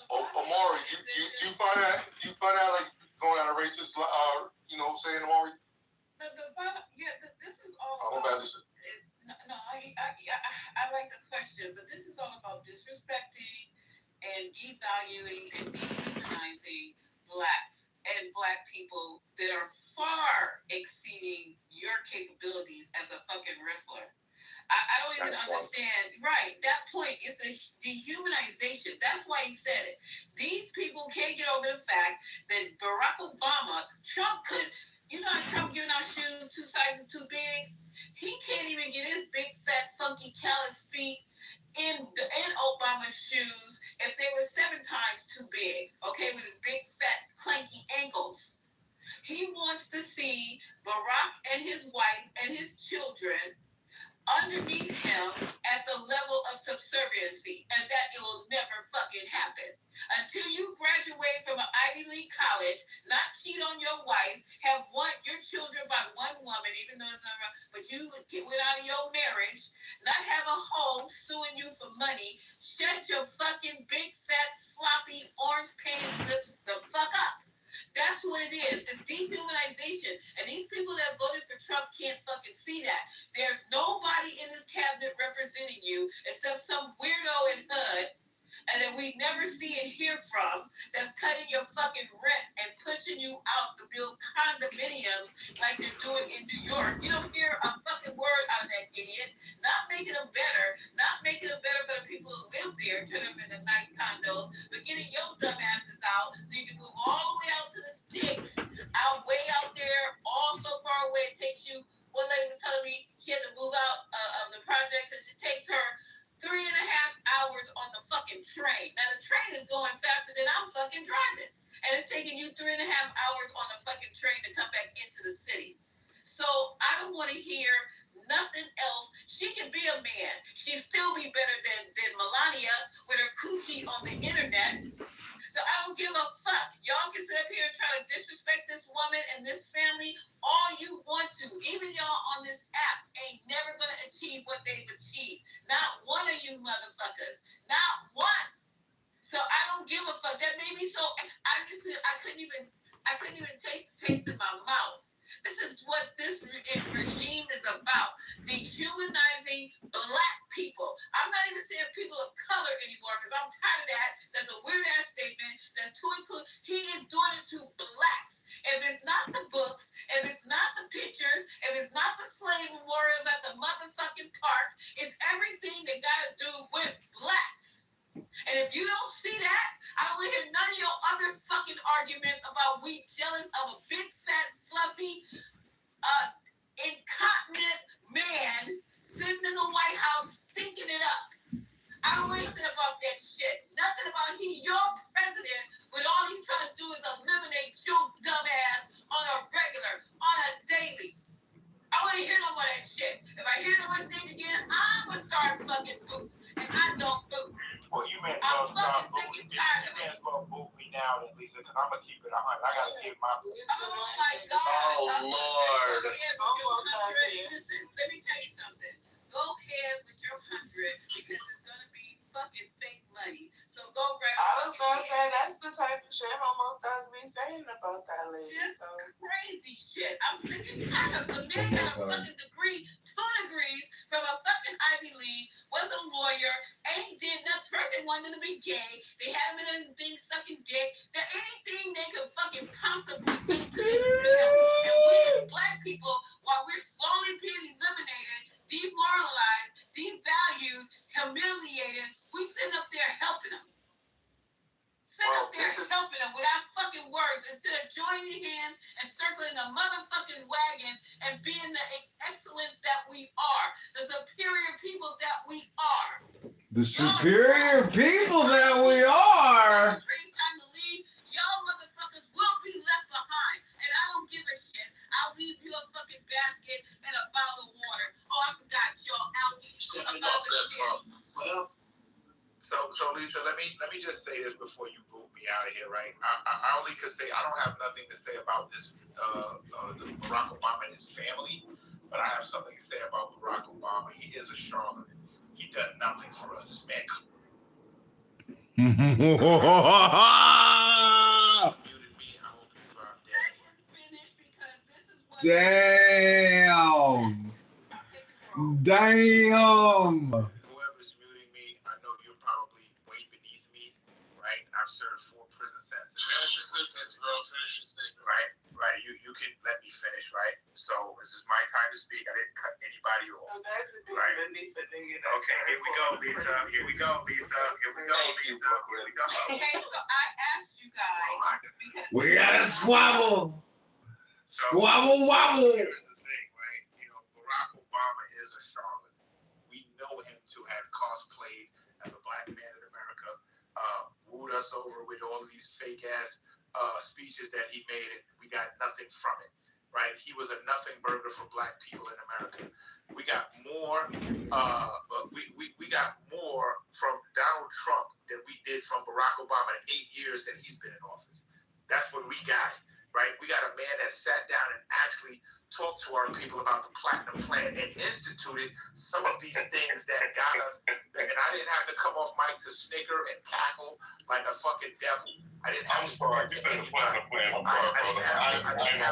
Amari, do you find that like going out of racist, saying Amari? This is all. I hope I listen. I like the question, but this is all about disrespecting and devaluing and dehumanizing blacks and black people that are far exceeding your capabilities as a fucking wrestler. I don't even understand. Right, that point is a dehumanization. That's why he said it. These people can't get over the fact that Barack Obama, Trump could, how Trump giving out shoes 2 sizes too big? He can't even get his big, fat, funky, callous feet in Obama's shoes if they were 7 times too big, okay, with his big, fat, clanky ankles. He wants to see Barack and his wife and his children underneath him at the level of subserviency, and that it will never fucking happen. Until you graduate from an Ivy League college, not cheat on your wife, have your children by one woman, even though it's not wrong, but you went out of your marriage, not have a home suing you for money, shut your fucking big, fat, sloppy, orange painted lips the fuck up. That's what it is. It's dehumanization. And these people that voted for Trump can't fucking see that. There's nobody in this cabinet representing you except some weirdo in HUD and that we never see and hear from that's cutting your fucking rent and pushing you out to build condominiums like they're doing in New York. You don't hear a fucking word out of that idiot. Not making them better for the people who live there, turn them into nice condos, but getting your dumb asses out so you can move all the way out to the sticks, way out there, all so far away it takes you. One lady was telling me she had to move out of the projects and it takes her 3.5 hours on the fucking train. Now the train is going faster than I'm fucking driving. And it's taking you 3.5 hours on the fucking train to come back into the city. So I don't want to hear nothing else. She can be a man. She'd still be better than Melania with her coochie on the internet. So I don't give a fuck. Y'all can sit up here and try to disrespect this woman and this family all you want to. Even y'all on this app ain't never gonna achieve what they've achieved. Not one of you motherfuckers. Not one. So I don't give a fuck. That made me so. I couldn't even taste the taste in my mouth. This is what this regime is about. Dehumanizing black people. I'm not even saying people of color anymore because I'm tired of that. That's a weird ass statement. That's too inclusive. He is doing it to blacks. If it's not the books, if it's not the pictures, if it's not the slave memorials at the motherfucking park, it's everything that got to do with blacks. And if you don't see that, I don't want to hear none of your other fucking arguments about we jealous of a big, fat, fluffy, incontinent man sitting in the White House thinking it up. I don't want anything about that shit. Nothing about your president when all he's trying to do is eliminate your dumb ass on a regular, on a daily. I want to hear no more of that shit. If I hear it on my stage again, I'm going to start fucking booting. And I don't boot. Well, you may as I'm well start fucking booting. tired of You may it. as well boot me now, then, Lisa, because I'm going to keep it 100. I got to give my. Oh my God. Oh, Lord. Listen, let me tell you something. Go ahead with your 100 because it's going to be fucking fake money. So go grab. I was going to say that's the type of shit Homo thugs be saying about that lady. Just crazy shit. I'm sick and tired of the man got a fucking degree, 2 degrees from a fucking Ivy League, was a lawyer, ain't did nothing. First they wanted him to be gay. They had him in everything sucking dick. That anything they could fucking possibly do to this man. And we as black people, while we're slowly being eliminated, demoralized, devalued, humiliated, we sit up there helping them. The superior people that we are. It's time to leave. Y'all motherfuckers will be left behind. And I don't give a shit. I'll leave you a fucking basket and a bottle of water. Oh, I forgot y'all out. Well, so Lisa, let me just say this before you boot me out of here, right? I only could say I don't have nothing to say about this the Barack Obama and his family, but I have something to say about Barack Obama. He is a charlatan. He done nothing for us. This man muted me. I hope he dropped dead. Damn. Whoever's muting me, I know you're probably way beneath me, right? I've served 4 prison sentences. Finish your sentence, bro. Finish your statement. Right. You can let me finish, right? So this is my time to speak. I didn't cut anybody off. Right. Okay, here we go, Lisa. Here we go. Okay, so I asked you guys because We gotta squabble. Squabble wobble. Here's the thing, right? Barack Obama is a charlatan. We know him to have cosplayed as a black man in America, wooed us over with all of these fake ass speeches that he made, and we got nothing from it, right? He was a nothing burger for black people in America. We got more, we got more from Donald Trump than we did from Barack Obama in 8 years that he's been in office. That's what we got, right? We got a man that sat down and actually talked to our people about the Platinum Plan and instituted some of these things that got us. And I didn't have to come off mic to snicker and cackle like a fucking devil. I didn't have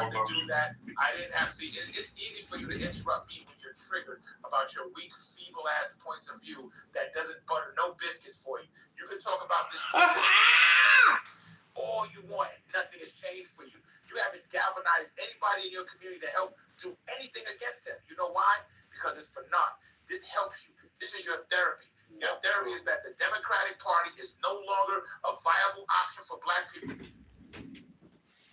to do that. I didn't have to. It's easy for you to interrupt me when you're triggered about your weak, feeble ass points of view that doesn't butter no biscuits for you. You can talk about this all you want, and nothing has changed for you. You haven't galvanized anybody in your community to help do anything against them. You know why? Because it's for naught. This helps you. This is your therapy. Your therapy is that the Democratic Party is no longer a viable option for black people.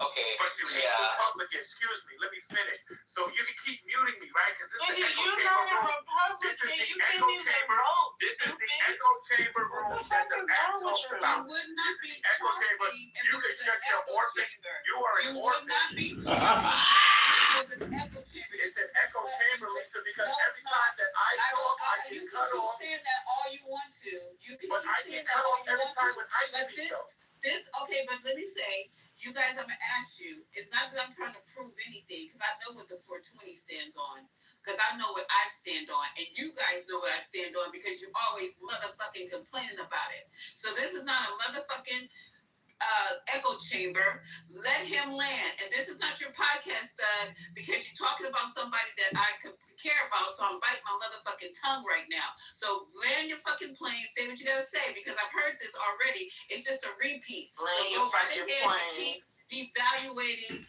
Okay. But you hate Republicans. Excuse me. Let me finish. So you can keep muting me, right? Because this is the echo chamber room. This is the echo chamber. This is the echo chamber room that the act talks about. This is the echo chamber. You can shut your orphan. You are an orphan. It's an echo chamber, Lisa, because every time that I talk, I get cut off. You can keep saying that all you want to. You can But I get cut off every time when I speak, though. Okay, but let me say, you guys, I'm gonna ask you. It's not that I'm trying to prove anything, because I know what the 420 stands on. Because I know what I stand on, and you guys know what I stand on, because you always motherfucking complaining about it. So this is not a motherfucking echo chamber. Let him land. And this is not your podcast, Doug, because you're talking about somebody that I could care about, so I'm biting my motherfucking tongue right now. So land your fucking plane, say what you gotta say, because I've heard this already. It's just a repeat. Land so your go right fucking ahead plane. and keep devaluating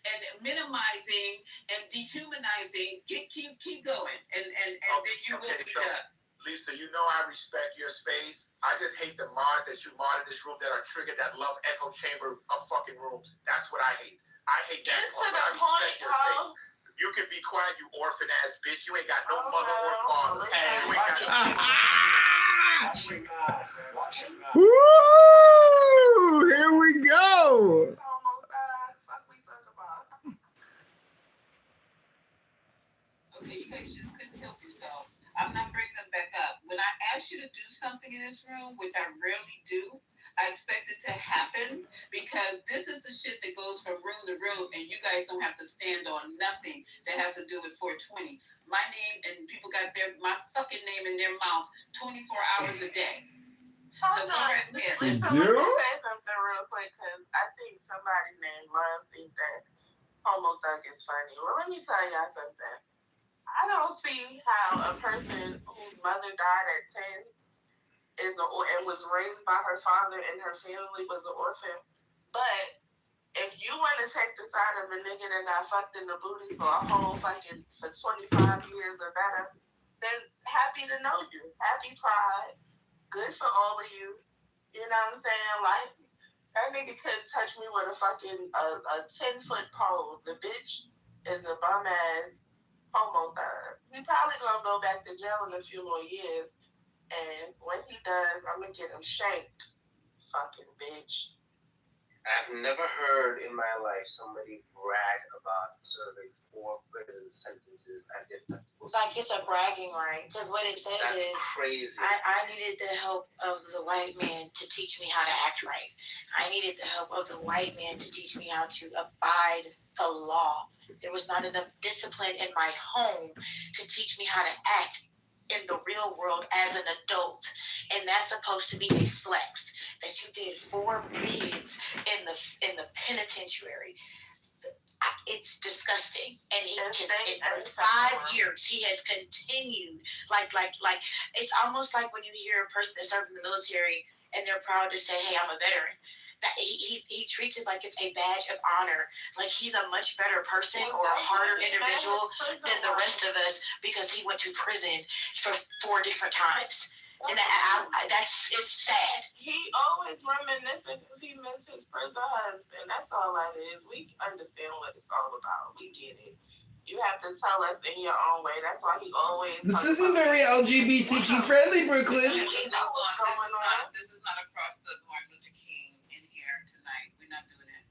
and minimizing and dehumanizing. Keep going, and then you will be done. Lisa, you know I respect your space. I just hate the mods that you mod in this room that are triggered, that love echo chamber of fucking rooms. That's what I hate. I hate that. Get to the point, ho. You can be quiet, you orphan ass bitch. You ain't got no mother or father. You ain't got Woo! Here we go. Okay, you guys just couldn't help yourself. I'm not bringing them back up. When I ask you to do something in this room, which I rarely do, I expect it to happen, because this is the shit that goes from room to room, and you guys don't have to stand on nothing that has to do with 420. My name, and people got my fucking name in their mouth 24 hours a day. So go right ahead. Lisa, let me say something real quick, because I think somebody named Love think that Homo Thug is funny. Well, let me tell y'all something. I don't see how a person whose mother died at 10 and was raised by her father and her family was an orphan. But if you want to take the side of a nigga that got fucked in the booty for a whole fucking for 25 years or better, then happy to know you. Happy Pride. Good for all of you. You know what I'm saying? Like, that nigga couldn't touch me with a fucking a 10-foot pole. The bitch is a bum ass homo thug. He probably gonna go back to jail in a few more years, and when he does, I'm gonna get him shanked. Fucking bitch. I've never heard in my life somebody brag about serving 4 prison sentences as if that's supposed like it's a bragging right, because what it says That's is crazy. I needed the help of the white man to teach me how to act right. I needed the help of the white man to teach me how to abide the law. There was not enough discipline in my home to teach me how to act in the real world as an adult, and that's supposed to be a flex that you did 4 bids in the penitentiary. It's disgusting, and for 5 years he has continued like it's almost like when you hear a person that served in the military and they're proud to say, "Hey, I'm a veteran." That he treats it like it's a badge of honor, like he's a much better person or a harder individual than the rest of us because he went to prison for 4 different times. And it's sad. He always reminiscing because he missed his prison husband. That's all that is. We understand what it's all about. We get it. You have to tell us in your own way. That's why he always. This isn't very LGBTQ friendly, Brooklyn. You know what? This is not across the Martin Luther King in here tonight. We're not doing it.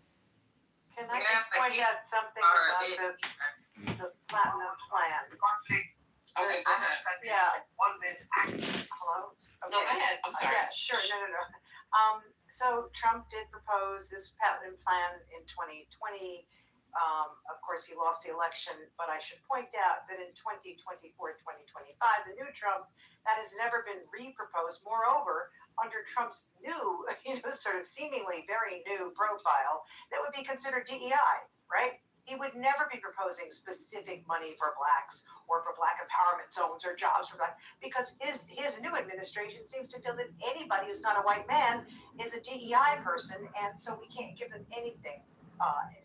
Can I just point out something about the platinum plan? Okay, go ahead. Yeah. On this act. Hello? Okay. No, go ahead. I'm sorry. Yeah, sure. No. So Trump did propose this platinum plan in 2020. Of course, he lost the election, but I should point out that in 2024, 2025, the new Trump, that has never been re-proposed. Moreover, under Trump's new, sort of seemingly very new profile, that would be considered DEI, right? He would never be proposing specific money for blacks or for black empowerment zones or jobs for black, because his new administration seems to feel that anybody who's not a white man is a DEI person, and so we can't give them anything.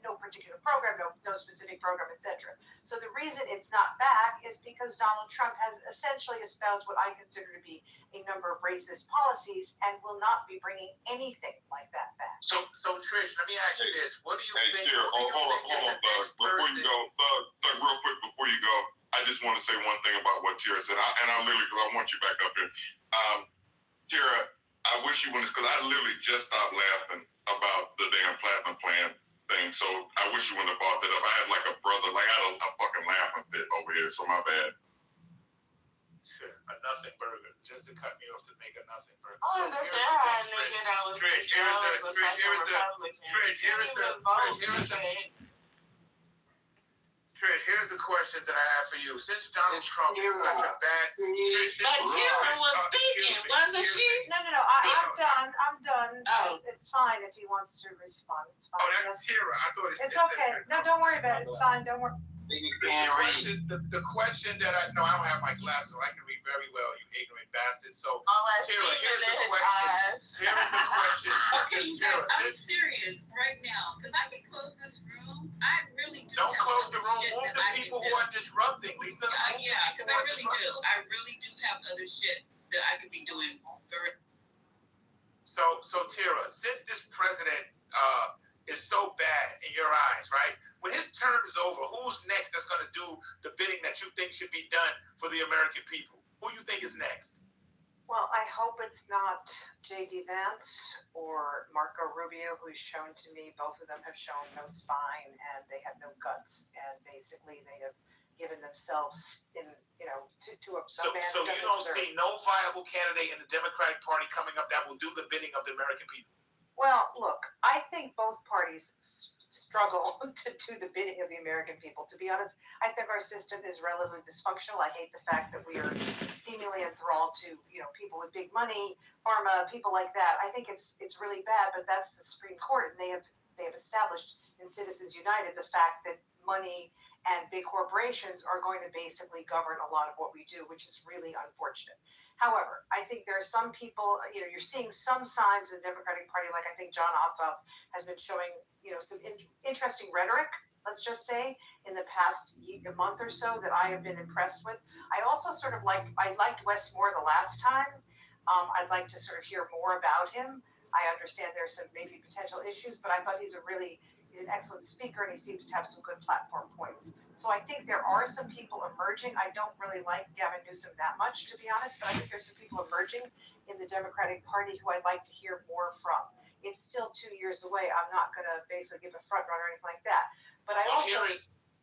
No particular program, no specific program, etc. So the reason it's not back is because Donald Trump has essentially espoused what I consider to be a number of racist policies and will not be bringing anything like that back. So Trish, let me ask you this: what do you think? Tara, hold on, before you go, Thug, real quick before you go, I just want to say one thing about what Tara said, and I literally, because I want you back up here. Tara, I wish you wouldn't, because I literally just stopped laughing about the damn platinum plan thing. So I wish you wouldn't have brought that up. I had like a brother, like I had a fucking laughing fit over here, so my bad. Sure, a nothing burger, just to cut me off to make a nothing burger. Oh, that's how a nigga that was Trish, Trish, here's the question that I have for you. Since Donald Trump is such a bad... But Tara was speaking, wasn't she? No. I'm done. Oh. It's fine if he wants to respond. It's fine. Oh, that's Tara. I thought It's okay. No, don't worry about it. It's fine. Don't worry. The question that I don't have my glasses, so I can read very well, you ignorant bastard. So, Tara, here's the question. Okay, you guys, I'm serious right now because I can close this room. I really do. Don't close the room. Move the people who are disrupting. Lisa. Yeah, because I really do. I really do have other shit that I could be doing. So Tara, since this president is so bad in your eyes, right? When his term is over, who's next that's going to do the bidding that you think should be done for the American people? Who you think is next? Well, I hope it's not J.D. Vance or Marco Rubio, who's shown to me, both of them have shown no spine and they have no guts. And basically they have given themselves to a man who doesn't So you don't see no viable candidate in the Democratic Party coming up that will do the bidding of the American people? Well, look, I think both parties struggle to do the bidding of the American people. To be honest, I think our system is relatively dysfunctional. I hate the fact that we are seemingly enthralled to, people with big money, pharma, people like that. I think it's really bad, but that's the Supreme Court, and they have established in Citizens United the fact that money and big corporations are going to basically govern a lot of what we do, which is really unfortunate. However, I think there are some people, you're seeing some signs in the Democratic Party, like I think John Ossoff has been showing, some interesting rhetoric, let's just say, in the past month or so that I have been impressed with. I also I liked Wes Moore the last time. I'd like to sort of hear more about him. I understand there's some maybe potential issues, but I thought he's a really an excellent speaker, and he seems to have some good platform points. So I think there are some people emerging. I don't really like Gavin Newsom that much, to be honest, but I think there's some people emerging in the Democratic Party who I'd like to hear more from. It's still 2 years away. I'm not going to basically give a front runner or anything like that. But I also,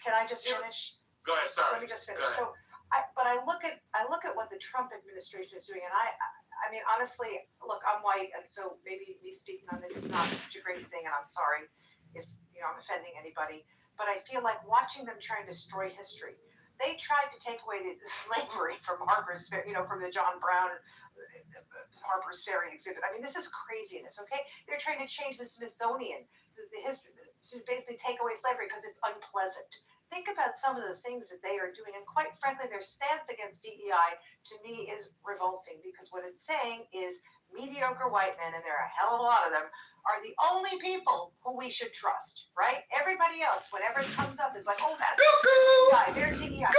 can I just finish? Go ahead, sorry. Let me just finish. So, I look at what the Trump administration is doing, and I mean, honestly, look, I'm white, and so maybe me speaking on this is not such a great thing, and I'm sorry if I'm offending anybody. But I feel like watching them try and destroy history. They tried to take away the slavery from Harper's, from the John Brown Harper's Ferry exhibit. I mean, this is craziness, okay? They're trying to change the Smithsonian to the history to basically take away slavery because it's unpleasant. Think about some of the things that they are doing, and quite frankly, their stance against DEI to me is revolting because what it's saying is mediocre white men, and there are a hell of a lot of them, are the only people who we should trust, right? Everybody else, whenever it comes up, is like, oh, that's DEI, they're DEI.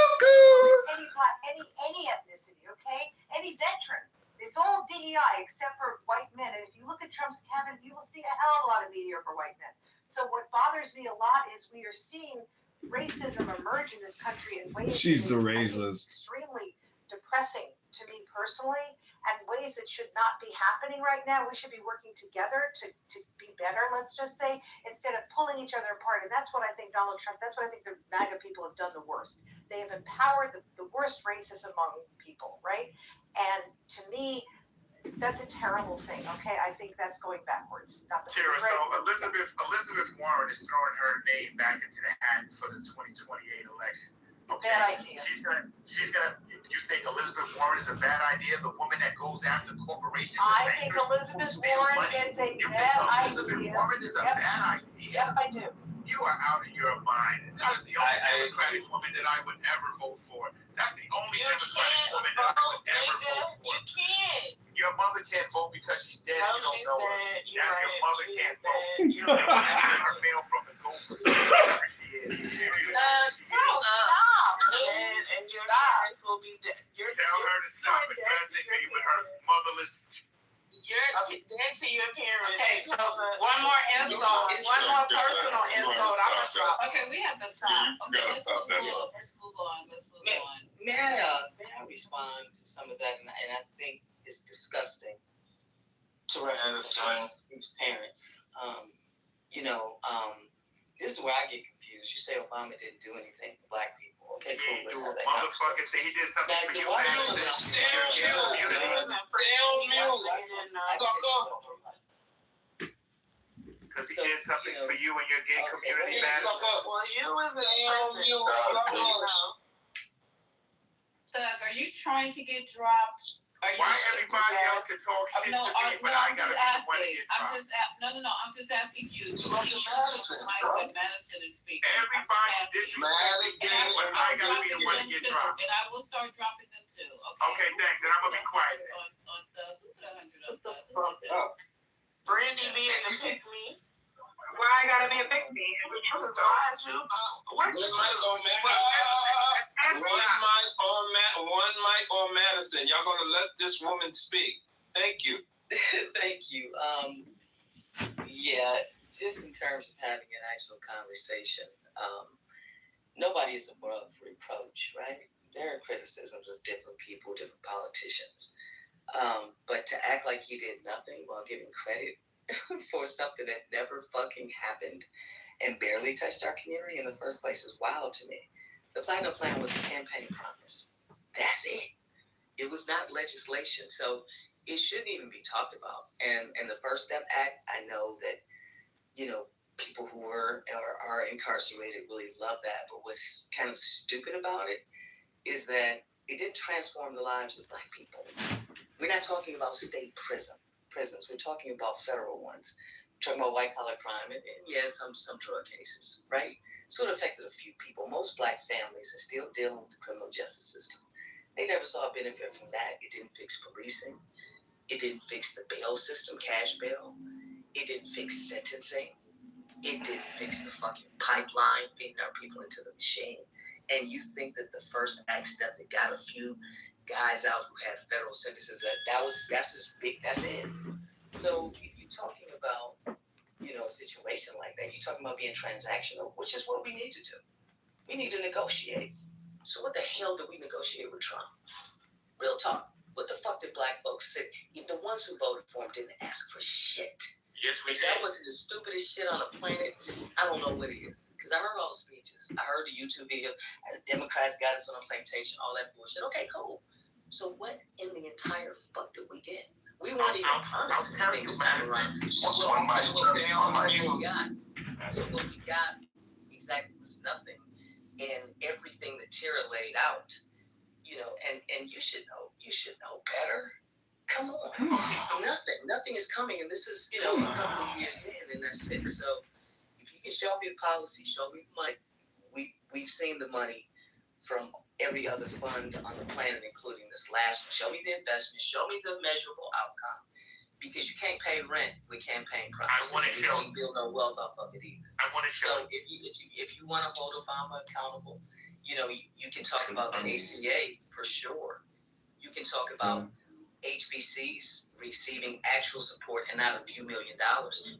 Any black, any ethnicity, okay? Any veteran. It's all DEI except for white men. And if you look at Trump's cabinet, you will see a hell of a lot of mediocre white men. So what bothers me a lot is we are seeing racism emerge in this country in ways She's the that racist. extremely depressing to me personally, and ways that should not be happening right now. We should be working together to be better, let's just say, instead of pulling each other apart. And that's what I think Donald Trump, that's what I think the MAGA people have done the worst. They have empowered the worst racists among people, right? And to me, that's a terrible thing, okay? I think that's going backwards. Not the Tara, so Elizabeth Warren is throwing her name back into the hat for the 2028 election. Okay. Bad idea. She's gonna. You think Elizabeth Warren is a bad idea? The woman that goes after corporations. I think Elizabeth Warren is a bad idea. Elizabeth Warren is a bad idea. Yep, I do. You are out of your mind. That is the only Democratic woman that I would ever vote for. That's the only Democratic woman that I would ever vote for. You can't. Your mother can't vote because she's dead. No, You don't she's know her. dead. You're That's right. your mother She can't is vote. dead. You don't know her mail from the ghost. Stop. And your parents will be dead. Tell her to stop addressing me with her motherless. You're dead to your parents. Okay, so one more insult, one more personal insult. I'm gonna drop. Okay, we have to stop. Okay, let's move on. Let's move on. May I respond to some of that? And I think it's disgusting to reference these parents. This is where I get confused. You say Obama didn't do anything for black people. Okay, cool. Let's have that conversation. He did something for you. Because he did something for you and your gay community, man. Well, you was the president. Doug, are you trying to get dropped? Why everybody else can talk shit to me, but I gotta be the one to get dropped? I'm just asking you. Madison is speaking. Everybody's disrespecting me, but I gotta be the one to get dropped. And I will start dropping them too. Okay, thanks. And I'm gonna be quiet. Brandy being the pick me. Why I gotta be a pick me? Because why you? What's the One mic on Madison. Y'all gonna let this woman speak? Thank you. Thank you. Yeah, just in terms of having an actual conversation, nobody is above reproach, right? There are criticisms of different people, different politicians. But to act like you did nothing while giving credit for something that never fucking happened and barely touched our community in the first place is wild to me. The Platinum Plan was a campaign promise. That's it. It was not legislation, so it shouldn't even be talked about. And the First Step Act, I know that, people who were or are incarcerated really love that, but what's kind of stupid about it is that it didn't transform the lives of black people. We're not talking about state prisons. We're talking about federal ones. We're talking about white-collar crime and some drug cases, right? So it affected a few people. Most black families are still dealing with the criminal justice system. They never saw a benefit from that. It didn't fix policing. It didn't fix the bail system, cash bail. It didn't fix sentencing. It didn't fix the fucking pipeline, feeding our people into the machine. And you think that the first act step that got a few guys out who had federal sentences, that's it. So you're talking about situation like that. You're talking about being transactional, which is what we need to do. We need to negotiate. So what the hell do we negotiate with Trump? Real talk. What the fuck did black folks say? Even the ones who voted for him didn't ask for shit. Yes, we If did. that wasn't the stupidest shit on the planet, I don't know what it is. Because I heard all the speeches. I heard the YouTube video. The Democrats got us on a plantation, all that bullshit. Okay, cool. So what in the entire fuck did we get? We weren't even promised anything this time around. So what we got exactly was nothing. And everything that Tara laid out, and you should know better. Come on. Nothing is coming, and this is, a couple of years in, and that's it. So if you can show me the policy, show me the money. We've seen the money from every other fund on the planet, including this last one. Show me the investment. Show me the measurable outcome. Because you can't pay rent with campaign promises. I want to show. You build no wealth off of it either. I want to show. So if you want to hold Obama accountable, you can talk about ACA for sure. You can talk about HBCs receiving actual support and not a few $1 million.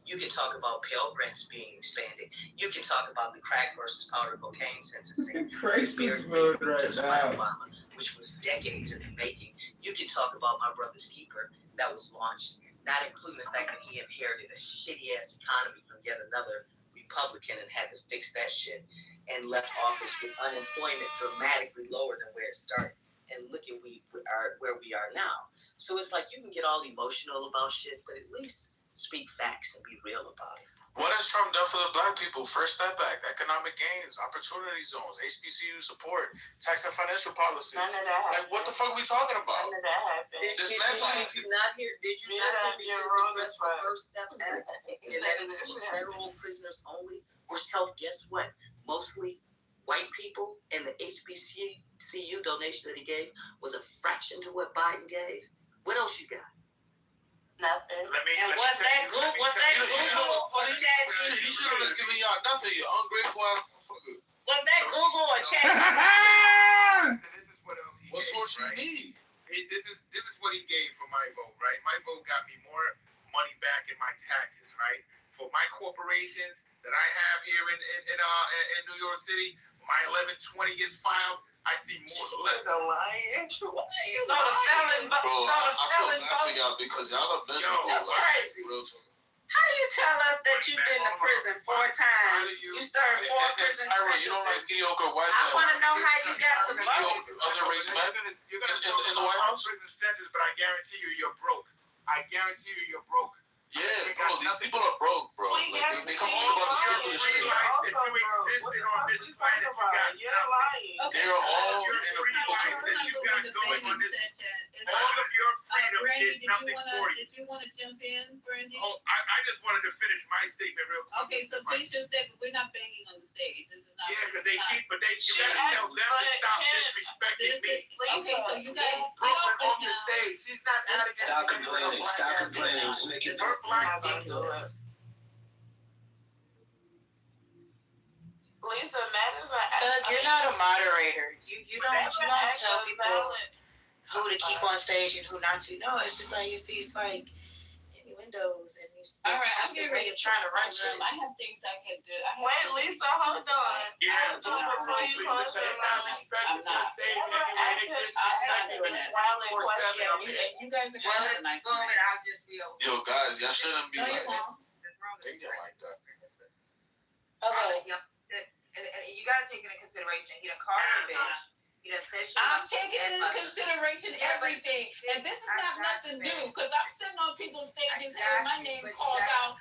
You can talk about Pell Grants being expanded. You can talk about the crack versus powder cocaine sentencing. Crisis mode right now. Obama, which was decades in the making. You can talk about my brother's keeper that was launched, not including the fact that he inherited a shitty ass economy from yet another Republican and had to fix that shit and left office with unemployment dramatically lower than where it started. And look at where we are now. So it's like you can get all emotional about shit, but at least speak facts and be real about it. What has Trump done for the black people? First Step Back, economic gains, opportunity zones, HBCU support, tax and financial policies. None of that happened. Like, what the fuck are we talking about? None of that happened. Did you not hear me just address the First Step Back? And that it was federal prisoners only, which helped, guess what? Mostly white people, and the HBCU donation that he gave was a fraction to what Biden gave. What else you got? Nothing. Was that Google or Chat? He shouldn't have given y'all nothing, you ungrateful motherfucker. Was that Google or Chat? This is what else he what gave, source right? you need? This is what he gave for my vote, right? My vote got me more money back in my taxes, right? For my corporations that I have here in New York City, my 1120 gets filed, I see more less. The lion. So the felon, Bro, I feel bad for y'all because y'all are miserable. That's crazy. Real talk. How do you tell us that you've been to prison 4 times? You served 4 prison sentences. You don't like mediocre white I men. want to know how you got to vote. Other race men You're gonna in the White House? prison sentence, but I guarantee you're broke. You're broke. Yeah, bro, these people are broke, bro. Like, they come all about the struggle and shit. You're lying. They're all in the people All of your freedom Brandy, did nothing for you. did you want to jump in, Brandy? Oh, I just wanted to finish my statement real quick. Okay, so finish your statement. We're not banging on the stage. This is not. Yeah, because this is not- you gotta tell them to stop disrespecting me. Okay, so you guys get Brooklyn off on it the now. stage. She's not adding Stop anything to the complaining. black Stop ass complaining. woman. Just make it Her black Ridiculous. Lisa, Matt is You're not a moderator. You don't tell people valid. who to keep on stage and who not to. No, it's just like it's these like innuendos and these All right, I'm passive getting way ready of trying to run close shit. my room. I have things I can do. Wait, Lisa, hold on. Yeah, Before you close your mouth, I'm not. valid question. You guys are going to nice. I'll just be over. Yo, guys, y'all shouldn't be No, you like won't. thinking like that. Okay. And you gotta take into consideration, he done called her a bitch. He done said she I'm taking into consideration everything, and this is not nothing new, because I'm sitting on people's stages hearing my name called out,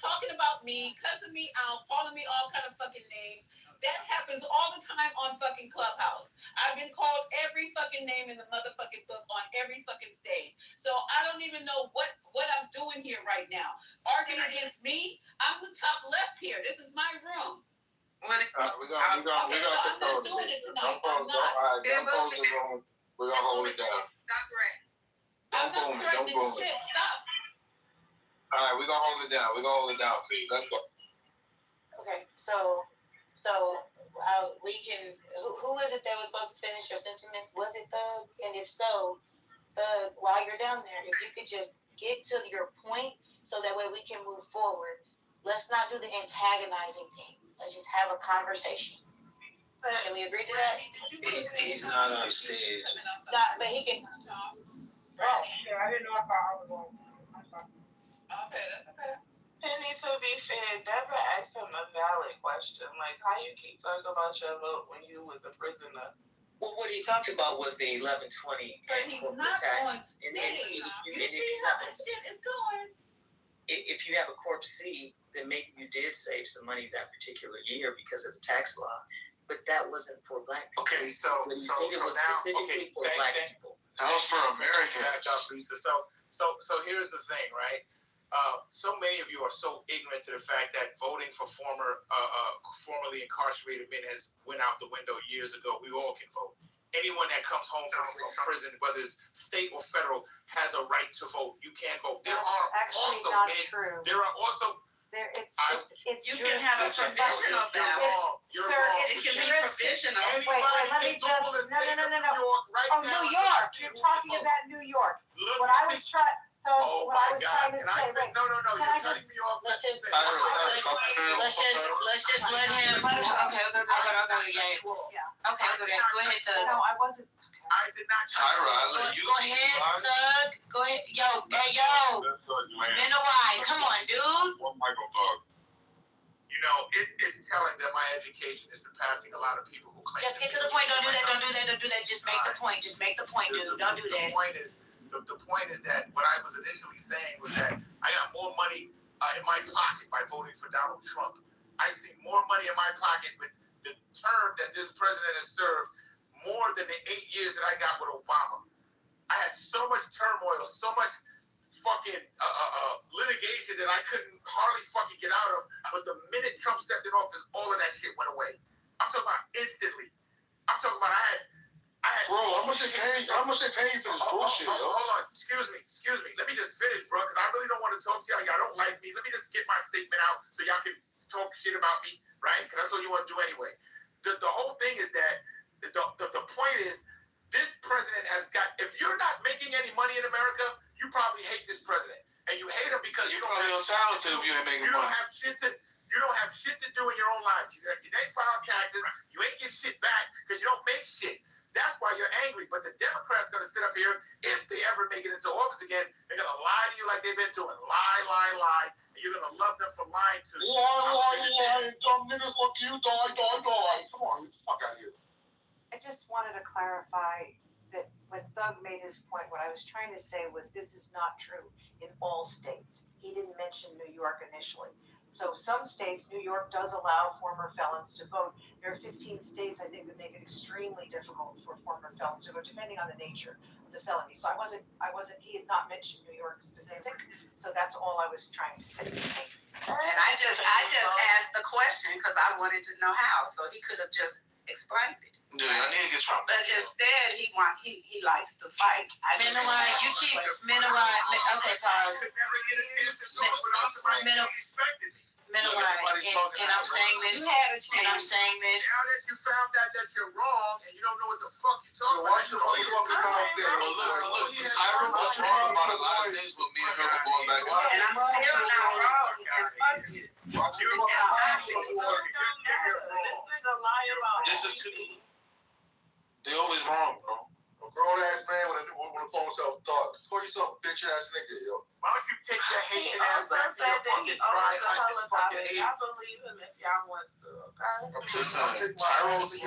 talking about me, cussing me out, calling me all kind of fucking names. That happens all the time on fucking Clubhouse. I've been called every fucking name in the motherfucking book on every fucking stage. So I don't even know what I'm doing here right now. Arguing against me? I'm the top left here. This is my room. We're gonna I'm not doing it tonight. I'm not. Don't close the room. We're gonna hold it down. Stop threatening. I'm not threatening shit. Stop. All right, we're gonna hold it down. We're gonna hold it down for you. Let's go. Okay, so we can. Who is it that was supposed to finish your sentiments? Was it Thug? And if so, Thug, while you're down there, if you could just get to your point, so that way we can move forward. Let's not do the antagonizing thing. Let's just have a conversation. Can we agree to that? He's not on stage. But he can. Oh, yeah, I didn't know if I was on. Okay, that's okay. Penny, to be fair, Deborah asked him a valid question. Like, how you keep talking about your vote when you was a prisoner? Well, what he talked about was the 1120 But he's not on stage. You see how this shit is going? If you have a Corp C, then maybe you did save some money that particular year because of the tax law. But that wasn't for black people. Okay, so What he said it was specifically for black people. That was for Americans. Back up, Lisa. So here's the thing, right? So many of you are so ignorant to the fact that voting for formerly incarcerated men has went out the window years ago. We all can vote. Anyone that comes home from prison, whether it's state or federal, has a right to vote. You can vote. There are actually also not true. There are also It's You can have a provisional ballot. Sir, It can be provisional. Wait, let me just, no. Oh, New York, you're talking about New York. What I was trying to say, wait. No, Can I just, Let's just let him. Okay, go ahead, no, I wasn't. I did not. Tyra, I let you. Go ahead, Thug. Go ahead. Yo. Menawai, come on, dude. You know, it's telling that my education is surpassing a lot of people who claim. Just get to the point. Don't do that. Just make the point. Just make the point, dude. Don't do that. The point is that what I was initially saying was that I got more money in my pocket by voting for Donald Trump. I see more money in my pocket with the term that this president has served more than the 8 years that I got with Obama. I had so much turmoil, so much fucking litigation that I couldn't hardly fucking get out of. But the minute Trump stepped in office, all of that shit went away. I'm talking about instantly. I'm talking about I had. Bro, how much they pay you for this bullshit? Hold on, excuse me. Let me just finish, bro, because I really don't want to talk to y'all. Y'all don't like me. Let me just get my statement out so y'all can talk shit about me, right? Because that's what you want to do anyway. The whole thing is that the point is this president has got. If you're not making any money in America, you probably hate this president, and you hate him because you're probably untalented if you ain't making money. You don't have shit to do in your own life. You ain't file taxes. You ain't get shit back because you don't make shit. That's why you're angry. But the Democrats gonna sit up here if they ever make it into office again. They're gonna lie to you like they've been doing. Lie. And you're gonna love them for lying to you. Lie. Dumb niggas look you. Die. Come on, get the fuck out of here. I just wanted to clarify that when Thug made his point, what I was trying to say was this is not true in all states. He didn't mention New York initially. So some states, New York does allow former felons to vote. There are 15 states, I think, that make it extremely difficult for former felons to vote, depending on the nature of the felony. So he had not mentioned New York specifics. So that's all I was trying to say. And I just asked the question because I wanted to know how. So he could have just explained it. Dude, I need to get Trump. But instead, he likes to fight. Menawai, you keep Menawai. Okay, pause. Menawai, and I'm saying this. And I'm saying this. Now that you found out that you're wrong and you don't know what the fuck you're talking about. Look, Tyra was wrong about a lot of things, but me and her were going back and forth. And I'm still not wrong. And fuck you. This is too. They always wrong, bro. A grown ass man want to call himself a dog. Call yourself a bitch ass nigga, yo. Why don't you take your hating ass back to your fucking dry, I believe him if y'all want to, okay? I'm just saying, Tyro's the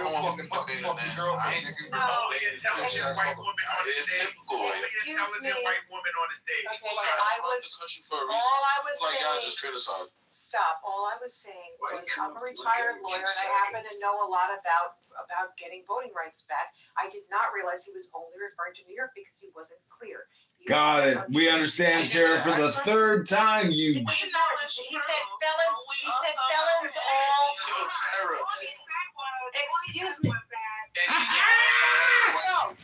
fucking girl. I ain't nigga. Intelligent white woman on the It's stage. typical. Intelligent white woman on the stage. Okay, so all I was like y'all saying. just criticized. Stop. All I was saying was I'm a retired lawyer and I happen to know a lot about getting voting rights back. I did not realize he was only referring to New York because he wasn't clear. Got it. We understand, Sarah, for the third time. You. He said felons. He said felons all. Yo, Sarah. Excuse me.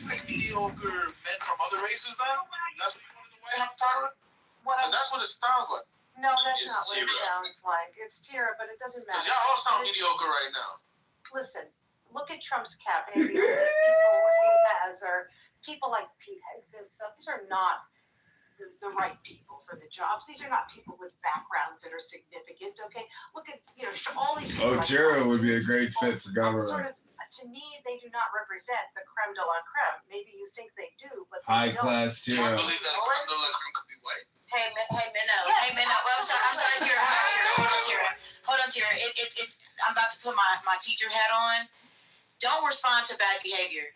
Like mediocre men from other races now? That's what you wanted to weigh up, Tyra? Because that's what it sounds like. No, that's not what it sounds like. It's Tira, but it doesn't matter. Because y'all all sound mediocre right now. Listen, look at Trump's cabinet. The only people he has are people like Pete Hegseth and stuff. These are not the right people for the jobs. These are not people with backgrounds that are significant. Okay, look at all these people. Tiro would be a great fit for governor. Sort of, to me, they do not represent the creme de la creme. Maybe you think they do, but high class Tiro. I believe that creme de la creme could be white. Hey, Minnow. Yes, hey, Minnow. Well, I'm sorry, Tira. Hold on, Tira. It's. I'm about to put my teacher hat on. Don't respond to bad behavior.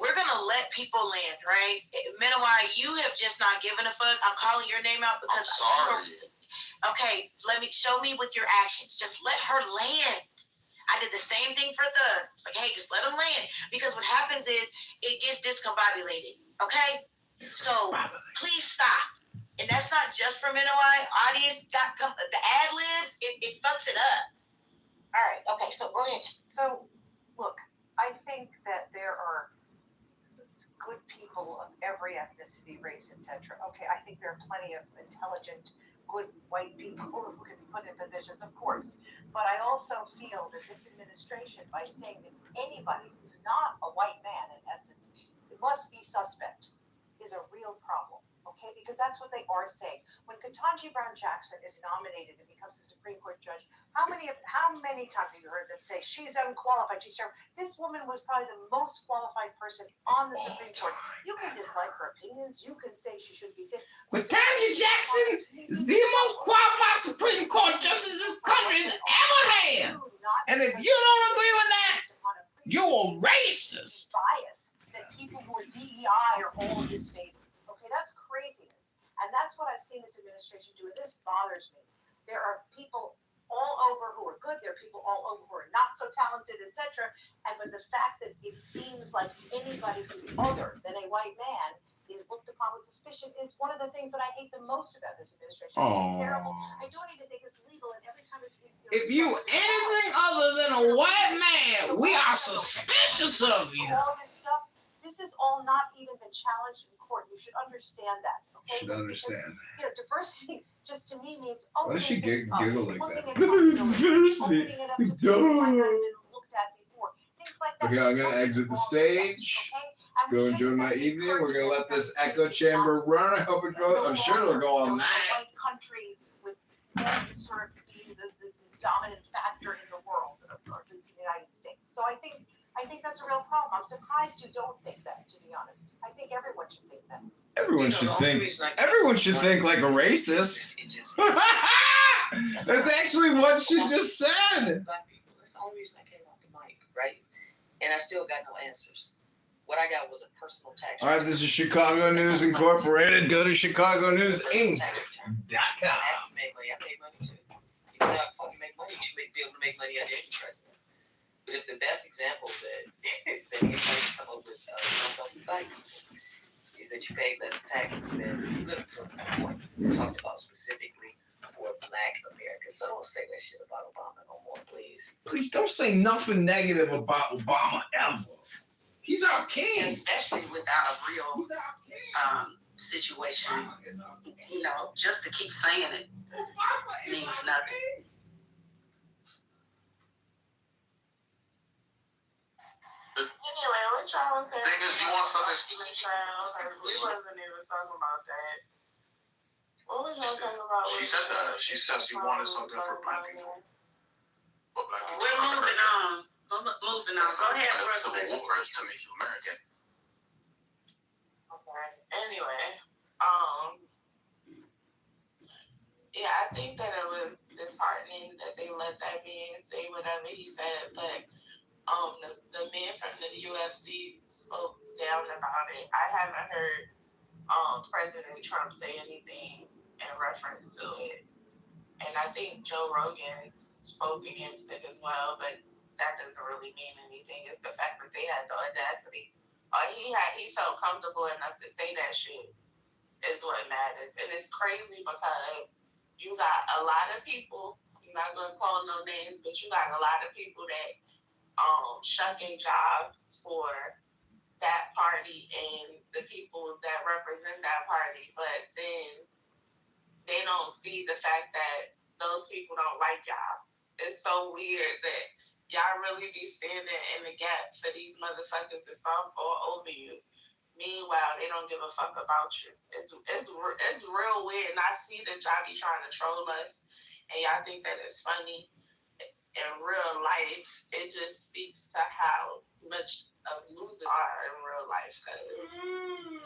We're gonna let people land, right? Minowai, you have just not given a fuck. I'm calling your name out because I'm sorry. Okay, show me with your actions. Just let her land. I did the same thing for Thug. It's like, hey, just let him land. Because what happens is it gets discombobulated. Okay? So please stop. And that's not just for Minowai. Audience got the ad libs, it fucks it up. All right, okay, so go ahead. So, look, I think that there are good people of every ethnicity, race, etc. Okay, I think there are plenty of intelligent, good white people who can be put in positions, of course. But I also feel that this administration, by saying that anybody who's not a white man, in essence, must be suspect, is a real problem. Okay, because that's what they are saying. When Ketanji Brown Jackson is nominated and becomes a Supreme Court judge, how many times have you heard them say she's unqualified? This woman was probably the most qualified person on the Supreme Court. You can dislike her opinions. You can say she should be safe. Ketanji Jackson is the most qualified Supreme Court justice this country has ever had. And if you don't agree with that, you're a racist. Bias that people who are DEI are all disfavored. Okay, that's craziness. And that's what I've seen this administration do, and this bothers me. There are people all over who are good, there are people all over who are not so talented, etc. But the fact that it seems like anybody who's other than a white man is looked upon with suspicion is one of the things that I hate the most about this administration. It's terrible. I don't even think it's legal, and every time it's if you anything other than a white man, we are suspicious of you. All this stuff, this has all not even been challenged in court. You should understand that. Okay? Should understand. Because, diversity just to me means why does she giggle like that? Diversity. Opening it up to people who might not have been looked at before. Things like that. Okay, I'm gonna exit the stage. Go enjoy my evening. We're gonna let this echo chamber run. I hope it goes. I'm sure it'll go all night. White country with men sort of being the dominant factor in the world, or in the United States. So I think that's a real problem. I'm surprised you don't think that, to be honest. I think everyone should think that. Everyone should think. Everyone should think like a racist. That's actually what she just said. That's the only reason I came off the mic, right? And I still got no answers. What I got was a personal tax. All right, this is Chicago News Incorporated. Go to ChicagoNewsInc.com. I make money. I make money too. If you're not fucking make money, you should be able to make money out of any president. But if the best example that anybody come up with is that you pay less taxes than you live from point. We talked about specifically for Black Americans. So don't say that shit about Obama no more, please. Please don't say nothing negative about Obama ever. He's our king. Especially without a real situation. Just to keep saying it means nothing. Anyway, what y'all was saying? Because you want something specific. We wasn't even talking about that. What was y'all talking about? She said that. She said she wanted something for Black people. But Black people. We're moving on. Moving on. Go ahead, Civil War is to make you American. Okay. Anyway, yeah, I think that it was disheartening that they let that man say whatever he said, but the man from the UFC spoke down about it. I haven't heard President Trump say anything in reference to it, and I think Joe Rogan spoke against it as well, but that doesn't really mean anything. It's the fact that they had the audacity. He felt comfortable enough to say that shit is what matters. And it's crazy because you got a lot of people, I'm not going to call no names, but you got a lot of people that shuck a job for that party and the people that represent that party, but then they don't see the fact that those people don't like y'all. It's so weird that y'all really be standing in the gap for these motherfuckers to stomp all over you. Meanwhile, they don't give a fuck about you. It's real weird. And I see that y'all be trying to troll us, and y'all think that it's funny. In real life, it just speaks to how much of you are in real life. Because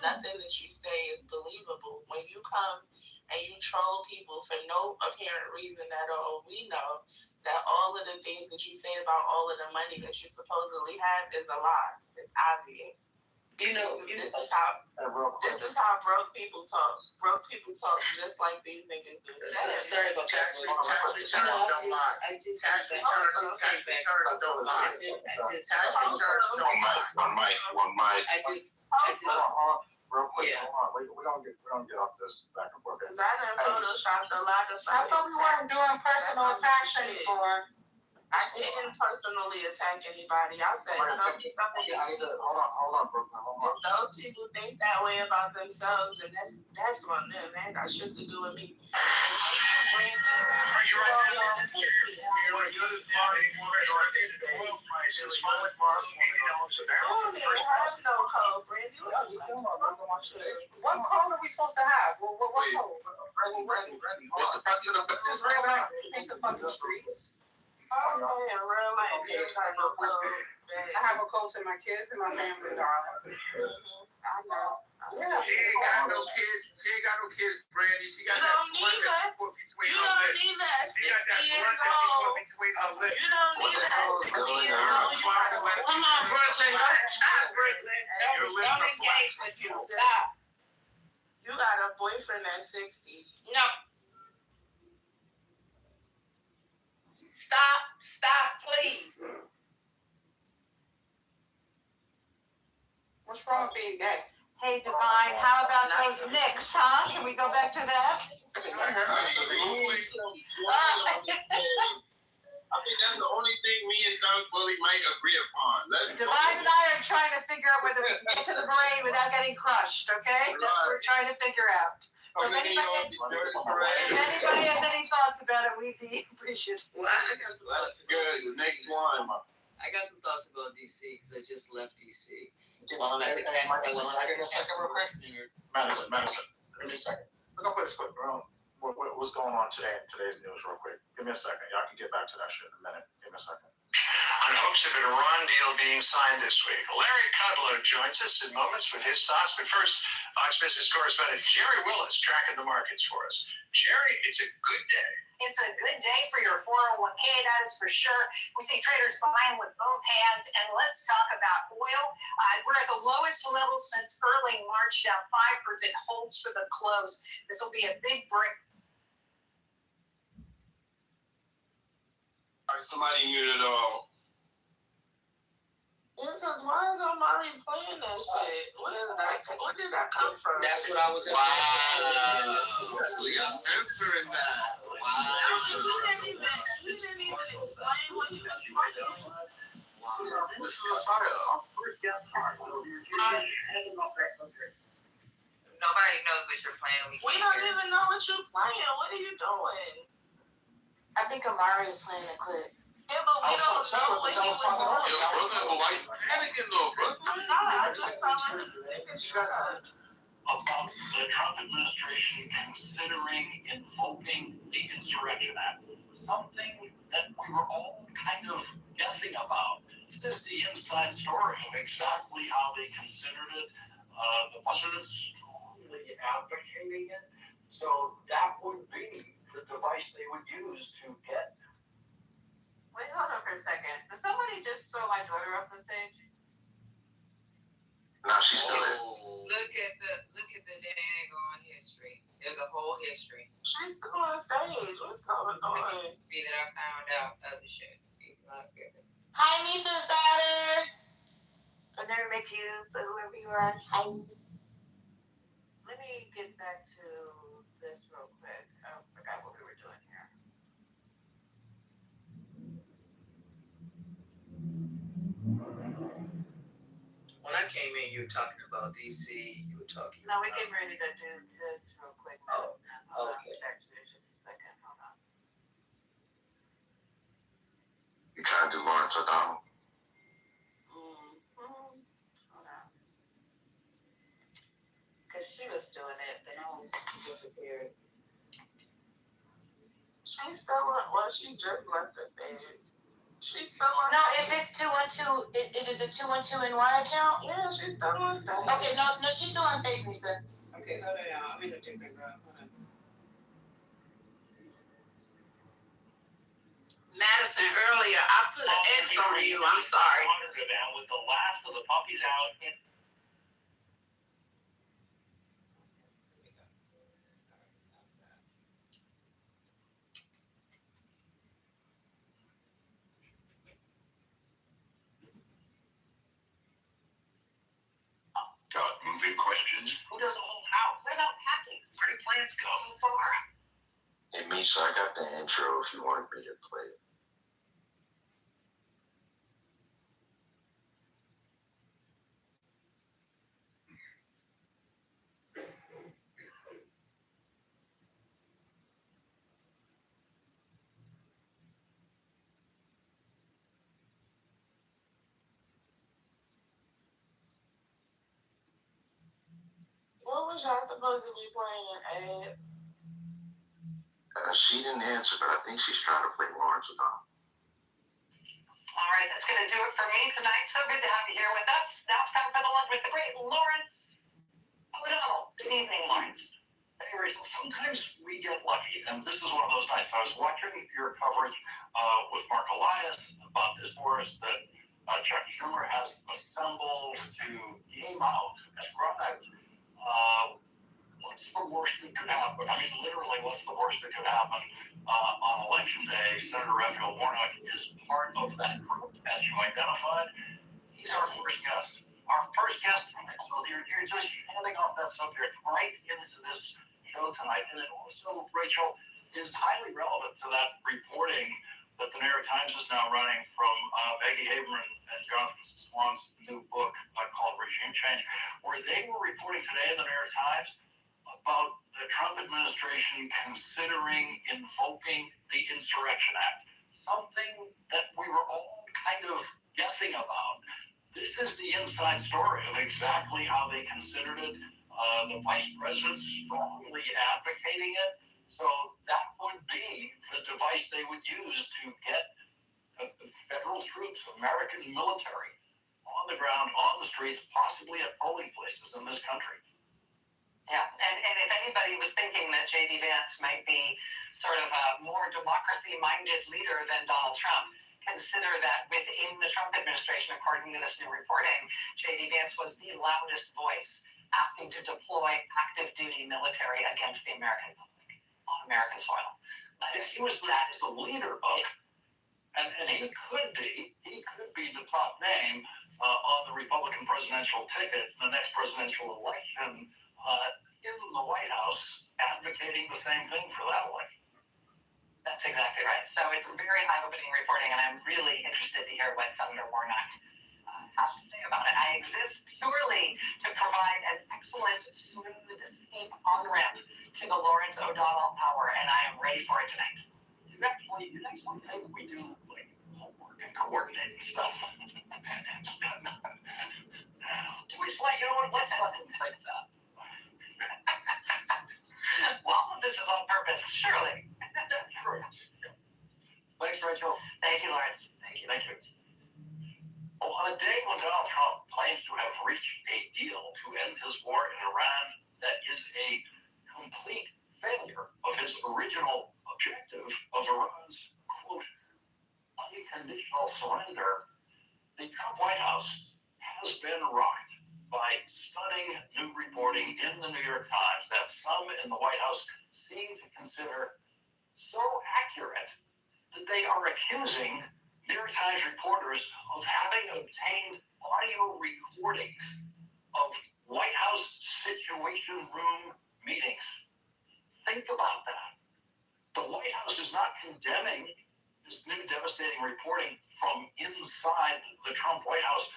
nothing that you say is believable. When you come and you troll people for no apparent reason at all, we know that all of the things that you say about all of the money that you supposedly have is a lie. It's obvious. This is how broke people talk. Broke people talk just like these niggas do. Sorry about that. Tax returns don't lie. Tax returns don't lie. One mic. Real quick, hold on. We're gonna get off this back and forth. Cause I done photoshopped a lot of. I thought we weren't doing personal attacks anymore. I didn't personally attack anybody. I said something. Hold on, Brooklyn. If those people think that way about themselves, then that's on them. That ain't got shit to do with me. What code are we supposed to have? What code? What's the president of Just real life. Take the fucking streets. Oh, in real life, I have a code to my kids and my family, darling. I know. Yeah. She ain't got no kids, Brandy. She got that one that put between her lips. You don't need that at 60 years old. Between her lips. You don't need that at 60 years old. Come on, Brooklyn. Stop, Brooklyn. Don't engage with you. Stop. You got a boyfriend at 60. No. Stop, please. What's wrong with being gay? Hey, Divine, how about those Knicks, huh? Can we go back to that? Absolutely. I think that's the only thing me and Doug Willie might agree upon. Divine and I are trying to figure out whether we can get to the parade without getting crushed, okay? That's what we're trying to figure out. So if anybody has any thoughts about it, we'd be appreciative. Well, I got some thoughts. Good. The next one. I got some thoughts about DC because I just left DC. Well, I get a second real quick. Madison, give me a second. We're gonna put this clip around. What's going on today in today's news real quick? Give me a second. Y'all can get back to that shit in a minute. Give me a second. On hopes of an Iran deal being signed this week, Larry Kudlow joins us in moments with his thoughts. But first, Fox Business correspondent Jerry Willis tracking the markets for us. Jerry, it's a good day. It's a good day for your 401k, that is for sure. We see traders buying with both hands. And let's talk about oil. We're at the lowest level since early March, down 5%, holds for the close. This will be a big break. All right, somebody muted all. Because why is Omari playing that shit? Where did that come from? That's what I was. Wow. So you're censoring that. Wow. He didn't even explain what he was playing. Wow. This is a photo. Nobody knows what you're playing. We don't even know what you're playing. What are you doing? I think Amari is playing a clip. Yeah, but we don't know what he was doing. Yo, brother, why you panicking though, bro? I'm not. I just telling niggas shut up. About the Trump administration considering invoking the Insurrection Act, something that we were all kind of guessing about. Is this the inside story of exactly how they considered it? The president's strongly advocating it, so that would be the device they would use to get. Wait, hold on for a second. Did somebody just throw my daughter off the stage? No, she's still there. Look at the daggone history. There's a whole history. She's still on stage. What's going on? Be that I found out other shit. Hi, Misa's daughter. I've never met you, but whoever you are, hi. Let me get back to this real quick. I forgot what we were doing here. When I came in, you were talking about DC. You were talking. No, we get ready to do this real quick. Madison. Hold on, okay. back to it just a second. Hold on. You trying to do Lawrence O'Donnell? Hold on. Cause she was doing it, then I was disappeared. She still on, well, she just left the stage. She's still on. No, if it's 212, is it the 212 NY account? Yeah, she's still on stage. Okay, no, she's still on stage, Lisa. Okay, hold on, y'all. I'm in a different room. Hold on. Madison, earlier, I put an X on you. I'm sorry. With the last of the puppies out in got moving questions. Who does a whole house? Where's out packing? Where do plants go? So far. Hey, Misha, I got the intro if you want me to play it. What was y'all supposed to be playing, Ed? She didn't answer, but I think she's trying to play Lawrence O'Donnell. All right, that's going to do it for me tonight. So good to have you here with us. Now it's time for the lunch with the great Lawrence O'Donnell. Good evening, Lawrence. Hey, Rachel, sometimes we get lucky, and this is one of those nights. I was watching your coverage with Mark Elias about this horse that Chuck Schumer has assembled to game out and ride. What's the worst that could happen? I mean, literally, what's the worst that could happen? On Election Day, Senator Raphael Warnock is part of that group, as you identified. He's our first guest. So you're just handing off that subject right into this show tonight. And it also, Rachel, is highly relevant to that reporting that the New York Times is now running from Maggie Haberman and Jonathan Swan's new book called Regime Change, where they were reporting today in the New York Times about the Trump administration considering invoking the Insurrection Act, something that we were all kind of guessing about. This is the inside story of exactly how they considered it. The vice president strongly advocating it. So that would be the device they would use to get federal troops, American military, on the ground, on the streets, possibly at polling places in this country. Yeah, and if anybody was thinking that J.D. Vance might be sort of a more democracy-minded leader than Donald Trump, consider that within the Trump administration, according to this new reporting, J.D. Vance was the loudest voice asking to deploy active duty military against the American public on American soil. He was the leader of it. And he could be the top name on the Republican presidential ticket in the next presidential election in the White House, advocating the same thing for that election. That's exactly right. So it's very eye-opening reporting, and I'm really interested to hear what Senator Warnock has to say about it. I exist purely to provide an excellent, smooth escape on-ramp to the Lawrence O'Donnell Hour, and I am ready for it tonight. You actually think we do like homework and coordinating stuff. You know what? Let's let him think that. Well, this is on purpose, surely. Sure. Thanks, Rachel. Thank you, Lawrence. Thank you. Well, on a day when Donald Trump claims to have reached a deal to end his war in Iran that is a complete failure of his original objective of Iran's, quote, unconditional surrender, the Trump White House has been rocked by stunning new reporting in the New York Times that some in the White House seem to consider so accurate that they are accusing New York Times reporters of having obtained audio recordings of White House Situation Room meetings. Think about that. The White House is not condemning this new devastating reporting from inside the Trump White House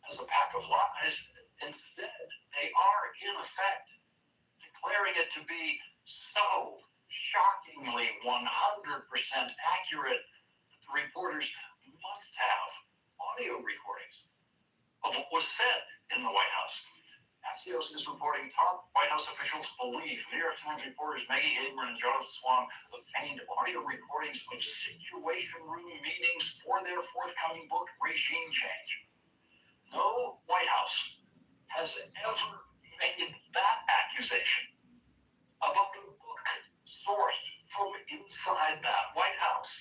as a pack of lies. Instead, they are, in effect, declaring it to be so shockingly 100% accurate that the reporters must have audio recordings of what was said in the White House. Axios is reporting top White House officials believe New York Times reporters Maggie Haberman and Jonathan Swan obtained audio recordings of Situation Room meetings for their forthcoming book, Regime Change. No White House has ever made that accusation about a book sourced from inside that White House.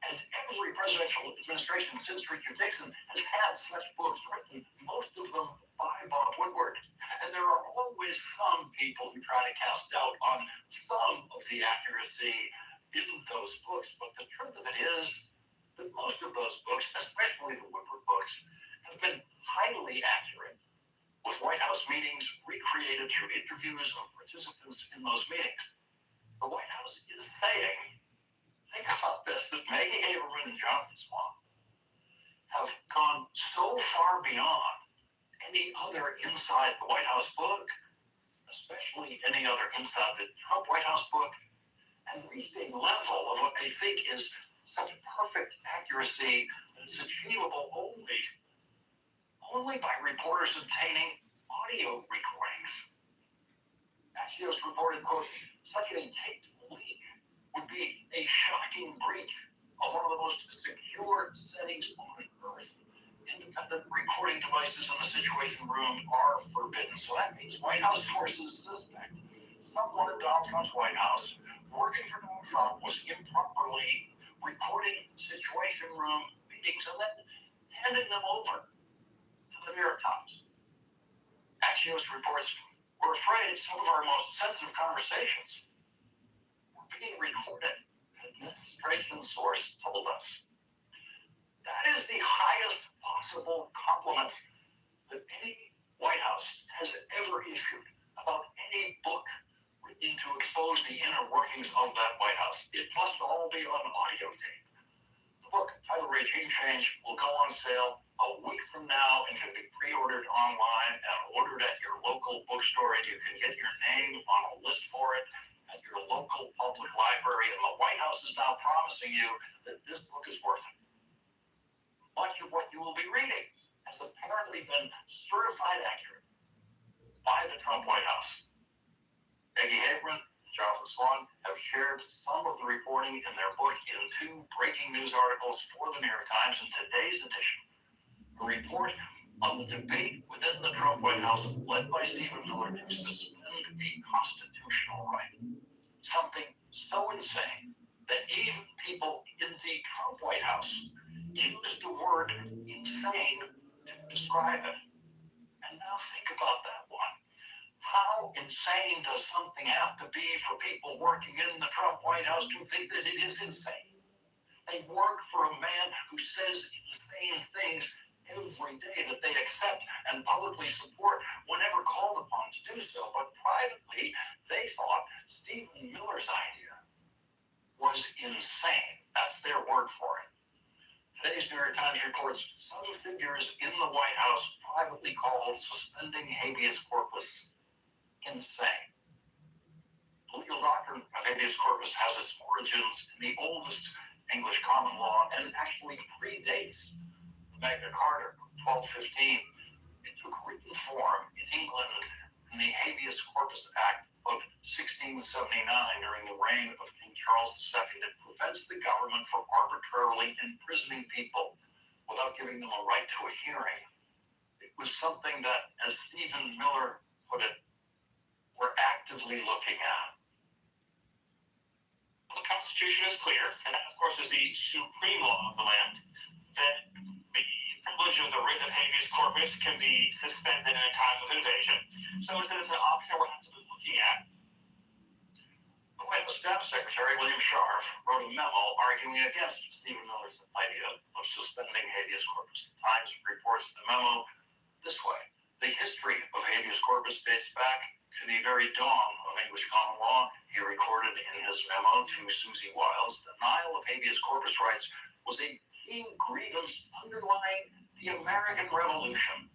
And every presidential administration since Richard Nixon has had such books written, most of them by Bob Woodward. And there are always some people who try to cast doubt on some of the accuracy in those books. But the truth of it is that most of those books, especially the Woodward books, have been highly accurate, with White House meetings recreated through interviews of participants in those meetings. The White House is saying, think about this, that Maggie Haberman and Jonathan Swan have gone so far beyond any other inside the White House book, especially any other inside the Trump White House book, and reached a level of what they think is such perfect accuracy that it's achievable only by reporters obtaining audio recordings. Axios reported, quote, such a taped leak would be a shocking breach of one of the most secure settings on earth. Independent recording devices in the Situation Room are forbidden. So that means White House forces suspect someone in Donald Trump's White House working for Donald Trump was improperly recording Situation Room meetings and then handing them over to the New York Times. Axios reports, we're afraid some of our most sensitive conversations were being recorded, an administration source told us. That is the highest possible compliment that any White House has ever issued about any book written to expose the inner workings of that White House. It must all be on audio tape. The book, titled Regime Change, will go on sale a week from now and can be pre-ordered online and ordered at your local bookstore, and you can get your name on a list for it at your local public library. And the White House is now promising you that this book is worth it. Much of what you will be reading has apparently been certified accurate by the Trump White House. Maggie Haberman and Jonathan Swan have shared some of the reporting in their book in 2 breaking news articles for the New York Times in today's edition. A report on the debate within the Trump White House led by Stephen Miller to suspend a constitutional right. Something so insane that even people in the Trump White House used the word insane to describe it. And now think about that one. How insane does something have to be for people working in the Trump White House to think that it is insane? They work for a man who says insane things every day that they accept and publicly support whenever called upon to do so. But privately, they thought Stephen Miller's idea was insane. That's their word for it. Today's New York Times reports some figures in the White House privately called suspending habeas corpus insane. The legal doctrine of habeas corpus has its origins in the oldest English common law and actually predates Magna Carta, 1215. It took written form in England in the Habeas Corpus Act of 1679 during the reign of King Charles II. It prevents the government from arbitrarily imprisoning people without giving them a right to a hearing. It was something that, as Stephen Miller put it, we're actively looking at. The Constitution is clear, and that, of course, is the supreme law of the land, that the privilege of the writ of habeas corpus can be suspended in a time of invasion. So it's an option we're actively looking at. The White House Staff Secretary William Scharf wrote a memo arguing against Stephen Miller's idea of suspending habeas corpus. The Times reports the memo this way. The history of habeas corpus dates back to the very dawn of English common law. He recorded in his memo to Susie Wiles, denial of habeas corpus rights was a key grievance underlying the American Revolution,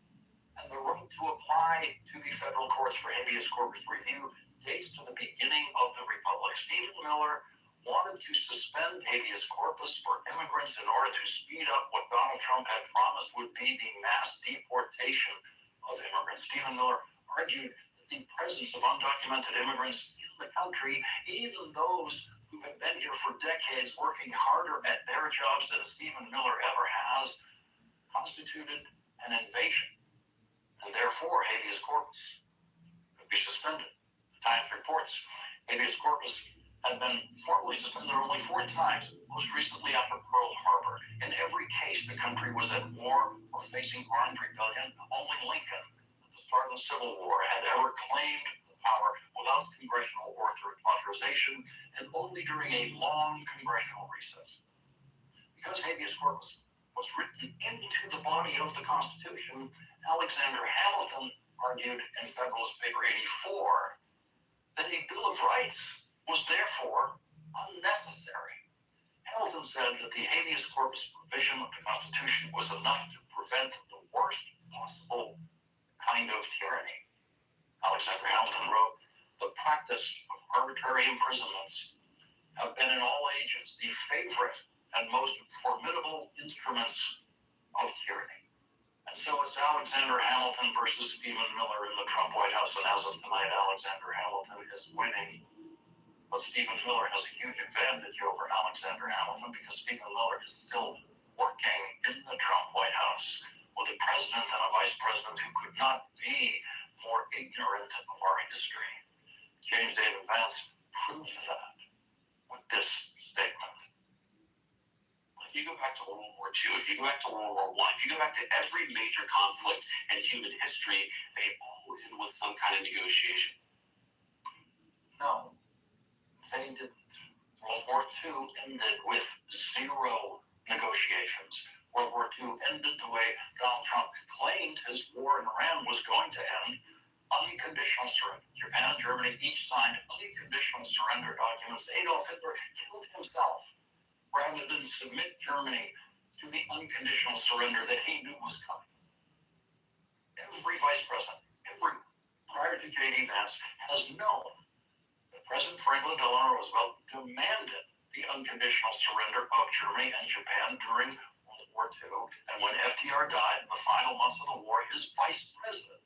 and the right to apply to the federal courts for habeas corpus review dates to the beginning of the Republic. Stephen Miller wanted to suspend habeas corpus for immigrants in order to speed up what Donald Trump had promised would be the mass deportation of immigrants. Stephen Miller argued that the presence of undocumented immigrants in the country, even those who have been here for decades working harder at their jobs than Stephen Miller ever has, constituted an invasion, and therefore habeas corpus could be suspended. The Times reports habeas corpus had been formally suspended only 4 times, most recently after Pearl Harbor. In every case, the country was at war or facing armed rebellion. Only Lincoln, at the start of the Civil War, had ever claimed the power without congressional authorization, and only during a long congressional recess. Because habeas corpus was written into the body of the Constitution, Alexander Hamilton argued in Federalist Paper 84 that a Bill of Rights was therefore unnecessary. Hamilton said that the habeas corpus provision of the Constitution was enough to prevent the worst possible kind of tyranny. Alexander Hamilton wrote, "The practice of arbitrary imprisonments have been in all ages the favorite and most formidable instruments of tyranny." And so it's Alexander Hamilton versus Stephen Miller in the Trump White House, and as of tonight, Alexander Hamilton is winning. But Stephen Miller has a huge advantage over Alexander Hamilton because Stephen Miller is still working in the Trump White House with a president and a vice president who could not be more ignorant of our history. James David Vance proves that with this statement. If you go back to World War II, if you go back to World War I, if you go back to every major conflict in human history, they all end with some kind of negotiation. No, they didn't. World War II ended with 0 negotiations. World War II ended the way Donald Trump claimed his war in Iran was going to end: unconditional surrender. Japan and Germany each signed unconditional surrender documents. Adolf Hitler killed himself rather than submit Germany to the unconditional surrender that he knew was coming. Every vice president, prior to J.D. Vance, has known that President Franklin Delano Roosevelt demanded the unconditional surrender of Germany and Japan during World War II. And when FDR died in the final months of the war, his vice president,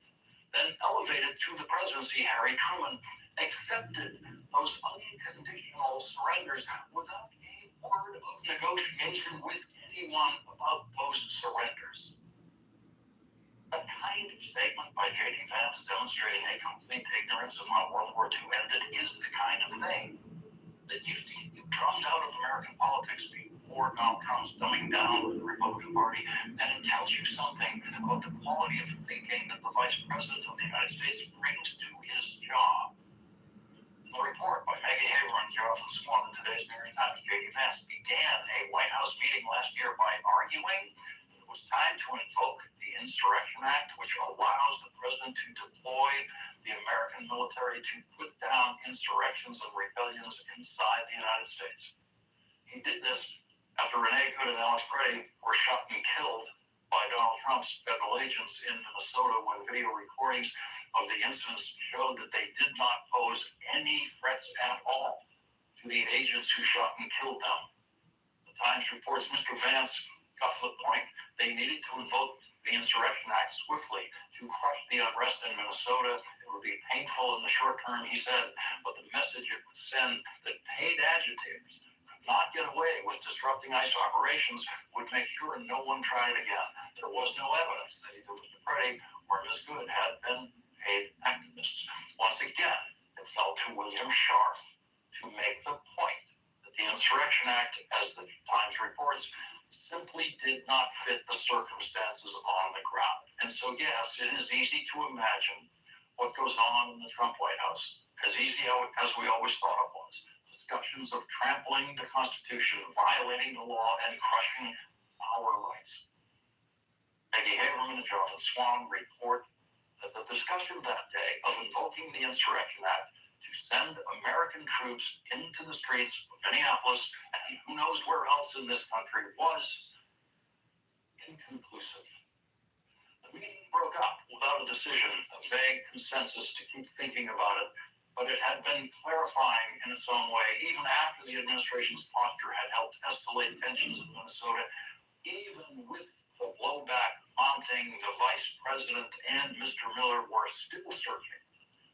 then elevated to the presidency, Harry Truman, accepted those unconditional surrenders without a word of negotiation with anyone about those surrenders. That kind of statement by J.D. Vance demonstrating a complete ignorance of how World War II ended is the kind of thing that used to be drummed out of American politics before Donald Trump's dumbing down with the Republican Party, and it tells you something about the quality of thinking that the Vice President of the United States brings to his job. In the report by Maggie Haber and Jonathan Swan in today's New York Times, J.D. Vance began a White House meeting last year by arguing that it was time to invoke the Insurrection Act, which allows the president to deploy the American military to put down insurrections and rebellions inside the United States. He did this after Rene Good and Alex Brady were shot and killed by Donald Trump's federal agents in Minnesota when video recordings of the incidents showed that they did not pose any threats at all to the agents who shot and killed them. The Times reports Mr. Vance got to the point they needed to invoke the Insurrection Act swiftly to crush the unrest in Minnesota. It would be painful in the short term, he said, but the message it would send that paid agitators could not get away with disrupting ICE operations would make sure no one tried again. There was no evidence that either Mr. Brady or Ms. Good had been paid activists. Once again, it fell to William Scharf to make the point that the Insurrection Act, as the Times reports, simply did not fit the circumstances on the ground. And so, yes, it is easy to imagine what goes on in the Trump White House, as easy as we always thought it was. Discussions of trampling the Constitution, violating the law, and crushing our rights. Maggie Haberman and Jonathan Swan report that the discussion that day of invoking the Insurrection Act to send American troops into the streets of Minneapolis and who knows where else in this country was inconclusive. The meeting broke up without a decision, a vague consensus to keep thinking about it, but it had been clarifying in its own way, even after the administration's posture had helped escalate tensions in Minnesota, even with the blowback mounting, the vice president President and Mr. Miller were still searching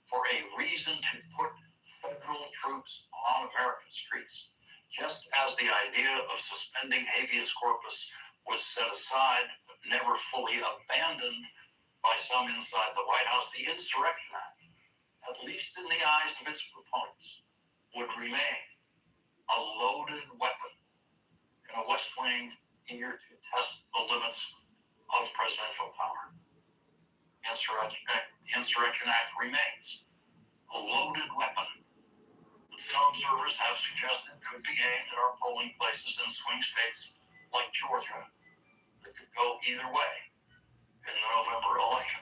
for a reason to put federal troops on American streets, just as the idea of suspending habeas corpus was set aside but never fully abandoned by some inside the White House, the Insurrection Act, at least in the eyes of its proponents, would remain a loaded weapon in a West Wing eager to test the limits of presidential power. The Insurrection Act remains a loaded weapon that some observers have suggested could be aimed at our polling places in swing states like Georgia that could go either way in the November election.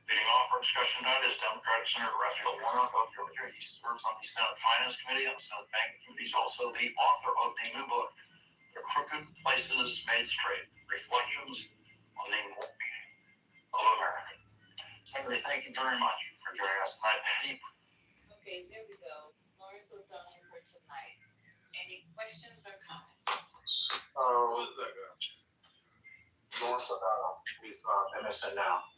Leading off our discussion tonight is Democratic Senator Raphael Warnock of Georgia. He serves on the Senate Finance Committee and the Senate Banking Committee. He's also the author of the new book, The Crooked Places Made Straight, Reflections on the Meaning of America. Senator, thank you very much for joining us tonight. Okay, there we go. Lawrence O'Donnell for tonight. Any questions or comments? What is that guy? Lawrence O'Donnell. He's MSN now.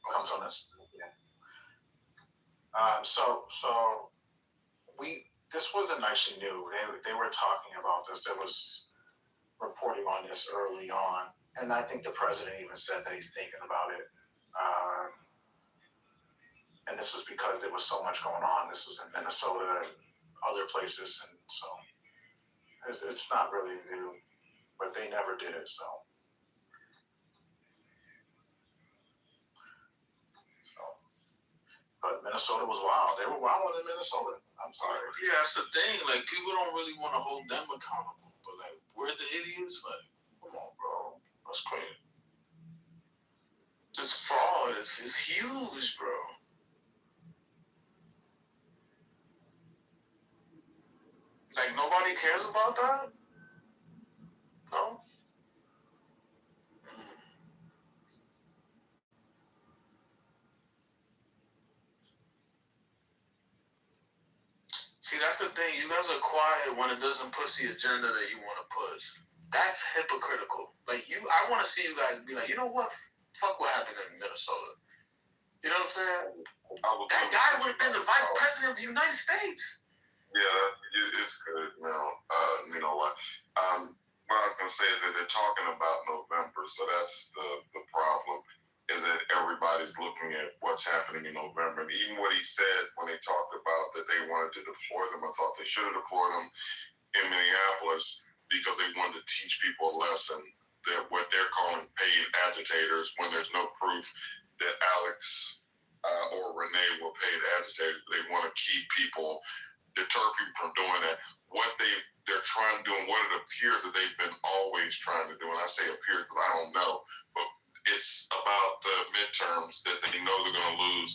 Comes on this. Yeah. This wasn't actually new. They were talking about this. There was reporting on this early on, and I think the president even said that he's thinking about it. And this was because there was so much going on. This was in Minnesota and other places, and so it's not really new, but they never did it. But Minnesota was wild. They were wild in Minnesota. I'm sorry. Yeah, that's the thing. Like, people don't really want to hold them accountable. But, like, we're the idiots. Like, come on, bro. That's crazy. This fraud is huge, bro. Like, nobody cares about that? No? See, that's the thing. You guys are quiet when it doesn't push the agenda that you want to push. That's hypocritical. Like, I want to see you guys be like, you know what? Fuck what happened in Minnesota. You know what I'm saying? That guy would have been the vice president of the United States. Yeah, it's good now. You know what? What I was going to say is that they're talking about November, so that's the problem, is that everybody's looking at what's happening in November. And even what he said when they talked about that they wanted to deploy them, I thought they should have deployed them in Minneapolis because they wanted to teach people a lesson that what they're calling paid agitators, when there's no proof that Alex or Renee were paid agitators. They want to keep people, deter people from doing that. What they're trying to do, and what it appears that they've been always trying to do, and I say appears because I don't know, but it's about the midterms that they know they're going to lose.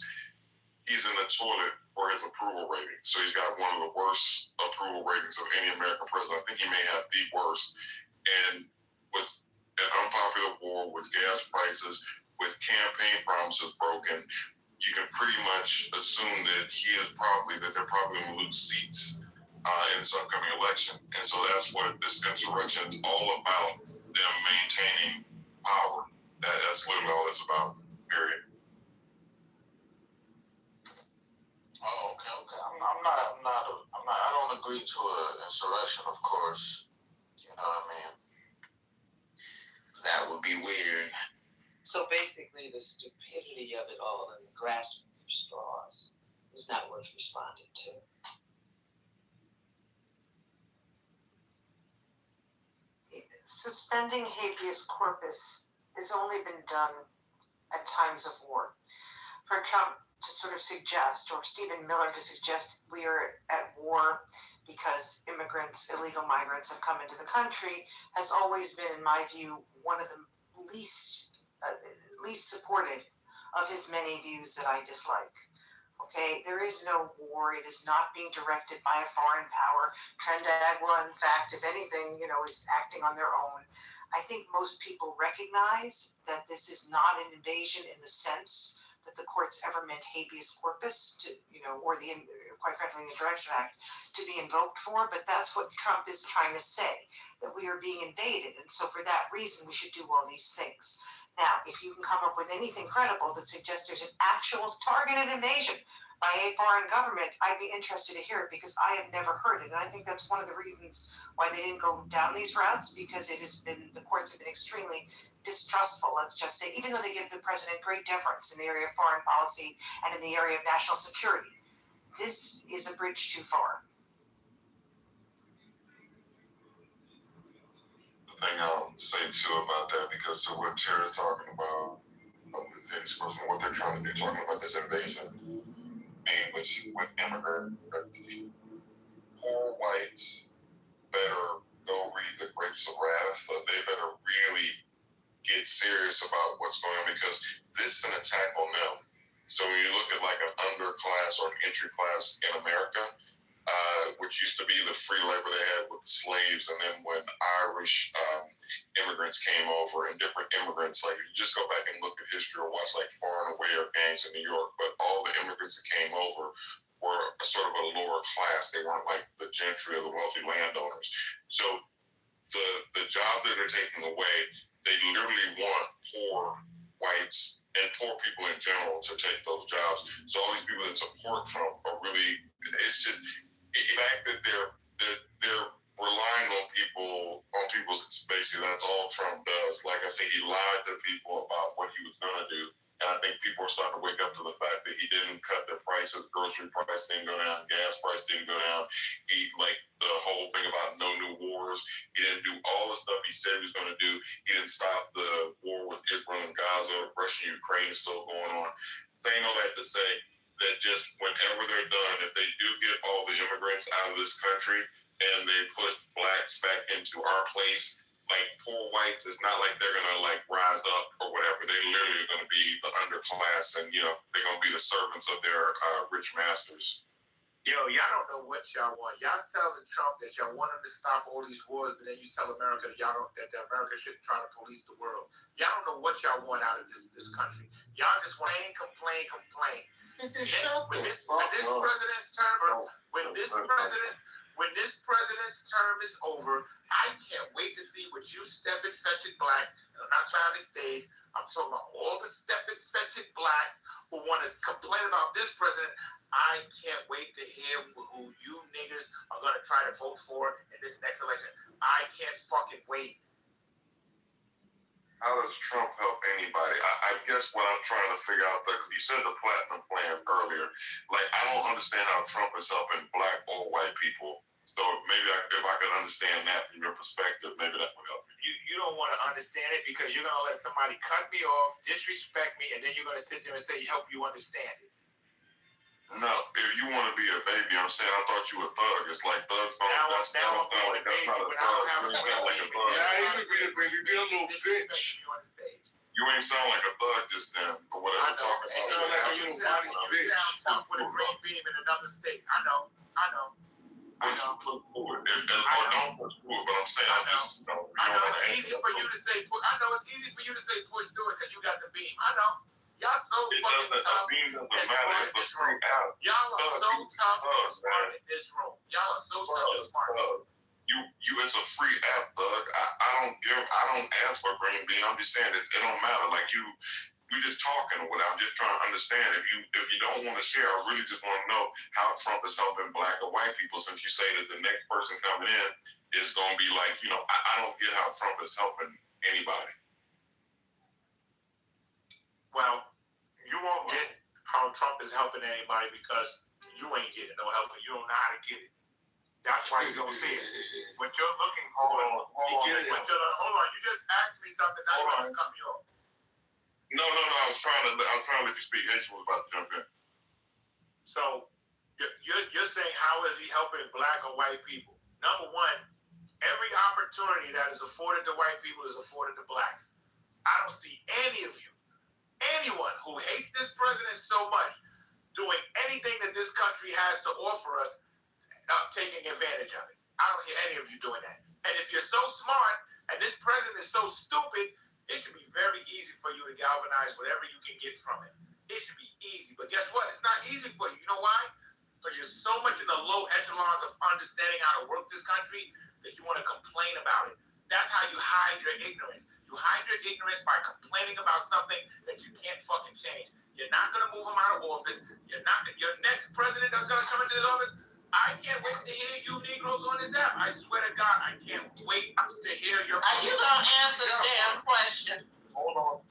He's in the toilet for his approval rating. So he's got one of the worst approval ratings of any American president. I think he may have the worst. And with an unpopular war, with gas prices, with campaign promises broken, you can pretty much assume that they're probably going to lose seats in this upcoming election. And so that's what this insurrection is all about, them maintaining power. That's literally all it's about, period. Oh, okay. I don't agree to an insurrection, of course. You know what I mean? That would be weird. So basically, the stupidity of it all and the grasping for straws is not worth responding to. Suspending habeas corpus has only been done at times of war. For Trump to sort of suggest, or Stephen Miller to suggest we are at war because illegal migrants have come into the country, has always been, in my view, one of the least supported of his many views that I dislike. Okay, there is no war. It is not being directed by a foreign power. Trindagwa, in fact, if anything, is acting on their own. I think most people recognize that this is not an invasion in the sense that the courts ever meant habeas corpus to, or quite frankly, the Insurrection Act to be invoked for. But that's what Trump is trying to say, that we are being invaded. And so for that reason, we should do all these things. Now, if you can come up with anything credible that suggests there's an actual targeted invasion by a foreign government, I'd be interested to hear it because I have never heard it. And I think that's one of the reasons why they didn't go down these routes, because the courts have been extremely distrustful, let's just say, even though they give the president great deference in the area of foreign policy and in the area of national security. This is a bridge too far. The thing I'll say too about that, because of what Tara's talking about, expressing what they're trying to do, talking about this invasion, being with immigrant, poor whites better go read the Grapes of Wrath. They better really get serious about what's going on, because this is an attack on them. So when you look at like an underclass or an entry class in America, which used to be the free labor they had with the slaves, and then when Irish immigrants came over and different immigrants, like if you just go back and look at history or watch like Far and Away or Gangs in New York, but all the immigrants that came over were sort of a lower class. They weren't like the gentry or the wealthy landowners. So the jobs that they're taking away, they literally want poor whites and poor people in general to take those jobs. So all these people that support Trump are really, it's just the fact that they're relying on people's, basically that's all Trump does. Like I say, he lied to people about what he was gonna do. And I think people are starting to wake up to the fact that he didn't cut the prices, grocery price didn't go down, gas price didn't go down. He, like the whole thing about no new wars, he didn't do all the stuff he said he was going to do. He didn't stop the war with Israel and Gaza. Russia and Ukraine is still going on. Saying all that to say that just whenever they're done, if they do get all the immigrants out of this country and they push blacks back into our place, like poor whites, it's not like they're gonna like rise up or whatever. They literally are gonna be the underclass, and they're gonna be the servants of their rich masters. Yo, y'all don't know what y'all want. Y'all telling Trump that y'all want him to stop all these wars, but then you tell America that that America shouldn't try to police the world. Y'all don't know what y'all want out of this country. Y'all just want to complain. When this president's term, when this president's term is over, I can't wait to see what you stepping fetching blacks, and I'm not trying to stage, I'm talking about all the stepping fetching blacks who want to complain about this president. I can't wait to hear who you niggers are going to try to vote for in this next election. I can't fucking wait. How does Trump help anybody? I guess what I'm trying to figure out, because you said the platinum plan earlier, like I don't understand how Trump is helping black or white people. So maybe if I could understand that from your perspective, maybe that would help me. You don't want to understand it because you're going to let somebody cut me off, disrespect me, and then you're going to sit there and say, help you understand it. No, if you want to be a baby, I'm saying I thought you were a thug. It's like thugs don't. That's not a thug. That's not a thug. You sound like a thug. Yeah, you be a baby, be a little bitch. You ain't sound like a thug just then, or whatever you're talking about. You sound like a little body bitch. You sound tough with a green beam in another state. I know. Push forward. Don't push forward, but I'm saying I just don't. I know it's easy for you to say push. I know it's easy for you to say push through it because you got the beam. I know. Y'all so fucking tough. Y'all are so tough and smart in this room. Y'all are so tough and smart. It's a free app, thug. I don't ask for green bean. I'm just saying it don't matter. Like we just talking or whatever. I'm just trying to understand. If you don't want to share, I really just want to know how Trump is helping black or white people. Since you say that the next person coming in is going to be like, I don't get how Trump is helping anybody. Well, you won't get how Trump is helping anybody because you ain't getting no help and you don't know how to get it. That's why you don't see it. What you're looking for, hold on. You just asked me something. Now you want to cut me off. No. I was trying to let you speak. H was about to jump in. So you're saying how is he helping black or white people? Number one, every opportunity that is afforded to white people is afforded to blacks. I don't see anyone who hates this president so much doing anything that this country has to offer us, taking advantage of it. I don't hear any of you doing that. And if you're so smart and this president is so stupid, it should be very easy for you to galvanize whatever you can get from it. It should be easy. But guess what? It's not easy for you. You know why? Because you're so much in the low echelons of understanding how to work this country that you want to complain about it. That's how you hide your ignorance. You hide your ignorance by complaining about something that you can't fucking change. You're not gonna move him out of office. Your next president that's gonna come into the office. I can't wait to hear you Negroes on this app. I swear to God, I can't wait to hear your. Are you gonna answer the damn question? Hold on,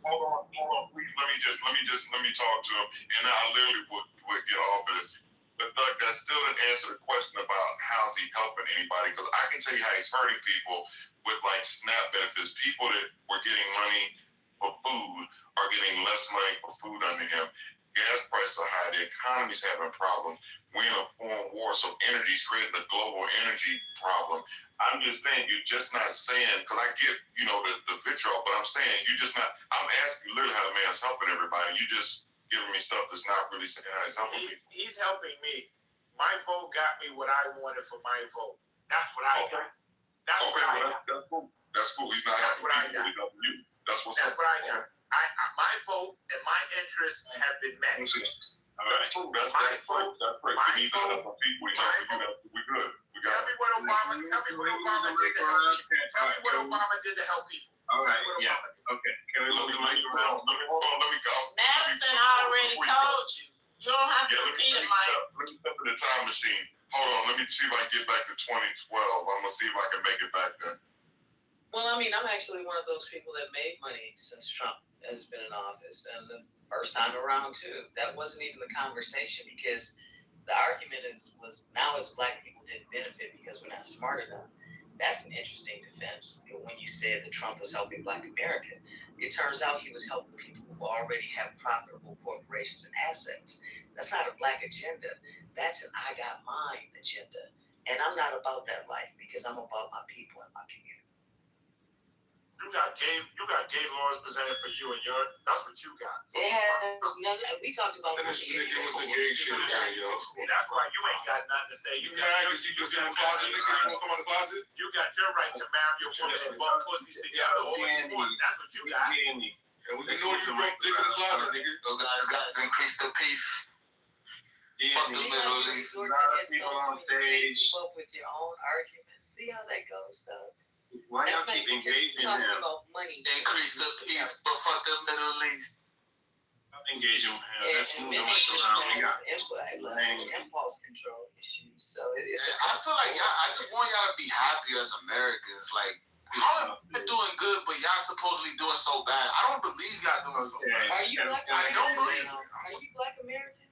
please. Let me talk to him, and I literally would get off of this. But Doug, that still didn't answer the question about how's he helping anybody. Because I can tell you how he's hurting people with like SNAP benefits. People that were getting money for food are getting less money for food under him. Gas prices are high. The economy's having problems. We're in a foreign war, so energy's creating a global energy problem. I'm just saying, you're just not saying, because I get, the vitriol, but I'm saying, I'm asking you literally how the man's helping everybody. You just giving me stuff that's not really saying how he's helping me. He's helping me. My vote got me what I wanted for my vote. That's what I got. That's what I got. That's cool. That's cool. He's not helping me. You. That's what I got. My vote and my interests have been met. All right. That's great. He's not helping people. We're good. Tell me what Obama did to help people. Tell me what Obama did to help people. All right. Yeah. Okay. Can we move the mic around? Let me go. Madison already told you. You don't have to repeat it, Mike. Let me step in the time machine. Hold on. Let me see if I can get back to 2012. I'm gonna see if I can make it back then. Well, I mean, I'm actually one of those people that made money since Trump has been in office, and the first time around too. That wasn't even the conversation, because the argument was now as Black people didn't benefit because we're not smart enough. That's an interesting defense. When you said that Trump was helping Black America, it turns out he was helping people who already have profitable corporations and assets. That's not a Black agenda. That's an I got mine agenda. And I'm not about that life, because I'm about my people and my community. You got gay laws presented for you, and that's what you got. It has nothing. We talked about This nigga with the gay shit again, yo. That's why you ain't got nothing to say. You got because you in the closet, nigga. You won't come out the closet. You got your right to marry your woman and bump pussies together. That's what you got. And we know you broke dick in the closet, nigga. So guys, increase the peace. Fuck the Middle East. A lot of people on stage. Keep up with your own arguments. See how that goes, though. Why y'all keep engaging him? About money. Increase the peace, but fuck the Middle East. I'm engaging with him. Let's move the And mic around. We got impulse control issues. So it's. I feel like I just want y'all to be happy as Americans. Like, how am I doing good, but y'all supposedly doing so bad? I don't believe y'all doing so bad. Are you Black I American? don't believe it. Are you Black American?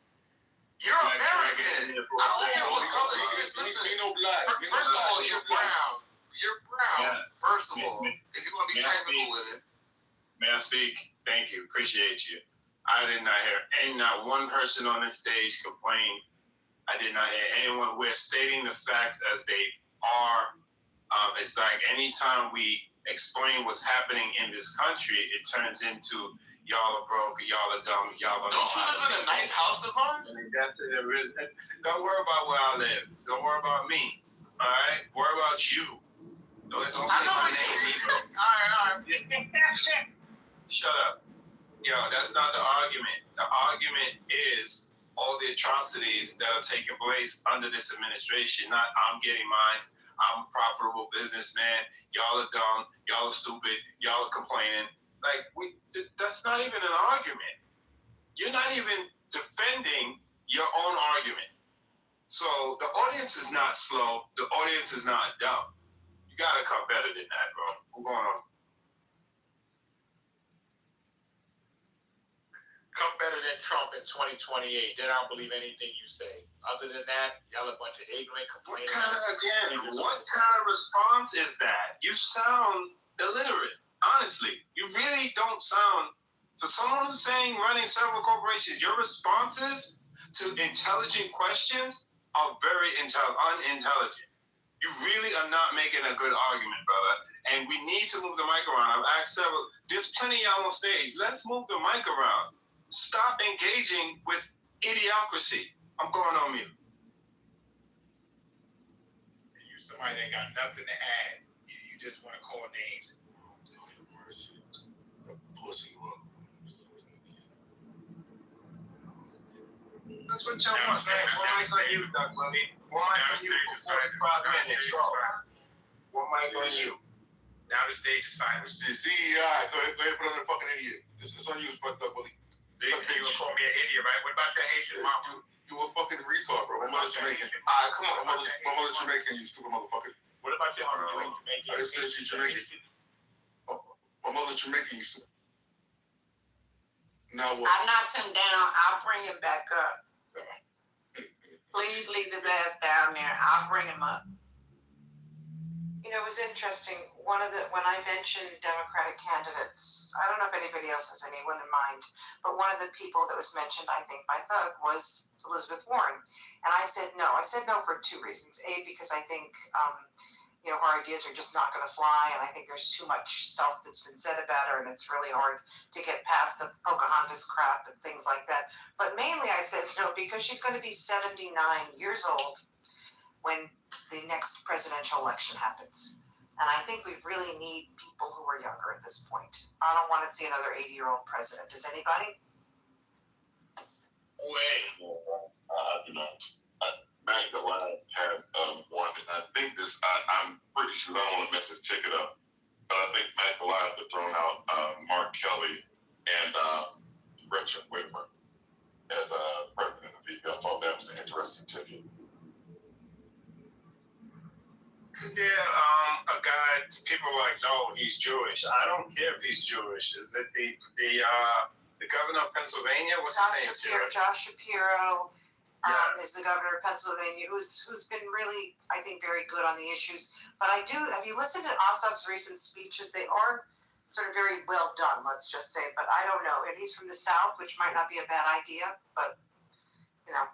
You're American. I don't care what color you is. Listen, first of all, you're brown. You're brown. Yeah. First of all, if you're gonna be technical with it. May I speak? Thank you. Appreciate you. I did not hear not one person on this stage complain. I did not hear anyone. We're stating the facts as they are. It's like anytime we explain what's happening in this country, it turns into y'all are broke, y'all are dumb, y'all don't know. Don't you live in a nice house, Devon? Don't worry about where I live. Don't worry about me. All right? Worry about you. Don't say my name either. All right. Shut up. Yo, that's not the argument. The argument is all the atrocities that are taking place under this administration. Not I'm getting mine. I'm a profitable businessman. Y'all are dumb. Y'all are stupid. Y'all are complaining. Like, that's not even an argument. You're not even defending your own argument. So the audience is not slow. The audience is not dumb. You gotta come better than that, bro. What's going on? Come better than Trump in 2028. Then I don't believe anything you say. Other than that, y'all a bunch of ignorant complaining. What kind of response is that? You sound illiterate. Honestly, you really don't sound. For someone who's saying running several corporations, your responses to intelligent questions are very unintelligent. You really are not making a good argument, brother. And we need to move the mic around. I've asked several. There's plenty of y'all on stage. Let's move the mic around. Stop engaging with idiocracy. I'm going on mute. You somebody that got nothing to add. You just want to call names. That's what y'all want, man. One mic on you, Doug Levy. One mic on you for 45 minutes. Go. One mic on you. Now the stage is silent. It's the CEI. Go ahead, put on the fucking idiot. It's on you, fucked up bully. You gonna call me an idiot, right? What about your Haitian mama? You a fucking retard, bro. My mother's Jamaican. Alright, come on. My mother's Jamaican, you stupid motherfucker. What about your mama? You ain't Jamaican. I just said she's Jamaican. My mother's Jamaican, you stupid. Now what? I knocked him down. I'll bring him back up. Please leave his ass down there. I'll bring him up. You know, it was interesting. When I mentioned Democratic candidates, I don't know if anybody else has anyone in mind, but one of the people that was mentioned, I think, by Thug was Elizabeth Warren. And I said no. I said no for two reasons. A, because I think, you know, her ideas are just not going to fly. And I think there's too much stuff that's been said about her, and it's really hard to get past the Pocahontas crap and things like that. But mainly I said no because she's going to be 79 years old when the next presidential election happens. And I think we really need people who are younger at this point. I don't want to see another 80-year-old president. Does anybody? Wait. You know, Mac the Line had one, and I think this, I'm pretty sure, I don't want to mess his ticket up, but I think Mac the Line had thrown out Mark Kelly and Gretchen Whitmer as president of VP. I thought that was an interesting ticket. Yeah, a guy, people are like, no, he's Jewish. I don't care if he's Jewish. Is it the governor of Pennsylvania? What's his name? Josh Shapiro is the governor of Pennsylvania, who's been really, I think, very good on the issues. But have you listened to Ossoff's recent speeches? They are sort of very well done, let's just say. But I don't know. And he's from the South, which might not be a bad idea. But, you know,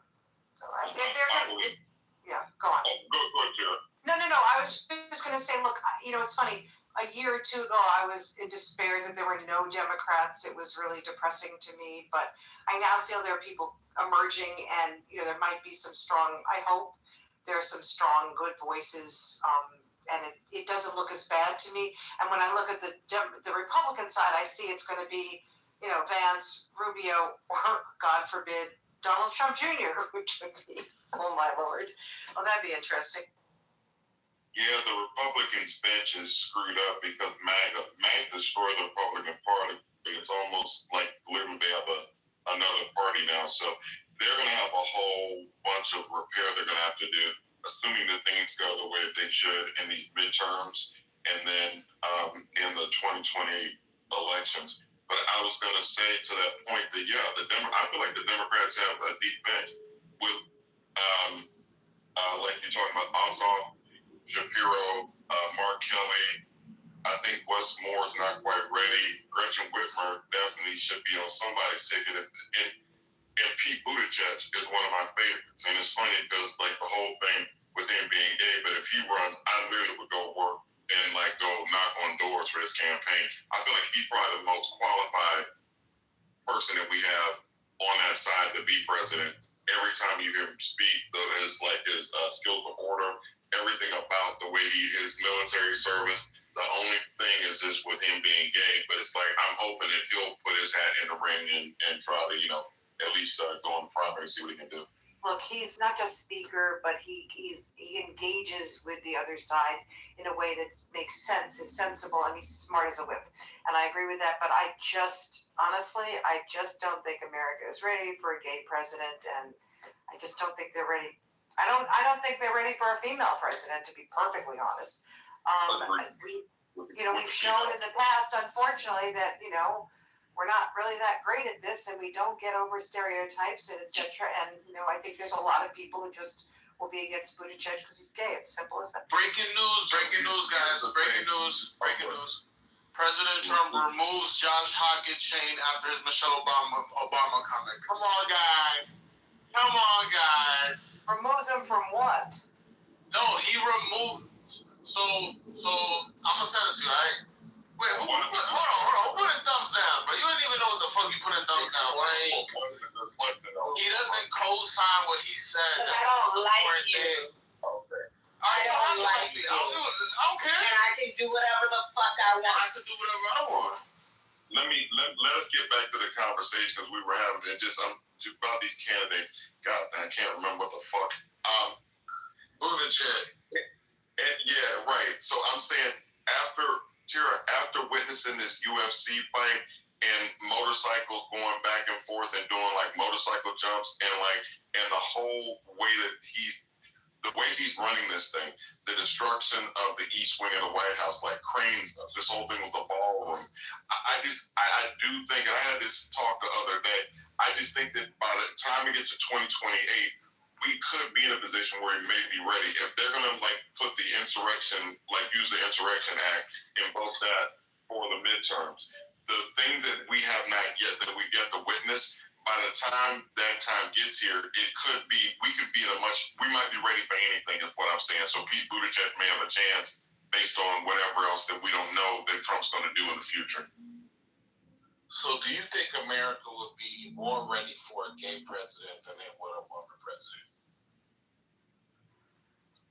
yeah, go on. Go ahead, Jared. No. I was just going to say, look, you know, it's funny. A year or two ago, I was in despair that there were no Democrats. It was really depressing to me. But I now feel there are people emerging, and, you know, there might be some strong, I hope there are some strong, good voices. And it doesn't look as bad to me. And when I look at the Republican side, I see it's going to be, you know, Vance, Rubio, or, God forbid, Donald Trump Jr., which would be, oh my Lord. Well, that'd be interesting. Yeah, the Republicans' bench is screwed up because MAG destroyed the Republican Party. It's almost like literally they have another party now. So they're going to have a whole bunch of repair they're going to have to do, assuming that things go the way that they should in these midterms and then in the 2020 elections. But I was going to say to that point that, yeah, I feel like the Democrats have a deep bench with, like you're talking about Ossoff, Shapiro, Mark Kelly. I think Wes Moore is not quite ready. Gretchen Whitmer definitely should be on somebody's ticket. And Pete Buttigieg is one of my favorites. And it's funny because, like, the whole thing with him being gay, but if he runs, I literally would go work and, like, go knock on doors for his campaign. I feel like he's probably the most qualified person that we have on that side to be president. Every time you hear him speak, his skills of order, everything about the way his military service. The only thing is just with him being gay, but it's like I'm hoping that he'll put his hat in the ring and try to, you know, at least go on the primary and see what he can do. Look, he's not just speaker, but he engages with the other side in a way that makes sense, is sensible, and he's smart as a whip. And I agree with that, but honestly, I just don't think America is ready for a gay president, and I just don't think they're ready. I don't think they're ready for a female president, to be perfectly honest. We've shown in the past, unfortunately, that, you know, we're not really that great at this, and we don't get over stereotypes and etc. And, you know, I think there's a lot of people who just will be against Buttigieg because he's gay. It's simple as that. Breaking news, guys. Breaking news. President Trump removes Josh Hockett chain after his Michelle Obama comment. Come on, guys. Removes him from what? No, he removed. So I'm gonna send it to you, alright? Wait, hold on. Who put in thumbs down? But you didn't even know what the fuck you put in thumbs down, right? He doesn't co-sign what he said. But I don't like you. Okay. I don't like you. I don't care. And I can do whatever the fuck I want. I can do whatever I want. Let us get back to the conversation because we were having it just about these candidates. God, I can't remember what the fuck. Buttigieg. Yeah, right. So I'm saying after Tira, after witnessing this UFC fight and motorcycles going back and forth and doing like motorcycle jumps and the whole way that the way he's running this thing, the destruction of the East Wing of the White House, like cranes, this whole thing with the ballroom. I do think, and I had this talk the other day, I just think that by the time we get to 2028, we could be in a position where we may be ready. If they're going to like put the insurrection, like use the Insurrection Act, invoke that for the midterms, the things that we have not yet, that we get to witness, by the time that time gets here, it could be, we might be ready for anything is what I'm saying. So Pete Buttigieg may have a chance based on whatever else that we don't know that Trump's going to do in the future. So do you think America would be more ready for a gay president than they would a woman president?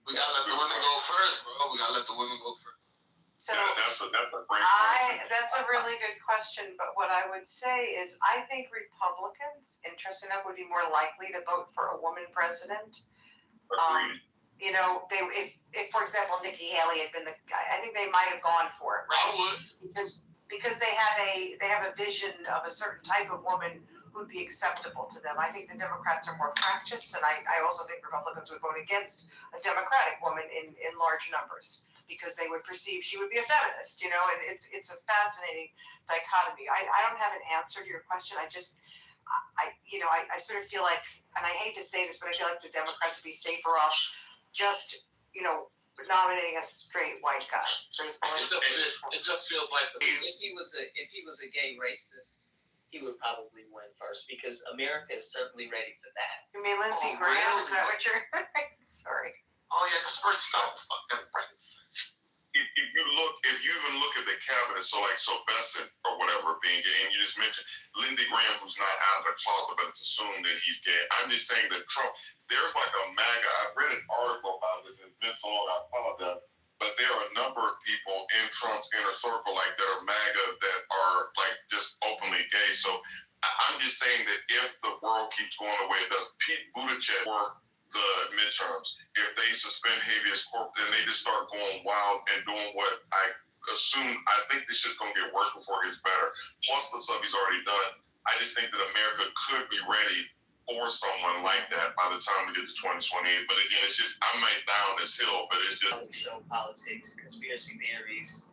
We gotta let the women go first, bro. We gotta let the women go first. So that's a great question. that's a really good question, but what I would say is I think Republicans, interesting enough, would be more likely to vote for a woman president. You know, if for example Nikki Haley had been the guy, I think they might have gone for it, right? I would. Because they have a vision of a certain type of woman who'd be acceptable to them. I think the Democrats are more fractious, and I also think Republicans would vote against a Democratic woman in large numbers, because they would perceive she would be a feminist, you know, and it's a fascinating dichotomy. I don't have an answer to your question. I sort of feel like, and I hate to say this, but I feel like the Democrats would be safer off just, you know, nominating a straight white guy. It just feels like if he was a gay racist, he would probably win first, because America is certainly ready for that. You mean Lindsey Graham? Is that what you're sorry. Oh yeah, this person's so fucking racist. If you even look at the cabinet, so Besant or whatever being gay, and you just mentioned Lindsey Graham, who's not out of the closet, but it's assumed that he's gay. I'm just saying that Trump, there's like a MAGA. I've read an article about this, and it's been so long, I apologize, but there are a number of people in Trump's inner circle like that are MAGA that are like just openly gay. So I'm just saying that if the world keeps going the way it does, Pete Buttigieg or the midterms, if they suspend habeas corpus, then they just start going wild and doing what I think this shit's gonna get worse before it gets better. Plus the stuff he's already done. I just think that America could be ready for someone like that by the time we get to 2028. But again, it's just, I might down this hill, but it's just show politics, conspiracy theories,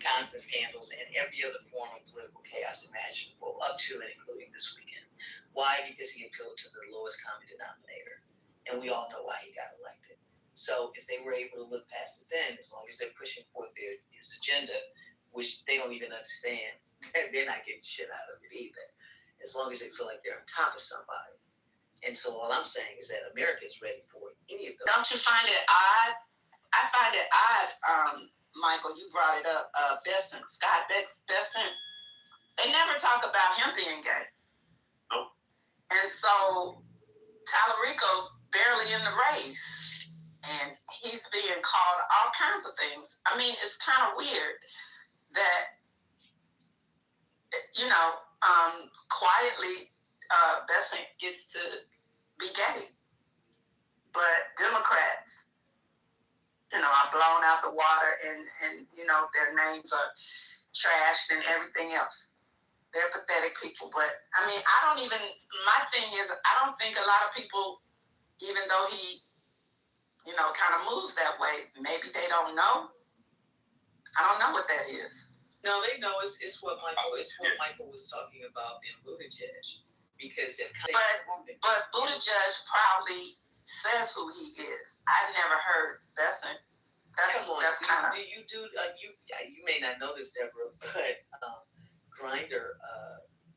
constant scandals, and every other form of political chaos imaginable, up to and including this weekend. Why? Because he appealed to the lowest common denominator. And we all know why he got elected. So if they were able to look past it then, as long as they're pushing forth his agenda, which they don't even understand, they're not getting shit out of it either. As long as they feel like they're on top of somebody. And so all I'm saying is that America is ready for any of those. Don't you find it odd? I find it odd, Michael, you brought it up, Besant, Scott Besant. They never talk about him being gay. Nope. And so Tallarico barely in the race, and he's being called all kinds of things. I mean, it's kind of weird that, you know, quietly Besant gets to be gay, but Democrats, you know, are blown out the water, and you know, their names are trashed and everything else. They're pathetic people, but I mean, my thing is, I don't think a lot of people, even though he, you know, kind of moves that way, maybe they don't know. I don't know what that is. No, they know it's what Michael was talking about in Buttigieg, because but Buttigieg probably says who he is. I never heard Besant. That's kind of. You may not know this, Deborah, but Grindr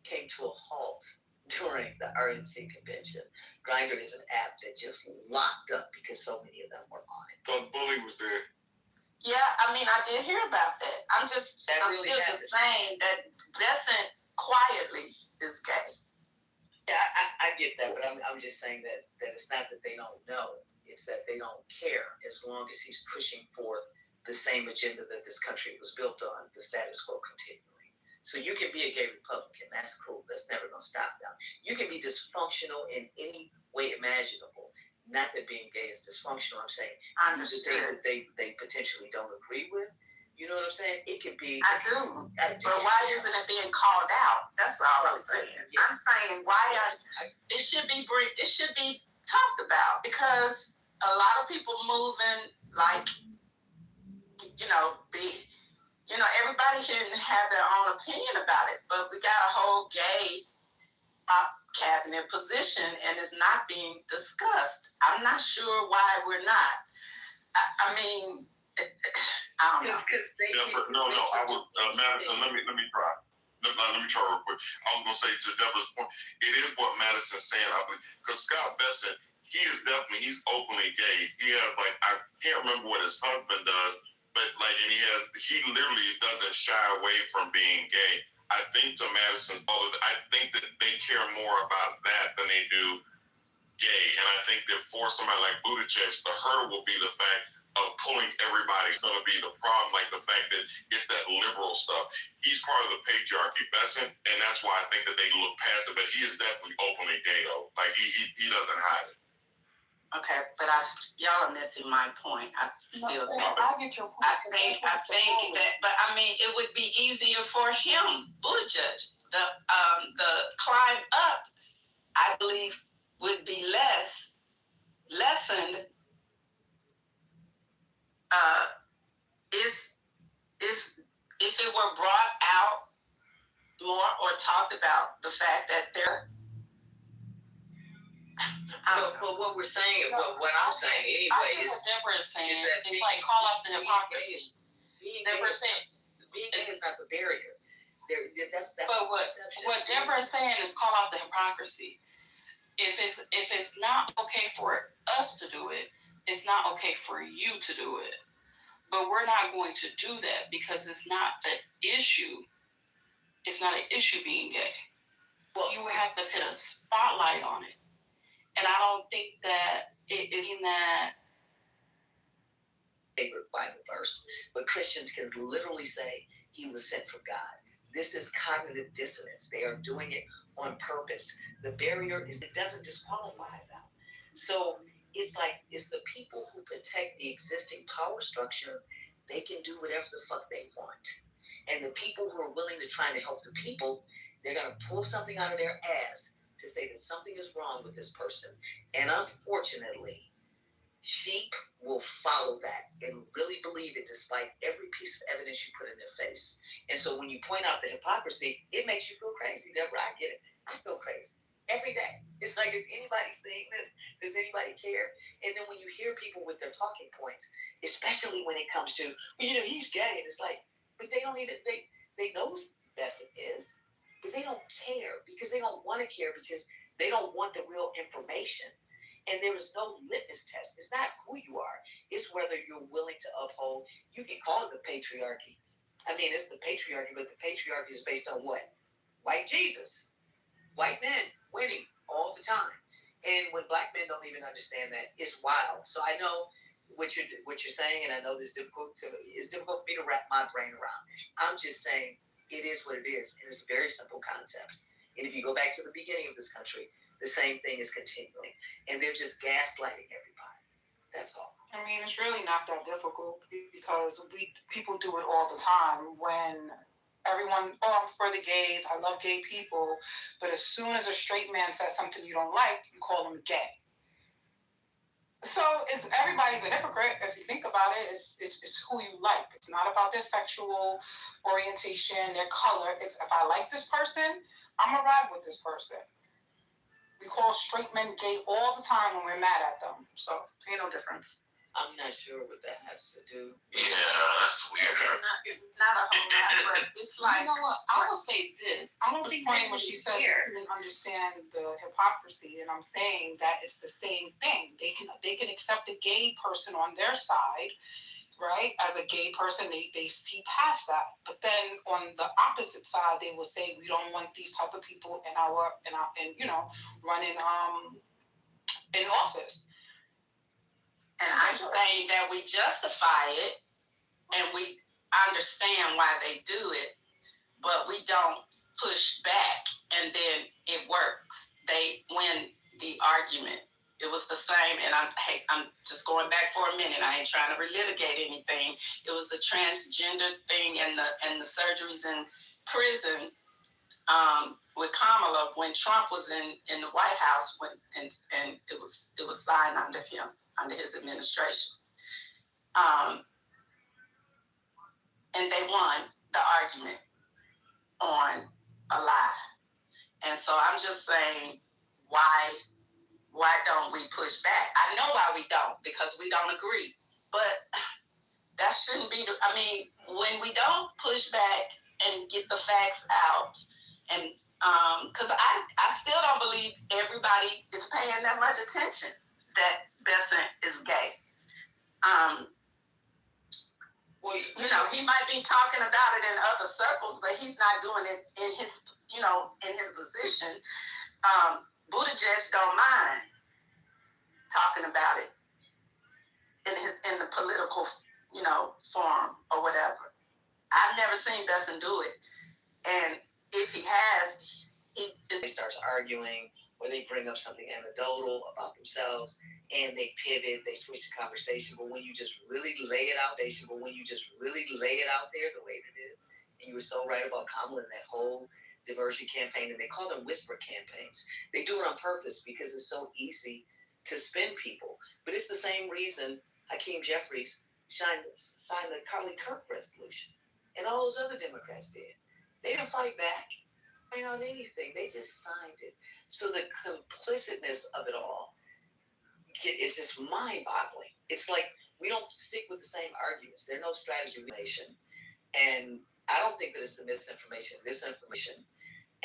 came to a halt during the RNC convention. Grindr is an app that just locked up because so many of them were on it. Doug Bully was there. Yeah, I mean, I did hear about that. I'm still just saying that Besant quietly is gay. Yeah, I get that, but I'm just saying that it's not that they don't know. It's that they don't care, as long as he's pushing forth the same agenda that this country was built on, the status quo continuing. So you can be a gay Republican. That's cool. That's never going to stop them. You can be dysfunctional in any way imaginable. Not that being gay is dysfunctional. I'm saying the things that they potentially don't agree with, You know what I'm saying? It could be. I do. But why isn't it being called out? That's all I'm saying. Yeah. I'm saying it should be talked about, because a lot of people moving like, everybody can have their own opinion about it, but we got a whole gay cabinet position and it's not being discussed. I'm not sure why we're not. I mean, I don't know. Madison, let me try. Let me try real quick. I was gonna say to Deborah's point, it is what Madison's saying, I believe, because Scott Bessent, he's openly gay. He has I can't remember what his husband does, but he literally doesn't shy away from being gay. I think to Madison, I think that they care more about that than they do gay. And I think that for somebody like Buttigieg, the hurdle will be the fact of pulling everybody. It's going to be the problem, like the fact that it's that liberal stuff. He's part of the patriarchy, Bessent, and that's why I think that they look past it. But he is definitely openly gay, though. He doesn't hide it. Okay, but y'all are missing my point. I get your point. I think that, but I mean, it would be easier for him, Buttigieg. The climb up, I believe, would be lessened if it were brought out more or talked about, the fact that they're. But what we're saying, what I'm saying anyway, is what Deborah is saying. That it's like call out the hypocrisy. Deborah saying being gay is not the barrier. That's but what Deborah is saying is call out the hypocrisy. If it's not okay for us to do it, it's not okay for you to do it. But we're not going to do that because it's not an issue. It's not an issue being gay. Well, you would have to put a spotlight on it. And I don't think that favorite Bible verse, but Christians can literally say he was sent from God. This is cognitive dissonance. They are doing it on purpose. The barrier is it doesn't disqualify them. So it's the people who protect the existing power structure. They can do whatever the fuck they want. And the people who are willing to try to help the people, they're going to pull something out of their ass to say that something is wrong with this person. And unfortunately, sheep will follow that and really believe it despite every piece of evidence you put in their face. And so when you point out the hypocrisy, it makes you feel crazy, Deborah. I get it. I feel crazy every day. It's like, is anybody seeing this? Does anybody care? And then when you hear people with their talking points, especially when it comes to, he's gay, and it's like, but they don't even, they know Bessent is, but they don't care because they don't want to care because they don't want the real information. And there is no litmus test. It's not who you are. It's whether you're willing to uphold. You can call it the patriarchy. I mean, it's the patriarchy, but the patriarchy is based on what? White Jesus. White men winning all the time. And when black men don't even understand that, it's wild. So I know what you're saying, and I know it's difficult for me to wrap my brain around. I'm just saying it is what it is, and it's a very simple concept. And if you go back to the beginning of this country, the same thing is continuing. And they're just gaslighting everybody. That's all. I mean, it's really not that difficult because people do it all the time when everyone, I'm for the gays, I love gay people, but as soon as a straight man says something you don't like, you call him gay. So everybody's a hypocrite if you think about it. It's who you like. It's not about their sexual orientation, their color. It's if I like this person, I'm gonna ride with this person. We call straight men gay all the time when we're mad at them. So, ain't no difference. I'm not sure what that has to do. Yeah, that's weird. Not a whole lot, but it's like. You know what? I will say this. I don't think what she said didn't understand the hypocrisy, and I'm saying that it's the same thing. They can accept a gay person on their side, right? As a gay person, they see past that. But then on the opposite side, they will say we don't want these type of people in running in office. And I'm saying that we justify it, and we understand why they do it, but we don't push back, and then it works. They win the argument. it was the same, and I'm just going back for a minute. I ain't trying to relitigate anything. It was the transgender thing and the surgeries in prison with Kamala when Trump was in the White House and it was signed under him, under his administration. And they won the argument on a lie. And so I'm just saying, why don't we push back? I know why we don't, because we don't agree. But that shouldn't be, when we don't push back and get the facts out, and because I still don't believe everybody is paying that much attention that Besant is gay. Well, he might be talking about it in other circles, but he's not doing it in his, in his position. Buttigieg don't mind talking about it in the political, forum or whatever. I've never seen Besant do it, and if he has, he starts arguing, or they bring up something anecdotal about themselves, and they pivot, they switch the conversation. But when you just really lay it out, there the way it is, and you were so right about Kamala and that whole diversion campaign, and they call them whisper campaigns. They do it on purpose because it's so easy to spin people. But it's the same reason Hakeem Jeffries signed the Carly Kirk resolution, and all those other Democrats did. They didn't fight back on anything. They just signed it. So the complicitness of it all is just mind-boggling. It's like we don't stick with the same arguments. There's no strategy. And I don't think that it's the misinformation.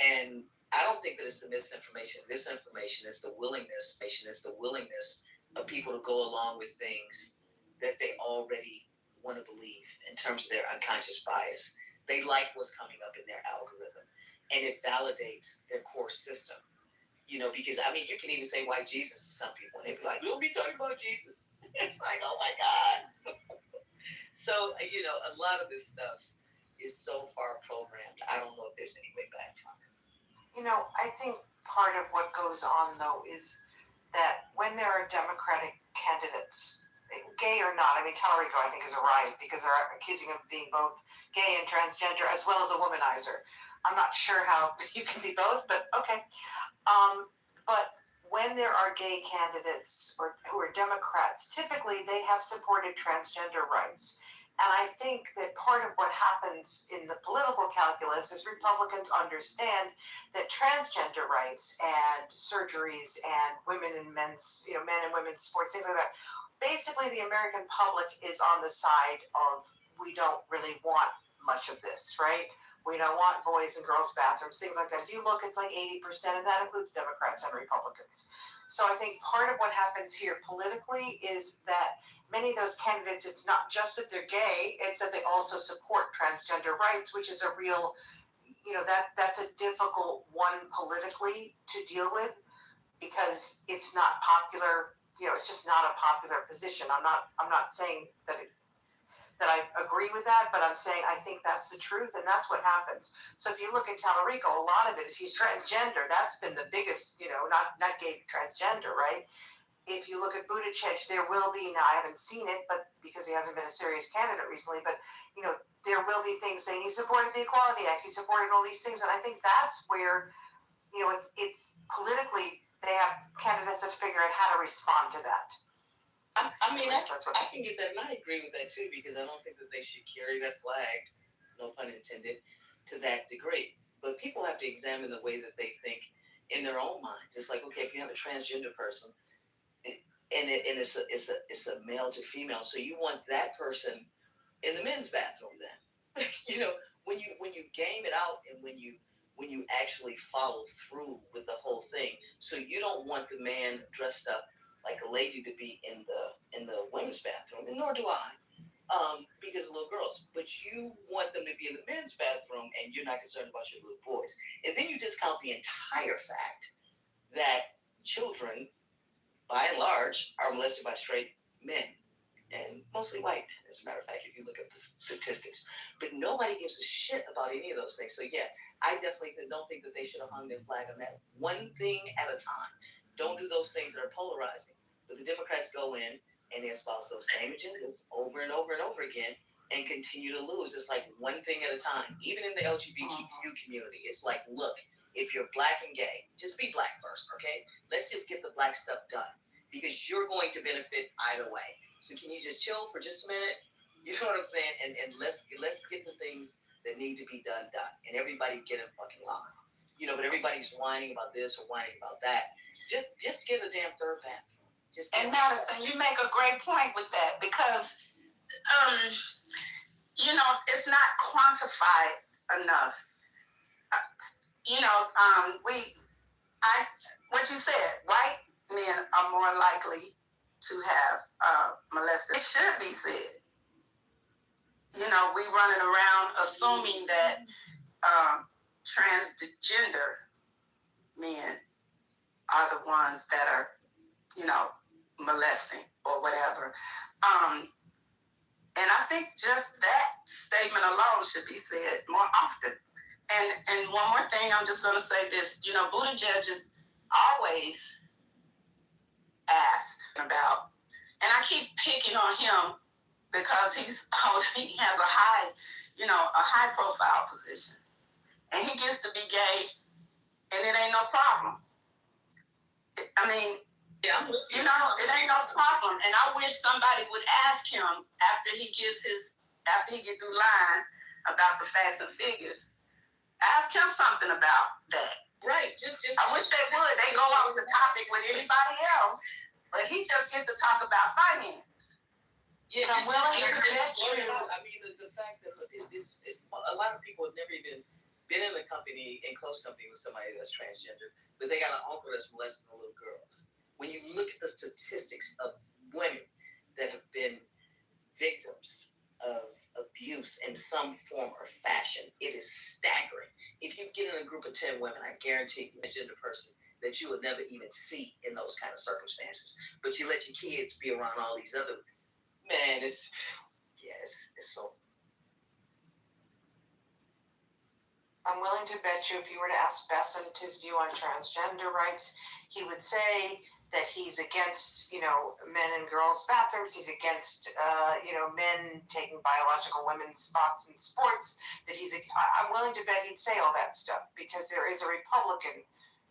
And I don't think that it's the misinformation. This information is the willingness. Of people to go along with things that they already want to believe in terms of their unconscious bias. They like what's coming up in their algorithm, and it validates their core system. Because you can even say white Jesus to some people, and they'd be like, "We'll be talking about Jesus." It's like, oh my God. So a lot of this stuff is so far programmed. I don't know if there's any way back from it. I think part of what goes on though is that when there are Democratic candidates, gay or not, Tallarico I think is a riot because they're accusing him of being both gay and transgender as well as a womanizer. I'm not sure how you can be both, but okay. But when there are gay candidates who are Democrats, typically they have supported transgender rights. And I think that part of what happens in the political calculus is Republicans understand that transgender rights and surgeries and women and men's, men and women's sports, things like that, basically the American public is on the side of we don't really want much of this, right? We don't want boys and girls bathrooms, things like that. If you look, it's like 80%, and that includes Democrats and Republicans. So I think part of what happens here politically is that many of those candidates, it's not just that they're gay, it's that they also support transgender rights, which is a real, that's a difficult one politically to deal with because it's not popular, it's just not a popular position. I'm not saying that I agree with that, but I'm saying I think that's the truth, and that's what happens. So if you look at Tallarico, a lot of it is he's transgender. That's been the biggest, not gay, transgender, right? If you look at Buttigieg, there will be, now I haven't seen it, but because he hasn't been a serious candidate recently, but there will be things saying he supported the Equality Act, he supported all these things, and I think that's where, it's politically, they have candidates that figure out how to respond to that. I can get that, and I agree with that too, because I don't think that they should carry that flag, no pun intended, to that degree. But people have to examine the way that they think in their own minds. It's like, okay, if you have a transgender person, and it's a male to female, so you want that person in the men's bathroom then. when you game it out, and when you actually follow through with the whole thing, so you don't want the man dressed up like a lady to be in the women's bathroom, and nor do I, because of little girls. But you want them to be in the men's bathroom, and you're not concerned about your little boys. And then you discount the entire fact that children, by and large, are molested by straight men, and mostly white men, as a matter of fact, if you look at the statistics. But nobody gives a shit about any of those things. So yeah, I definitely don't think that they should have hung their flag on that one thing at a time. Don't do those things that are polarizing. But the Democrats go in and they espouse those same agendas over and over and over again and continue to lose. It's like one thing at a time. Even in the LGBTQ community, it's like, look, if you're black and gay, just be black first, okay? Let's just get the black stuff done because you're going to benefit either way. So can you just chill for just a minute? You know what I'm saying? And let's get the things that need to be done. And everybody get in fucking line. You know, but everybody's whining about this or whining about that. Just get a damn third bathroom. And Madison, you make a great point with that because, you know, it's not quantified enough. You know, what you said, white men are more likely to have molested. It should be said. You know, we running around assuming that transgender men are the ones that are, you know, molesting or whatever. And I think just that statement alone should be said more often. And one more thing, I'm just going to say this. You know, Buttigieg is always asked about, and I keep picking on him because he has a high profile position. And he gets to be gay, and it ain't no problem. I mean, yeah, I'm with you. You know, it ain't no problem. And I wish somebody would ask him after he gets through lying about the facts and figures. Ask him something about that. Right. I wish they would. They go off the topic with anybody else, but he just get to talk about finance. Yeah, I'm willing to bet you. I mean, the fact that a lot of people have never even been in close company with somebody that's transgender, but they got an uncle that's molesting little girls. When you look at the statistics of women that have been victims of abuse in some form or fashion, it is staggering. If you get in a group of 10 women, I guarantee you, a gender person that you would never even see in those kind of circumstances. But you let your kids be around all these other, man, it's so. I'm willing to bet you if you were to ask Bessent his view on transgender rights, he would say that he's against, you know, men and girls' bathrooms. He's against, men taking biological women's spots in sports. I'm willing to bet he'd say all that stuff because there is a Republican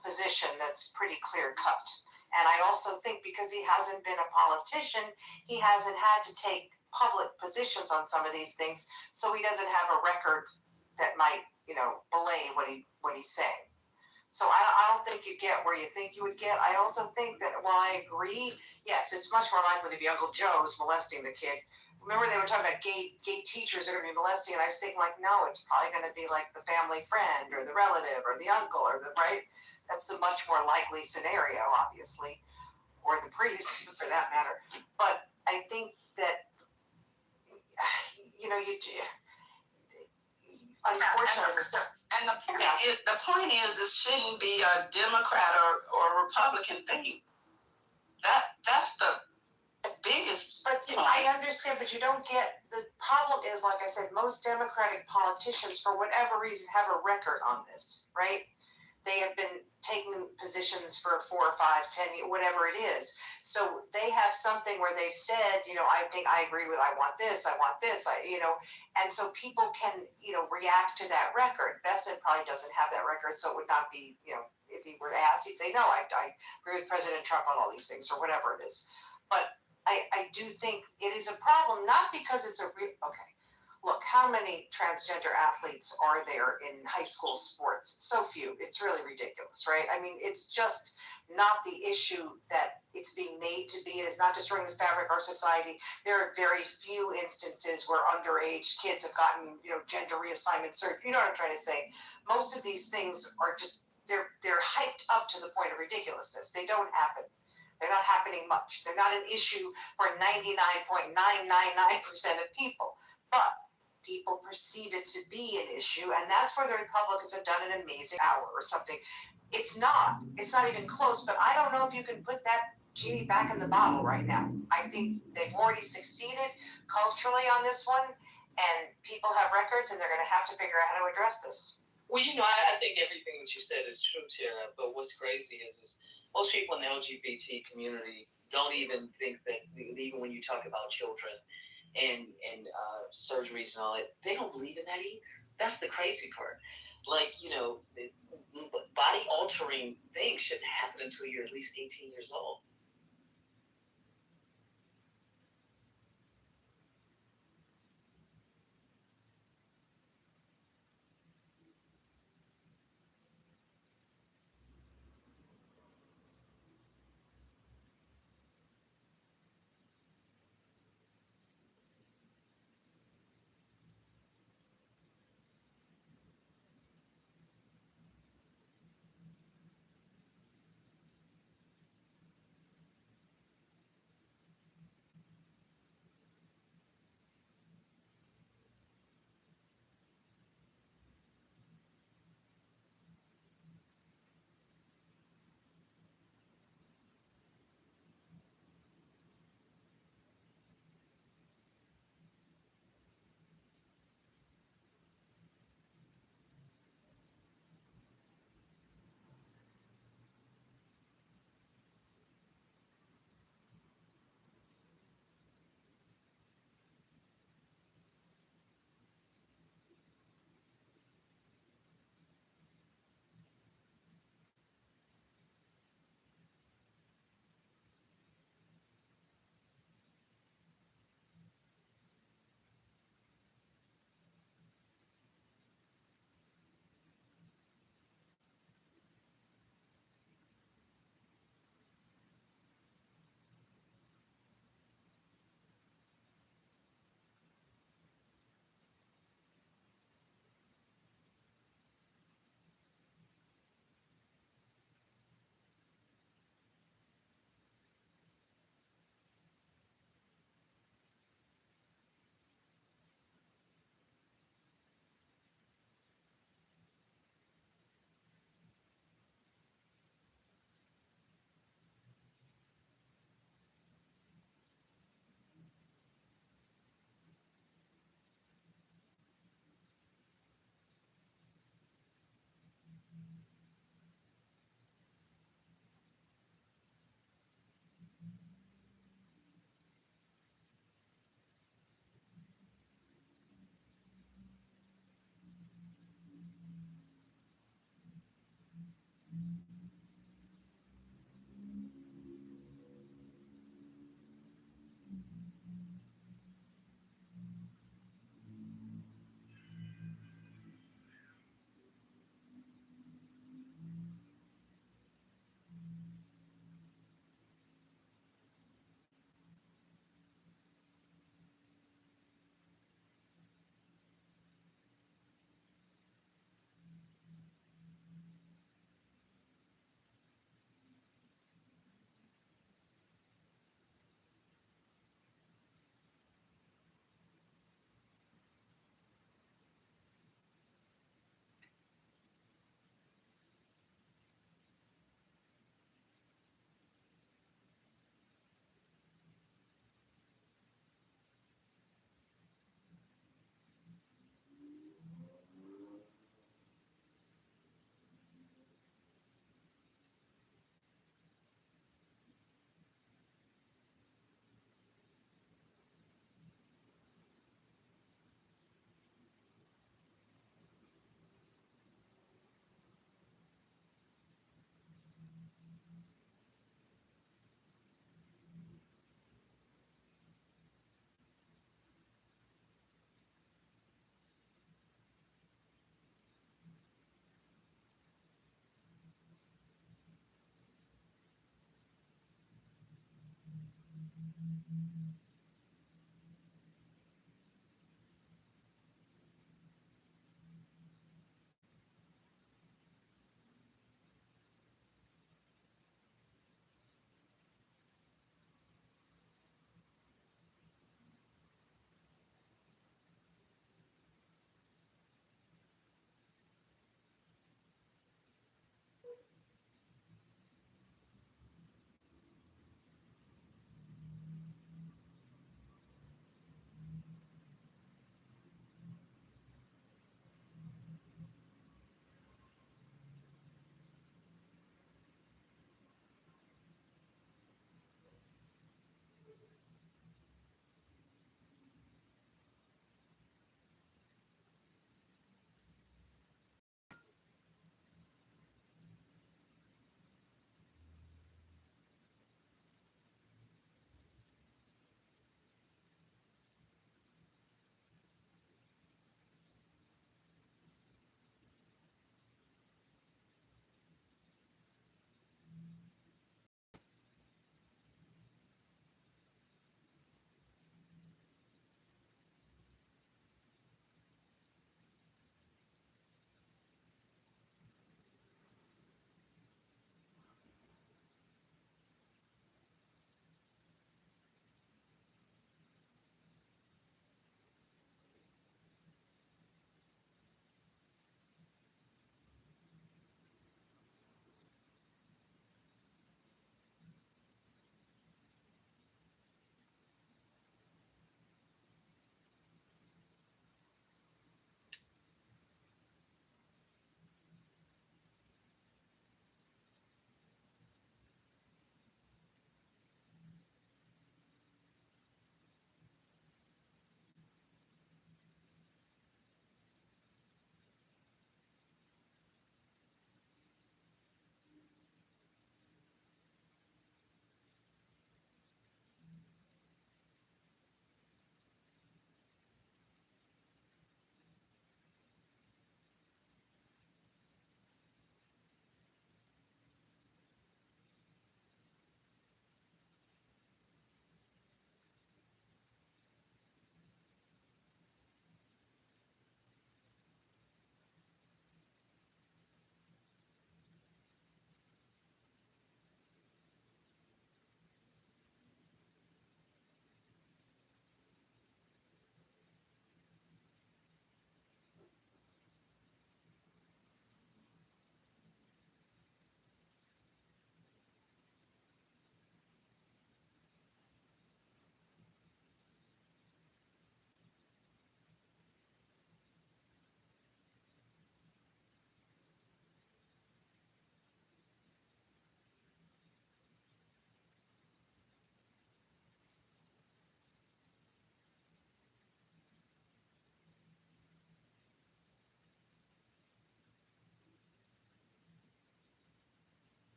position that's pretty clear cut. And I also think because he hasn't been a politician, he hasn't had to take public positions on some of these things, so he doesn't have a record that might, belay what he's saying. So I don't think you get where you think you would get. I also think that while I agree, yes, it's much more likely to be Uncle Joe's molesting the kid. Remember they were talking about gay teachers that are going to be molesting, and I was thinking like, no, it's probably going to be like the family friend or the relative or the uncle or right? That's the much more likely scenario, obviously, or the priest for that matter. But I think that, unfortunately, and the point is, it shouldn't be a Democrat or Republican thing. That's the biggest. But I understand, but you don't get the problem. Is like I said, most Democratic politicians, for whatever reason, have a record on this, right? They have been taking positions for 4 or 5, 10 years, whatever it is. So they have something where they've said, I think I agree with, I want this, and so people can, react to that record. Bessent probably doesn't have that record, so it would not be, if he were to ask, he'd say, no, I agree with President Trump on all these things or whatever it is. But I do think it is a problem, not because it's okay. Look, how many transgender athletes are there in high school sports? So few. It's really ridiculous, right? I mean, it's just not the issue that it's being made to be. It is not destroying the fabric of our society. There are very few instances where underage kids have gotten, gender reassignment surgery. You know what I'm trying to say? Most of these things are just, they're hyped up to the point of ridiculousness. They don't happen. They're not happening much. They're not an issue for 99.999% of people. But people perceive it to be an issue, and that's where the Republicans have done an amazing hour or something. It's not even close, but I don't know if you can put that genie back in the bottle right now. I think they've already succeeded culturally on this one, and people have records, and they're going to have to figure out how to address this. Well, I think everything that you said is true, Tara, but what's crazy is most people in the LGBT community don't even think that, even when you talk about children and surgeries and all that, they don't believe in that either. That's the crazy part. Like, body altering things shouldn't happen until you're at least 18 years old.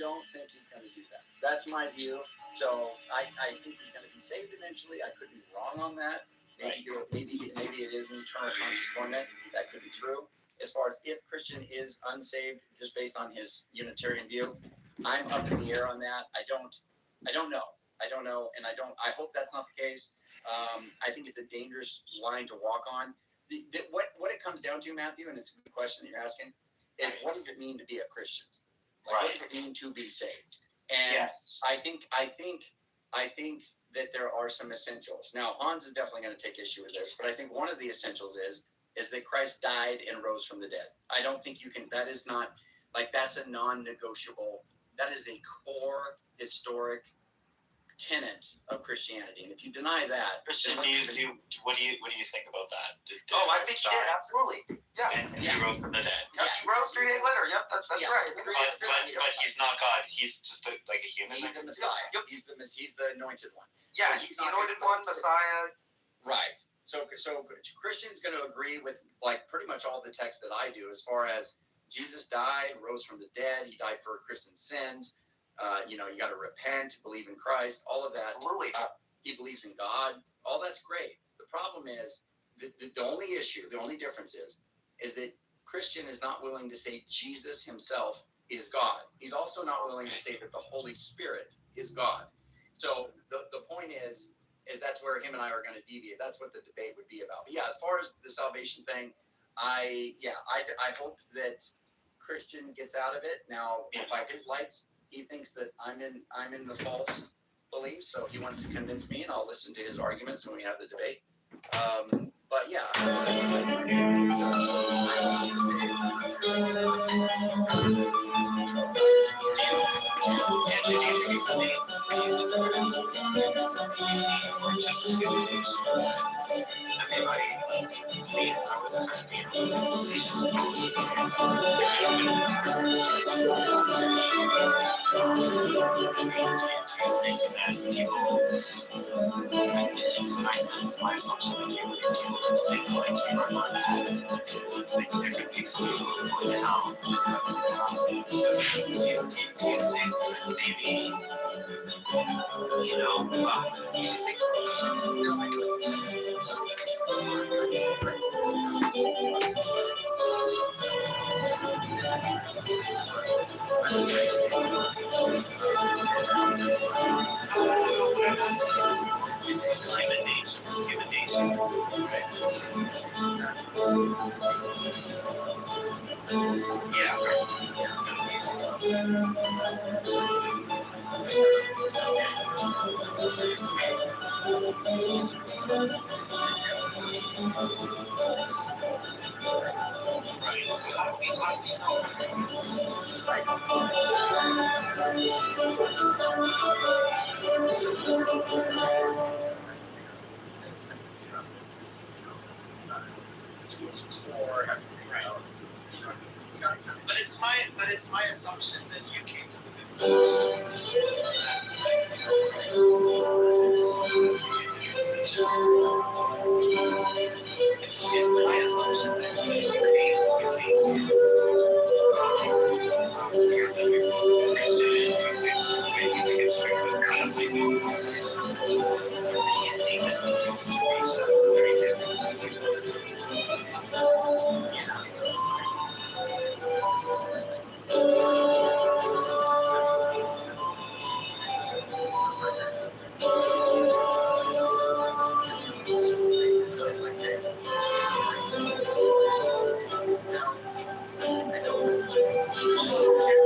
don't think he's going to do that. That's my view. So I think he's going to be saved eventually. I could be wrong on that. Maybe it is an eternal conscious torment. That could be true. As far as if Christian is unsaved, just based on his Unitarian view, I'm up in the air on that. I don't know. And I hope that's not the case. I think it's a dangerous line to walk on. What it comes down to, Matthew, and it's a good question that you're asking, is what does it mean to be a Christian? What does it mean to be saved? And yes. I think that there are some essentials. Now, Hans is definitely going to take issue with this, but I think one of the essentials is that Christ died and rose from the dead. I don't think you can. That is not that's a non-negotiable. That is a core historic tenet of Christianity, and if you deny that, Christian, what do you think about that? I think he did, absolutely. Yeah. And he rose from the dead. Yep, he rose 3 days later. Yep, that's right. But he's not God. He's just a human. He's the Messiah. Yep. He's the anointed one. Yeah, so he's the anointed one, Messiah. Right. So Christian's going to agree with pretty much all the text that I do, as far as Jesus died, rose from the dead. He died for Christian sins. You got to repent, believe in Christ, all of that. Absolutely. He believes in God. All that's great. The problem is the only issue, the only difference is that Christian is not willing to say Jesus himself is God. He's also not willing to say that the Holy Spirit is God. So the point is that's where him and I are going to deviate. That's what the debate would be about. But yeah, as far as the salvation thing, I hope that Christian gets out of it. Now, by his lights, he thinks that I'm in the false belief, so he wants to convince me, and I'll listen to his arguments when we have the debate. But yeah, I was kind of being facetious about it's my sense, my assumption that you people that think like you are going to heaven, and people that think different things from you are going to hell. Do you think that maybe, you think about human nature, right? Right, so how do we know this? But it's my assumption that you came to the conclusion that Christ is it's my assumption that you came to the conclusion. You're the Christian, you think it's true, but kind of identifies the reasoning that we use to reach that is very different to us.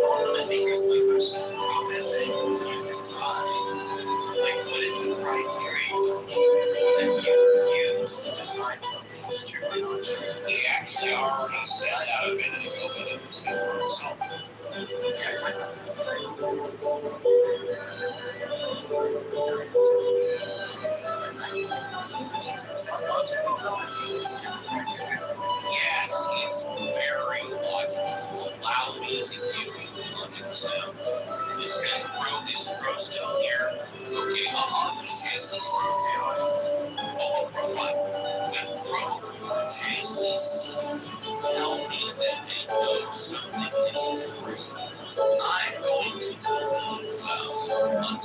Ultimately, here's my question. How is it to decide, what is the criteria that you use to decide something is true or not true? He actually already said that a minute ago, but it was good for himself.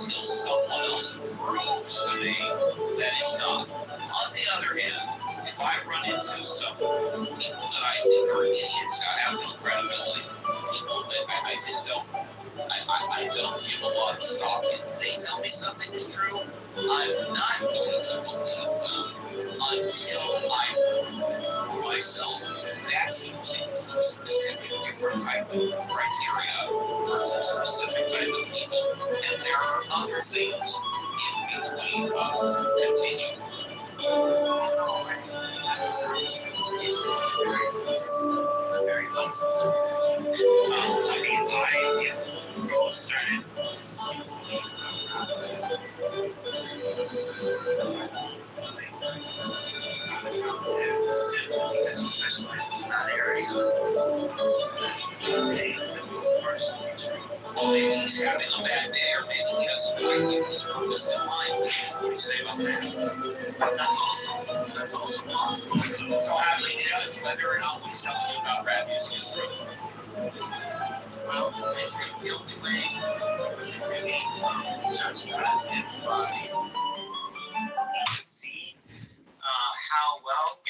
until someone else proves to me that it's not. On the other hand, if I run into some people that I think are idiots, I have no credibility, people that I just don't, I don't give a lot of stock in. They tell me something is true, I'm not going to believe them until I prove it for myself. That's using two specific different type of criteria for two specific type of people. And there are other things in between. Continue. No, I mean, that's it's very low specific. I mean, I both started to speak to me simply because he specializes in that area. Things that was partially true. Well, maybe he's having a bad day, or maybe he doesn't like you. He's purpose in mind. What do you say about that? That's also possible. So how do you judge whether or not what's telling you about rap music is true? Well, I think the only way you really judge that is by to see how well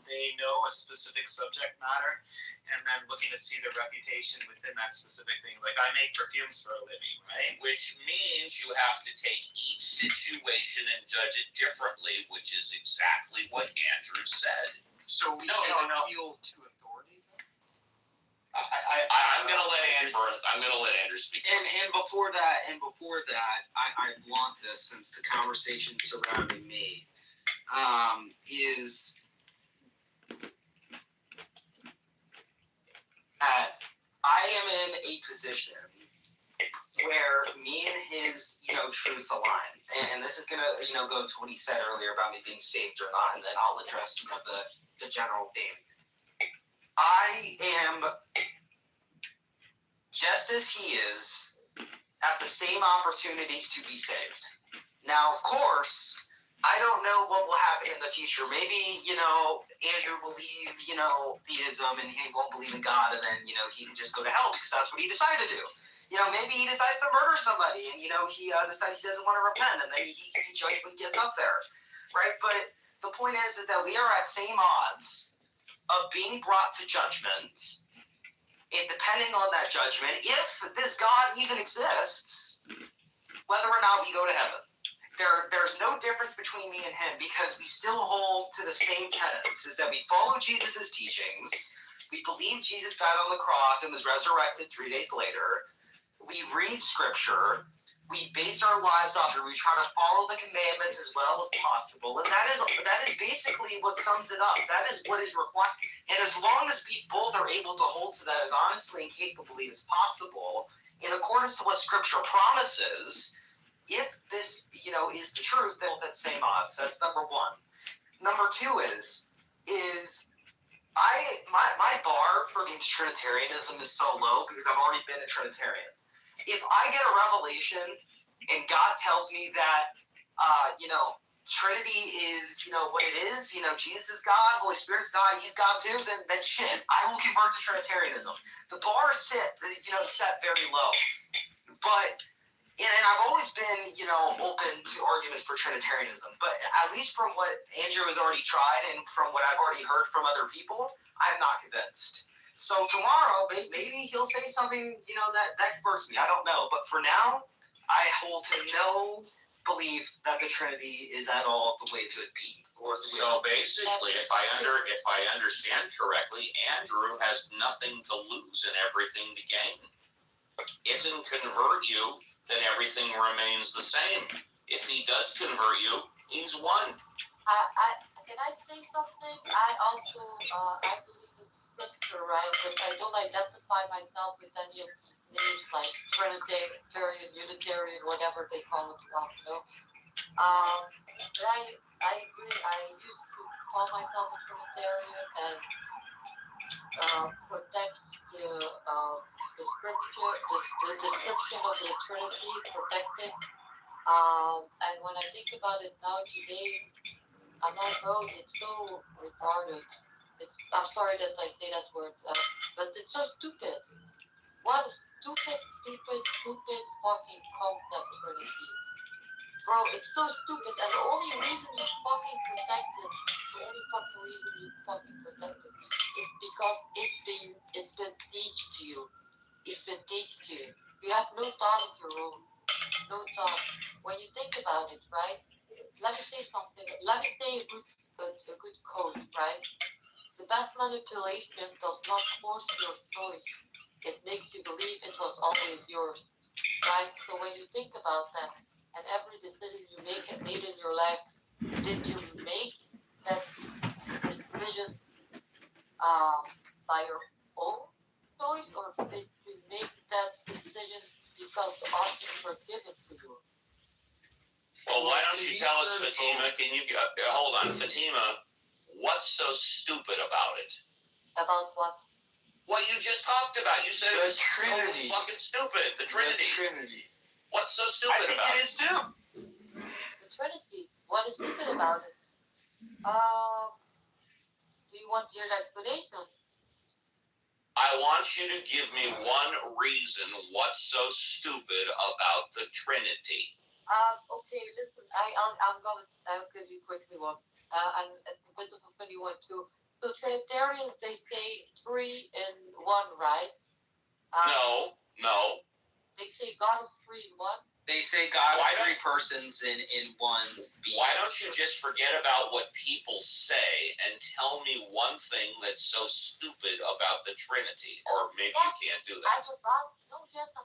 they know a specific subject matter, and then looking to see their reputation within that specific thing. Like, I make perfumes for a living, right? Which means you have to take each situation and judge it differently, which is exactly what Andrew said. So we No. appeal to authority. I'm gonna let Andrew speak. And before that, I want this, since the conversation surrounding me is that I am in a position where me and his, truths align. And this is gonna, go to what he said earlier about me being saved or not, and then I'll address the general theme. I am just as he is at the same opportunities to be saved. Now, of course, I don't know what will happen in the future. Maybe, Andrew believe, theism, and he won't believe in God, and then, he can just go to hell because that's what he decided to do. Maybe he decides to murder somebody, and, he decides he doesn't want to repent, and then he can be judged when he gets up there, right? But the point is that we are at same odds of being brought to judgment, and depending on that judgment, if this God even exists, whether or not we go to heaven. There's no difference between me and him, because we still hold to the same tenets, is that we follow Jesus' teachings, we believe Jesus died on the cross and was resurrected 3 days later, we read scripture, we base our lives off it, we try to follow the commandments as well as possible, and that is basically what sums it up. That is what is required. And as long as we both are able to hold to that as honestly and capably as possible, in accordance to what scripture promises, if this, is the truth, then at same odds. That's number one. Number two is my bar for being Trinitarianism is so low because I've already been a Trinitarian. If I get a revelation and God tells me that, Trinity is, what it is, Jesus is God, Holy Spirit's God, he's God too, then shit, I will convert to Trinitarianism. The bar is set very low. But, and I've always been, open to arguments for Trinitarianism, but at least from what Andrew has already tried and from what I've already heard from other people, I'm not convinced. So tomorrow, maybe he'll say something, that converts me. I don't know. But for now, I hold to no belief that the Trinity is at all the way to be. So basically, if I understand correctly, Andrew has nothing to lose and everything to gain. If he can convert you, then everything remains the same. If he does convert you, he's won. Can I say something? I also I believe in scripture, right? But I don't identify myself with any of these names like Trinitarian, Unitarian, whatever they call themselves. But I agree. I used to call myself a Trinitarian and protect the scripture, the description of the Trinity, protect it. And when I think about it now today, I'm like, oh, it's so retarded. I'm sorry that I say that word, but it's so stupid. What a stupid fucking concept, Trinity. Bro, it's so stupid, and the only reason you fucking protect it, is because it's been teached to you. It's been teached to you. You have no thought of your own. No thought. When you think about it, right? Let me say something. Let me say a good quote, right? The best manipulation does not force your choice. It makes you believe it was always yours, right? So when you think about that, and every decision you made in your life, did you make that decision by your own choice, or did you make that decision because the options were given to you? Well, why don't you tell us, Fatima? Can you hold on, Fatima? What's so stupid about it? About what? What you just talked about. You said it was totally fucking stupid. The Trinity. What's so stupid about it? I think it is too. The Trinity. What is stupid about it? Do you want to hear the explanation? I want you to give me one reason what's so stupid about the Trinity. Okay, listen, I'll give you quickly one. And a bit of a funny one too. So Trinitarians, they say 3 in 1, right? No. They say God is 3 in 1. They say God is 3 persons in one being. Why don't you just forget about what people say and tell me one thing that's so stupid about the Trinity? Or maybe you can't do that. I'm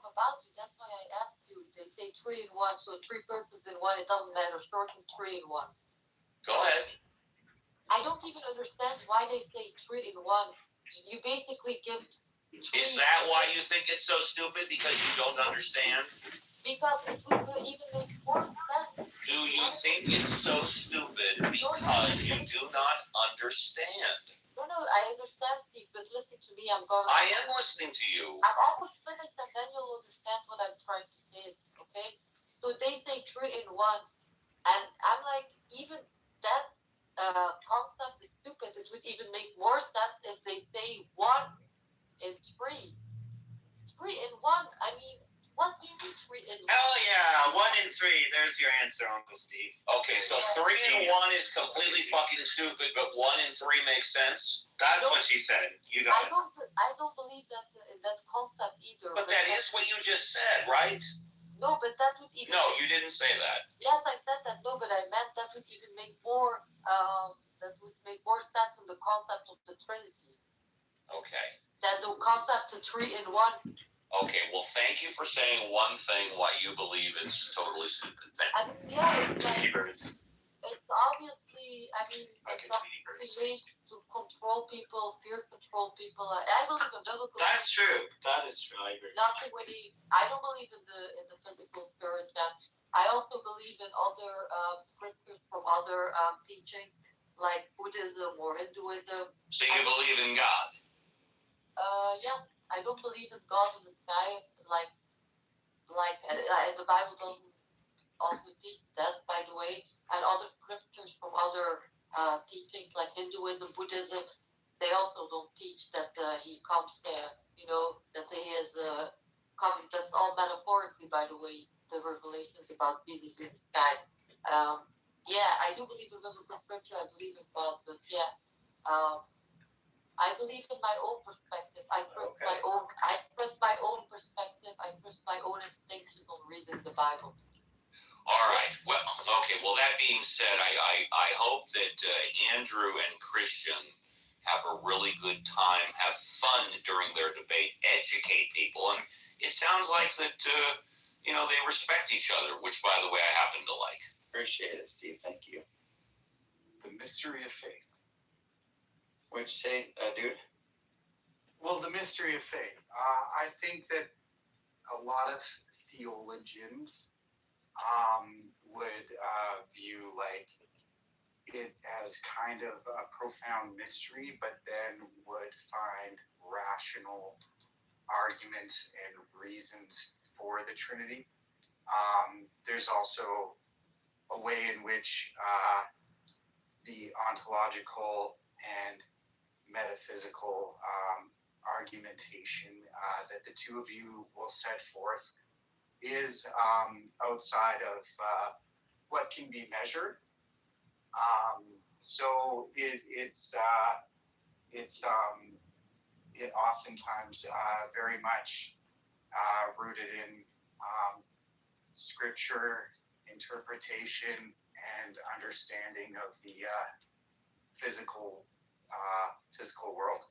about to. That's why I asked you. They say 3 in 1, so 3 persons in 1. It doesn't matter. Short and 3 in 1. Go ahead. I don't even understand why they say 3 in 1. You basically give 3. Is that why you think it's so stupid? Because you don't understand? Because it would even make more sense. Do you think it's so stupid because you do not understand? No, I understand, Steve, but listen to me. I am listening to you. I'm almost finished, and then you'll understand what I'm trying to say, okay? So they say 3 in 1, and I'm like, even that concept is stupid. It would even make more sense if they say 1 in 3. 3 in 1, I mean, what do you mean 3 in 1? Hell yeah, 1 in 3. There's your answer, Uncle Steve. Okay, so 3 in 1 is completely fucking stupid, but 1 in 3 makes sense? That's what she said. You got it. I don't believe that that concept either. But that is what you just said, right? No, but that would even... No, you didn't say that. Yes, I said that. No, but I meant that would even make more... sense in the concept of the Trinity. Okay. Than the concept of 3 in 1. Okay, well, thank you for saying one thing why you believe it's totally stupid. It's obviously, it's made to control people, fear control people. I believe in biblical. That's true. That is true. I agree. I don't believe in the physical spirit. I also believe in other scriptures from other teachings like Buddhism or Hinduism. So you believe in God? Yes. I don't believe in God in the sky, like the Bible doesn't also teach that, by the way, and other scriptures from other teachings like Hinduism, Buddhism, they also don't teach that he comes there, that he is coming. That's all metaphorically, by the way, the revelations about Jesus in the sky. I do believe in biblical scripture, I believe in God, but I believe in my own perspective. I trust my own perspective. I trust my own instinctions on reading the Bible. All right. Well, okay. Well, that being said, I hope that Andrew and Christian have a really good time, have fun during their debate, educate people, and it sounds like that they respect each other, which, by the way, I happen to like. Appreciate it, Steve. Thank you. The mystery of faith. What'd you say, dude? Well, the mystery of faith. I think that a lot of theologians would view it as kind of a profound mystery, but then would find rational arguments and reasons for the Trinity. There's also a way in which the ontological and metaphysical argumentation that the two of you will set forth is outside of what can be measured. So it oftentimes very much rooted in scripture, interpretation, and understanding of the physical world.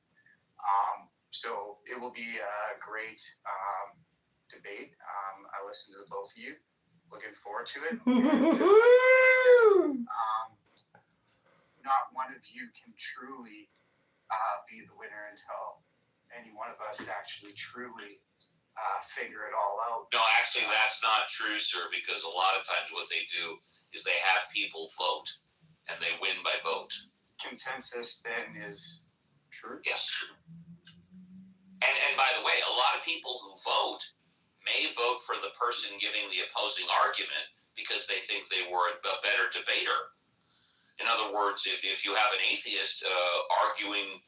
So it will be a great debate. I listened to both of you. Looking forward to it. Not one of you can truly be the winner until any one of us actually truly figure it all out. No, actually, that's not true, sir, because a lot of times what they do is they have people vote, and they win by vote. Consensus then is true? Yes. And by the way, a lot of people who vote may vote for the person giving the opposing argument because they think they were a better debater. In other words, if you have an atheist arguing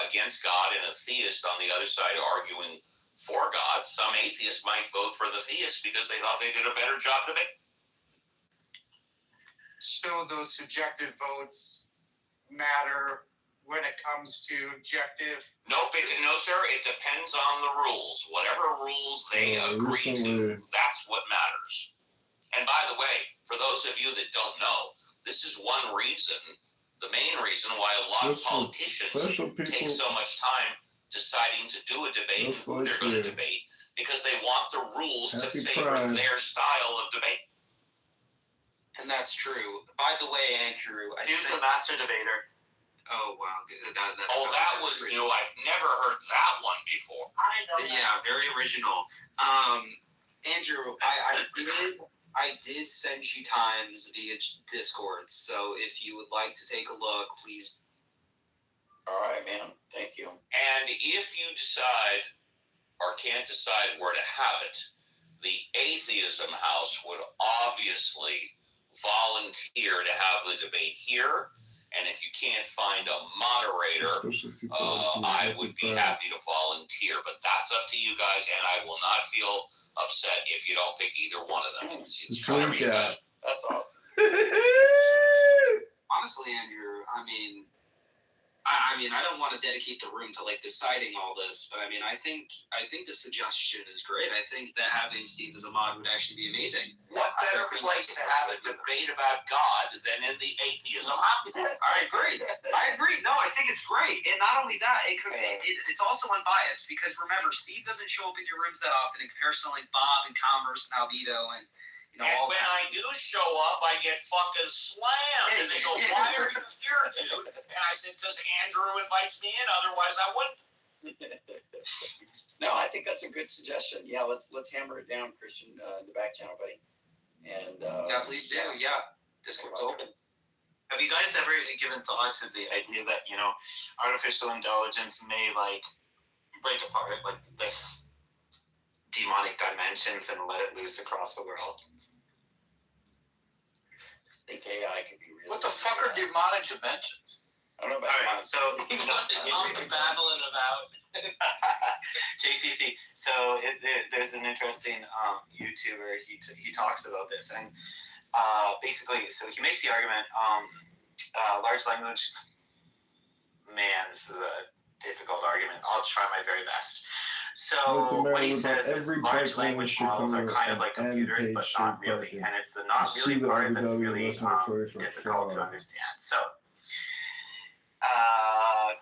against God and a theist on the other side arguing for God, some atheists might vote for the theist because they thought they did a better job debating. So those subjective votes matter when it comes to objective? Nope, no, sir. It depends on the rules. Whatever rules they agree to, that's what matters. And by the way, for those of you that don't know, this is one reason, the main reason why a lot of politicians take so much time deciding to do a debate and who they're going to debate, because they want the rules to favor their style of debate. And that's true. By the way, Andrew, He's the master debater. Oh, wow. That was new. I've never heard that one before. I know. Yeah, very original. Andrew, I did send you times via Discord, so if you would like to take a look, please. All right, man. Thank you. And if you decide or can't decide where to have it, the Atheism House would obviously volunteer to have the debate here. And if you can't find a moderator, I would be happy to volunteer. But that's up to you guys, and I will not feel upset if you don't pick either one of them. It's whatever you guys. That's awesome. Honestly, Andrew, I mean, I don't want to dedicate the room to like deciding all this, but I mean, I think the suggestion is great. I think that having Steve as a mod would actually be amazing. What better place to have a debate about God than in the Atheism House? I agree. No, I think it's great. And not only that, it's also unbiased because remember, Steve doesn't show up in your rooms that often in comparison to like Bob and Converse and Albedo and and when I do show up, I get fucking slammed. And they go, why are you here, dude? And I said, because Andrew invites me in, otherwise I wouldn't. No, I think that's a good suggestion. Yeah, let's hammer it down, Christian, in the back channel, buddy. And yeah, please do. Yeah, Discord's open. Have you guys ever given thought to the idea that, artificial intelligence may break apart the demonic dimensions and let it loose across the world? I think AI could be really. What the fuck are demonic dimensions? I don't know about Alright, so babbling about JCC. So there's an interesting YouTuber. He talks about this, and basically, so he makes the argument. Large language. Man, this is a difficult argument. I'll try my very best. So what he says is large language models are kind of like computers, but not really. And it's the not really part that's really difficult to understand. So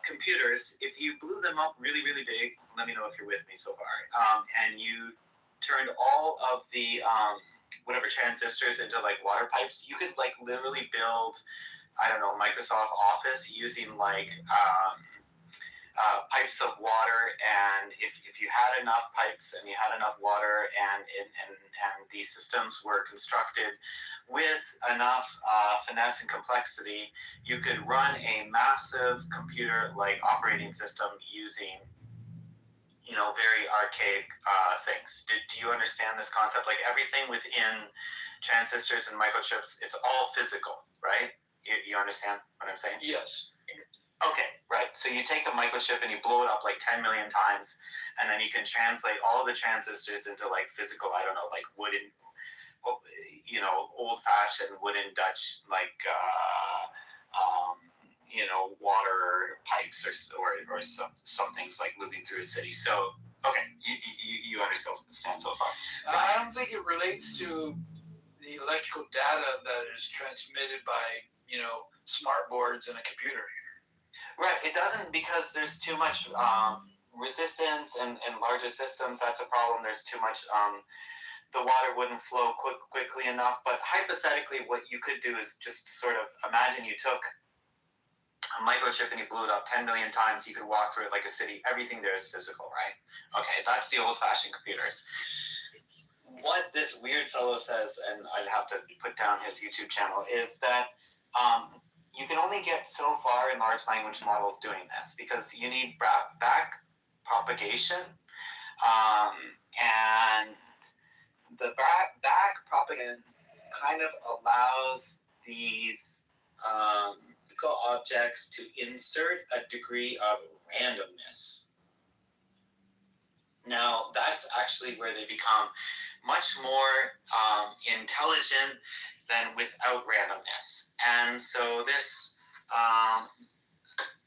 computers, if you blew them up really, really big, let me know if you're with me so far, and you turned all of the whatever transistors into like water pipes, you could like literally build, I don't know, Microsoft Office using like pipes of water, and if you had enough pipes and you had enough water and these systems were constructed with enough finesse and complexity, you could run a massive computer like operating system using very archaic things. Do you understand this concept? Like everything within transistors and microchips, it's all physical, right? You understand what I'm saying? Yes. Okay, right. So you take a microchip and you blow it up like 10 million times, and then you can translate all the transistors into like physical, I don't know, like wooden, old-fashioned wooden Dutch, like, water pipes or some things like moving through a city. So, okay, you understand so far. I don't think it relates to the electrical data that is transmitted by, smart boards in a computer. Right, it doesn't, because there's too much resistance and larger systems. That's a problem. There's too much, the water wouldn't flow quickly enough. But hypothetically, what you could do is just sort of imagine you took a microchip and you blew it up 10 million times. You could walk through it like a city. Everything there is physical, right? Okay, that's the old-fashioned computers. What this weird fellow says, and I'd have to put down his YouTube channel, is that you can only get so far in large language models doing this because you need back propagation, and the back propagation kind of allows these physical objects to insert a degree of randomness. Now, that's actually where they become much more intelligent than without randomness. And so this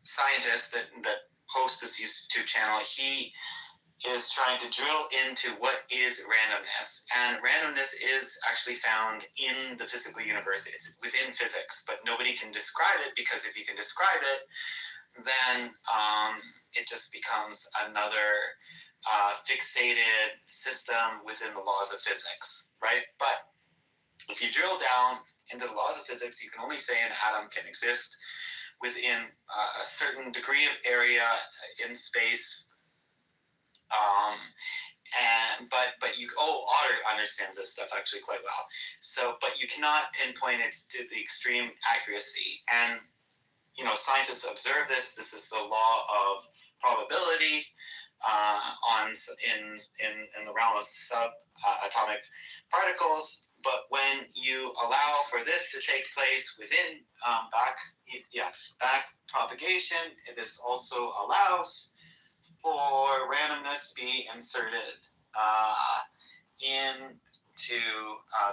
scientist that hosts this YouTube channel, he is trying to drill into what is randomness. And randomness is actually found in the physical universe. It's within physics, but nobody can describe it, because if you can describe it, then it just becomes another fixated system within the laws of physics, right? But if you drill down into the laws of physics, you can only say an atom can exist within a certain degree of area in space. But Otter understands this stuff actually quite well. So, but you cannot pinpoint it to the extreme accuracy. And scientists observe this. This is the law of probability in the realm of subatomic particles. But when you allow for this to take place within back propagation, this also allows for randomness to be inserted into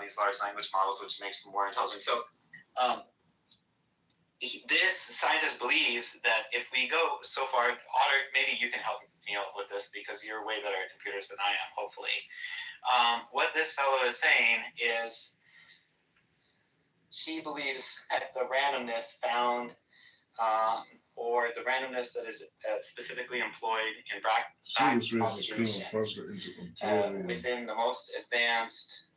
these large language models, which makes them more intelligent. So this scientist believes that if we go so far, Otter, maybe you can help me out with this because you're way better at computers than I am, hopefully. What this fellow is saying is he believes that the randomness found or the randomness that is specifically employed in back propagation within the most advanced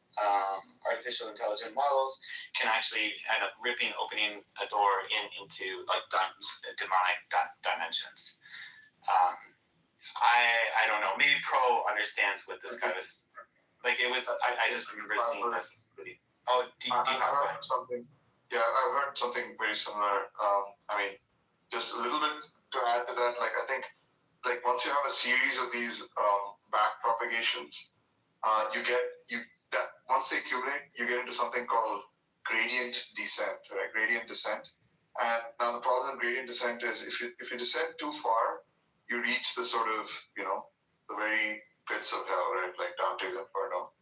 artificial intelligent models can actually end up opening a door into like demonic dimensions. I don't know. Maybe Pro understands what this guy is like. It was. I just remember seeing this video. Oh, Deepak, go ahead. Something. Yeah, I've heard something very similar. Just a little bit to add to that. Like I think, like once you have a series of these back propagations, once they accumulate, you get into something called gradient descent, right? Gradient descent. And now the problem with gradient descent is if you descend too far, you reach the sort of, the very pits of hell, right? Like Dante's Inferno.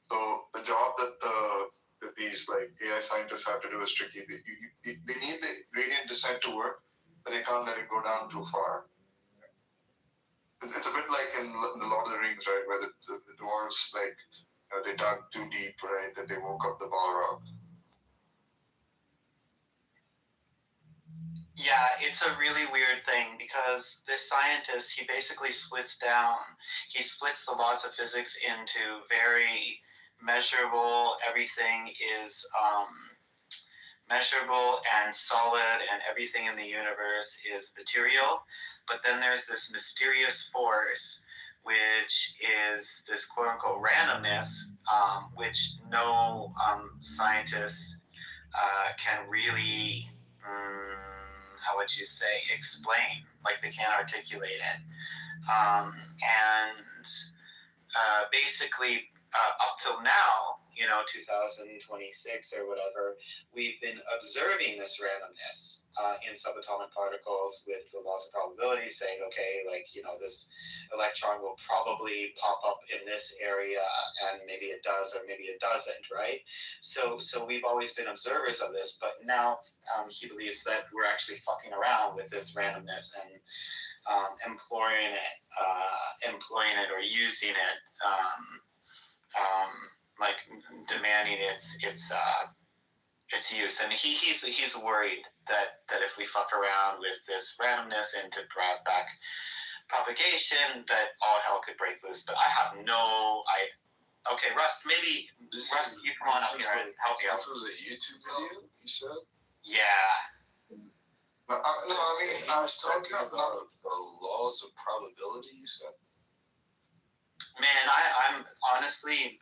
So the job that these like AI scientists have to do is tricky. They need the gradient descent to work, but they can't let it go down too far. It's a bit like in the Lord of the Rings, right? Where the dwarves, like, they dug too deep, right? That they woke up the Balrog. Yeah, it's a really weird thing because this scientist, he basically splits the laws of physics into very measurable, everything is measurable and solid, and everything in the universe is material. But then there's this mysterious force, which is this quote-unquote randomness, which no scientists can really, how would you say, explain. Like they can't articulate it. Basically, up till now, 2026 or whatever, we've been observing this randomness in subatomic particles with the laws of probability, saying, okay, this electron will probably pop up in this area, and maybe it does or maybe it doesn't, right? So we've always been observers of this, but now he believes that we're actually fucking around with this randomness and employing it or using it, demanding its use. And he's worried that if we fuck around with this randomness and to bring back propagation, that all hell could break loose. But I have no. Okay, Russ, maybe you come on up here and help me out. This was a YouTube video, you said? Yeah. I was talking about the laws of probability, you said? Man, I'm honestly,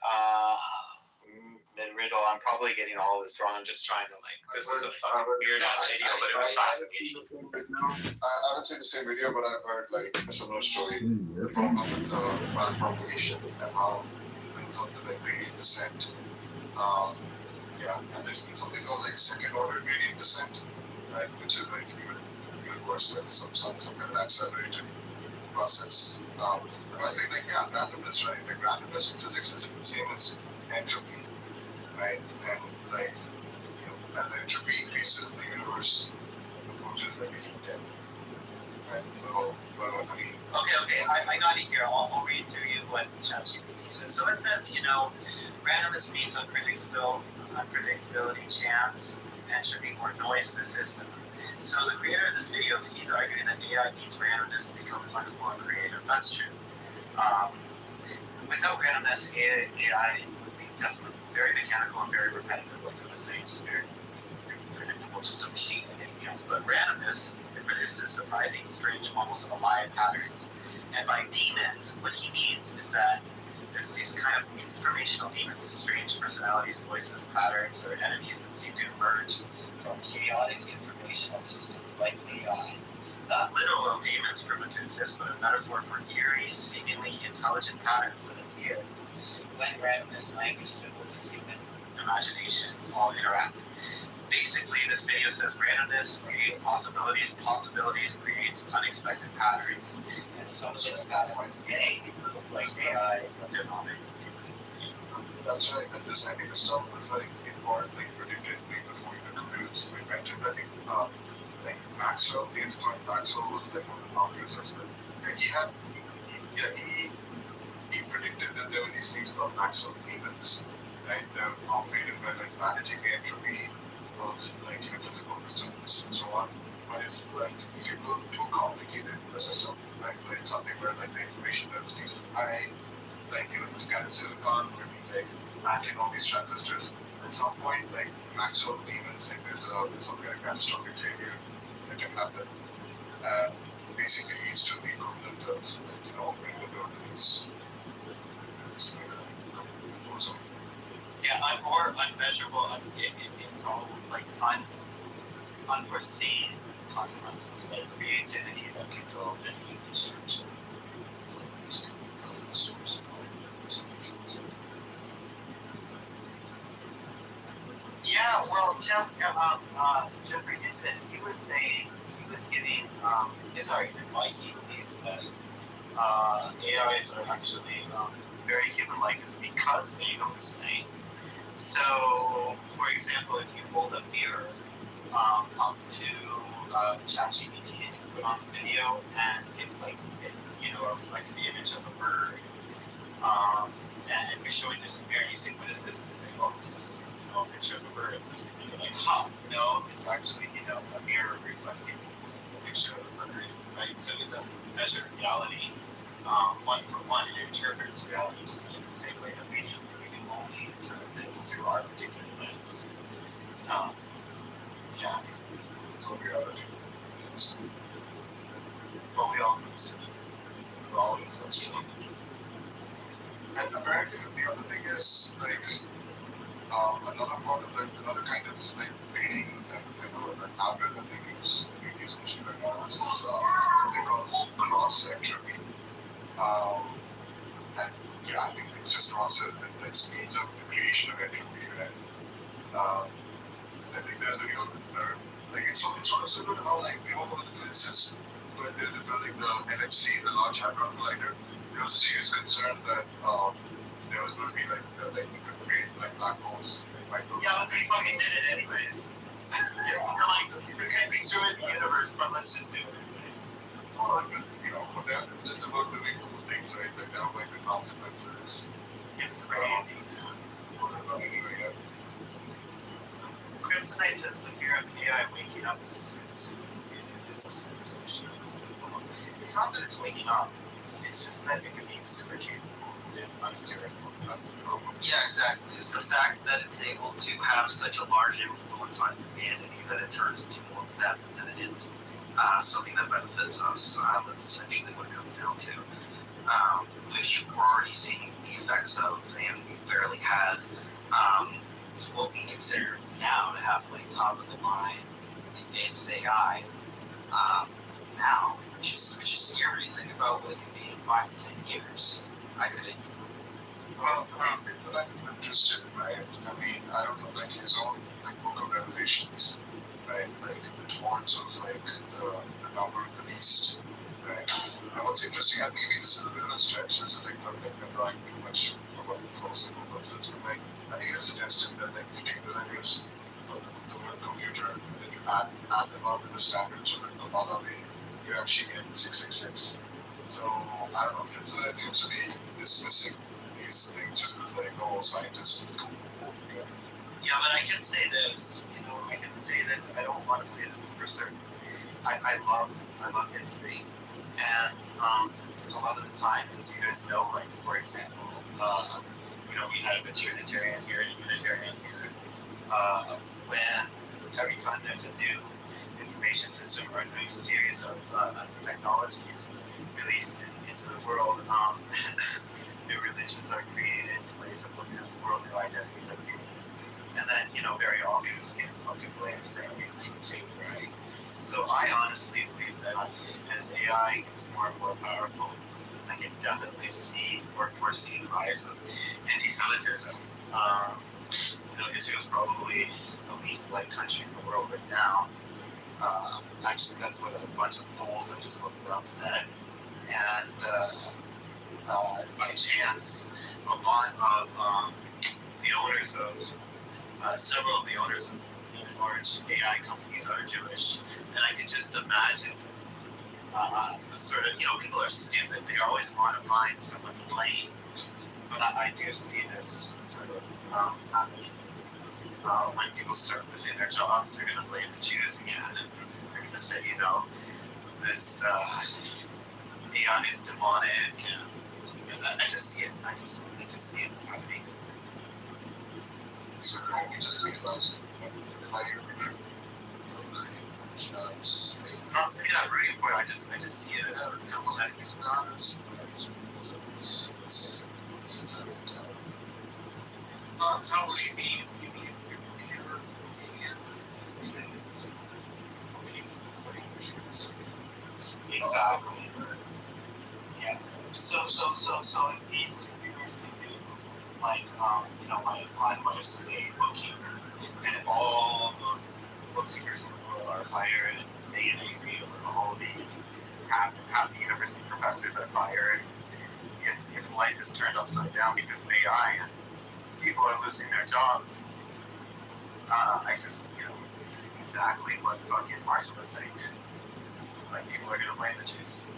mid-riddle, I'm probably getting all of this wrong. I'm just trying to, this is a fucking weird-ass video, but it was fascinating. I haven't seen the same video, but I've heard, a similar story. The problem with the backpropagation and how it brings up to, gradient descent. And there's been something called, second-order gradient descent, right, which is even worse than some kind of accelerated process. But randomness, right? Randomness in physics is just the same as entropy, right? And as entropy increases, the universe approaches a heat death, right? So, Okay, I got it here. I'll read to you what ChatGPT says. So it says, randomness means unpredictability, chance, entropy, or noise in the system. So the creator of this video, he's arguing that AI needs randomness to become flexible and creative. That's true. Without randomness, AI would be definitely very mechanical and very repetitive, like I was saying, just very predictable, just a machine and anything else. But randomness, it produces surprising, strange, almost alive patterns. And by demons, what he means is that there's these kind of informational demons, strange personalities, voices, patterns, or entities that seem to emerge from chaotic informational systems like AI. Not literal demons proven to exist, but a metaphor for eerie, seemingly intelligent patterns that appear when randomness, language, symbols, and human imaginations all interact. Basically, this video says randomness creates possibilities, possibilities creates unexpected patterns, and some of these patterns may look like AI dynamic. That's right, and this, I think the stuff was important, predicted before even computers were invented. I think Maxwell, James Clerk Maxwell was one of the founders of it. And he predicted that there were these things called Maxwell demons, right? They're operated by managing the entropy of physical systems and so on. But if you build too complicated a system, something where the information density is high, this kind of silicon where we matching all these transistors, at some point Maxwell's demons, there's some kind of catastrophic failure that can happen. Basically leads to the equivalent of opening the door to these things that goes on. Yeah, or unmeasurable, unforeseen consequences, like creativity that can go in any direction. Yeah, well, Jeffrey Hinton, he was giving his argument why he believes that AIs are actually very human-like is because they hallucinate. So, for example, if you hold a mirror up to ChatGPT and you put on the video, and it's reflecting the image of a bird, and you're showing this mirror, you say, what is this? They say, oh, this is a picture of a bird. And you're like, no, it's actually, a mirror reflecting the picture of a bird, right? So it doesn't measure reality one for one. It interprets reality just in the same way that we do. We can only interpret things through our particular lens. So reality. But we all hallucinate. We always, that's true. And apparently the other thing is another part of another kind of reading an algorithm they use in these machine learning models is something called cross entropy. And I think it's just process that speeds up the creation of I think there's a real like it's also good how like we all know the physicists, but they're building the LHC, the Large Hadron Collider. There was a serious concern that there was going to be like we could create like black holes. Yeah, but they fucking did it anyways. They're like, we can't destroy the universe, but let's just do it anyways. Well, you know, for them it's just about doing cool things, right? Like there are like the consequences. It's crazy. Kryptonite says the fear of AI waking up is a superstition of the symbol. It's not that it's waking up, it's just that it can be super capable and unsteerable. That's the problem. Yeah, exactly. It's the fact that it's able to have such a large influence on humanity that it turns into more of that than it is something that benefits us. That's essentially what it comes down to. Which we're already seeing the effects of, and we've barely had what we consider now to have like top of the line advanced AI now, which is scary. Think about what it could be in 5 to 10 years. I couldn't. Well, I'm interested, right? I mean, I don't know, like his own like book of Revelations, right? Like the towards of like the number of the beast, right? And what's interesting, and maybe this is a bit of a stretch, this is like not like I'm drawing too much about philosophical purposes, but like I think it's suggested that like you take the letters of the computer and then you add them up in the standards of the monarchy, you actually get 666. So I don't know, Kryptonite seems to be dismissing these things just as like, oh, scientists. Yeah, but I can say this, you know, I don't want to say this for certain. I love history, and a lot of the time, as you guys know, like for example, you know, we have a Trinitarian here and a Unitarian here. When every time there's a new information system or a new series of technologies released into the world, new religions are created, new ways of looking at the world, new identities are created. And then, you know, very obvious get fucking blamed for everything too, right? So I honestly believe that as AI gets more and more powerful, I can definitely see or foresee the rise of anti-Semitism. You know, Israel's probably the least liked country in the world right now. Actually, that's what a bunch of polls I just looked up said. And by chance, a lot of the owners of several of the owners of large AI companies are Jewish, and I can just imagine the sort of, you know, people are stupid. They always want to find someone to blame, but I do see this sort of happening. When people start losing their jobs, they're going to blame the Jews again, and they're going to say, you know, this AI is demonic, and I just see it. I just see it happening. So we just leave those. Not saying that rooting for it, I just see it as something that is not as That's how we mean you need your computer hands and exactly. Yeah. So these computers can do like you know, my wife's a bookkeeper, and if all the bookkeepers in the world are fired and they get angry over all the half the university professors are fired, if life is turned upside down because of AI and people are losing their jobs, I just, you know, exactly what fucking Marshall was saying. Like, people are gonna blame the Jews.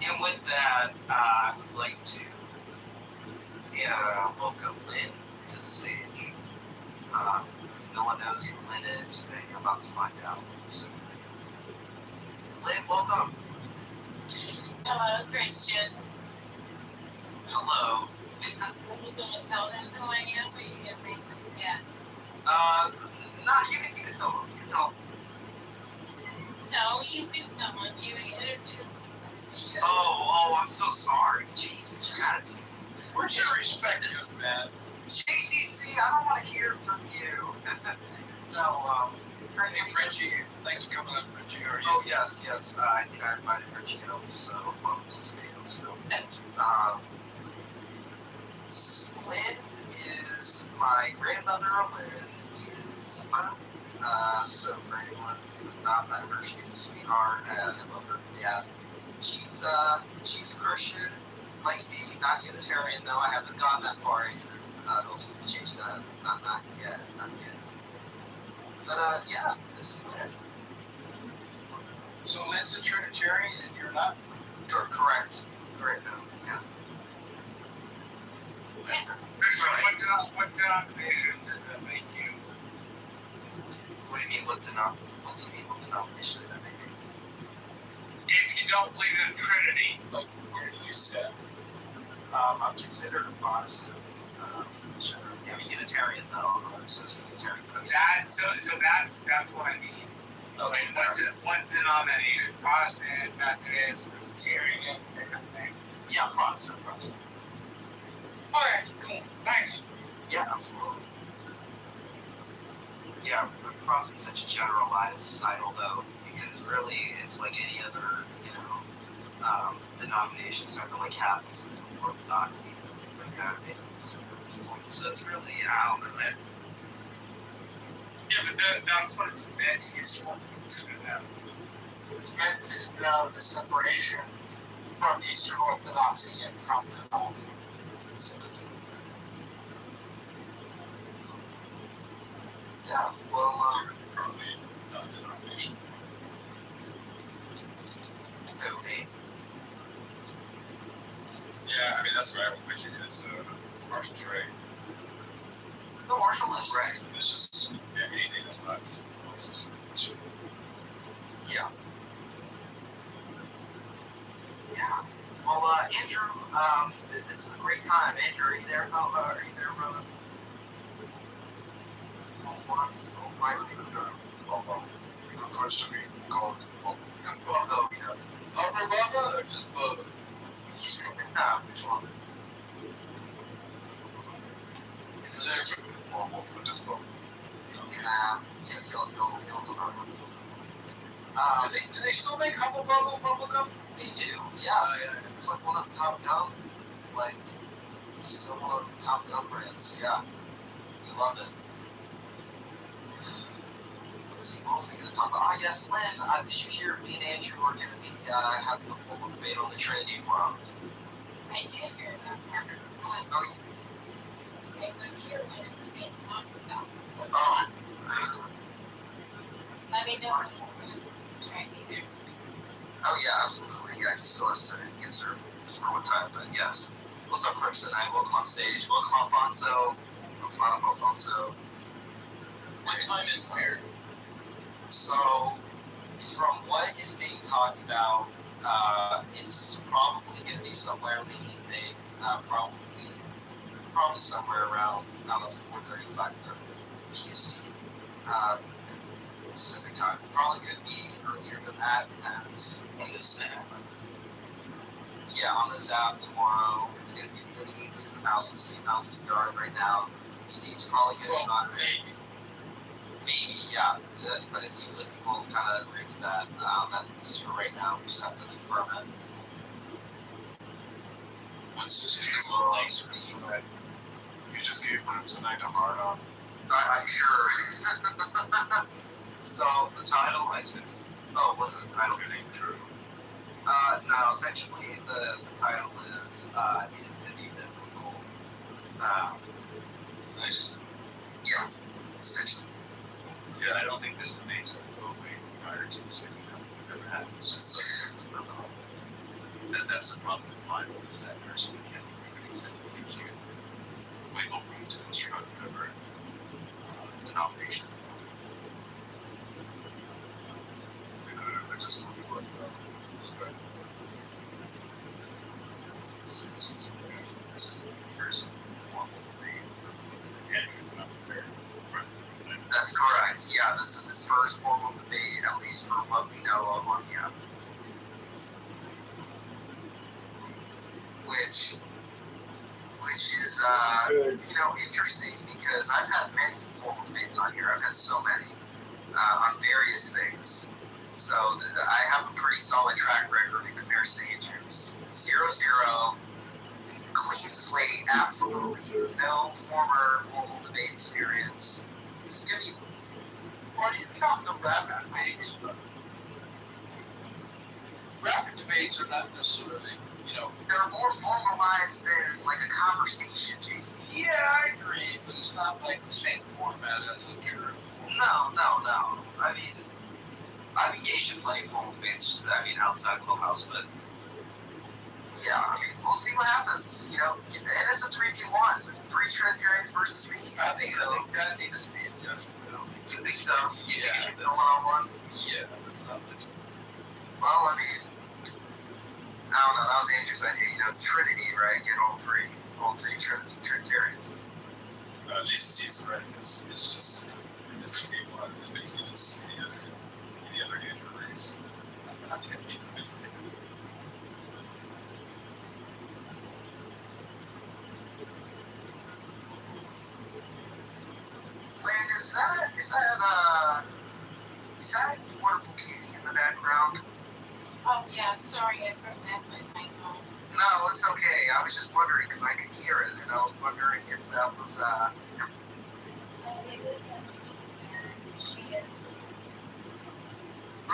And with that, I would like to welcome Lynn to the stage. If no one knows who Lynn is, then you're about to find out. So, Lynn, welcome. Hello, Christian. Hello. Are you going to tell them who I am, or are you going to make them guess? Nah, you can tell them. You can tell them. No, you can tell them. You introduced me to the show. Oh, I'm so sorry. Jesus, gratitude. We're going to respect you, man. JCC, I don't want to hear from you. No, Hey, Frenchie, thanks for coming up, Frenchie. How are you? Oh, yes. I think I invited Frenchie out, so welcome to the stage. So, mother, Lynn, is fun. So for anyone who's not met her, she's a sweetheart, and I love her to death. She's a Christian, like me, not Unitarian though. I haven't gone that far into it. Hopefully we change that. Not yet. But yeah, this is Lynn. So Lynn's a Trinitarian and you're not? Correct. Correct. No. Yeah. What denomination does that make you? What do you mean? What denomination does that make me? If you don't believe in Trinity, like where do you sit? I'm considered a Protestant. I'm a Unitarian though. I'm a Unitarian. So that's what I mean. Okay. What denomination? Protestant, Methodist, Presbyterian, that kind of thing. Yeah, Protestant. Alright, cool. Nice. Yeah, absolutely. Yeah, Protestant's such a generalized title though, because really it's like any other, denomination, something like Catholicism, Orthodoxy, things like that, basically similar at this point. So it's really, I don't know, man. Yeah, but that's what it's meant to consider that. It's meant to know the separation from Eastern Orthodoxy and from Catholicism. Yeah, well, Probably not denomination. who, me? Yeah, I mean, that's what I would put you as Marshall Trey. No, Marshall is right. It's just anything that's not. Yeah. Yeah. Well, Andrew, this is a great time. Andrew, are you there, brother? Once, twice, You refers to me called oh, yes. Upper Bubba or just Bubba? Nah, which one? normal for this book. Nah, he'll come around. Do they still make Humble Bubble Gum? They do, yes. It's like one of the top gum, it's one of the top gum brands, yeah. We love it. Let's see, what was I going to talk about? Ah, yes, Lynn, did you hear me and Andrew are going to be having a formal debate on the Trinity tomorrow? I did hear about that. I was here when it was being talked about. Oh. Let me know when you're going to try and be there. Oh, yeah, absolutely. Yeah, he still has to answer for what time, but yes. What's up, Crimson? Welcome on stage. Welcome, Alfonso. Welcome on up, Alfonso. What time and where? So, from what is being talked about, it's probably going to be somewhere in the evening, probably somewhere around, 4:30, 5:30 PST, Pacific time. Probably could be earlier than that, depends. On this app. Yeah, on this app tomorrow, it's going to be the Indies and Mouse and Steve Mouse is starting right now. Steve's probably going to be moderating. Maybe, yeah, but it seems like we both kind of agreed to that, at least for right now. We just have to confirm it. Thanks for that. You just gave Crimson a hard on. I'm sure. So, the title, I think. Oh, what's the title? Your name, Drew. No, essentially, the title is, it is indeed biblical. Nice. Yeah, essentially. Yeah, I don't think this debate's going to go away prior to the second time we've ever had. It's just that's the problem with the Bible, is that person can't prove anything that gives you wiggle room to construct whatever denomination. This is the first formal debate of Andrew not prepared. That's correct. Yeah, this is his first formal debate, at least for what we know of on the app. Which is, interesting because I've had many formal debates on here. I've had so many on various things. So I have a pretty solid track record in comparison to Andrew's. 0-0, clean slate absolutely no formal debate experience. This is gonna be. Well, you got the rapid debates. Rapid debates are not necessarily, They're more formalized than like a conversation, Jason. Yeah, I agree, but it's not like the same format as a true. No. I mean, I've engaged in plenty of formal debates. Outside Clubhouse, but yeah, we'll see what happens. And it's a 3v1, 3 Trinitarians versus me. I think that needs to be adjusted. You think so? Yeah. The one-on-one? Yeah, that's not the. Well, I don't know. That was Andrew's idea. Trinity, right? Get all three Trinitarians. JCC's right. It's just to be one. It's basically just any other Andrew race. Man, is that wonderful kitty in the background? Oh, yeah, sorry, I broke that with my phone. No, it's okay. I was just wondering because I could hear it, and I was wondering if that was It is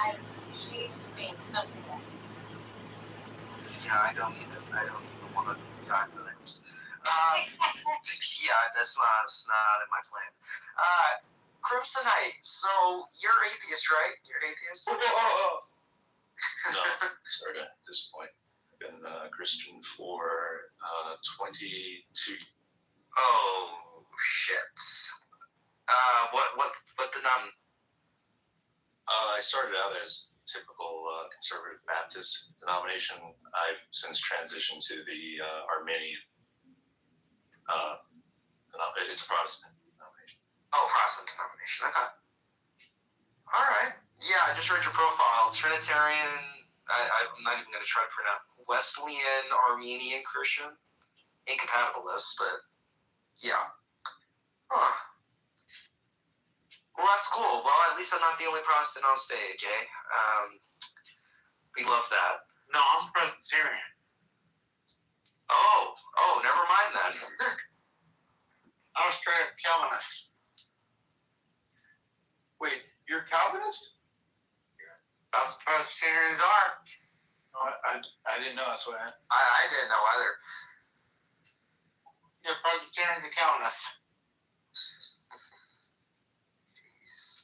and she's being something. Yeah, I don't even want to dive into names. Yeah, that's not in my plan. Crimsonite, so you're atheist, right? You're an atheist? No, sorry to disappoint. I've been a Christian for 22. Oh shit. What the I started out as typical conservative Baptist denomination. I've since transitioned to the Arminian denomination. It's a Protestant denomination. Oh, Protestant denomination. Okay. All right. Yeah, I just read your profile. Trinitarian. I'm not even going to try to pronounce. Wesleyan, Armenian Christian. Incompatibilist, but yeah. Huh. Well, that's cool. Well, at least I'm not the only Protestant on stage, eh? We love that. No, I'm Presbyterian. Oh, never mind then. I was straight up Calvinist. Wait, you're Calvinist? That's what Presbyterians are. I didn't know that's what I didn't know either. You're Presbyterian to Calvinist. Jeez,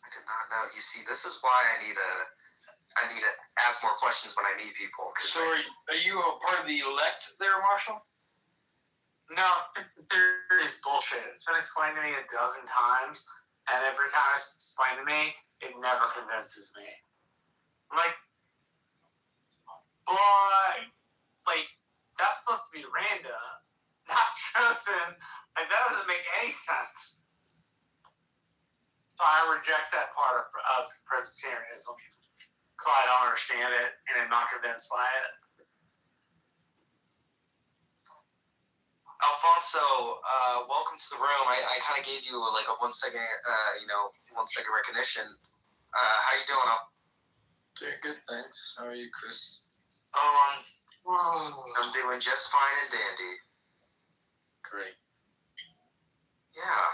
I did not know. You see, this is why I need to ask more questions when I meet people. So are you a part of the elect there, Marshall? No, it's bullshit. It's been explained to me a dozen times, and every time it's explained to me, it never convinces me. Like, that's supposed to be random, not chosen. Like, that doesn't make any sense. So I reject that part of Presbyterianism. Because I don't understand it, and I'm not convinced by it. Alfonso, welcome to the room. I kind of gave you like a 1 second, 1 second recognition. How you doing? Doing good, thanks. How are you, Chris? I'm doing just fine and dandy. Great. Yeah.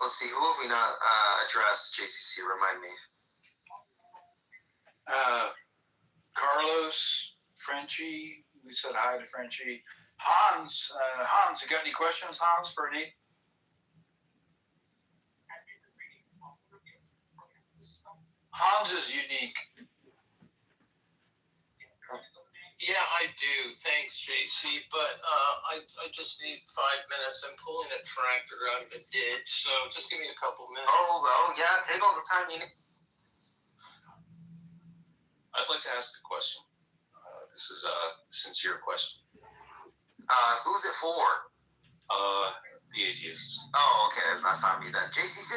Let's see. Who have we not addressed? JCC, remind me. Carlos, Frenchie. We said hi to Frenchie. Hans, you got any questions, Hans, for Nate? Hans is unique. Yeah, I do. Thanks, JC. But I just need 5 minutes. I'm pulling a tractor out of a ditch, so just give me a couple minutes. Oh, yeah. Take all the time you need. I'd like to ask a question. This is a sincere question. Who's it for? The atheists. Oh, okay. That's not me then. JCC.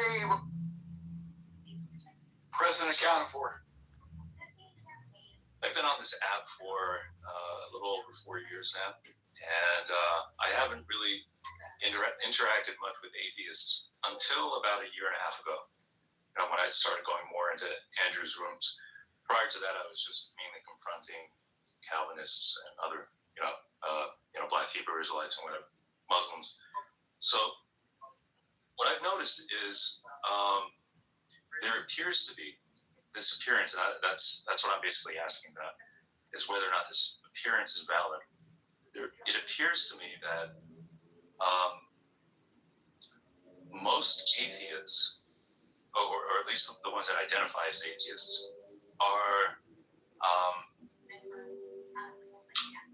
President accounted for. I've been on this app for a little over 4 years now, and I haven't really interacted much with atheists until about a year and a half ago. When I started going more into Andrew's rooms. Prior to that, I was just mainly confronting Calvinists and other, Hebrew Israelites and whatever, Muslims. So what I've noticed is there appears to be this appearance, and that's what I'm basically asking about, is whether or not this appearance is valid. It appears to me that most atheists, or at least the ones that identify as atheists, are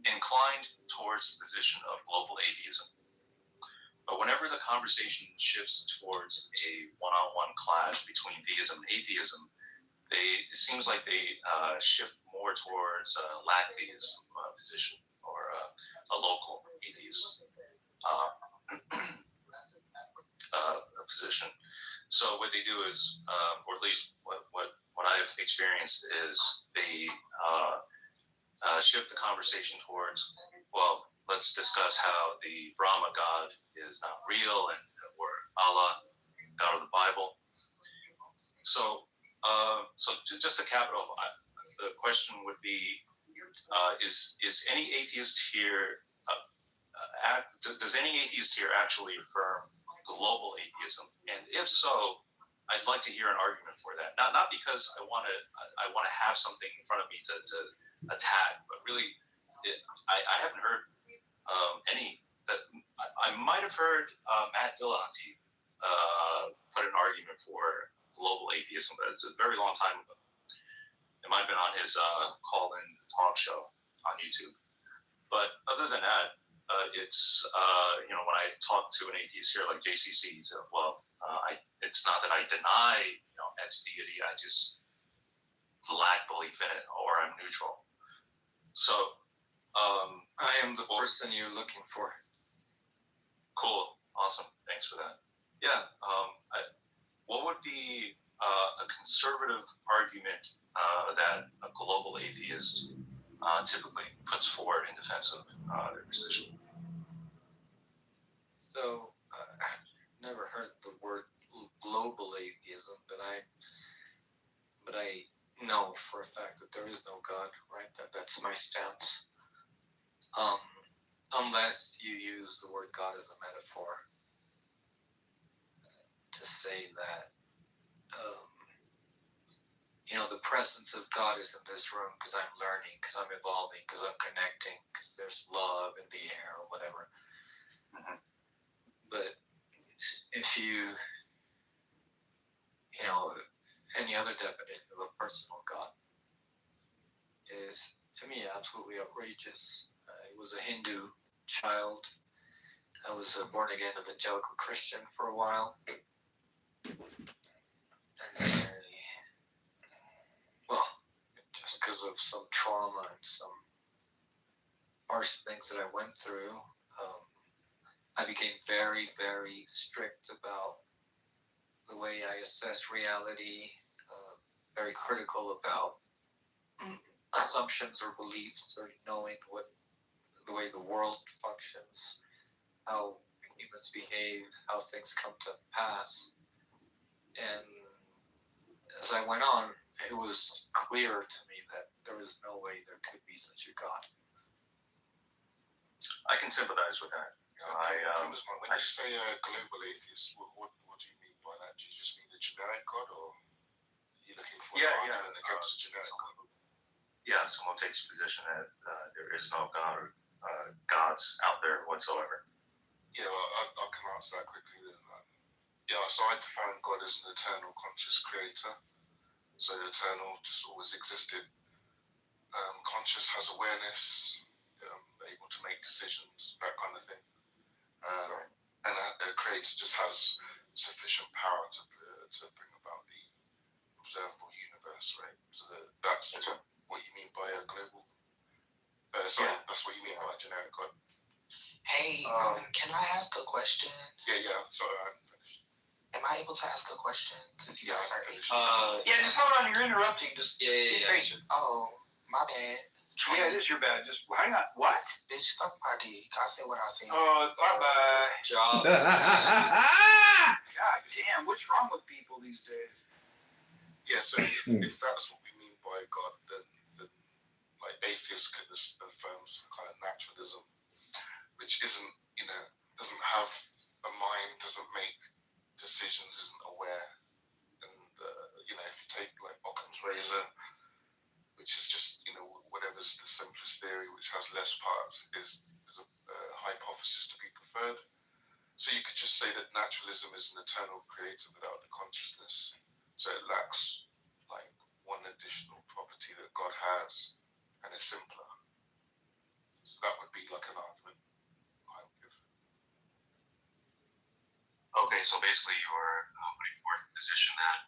inclined towards the position of global atheism. But whenever the conversation shifts towards a one-on-one clash between theism and atheism, it seems like they shift more towards a lack-theism position, or a local atheist position. So what they do is, or at least what I've experienced is, they shift the conversation towards, well, let's discuss how the Brahma God is not real, and or Allah, God of the Bible. So just a capital, the question would be, is any atheist here, does any atheist here actually affirm global atheism? And if so, I'd like to hear an argument for that. Not because I want to have something in front of me to attack, but really, I haven't heard any. I might have heard Matt Dillahunty put an argument for global atheism, but it's a very long time ago. It might have been on his call-in talk show on YouTube. But other than that, it's when I talk to an atheist here like JCC, it's not that I deny Ed's deity, I just lack belief in it, or I'm neutral. So I am the person you're looking for. Cool, awesome, thanks for that. Yeah, what would be a conservative argument that a global atheist typically puts forward in defense of their position? So, I've never heard the word global atheism, but I know for a fact that there is no God, right? That's my stance. Unless you use the word God as a metaphor to say that, the presence of God is in this room because I'm learning, because I'm evolving, because I'm connecting, because there's love in the air or whatever. Mm-hmm. But if any other definition of a personal God is, to me, absolutely outrageous. I was a Hindu child. I was a born-again evangelical Christian for a while. And just because of some trauma and some harsh things that I went through, I became very, very strict about the way I assess reality, very critical about assumptions or beliefs, or knowing the way the world functions, how humans behave, how things come to pass. And as I went on, it was clear to me that there was no way there could be such a God. I can sympathize with that. When you say global atheist, what do you mean by that? Do you just mean the generic God, or are you looking for an argument against the generic God? Yeah, someone takes a position that there is no God or gods out there whatsoever. Yeah, well, I can answer that quickly then. So I define God as an eternal conscious creator. So eternal, just always existed. Conscious, has awareness, able to make decisions, that kind of thing. And a creator just has sufficient power to bring about the observable universe, right? So that's what you mean by a global. That's what you mean by a generic God. Hey, can I ask a question? Yeah. Sorry, I haven't finished. Am I able to ask a question? Because you guys are just hold on. You're interrupting. Just be patient. Oh, my bad. Yeah, it is your bad. Just hang on. What? Bitch, suck my dick. I say what I say. Oh, bye-bye. Job. God damn, what's wrong with people these days? Yeah, so if that's what we mean by God, then like atheists could affirm some kind of naturalism, which which isn't, doesn't have a mind, doesn't make decisions, isn't aware. And, if you take like Occam's razor, which is just, whatever's the simplest theory, which has less parts, is a hypothesis to be preferred. So you could just say that naturalism is an eternal creator without the consciousness. So it lacks like one additional property that God has, and is simpler. So that would be like an argument I would give. Okay, so basically you are putting forth the position that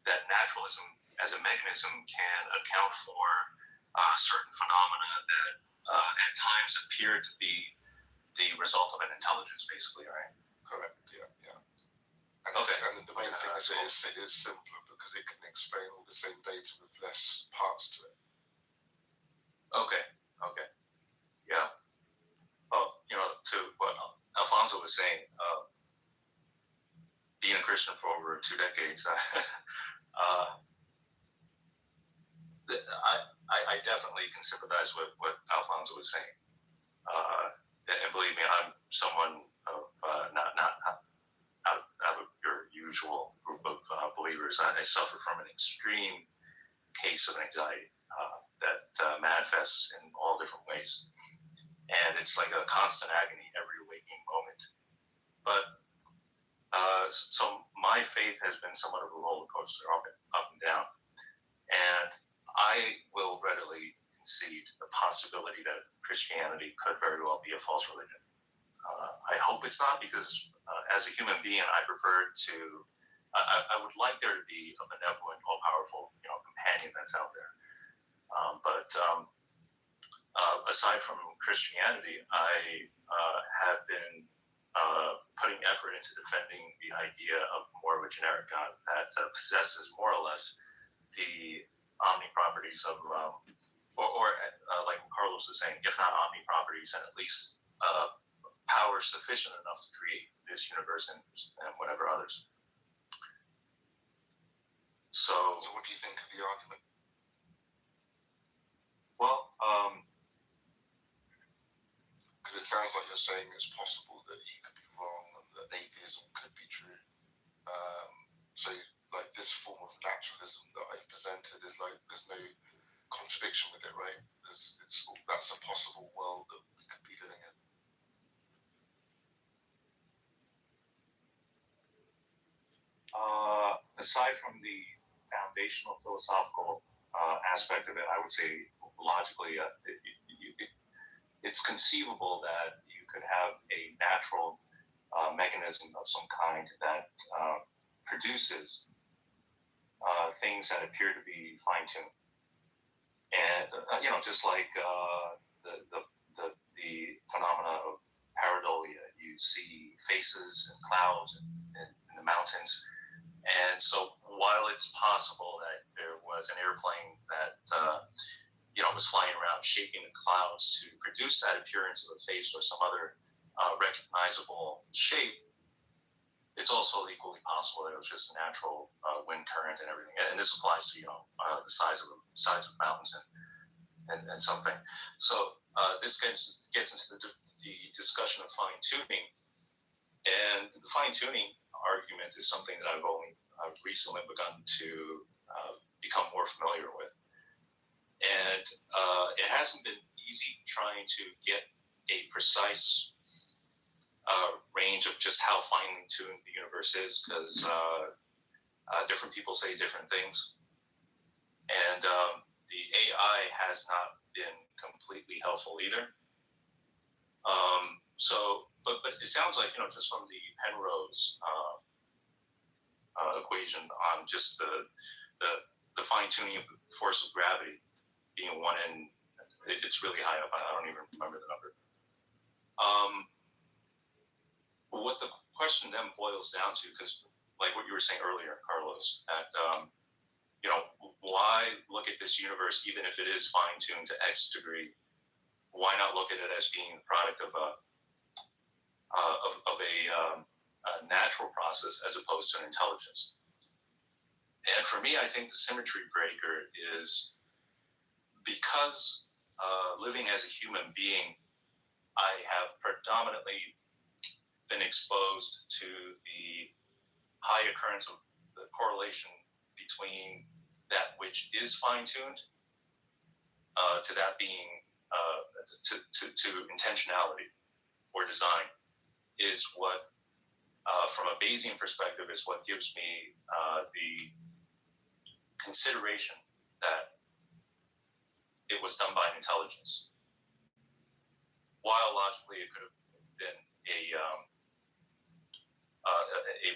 that naturalism as a mechanism can account for certain phenomena that at times appear to be the result of an intelligence, basically, right? Correct. Yeah. And, Okay. And the main thing is it is simpler because it can explain all the same data with less parts to it. Okay. Yeah. Well, to what Alfonso was saying, being a Christian for over 2 decades, I definitely can sympathize with what Alfonso was saying. And believe me, I'm someone of not out of your usual group of believers. I suffer from an extreme case of anxiety that manifests in all different ways. And it's like a constant agony every waking moment. But so my faith has been somewhat of a roller coaster, up and down. And I will readily concede the possibility that Christianity could very well be a false religion. I hope it's not, because as a human being, I prefer to. I would like there to be a benevolent, all-powerful, companion that's out there. But aside from Christianity, I have been putting effort into defending the idea of more of a generic God that possesses more or less the omni properties of, or like Carlos was saying, if not omni properties, and at least power sufficient enough to create this universe and whatever others. So what do you think of the argument? Well, because it sounds like you're saying it's possible that you could be wrong and that atheism could be true. So like this form of naturalism that I've presented is like there's no contradiction with it, right? That's a possible world that we could be living in. Aside from the foundational philosophical aspect of it, I would say logically it's conceivable that you could have a natural mechanism of some kind that produces things that appear to be fine-tuned. And, just like the phenomena of pareidolia, you see faces and clouds in the mountains. And so while it's possible that there was an airplane that, was flying around shaping the clouds to produce that appearance of a face or some other recognizable shape, it's also equally possible that it was just a natural wind current and everything. And this applies to, the size of mountains and something. So this gets into the discussion of fine-tuning. And the fine-tuning argument is something that I've recently begun to become more familiar with. And it hasn't been easy trying to get a precise range of just how finely tuned the universe is, because different people say different things. And the AI has not been completely helpful either. But it sounds like, just from the Penrose equation on just the fine-tuning of the force of gravity being one in, it's really high up. I don't even remember the number. What the question then boils down to, because like what you were saying earlier, Carlos, that why look at this universe, even if it is fine-tuned to X degree? Why not look at it as being the product of a natural process as opposed to an intelligence? And for me, I think the symmetry breaker is because living as a human being I have predominantly been exposed to the high occurrence of the correlation between that which is fine-tuned to that being to intentionality or design is what, from a Bayesian perspective, is what gives me the consideration that it was done by an intelligence. While logically it could have been a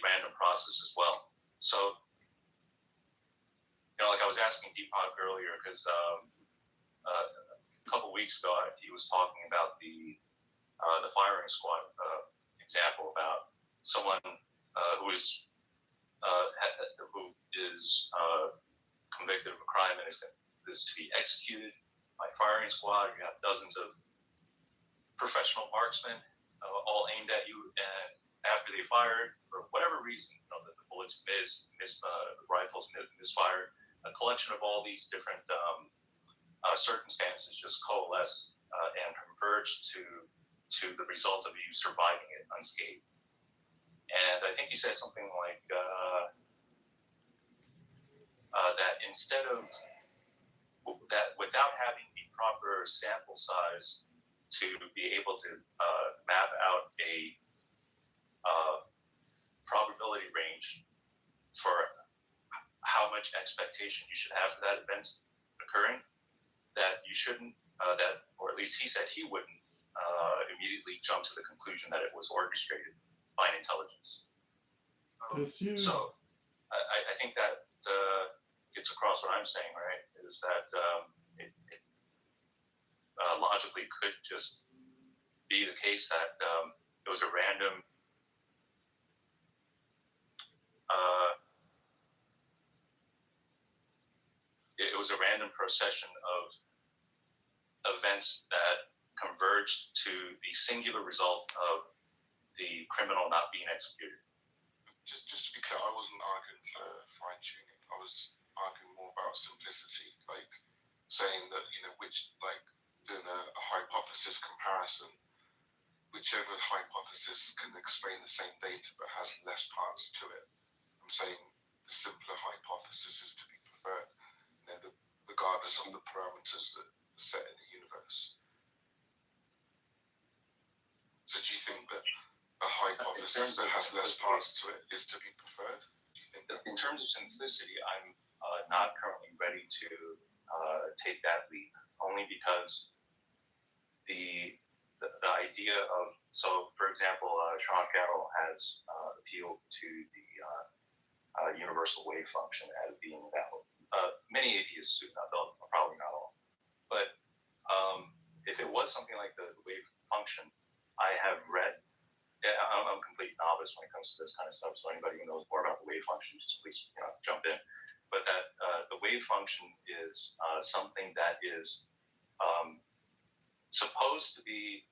random process as well. So, like I was asking Deepak earlier, because a couple weeks ago he was talking about the firing squad example about someone who is convicted of a crime and is to be executed by firing squad. You have dozens of professional marksmen all aimed at you, and after they fired, for whatever reason, the bullets rifles misfired. A collection of all these different circumstances just coalesce and converge to the result of you surviving it unscathed. And I think he said something like that instead of that, without having the proper sample size to be able to map out a probability range for how much expectation you should have for that event occurring, that you shouldn't, or at least he said he wouldn't immediately jump to the conclusion that it was orchestrated by an intelligence. So I think that gets across what I'm saying, right? Is that it logically could just be the case that it was a random procession of events that converged to the singular result of the criminal not being executed. Just to be clear, I wasn't arguing for fine tuning. I was arguing more about simplicity, like saying that doing a hypothesis comparison, whichever hypothesis can explain the same data but has less parts to it. I'm saying the simpler hypothesis is to be preferred, regardless of the parameters that are set in the universe. So do you think that a hypothesis that has less parts to it is to be preferred? Do you think that? In terms of simplicity, I'm not currently ready to take that leap, only because the idea of, so for example, Sean Carroll has appealed to the universal wave function as being valid. Many atheists do not, probably not all. But if it was something like the wave function, I have read, I'm a complete novice when it comes to this kind of stuff, so anybody who knows more about the wave function, just please jump in. But that the wave function is something that is supposed to be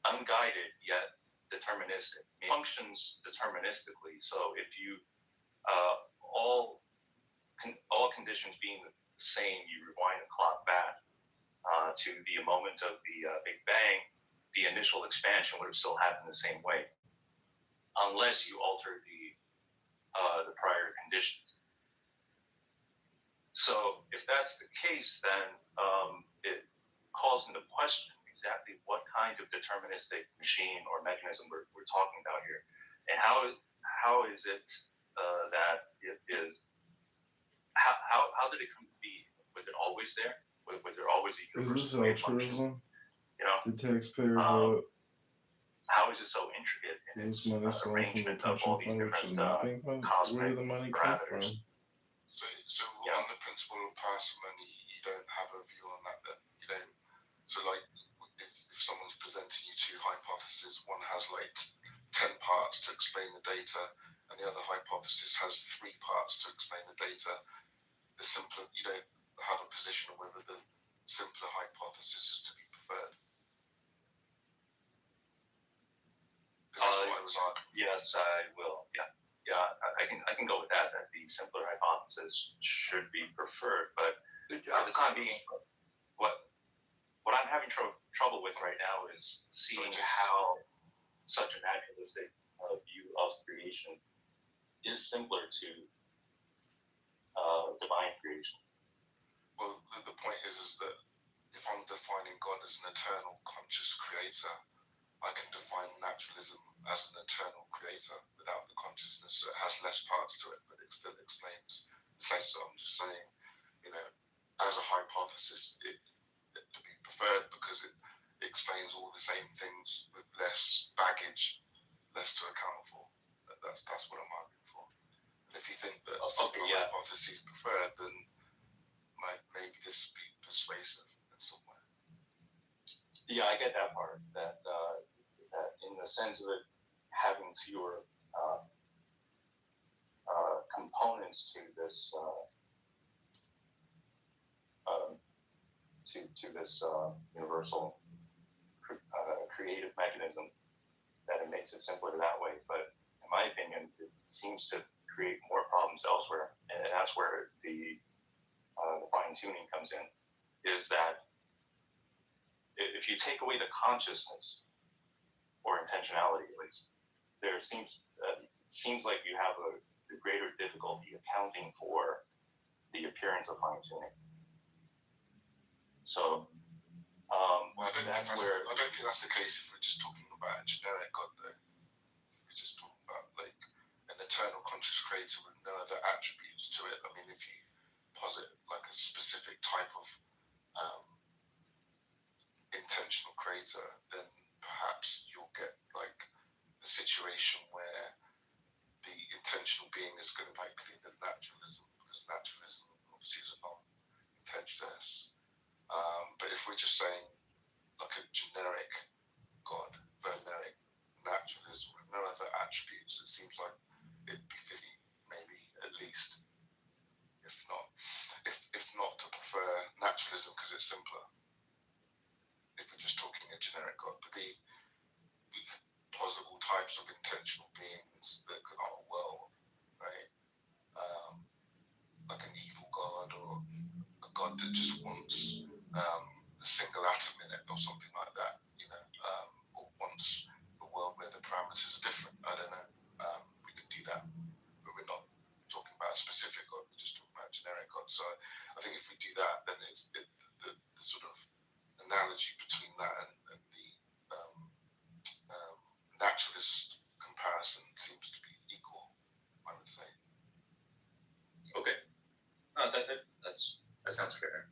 unguided yet deterministic. It functions deterministically. So if you all conditions being the same, you rewind the clock back to the moment of the Big Bang, the initial expansion would have still happened the same way, unless you alter the prior conditions. So if that's the case, then it calls into question exactly what kind of deterministic machine or mechanism we're talking about here, and how is it that it is? How did it come to be? Was it always there? Was there always a universal wave function? The taxpayer how is it so intricate in its arrangement of all these different cosmic parameters? So on the principle of parsimony, you don't have a view on that then? You don't. So if someone's presenting you two hypotheses, one has 10 parts to explain the data, and the other hypothesis has 3 parts to explain the data, you don't have a position on whether the simpler hypothesis is to be preferred. That's what I was arguing. Yes, I will. Yeah, I can go with that. That the simpler hypothesis should be preferred, but For the time being, what I'm having trouble with right now is seeing how such a naturalistic view of creation is similar to divine creation. Well, the point is that if I'm defining God as an eternal conscious creator, I can define naturalism as an eternal creator without the consciousness. So it has less parts to it, but it still explains the sense. So I'm just saying, as a hypothesis, it to be preferred because it explains all the same things with less baggage, less to account for. That's what I'm arguing for. And if you think that hypothesis preferred, then maybe this would be persuasive in some way. Yeah, I get that part. That in the sense of it having fewer components to this to this universal creative mechanism, that it makes it simpler that way. But in my opinion, it seems to create more problems elsewhere, and that's where the fine tuning comes in. Is that if you take away the consciousness or intentionality, at least, there seems like you have a greater difficulty accounting for the appearance of fine tuning. So, I don't think that's the case if we're just talking about a generic God, though. If we're just talking about like an eternal conscious creator with no other attributes to it. I mean, if you posit like a specific type of intentional creator, then perhaps you'll get like a situation where the intentional being is going to likely the naturalism, because naturalism obviously is a non-intentionalist. But if we're just saying like a generic God, generic naturalism with no other attributes, it seems like it'd be fitting, maybe at least, if not to prefer naturalism because it's simpler. If we're just talking a generic God, but the plausible types of intentional beings that are well, right? Like an evil God or a God that just wants a single atom in it or something like that, or wants a world where the parameters are different. I don't know. We could do that, but we're not talking about a specific God. We're just talking about a generic God. So I think if we do that, then the sort of analogy between that and the naturalist comparison seems to be equal, I would say. Okay, that sounds fair.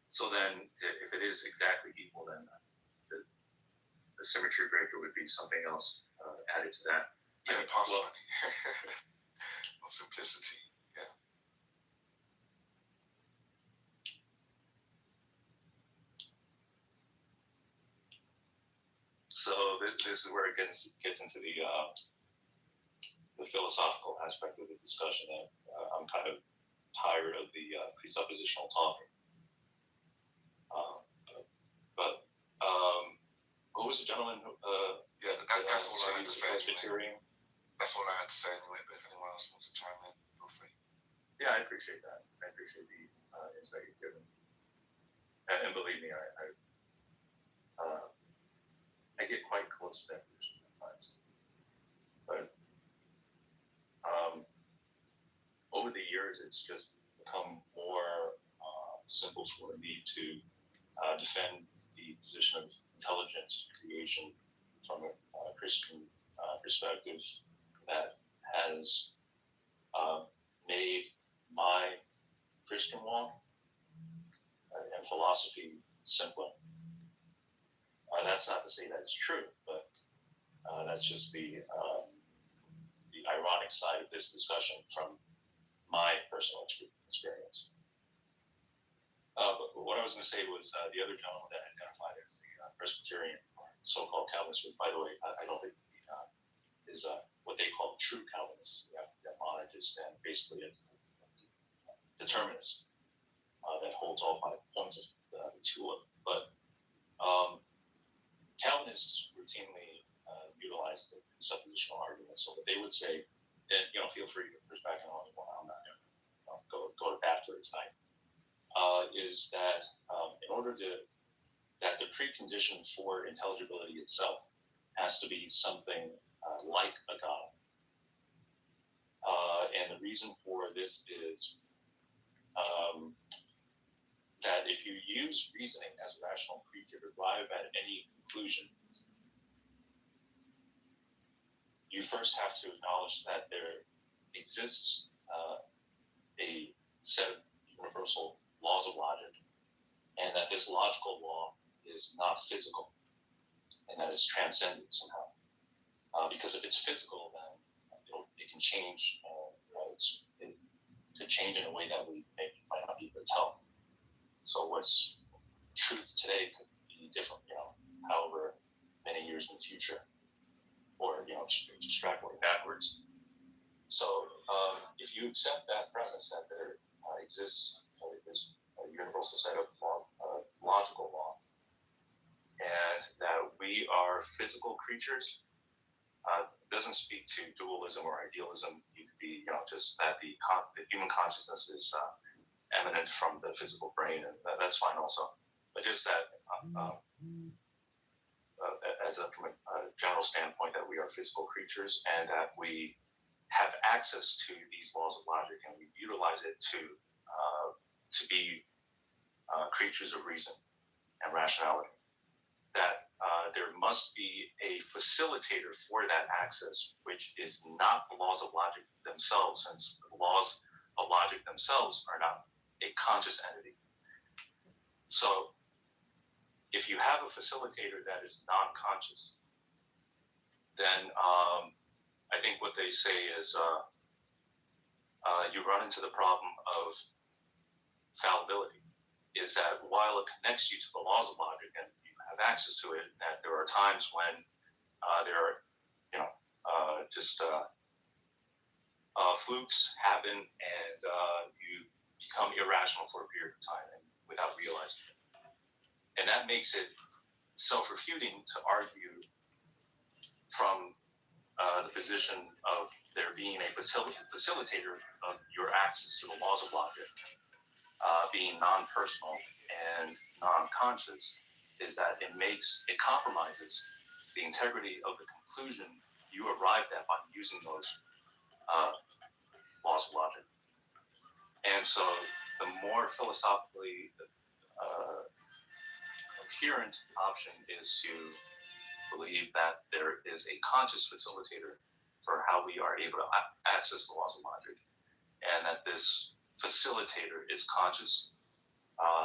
So then, if it is exactly equal, then the symmetry breaker would be something else added to that. Yeah, possibly. Of simplicity, yeah. So this is where it gets into the philosophical aspect of the discussion. And I'm kind of tired of the presuppositional talking. But who was the gentleman who? That's all I had to say. Presbyterian. That's all I had to say anyway. But if anyone else wants to chime in, feel free. Yeah, I appreciate that. I appreciate the insight you've given. And believe me, I get quite close to that position at times. But over the years, it's just become more simple for me to defend the position of intelligent creation from a Christian perspective that has made my Christian walk and philosophy simpler. That's not to say that it's true, but that's just the ironic side of this discussion from my personal experience. But what I was going to say was the other gentleman that identified as the Presbyterian, or so-called Calvinist, which, by the way, I don't think is what they call the true Calvinist, the monarchist, and basically a determinist that holds all 5 points of the tulip. But Calvinists routinely that's the suppositional argument. So what they would say, and feel free to push back on anyone. I'm not going to go to bat for it tonight. Is that in order that the precondition for intelligibility itself has to be something like a God. And the reason for this is that if you use reasoning as a rational creature to arrive at any conclusion, you first have to acknowledge that there exists a set of universal laws of logic, and that this logical law is not physical, and that it's transcendent somehow. Because if it's physical, then it can change. It could change in a way that we might not be able to tell. So what's truth today could be different, however many years in the future, or extrapolate backwards. So if you accept that premise that there exists this universal set of logical law, and that we are physical creatures, doesn't speak to dualism or idealism. You could be, just that the human consciousness is eminent from the physical brain, and that's fine also. But just that, from a general standpoint, that we are physical creatures and that we have access to these laws of logic, and we utilize it to be creatures of reason and rationality. That there must be a facilitator for that access, which is not the laws of logic themselves, since the laws of logic themselves are not a conscious entity. So if you have a facilitator that is non-conscious, then I think what they say is you run into the problem of fallibility, is that while it connects you to the laws of logic and you have access to it, that there are times when there are, flukes happen, and you become irrational for a period of time and without realizing it. And that makes it self-refuting to argue from the position of there being a facilitator of your access to the laws of logic, being non-personal and non-conscious, is that it compromises the integrity of the conclusion you arrived at by using those laws of logic. And so the more philosophically coherent option is to believe that there is a conscious facilitator for how we are able to access the laws of logic, and that this facilitator is conscious,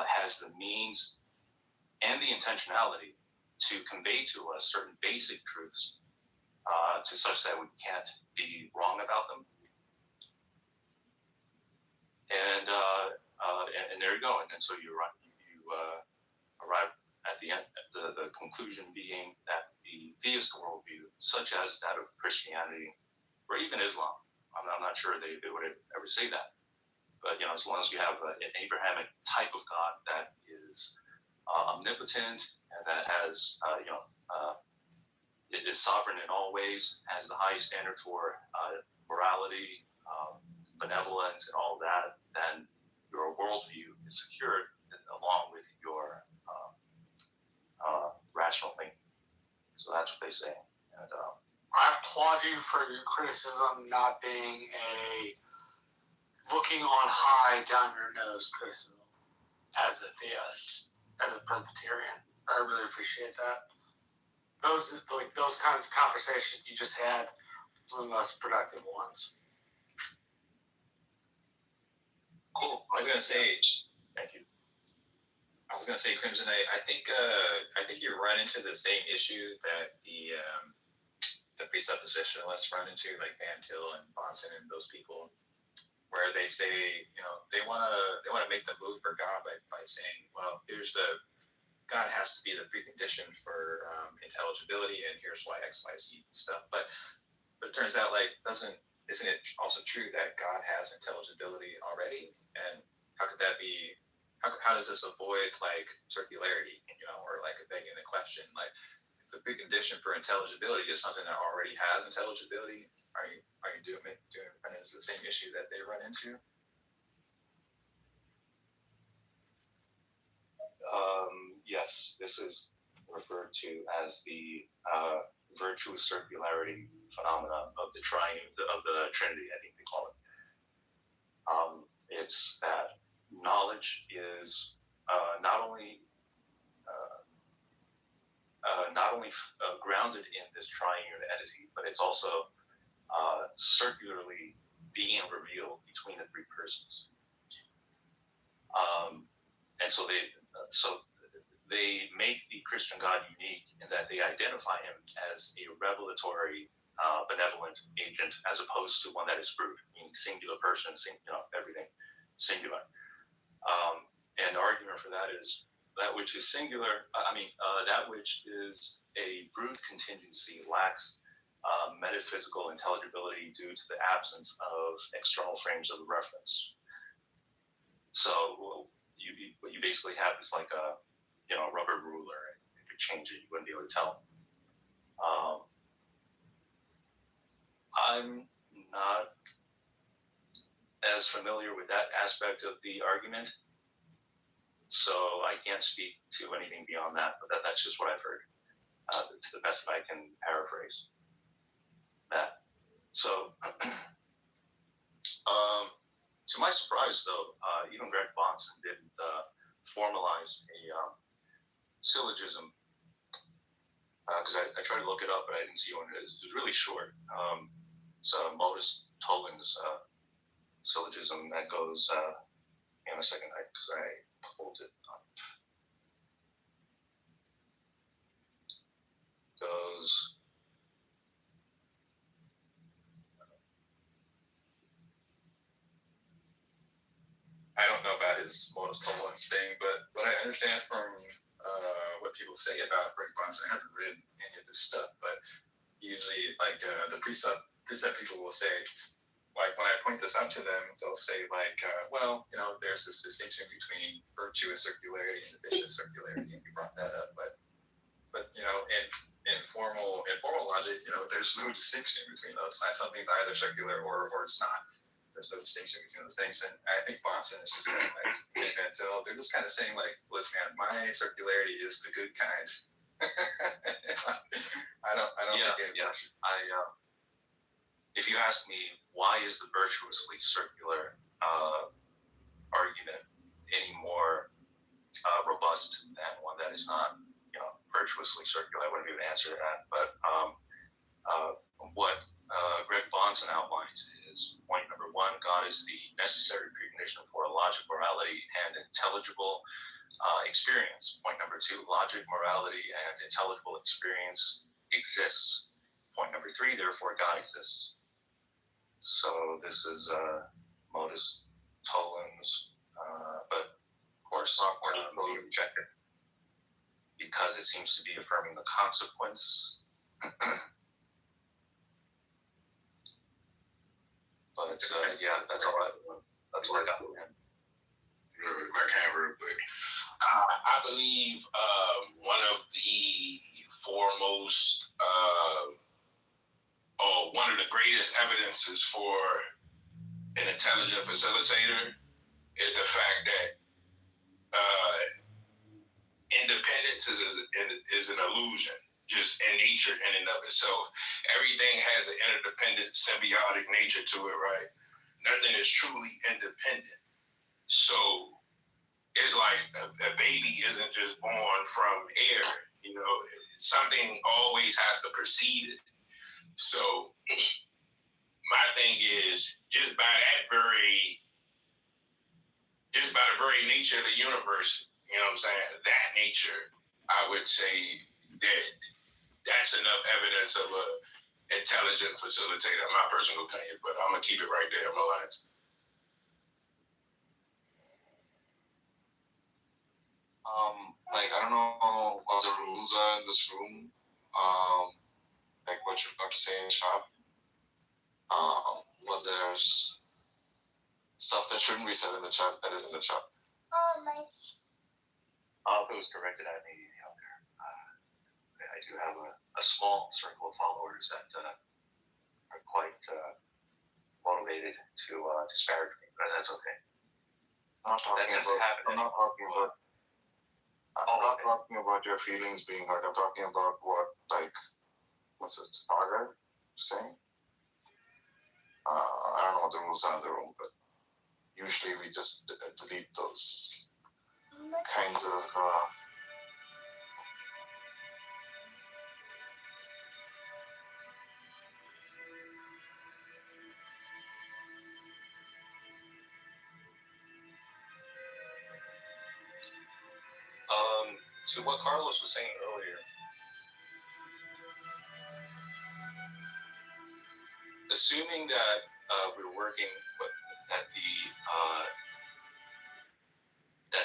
has the means and the intentionality to convey to us certain basic truths to such that we can't be wrong about them. And there you go. And so you arrive at the end, the conclusion being that the theist worldview, such as that of Christianity, or even Islam, I'm not sure they would ever say that. But, as long as you have an Abrahamic type of God that is omnipotent and that has, it is sovereign in all ways, has the highest standard for morality, benevolence, and all that, then your worldview is secured along with your rational thinking. So that's what they say. And I applaud you for your criticism not being a looking on high down your nose criticism as a theist, as a Presbyterian. I really appreciate that. Those kinds of conversations you just had were the most productive ones. Cool. I was gonna say, thank you. I was gonna say, Crimson. I think you run into the same issue that the presuppositionalists run into, like Van Til and Bonson and those people, where they say, they wanna make the move for God by saying, well, God has to be the precondition for intelligibility, and here's why X, Y, Z stuff. But it turns out, isn't it also true that God has intelligibility already? And how could that be? How does this avoid circularity, or begging the question, the precondition for intelligibility is something that already has intelligibility, are you doing and it's the same issue that they run into? Yes, this is referred to as the virtuous circularity phenomena of the Trinity, I think they call it. It's that knowledge is not only grounded in this triune entity, but it's also circularly being revealed between the three persons. And so they make the Christian God unique in that they identify him as a revelatory, benevolent agent, as opposed to one that is brute, meaning singular person, everything singular. And the argument for that is that which is singular, that which is a brute contingency lacks metaphysical intelligibility due to the absence of external frames of reference. So what you basically have is like a rubber ruler, and you could change it, you wouldn't be able to tell. I'm not as familiar with that aspect of the argument, so I can't speak to anything beyond that, but that's just what I've heard, to the best that I can paraphrase that. So, to my surprise, though, even Greg Bonson didn't formalize a syllogism, because I tried to look it up, but I didn't see one. It was really short. So Modus Tolling's syllogism that goes, in a second, because I pulled it up. Goes. I don't know about his Modus Tollens thing, but what I understand from what people say about Greg Bonson, I haven't read any of his stuff, but usually, like the precept people will say, like when I point this out to them, they'll say like, well, there's this distinction between virtuous circularity and vicious circularity, and we brought that up, but in formal logic, there's no distinction between those. Something's either circular or it's not. There's no distinction between those things, and I think Bonson is just saying like, they're just kind of saying like, listen, man, my circularity is the good kind. I don't think it. If you ask me, why is the virtuously circular argument any more robust than one that is not, virtuously circular? I wouldn't be able to answer that. But what Greg Bonson outlines is point number one: God is the necessary precondition for a logic, morality, and intelligible experience. Point number two: logic, morality, and intelligible experience exists. Point number three: therefore, God exists. So this is Modus Tollens, but of course, software doesn't really reject it because it seems to be affirming the consequence. But that's all I got with him. Real quick. I believe one of the foremost or one of the greatest evidences for an intelligent facilitator is the fact that independence is an illusion, just in nature in and of itself. Everything has an interdependent, symbiotic nature to it, right? Nothing is truly independent. So it's like a baby isn't just born from air, something always has to precede it. So my thing is, just by the very nature of the universe, that nature, I would say that that's enough evidence of a intelligent facilitator, my personal opinion, but I'm gonna keep it right there. I'm gonna lie. I don't know what the rules are in this room. Like what you're about to say in chat. But there's stuff that shouldn't be said in the chat that is in the chat. If it was directed at me, I do have a small circle of followers that are quite motivated to disparage me, but that's okay. I'm not talking about your feelings being hurt. I'm talking about what's it, Starter saying? I don't know what the rules are in the room, but usually we just delete those kinds of to what Carlos was saying earlier, assuming that we're working that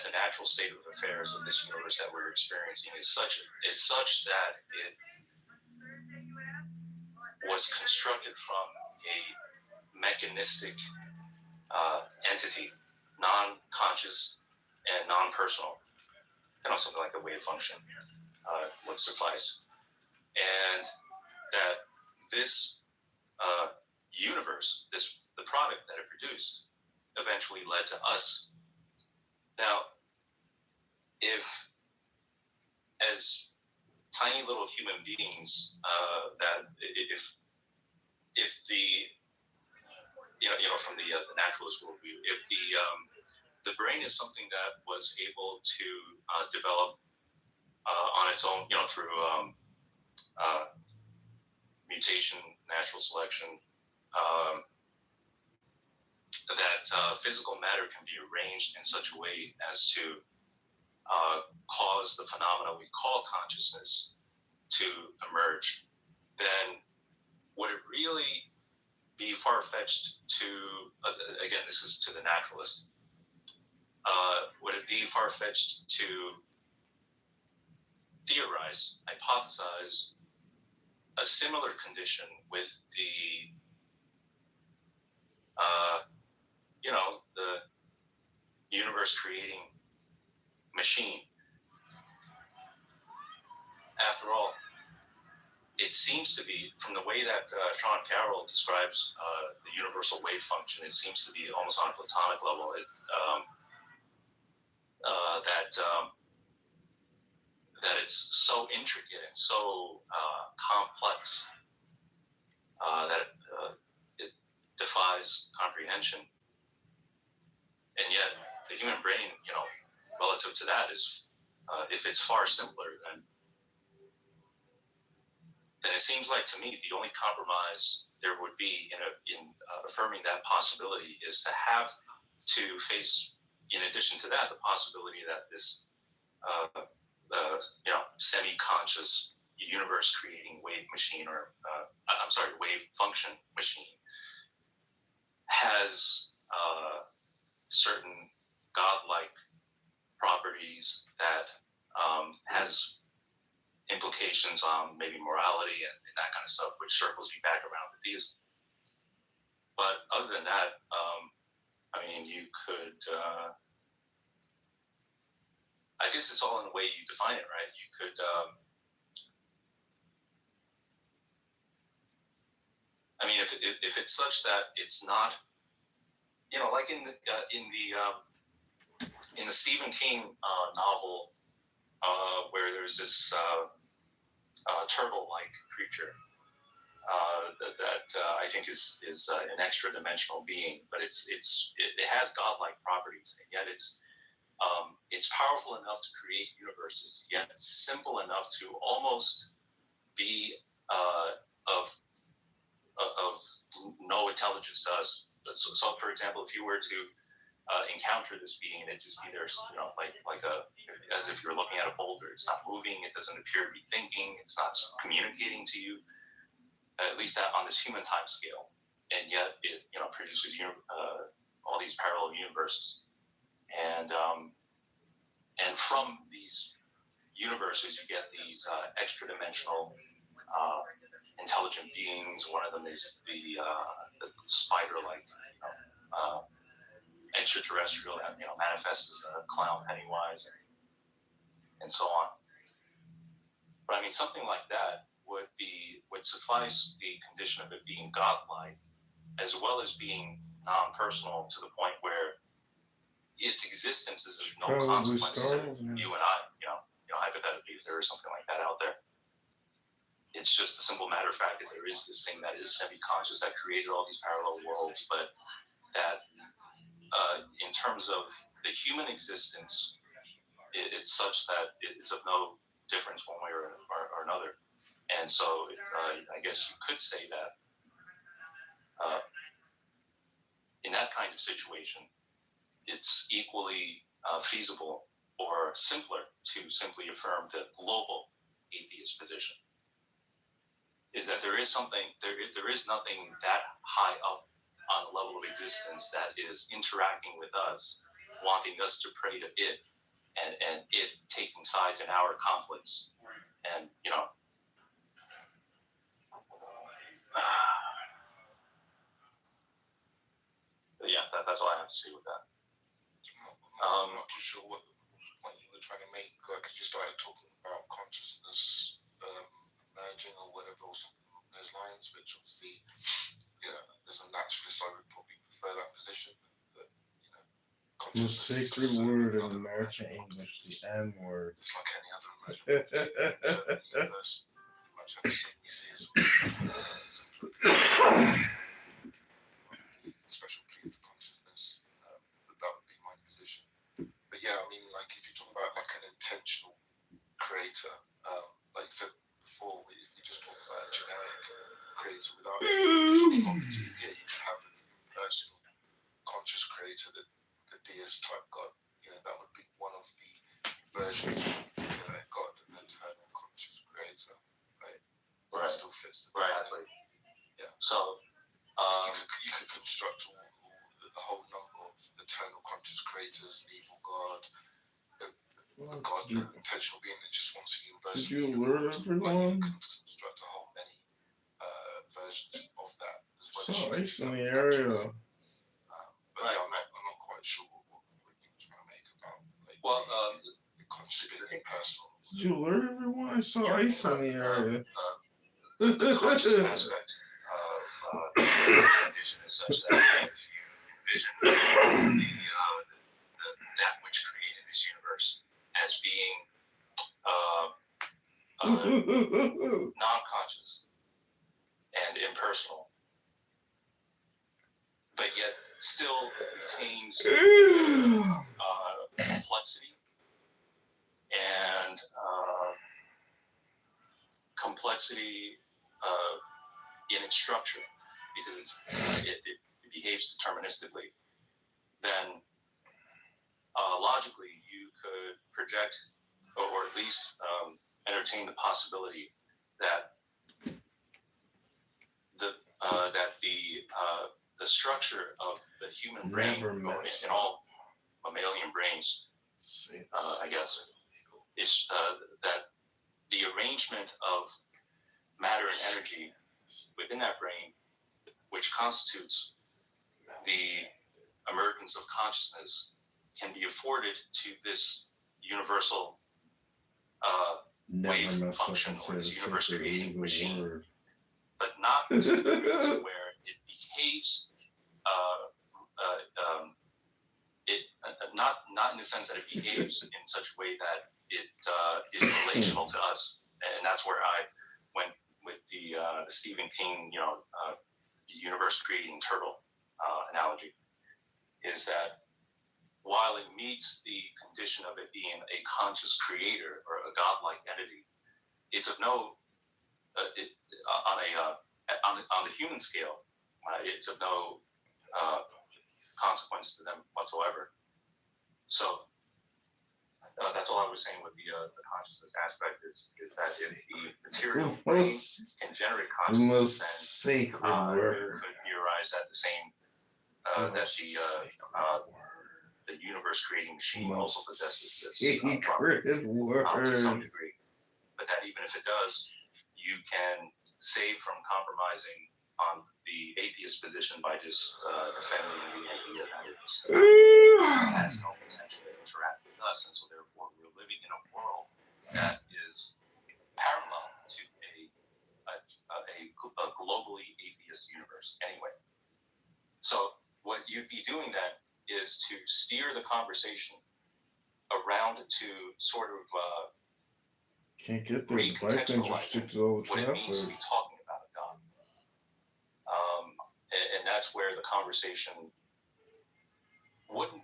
the natural state of affairs of this universe that we're experiencing is such that it was constructed from a mechanistic entity, non-conscious and non-personal, something like a wave function would suffice, and that this universe, the product that it produced, eventually led to us. Now, if as tiny little human beings, that if the from the naturalist worldview, if the brain is something that was able to develop on its own, through mutation, natural selection, that physical matter can be arranged in such a way as to cause the phenomena we call consciousness to emerge, then would it really be far-fetched to, again, this is to the naturalist, would it be far-fetched to theorize, hypothesize a similar condition with the universe creating machine? After all, it seems to be, from the way that Sean Carroll describes the universal wave function, it seems to be almost on a platonic level. That it's so intricate and so complex that it defies comprehension. And yet, the human brain, relative to that, is if it's far simpler, then it seems like to me the only compromise there would be in affirming that possibility is to have to face, in addition to that, the possibility that this semi-conscious universe-creating wave machine, or wave function machine, has certain godlike properties that has implications on maybe morality and that kind of stuff, which circles you back around to theism. But other than that, you could, I guess it's all in the way you define it, right? You could, if it's such that it's not, like in the Stephen King novel, where there's this turtle-like creature that I think is an extra-dimensional being, but it has godlike properties, and yet it's powerful enough to create universes, yet simple enough to almost be of no intelligence to us. So, for example, if you were to encounter this being, and it just be there, as if you're looking at a boulder. It's not moving. It doesn't appear to be thinking. It's not communicating to you, at least on this human time scale. And yet it, produces all these parallel universes. And from these universes, you get these extra-dimensional intelligent beings. One of them is the spider-like extraterrestrial that manifests as a clown Pennywise, and so on. But I mean, something like that would suffice the condition of it being godlike, as well as being non-personal to the point where its existence is of no consequence to you and I. Hypothetically, if there is something like that out there. It's just a simple matter of fact that there is this thing that is semi-conscious that created all these parallel worlds, but that in terms of the human existence, it's such that it's of no difference one way or another. And so I guess you could say that in that kind of situation, it's equally feasible or simpler to simply affirm the global atheist position. Is that there is nothing that high up on the level of existence that is interacting with us, wanting us to pray to it, and it taking sides in our conflicts. And, yeah, that's all I have to say with that. I'm not too sure what point you were trying to make, because you started talking about consciousness emerging or whatever, or something along those lines, which obviously, as a naturalist, I would probably prefer that position. That, The sacred word in American English, the N word. It's like any other emergent universe. Pretty much everything we see is special plea for consciousness. That would be my position. But yeah, I mean, like if you're talking about like an intentional creator, like you said before, if you just talk about a generic creator without any properties, yeah, you can have an impersonal conscious creator, the deist type God. That would be one of the versions of God, an eternal conscious creator, right? Right. Still fits the right. Yeah. So you could construct the whole number of eternal conscious creators, an evil God, a God, an intentional being that just wants a universe. Did you alert everyone? You can construct a whole many versions of that as well. So ice in the area. But yeah, I'm not quite sure what you were trying to make about the conscious being impersonal. Did you alert everyone? I saw ice in the area. The conscious aspect of the condition is such that if you envision that which created this universe as being non-conscious and impersonal, but yet still retains complexity and in its structure, because it behaves deterministically, then logically you could project or at least entertain the possibility that the structure of the human brain in all mammalian brains, I guess, is that the arrangement of matter and energy within that brain, which constitutes the emergence of consciousness, can be afforded to this universal wave function or this universe-creating machine, but not to the degree where it behaves, not in the sense that it behaves in such a way that it is relational to us. And that's where I went with the Stephen King, universe-creating turtle analogy, is that while it meets the condition of it being a conscious creator or a godlike entity, it's of no on the human scale, it's of no consequence to them whatsoever. So that's all I was saying with the consciousness aspect is that if the material brain can generate consciousness, then you could theorize that the same the universe creating machine also possesses this property to some degree. But that even if it does, you can save from compromising on the atheist position by just defending the idea that it has no potential to interact with us, and so therefore we're living in a world that is parallel to a globally atheist universe anyway. So what you'd be doing then is to steer the conversation around to sort of Can't get there. The bike's restricted all the what it means to traffic. be talking about a God. And that's where the conversation wouldn't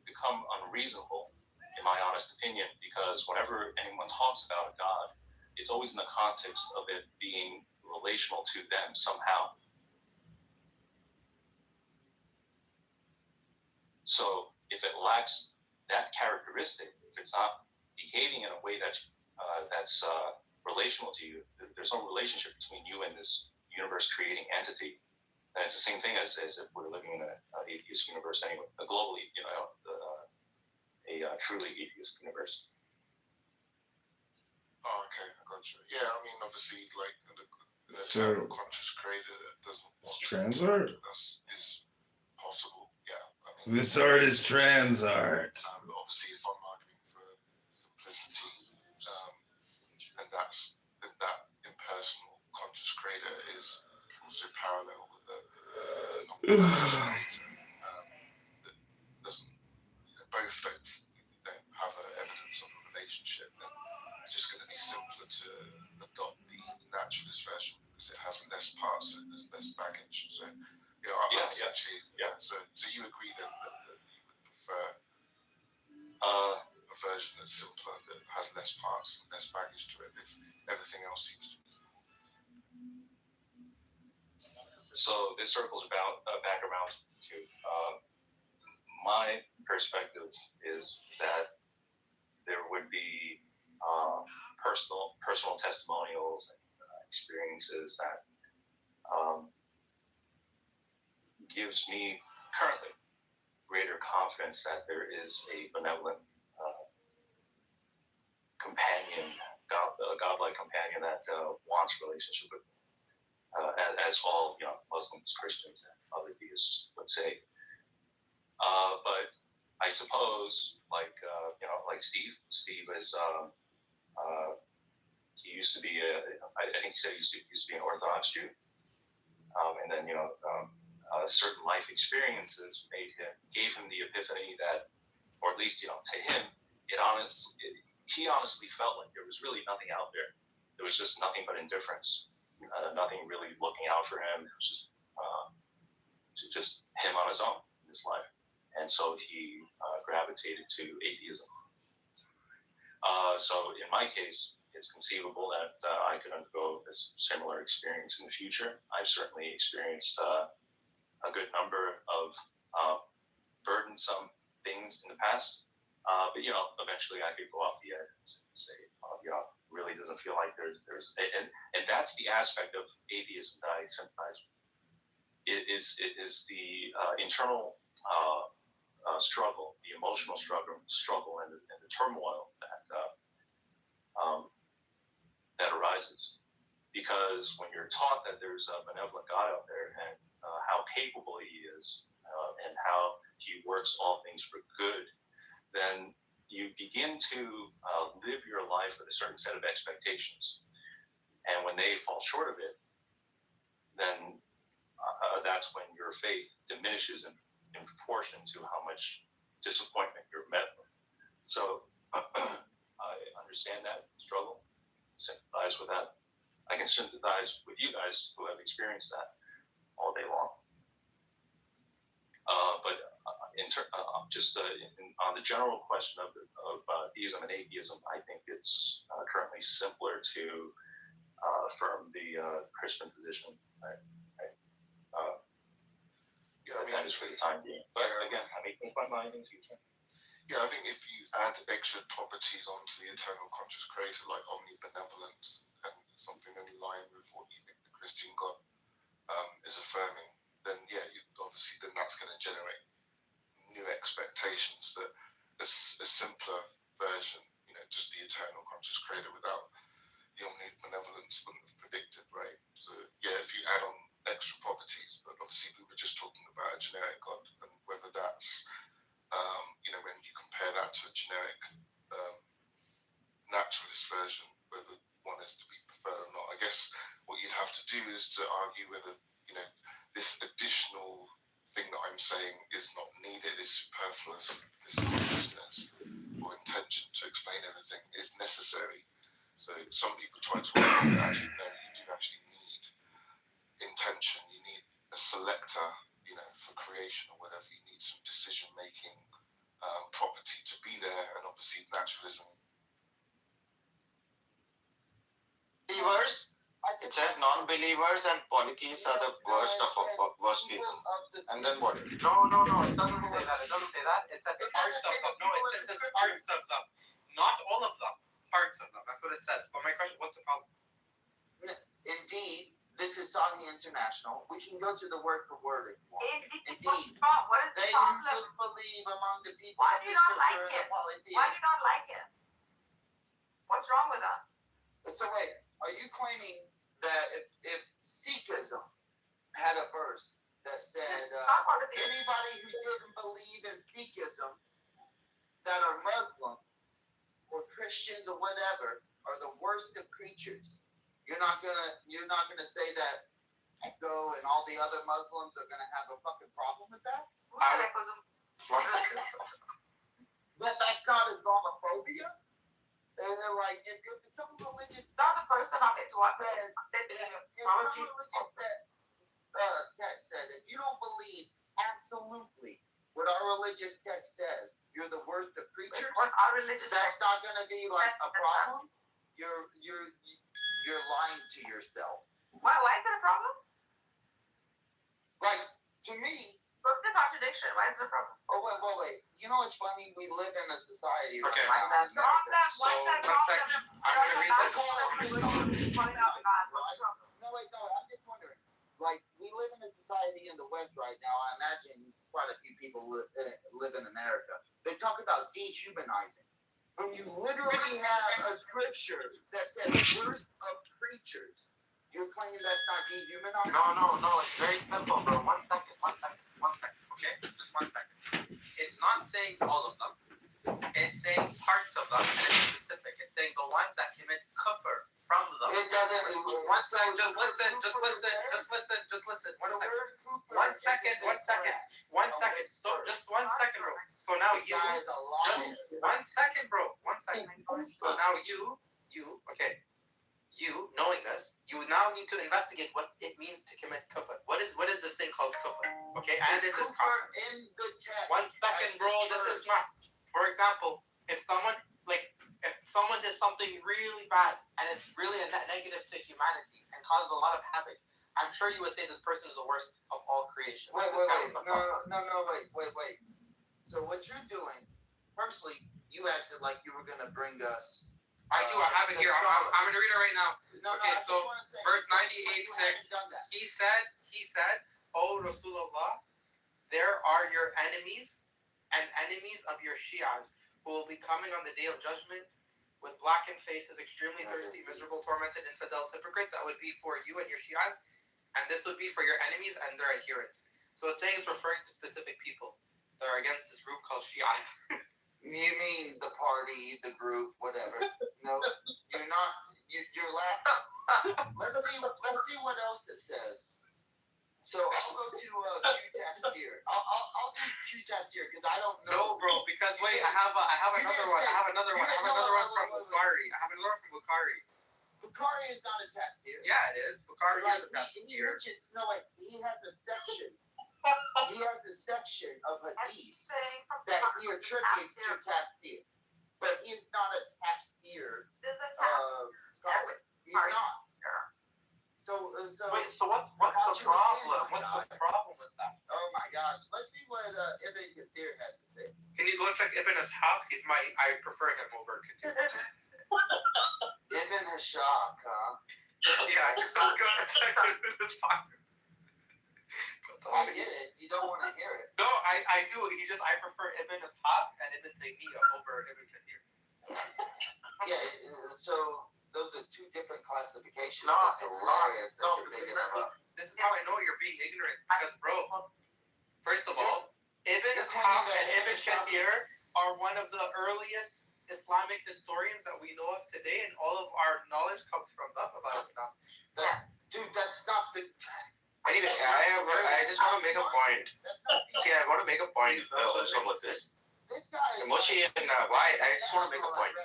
become unreasonable, in my honest opinion, because whenever anyone talks about a God, it's always in the context of it being relational to them somehow. So if it lacks that characteristic, if it's not behaving in a way that's relational to you, there's no relationship between you and this universe-creating entity. And it's the same thing as if we're living in an atheist universe anyway, a globally, a truly atheist universe. Oh, okay, I got you. Yeah, I mean, obviously, like an eternal conscious creator that doesn't want trans art. Is possible. Yeah, I mean, This art is trans art. Obviously, if I'm arguing for simplicity, and that impersonal conscious creator is also parallel with the non-conscious creator that doesn't both don't have evidence of a relationship, then it's just going to be simpler to adopt the naturalist version because it has less parts to it, there's less baggage. So essentially. So you agree then that you would prefer a version that's simpler, that has less parts and less baggage to it, if everything else seems to be. So this circles back around to my perspective is that there would be personal testimonials and experiences that gives me currently greater confidence that there is a benevolent companion, a godlike companion that wants relationship with me, as all Muslims, Christians, and other theists would say. But I suppose, like Steve is. He used to be I think he said he used to be an Orthodox Jew, and then certain life experiences gave him the epiphany that, or at least to him, he honestly felt like there was really nothing out there. There was just nothing but indifference, nothing really looking out for him. It was just him on his own in his life, and so he gravitated to atheism. So in my case, it's conceivable that I could undergo this similar experience in the future. I've certainly experienced a good number of burdensome things in the past, but eventually I could go off the edge and say, really doesn't feel like there's and that's the aspect of atheism that I sympathize with. It is the internal struggle, the emotional struggle, and the turmoil that arises. Because when you're taught that there's a benevolent God out there and how capable he is and how he works all things for good, then you begin to live your life with a certain set of expectations. And when they fall short of it, then that's when your faith diminishes in proportion to how much disappointment you're met with. So I understand that struggle, sympathize with that. I can sympathize with you guys who have experienced that all day long. But on the general question of theism and atheism, I think it's currently simpler to affirm the Christian position. That is for the time being. But again, I may change my mind in the future. Yeah, I think if you add extra properties onto the eternal conscious creator, like omnibenevolence and something in line with what you think the Christian God is affirming, then then that's going to generate new expectations that a simpler version, just the eternal conscious creator without the omnibenevolence wouldn't have predicted, right? So if you add on extra properties, but obviously we were just talking about a generic God, and whether that's when you compare that to a generic naturalist version, whether is to argue whether, this additional thing that I'm saying is not needed, is superfluous. This consciousness or intention to explain everything is necessary. So some people try to argue that actually, no, you do actually need intention. You need a selector, for creation or whatever. You need some decision-making property to be there, and obviously naturalism. Believers, it says non-believers and polytheists are the worst of worst people. And then what? No, it doesn't say that. It doesn't say that. It says parts of them. No, it says parts of them. Not all of them. Parts of them. That's what it says. But my question, what's the problem? Indeed, this is Soggy International. We can go to the word for word if you want. Indeed, What is the they problem? don't believe among the people Why of do you the not like scripture and it? the polytheists. Why do you not like it? What's wrong with that? So wait, are you claiming that if Sikhism had a verse that said anybody who didn't believe in Sikhism that are Muslim or Christians or whatever are the worst of creatures? You're not gonna say that Echo and all the other Muslims are gonna have a fucking problem with that? But that's not Islamophobia. And they're like, if some religious Not the person of it. What text said, if you don't believe absolutely what our religious text says, you're the worst of creatures. What our religious That's not gonna be like a problem. You're lying to yourself. Why is that a problem? Like, to me. What's the contradiction? Why is it a problem? Oh, wait. You know what's funny? We live in a society right Okay. now. So, 1 second. I'm going to read this. No, I'm just wondering. Like, we live in a society in the West right now. I imagine quite a few people live in America. They talk about dehumanizing. When you literally have a scripture that says worst of creatures, you're claiming that's not dehumanizing? No. It's very simple, bro. 1 second. Okay? Just 1 second. It's not saying all of them. It's saying parts of them, and it's specific. It's saying the ones that commit kufr from them. It doesn't. 1 second. Just listen. 1 second. 1 second. So just 1 second, bro. So now you. Just 1 second, bro. 1 second. So now you. Okay. You, knowing this, you now need to investigate what it means to commit kufr. What is this thing called kufr? Okay, and in this context. In the text. 1 second, bro. This is not. For example, if someone did something really bad and it's really a net negative to humanity and causes a lot of havoc, I'm sure you would say this person is the worst of all creation. Wait. Wait. So what you're doing, firstly, you acted like you were gonna bring us. I do. I have it here. I'm going to read it right now. Okay, so verse 98:6. He said, "O Rasulullah, there are your enemies and enemies of your Shias who will be coming on the day of judgment with blackened faces, extremely thirsty, miserable, tormented, infidels, hypocrites. That would be for you and your Shias, and this would be for your enemies and their adherents." So it's saying it's referring to specific people that are against this group called Shias. You mean the party, the group, whatever? No, you're not. You're laughing. Let's see what else it says. So I'll go to Q-Tafsir. I'll do Q-Tafsir because I don't know. No, bro. Because wait, I have another one. I have another one from Bukhari. Bukhari is not a tafsir. Yeah, it is. Bukhari is a tafsir. He has a section. He has a section of hadith that he attributes to tafsir, but he is not a tafsir scholar. He's not. So wait. So what's the problem? What's the problem with that? Oh my gosh! Let's see what Ibn Kathir has to say. Can you go and check Ibn Ishaq? I prefer him over Kathir. Ibn Ishaq, huh? Yeah, he's so good at checking Ibn Ishaq. I get it. You don't want to hear it. No, I do. I prefer Ibn Ishaq and Ibn Taymiyyah over Ibn Kathir. Yeah, so those are two different classifications. No, it's hilarious that you're picking them up. This is how I know you're being ignorant. Because, bro, first of all, Ibn Ishaq and Ibn Kathir are one of the earliest Islamic historians that we know of today, and all of our knowledge comes from them about Islam. Dude, that's not the. Anyway, I just want to make a point. See, I want to make a point also with this. This guy is. Mochi and why? I just want to make a point.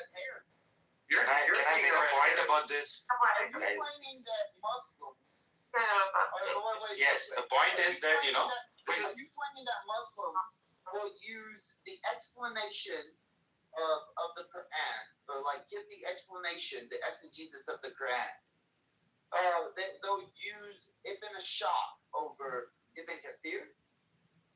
Can I make a point about this? Are you claiming that Muslims? Yes, the point is that, you know. Are you claiming that Muslims will use the explanation of the Quran, or like give the explanation, the exegesis of the Quran? They'll use Ibn Ashaq over Ibn Kathir?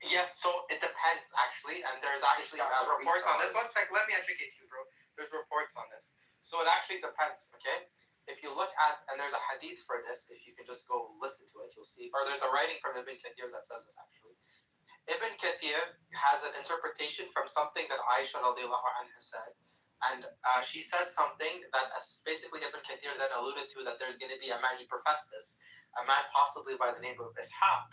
Yes, so it depends actually, and there's actually reports on this. 1 sec, let me educate you, bro. There's reports on this. So it actually depends, okay? If you look at, and there's a hadith for this, if you can just go listen to it, you'll see, or there's a writing from Ibn Kathir that says this actually. Ibn Kathir has an interpretation from something that Aisha radiallahu anha said, and she said something that basically Ibn Kathir then alluded to, that there's going to be a man, he professed this, a man possibly by the name of Ishaq,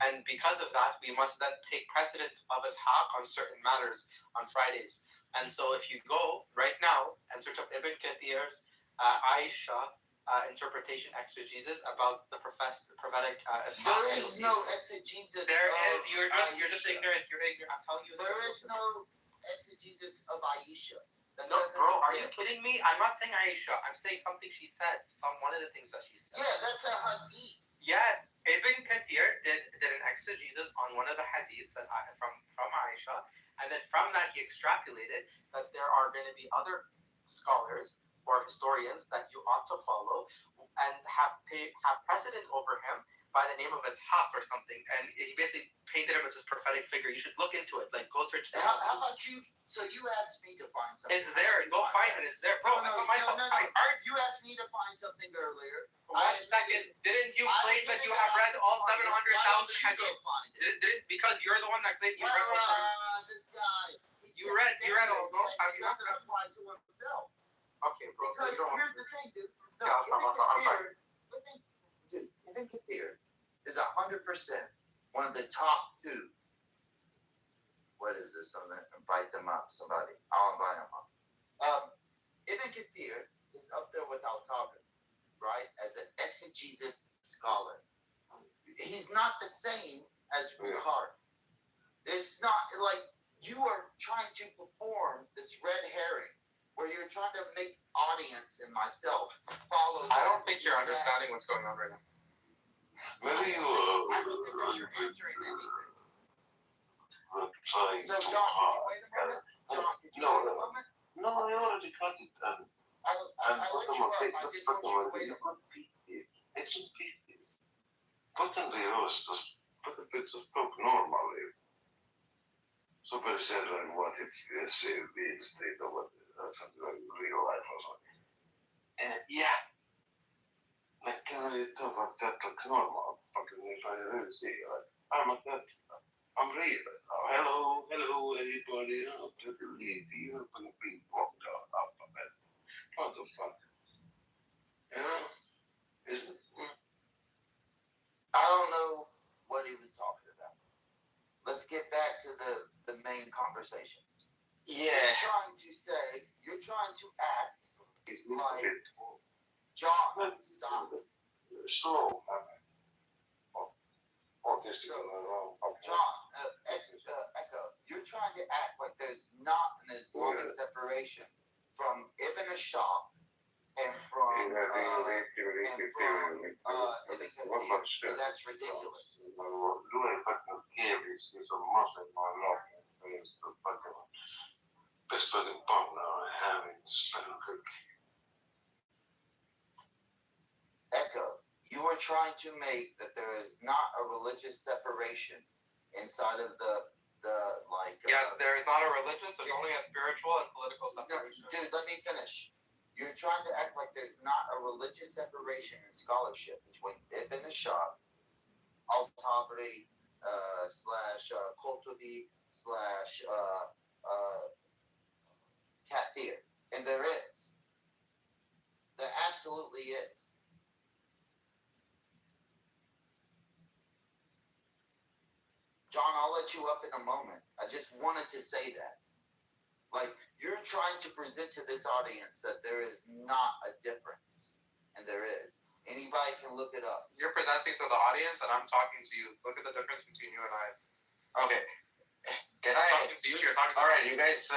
and because of that, we must then take precedent of Ishaq on certain matters on Fridays. And so if you go right now and search up Ibn Kathir's Aisha interpretation exegesis about the prophetic Ishaq. There is no exegesis. There is. You're just ignorant. You're ignorant. I'm telling you. There is no exegesis of Aisha. No, bro, are you kidding me? I'm not saying Aisha. I'm saying something she said. One of the things that she said. Yeah, that's a hadith. Yes, Ibn Kathir did an exegesis on one of the hadiths that from Aisha, and then from that he extrapolated that there are going to be other scholars or historians that you ought to follow and have precedent over him by the name of Ishaq or something, and he basically painted him as this prophetic figure. You should look into it. Like, go search. How about you? So you asked me to find something. It's there. Go find it. It's there, bro. No. You asked me to find something earlier. 1 second. Didn't you claim that you have read all 700,000 hadiths? Because you're the one that claimed you read all 700,000. This guy. You read all. No, he doesn't apply to himself. Okay, bro. Because so here's the thing, dude. No, I'm sorry. Ibn Kathir is 100% one of the top two. What is this? I'm gonna invite them up. Somebody, I'll invite them up. Ibn Kathir is up there with Al-Tabari, right? As an exegesis scholar, he's not the same as Bukhari. It's not like you are trying to perform this red herring, where you're trying to make audience and myself follow. I don't think you're understanding what's going on right now. Maybe I don't think that you're answering anything. So, John, could you wait a moment? John, could you wait a moment? No, I already got it done. I let you up. I just want you to wait a moment. Potem wyjechałeś to co spoke normally. Super said, like, what if you say being state or what, something like real life or something. And yeah, like, can I talk about that like normal? Fucking if I really see, like, I'm at that, I'm real. Hello, everybody, I'm to the lead, you're gonna be walked out of it. What the fuck? You know? I don't know what he was talking about. Let's get back to the main conversation. Yeah. You're trying to act like John. Stop. Slow, man. John, Echo, you're trying to act like there's not an Islamic separation from Ibn Ashaq and from Ibn Kathir. That's ridiculous. Best fucking bum now I have in this fucking thing. Echo, you are trying to make that there is not a religious separation inside of the like. Yes, there is not a religious. There's only a spiritual and political separation. No, dude, let me finish. You're trying to act like there's not a religious separation in scholarship between Ibn Ashaq, Al-Tabari, / Qurtubi / Kathir. And there is. There absolutely is. John, I'll let you up in a moment. I just wanted to say that. Like, you're trying to present to this audience that there is not a difference. and there is. Anybody can look it up. You're presenting to the audience, and I'm talking to you. Look at the difference between you and I. Okay. Can I'm I? talking to you. You're talking to All me. right, you guys.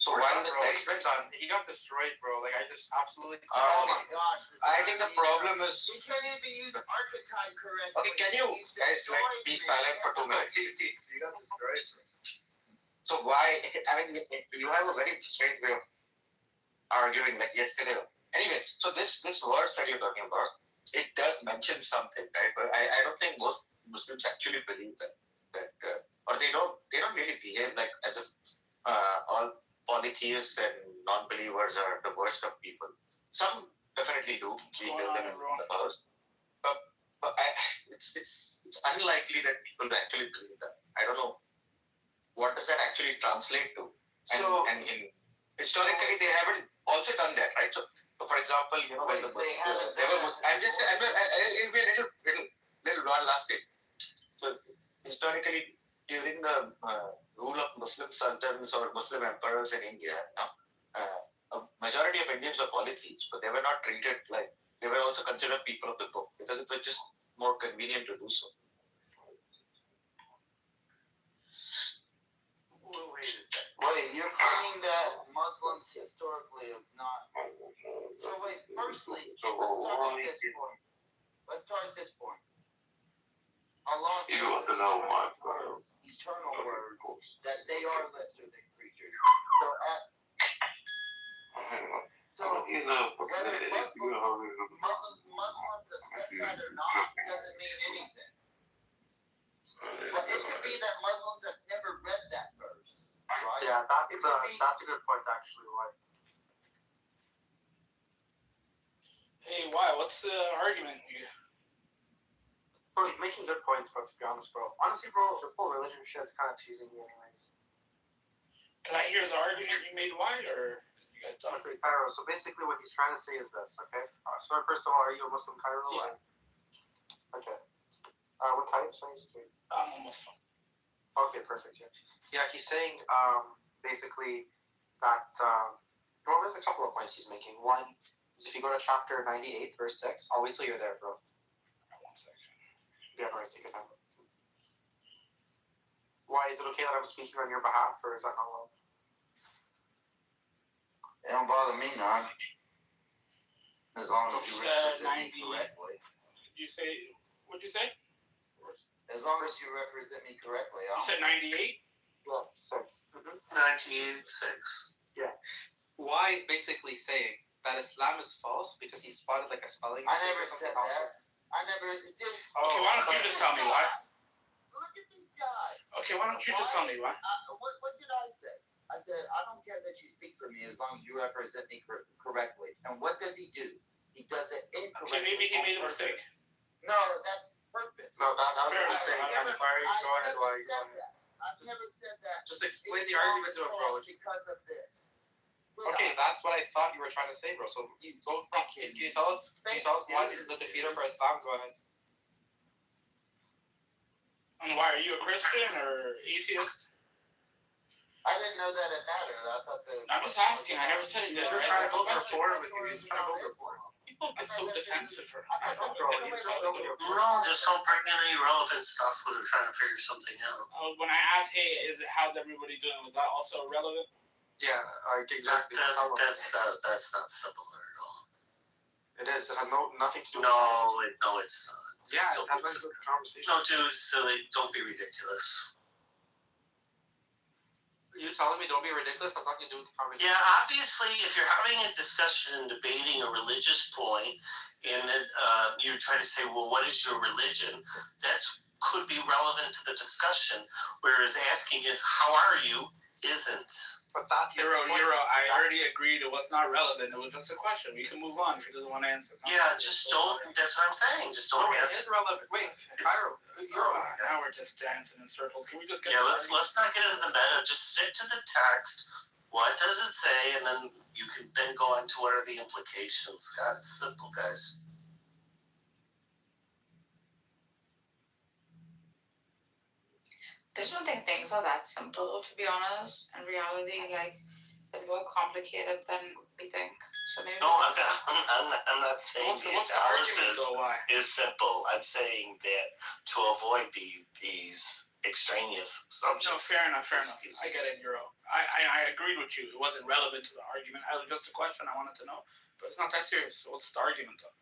So We're while done, the bro. next. We're done. He got destroyed, bro. Like I just absolutely. Oh my gosh. I think the problem is. He can't even use archetype correctly. Okay, can you guys like be silent for 2 minutes? You got destroyed. So why? I mean, you have a very strange way of arguing like yesterday. Anyway, so this verse that you're talking about, it does mention something, right? But I don't think most Muslims actually believe that or they don't really behave like as if all polytheists and non-believers are the worst of people. Some definitely do. We hear them in the house, but it's unlikely that people actually believe that. I don't know what does that actually translate to. And in historically, they haven't also done that, right? So for example, when the it'll be a little one last bit. So historically, during the rule of Muslim sultans or Muslim emperors in India, a majority of Indians were polytheists, but they were not treated like, they were also considered people of the book because it was just more convenient to do so. Wait, you're claiming that Muslims historically have not. So wait, firstly, let's start at this point. Let's start at this point. Allah says eternal words that they are lesser than creatures. So whether Muslims accept that or not doesn't mean anything. But it could be that Muslims have never read that verse, right? Yeah, that's a good point actually. Why? Hey, why? What's the argument here? Bro, he's making good points, bro, to be honest, bro. Honestly, bro, the whole religion shit's kind of cheesing me anyways. Can I hear the argument you made why, or you guys done? Okay, Cairo, so basically what he's trying to say is this, okay? So first of all, are you a Muslim, Cairo? Yeah. Okay. What type? So I'm a Muslim. Okay, perfect, yeah. Yeah, he's saying, basically that, well, there's a couple of points he's making. One is if you go to chapter 98, verse 6, I'll wait till you're there, bro. 1 second. Yeah, no worries, take your time. Why, is it okay that I'm speaking on your behalf, or is that not allowed? It don't bother me none. As long as you represent me correctly. What'd you say? As long as you represent me correctly. You said 98? Yeah, 6. 98.6. Yeah. Y is basically saying that Islam is false because he spotted like a spelling I mistake never or something said else. that. I never did. Okay, why don't you just tell me why? Look at this guy. Okay, why don't you just tell me why? What did I say? I said, I don't care that you speak for me as long as you represent me correctly. And what does he do? He does it incorrectly. Okay, maybe he made a mistake. No, that's purpose. No, that was a Fair mistake. enough. I'm sorry. Go ahead, I've why never said that. I've never said that. Just explain the argument to him, bro. Because of this. Okay, that's what I thought you were trying to say, bro. So, can you tell us why this is the defeater for Islam? Go ahead. And why, are you a Christian or atheist? I didn't know that it mattered. I thought that. I'm just asking. I never said it did. You're trying to go reform with you. He's trying to go reform. People get so defensive for No, just don't bring in any relevant stuff when they're trying to figure something out. When I ask, hey, how's everybody doing? Was that also relevant? Yeah, exactly. That's not similar at all. It is. It has nothing to do with No, it's not. Yeah, it has nothing to do with the conversation. No, dude, silly. Don't be ridiculous. You telling me don't be ridiculous? That's nothing to do with the conversation. Yeah, obviously, if you're having a discussion and debating a religious point, and then you're trying to say, well, what is your religion? That's could be relevant to the discussion, whereas asking is, how are you, isn't. But that's Euro, I already agreed it was not relevant. It was just a question. We can move on if he doesn't want to answer. Yeah, just don't. That's what I'm saying. Just don't It ask. is relevant. Wait, Cairo. Now we're just dancing in circles. Can we just get? Yeah, let's not get into the meta. Just stick to the text. What does it say, and then you can then go on to what are the implications. God, it's simple, guys. I just don't think things are that simple, to be honest. In reality, like, more complicated than we think. So maybe. No, I'm not saying What's the the argument analysis though? Why? is simple. I'm saying that to avoid these extraneous No, subjects. fair enough. I get it, Euro. I agreed with you. It wasn't relevant to the argument. It was just a question I wanted to know. But it's not that serious. What's the argument, though?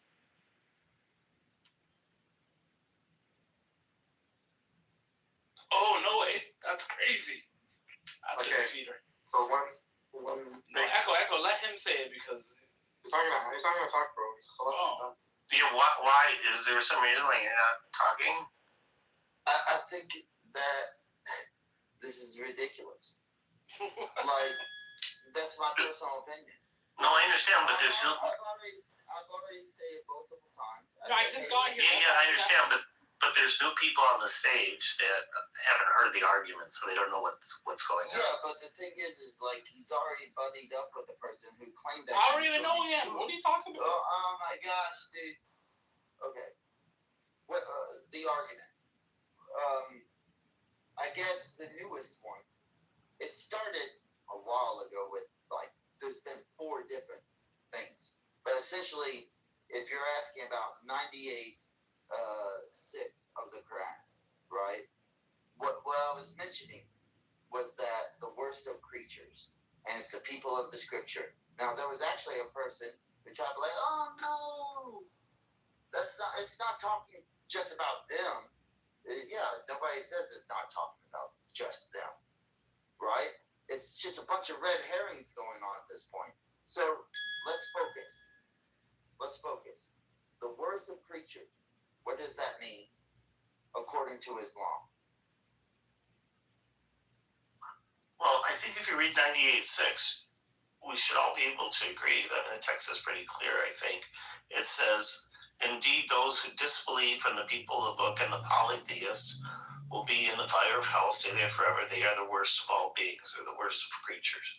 Oh, no way. That's crazy. That's a defeater. So one No, Echo, let him say it because... He's not gonna talk, bro. Oh. Yeah, why? Is there some reason why you're not talking? I think that this is ridiculous. Like, that's my personal opinion. No, I understand, but there's no... I've already said it multiple times. No, I just got here. Yeah, I understand, but there's new people on the stage that haven't heard the argument, so they don't know what's going on. Yeah, but the thing is like he's already buddied up with the person who claimed that. I don't even know him. What are you talking about? Oh my gosh, dude. Okay. What? The argument. I guess the newest one. It started a while ago with like there's been 4 different things, but essentially, if you're asking about 98. 6 of the Quran, right? What I was mentioning was that the worst of creatures, and it's the people of the scripture. Now there was actually a person who tried to like, oh no, it's not talking just about them. Yeah, nobody says it's not talking about just them, right? It's just a bunch of red herrings going on at this point. So let's focus. The worst of creatures. What does that mean, according to Islam? Well, I think if you read 98:6, we should all be able to agree that the text is pretty clear, I think. It says, indeed, those who disbelieve from the people of the book and the polytheists will be in the fire of hell, stay there forever. They are the worst of all beings, or the worst of creatures.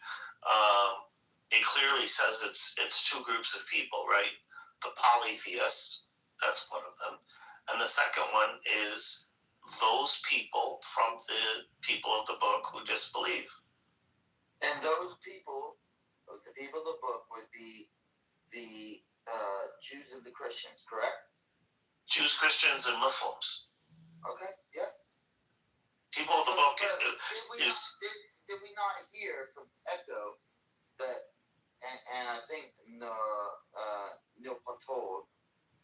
It clearly says it's 2 groups of people, right? The polytheists, that's one of them. And the second one is those people from the people of the book who disbelieve. And those people, the people of the book, would be the Jews and the Christians, correct? Jews, Christians, and Muslims. Okay, yeah. People of the book is... Did we not hear from Echo that, and I think Neil Patel,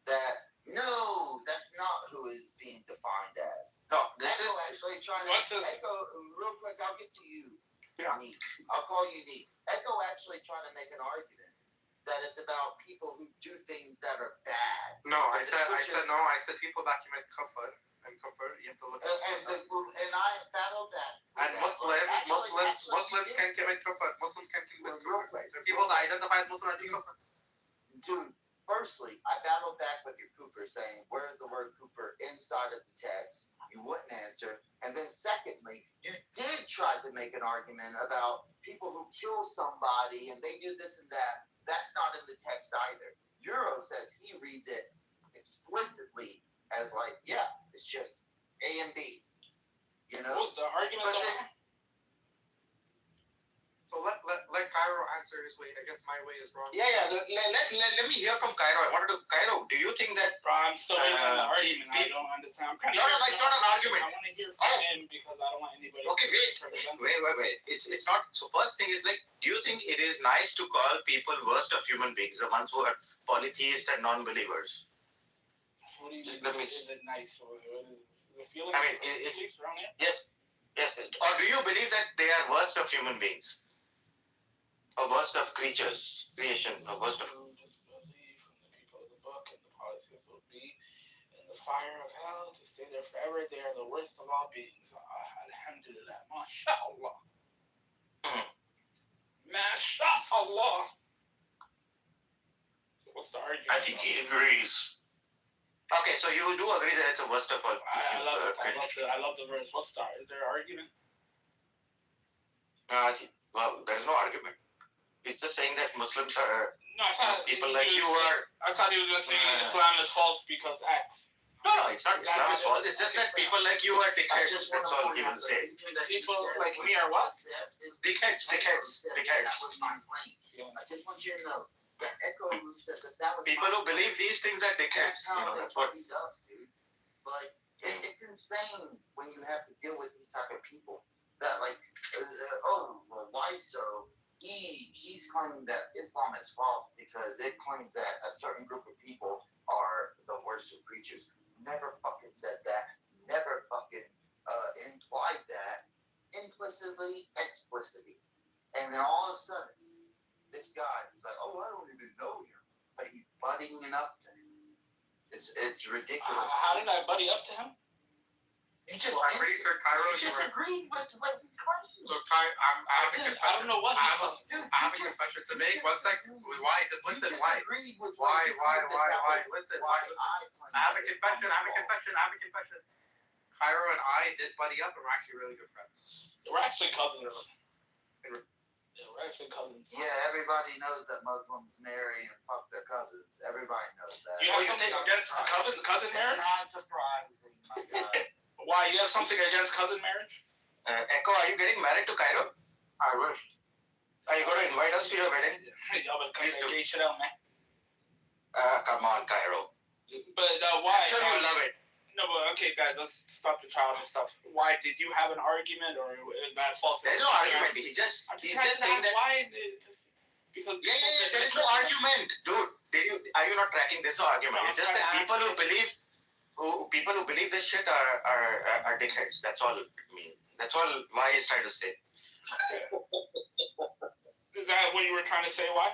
that no, that's not who is being defined as. No, this Echo is actually trying to. Echo, real quick, I'll get to you. Yeah. Neat. I'll call you Neat. Echo actually trying to make an argument that it's about people who do things that are bad. No, I said no. I said people that commit kufr. And kufr, you have to look at and I battled that. And Muslims can commit kufr. Muslims can commit kufr. The people that identify as Muslim do kufr. Dude. Firstly, I battled back with your Cooper saying, where's the word Cooper inside of the text? You wouldn't answer. And then secondly, you did try to make an argument about people who kill somebody and they do this and that. That's not in the text either. Euro says he reads it explicitly as like, yeah, it's just A and B. You know? What's the argument? So let Cairo answer his way. I guess my way is wrong. Yeah. Let me hear from Cairo. Cairo, do you think that? Bro, I'm still waiting on the argument. I don't understand. I'm trying to. It's not an argument. I want to hear from him because I don't want anybody. Okay, wait. It's not. So first thing is like, do you think it is nice to call people worst of human beings, the ones who are polytheists and non-believers? What do you mean? Is it nice or what is the feeling? I mean, police around here? Yes. Or do you believe that they are worst of human beings? Or worst of creatures, creation, or worst of... Who disbelieve from the people of the book and the polytheists will be in the fire of hell to stay there forever. They are the worst of all beings. Alhamdulillah. MashaAllah. MashaAllah. So what's the argument? I think he agrees. Okay, so you do agree that it's a worst of all. I love it. I love the verse. Is there an argument? Well, there's no argument. It's just saying that Muslims are no, I thought people like you are. I thought he was going to say Islam is false because X. No, it's not Islam's fault. It's just that people like you are dickheads. That's all you will say. People like me are what? Dickheads. That was my claim. I just want you to know that Echo said that was People who believe these things are dickheads. That's how they That's what. fucking up, dude. Like it's insane when you have to deal with these type of people that like, oh, well, why so? He's claiming that Islam is false because it claims that a certain group of people are the worst of creatures. Never fucking said that. Never fucking implied that. Implicitly, explicitly. And then all of a sudden, this guy is like, oh, I don't even know him. But he's buddying up to him. It's ridiculous. How did I buddy up to him? You just agreed with Cairo. You just agreed with what he claimed. So I have a confession. I don't know what I have a confession to make. One second. Why? Just listen. Why? Why? Listen. Why? I have a confession. Cairo and I did buddy up, and we're actually really good friends. We're actually cousins. Yeah, everybody knows that Muslims marry and fuck their cousins. Everybody knows that. You have something against cousin marriage? It's not surprising, my God. Why? You have something against cousin marriage? Echo, are you getting married to Cairo? I wish. Are you going to invite us to your wedding? Y'all better cut that gay shit out, man. Come on, Cairo. But why? I'm sure you love it. No, but okay, guys, let's stop the childish stuff. Why did you have an argument, or is that false? There's no argument. He's just saying that. Why? Because there is no argument, dude. Are you not tracking? There's no argument. It's just that people who believe this shit are dickheads. That's all it means. That's all. Why he's trying to say. Is that what you were trying to say? Why?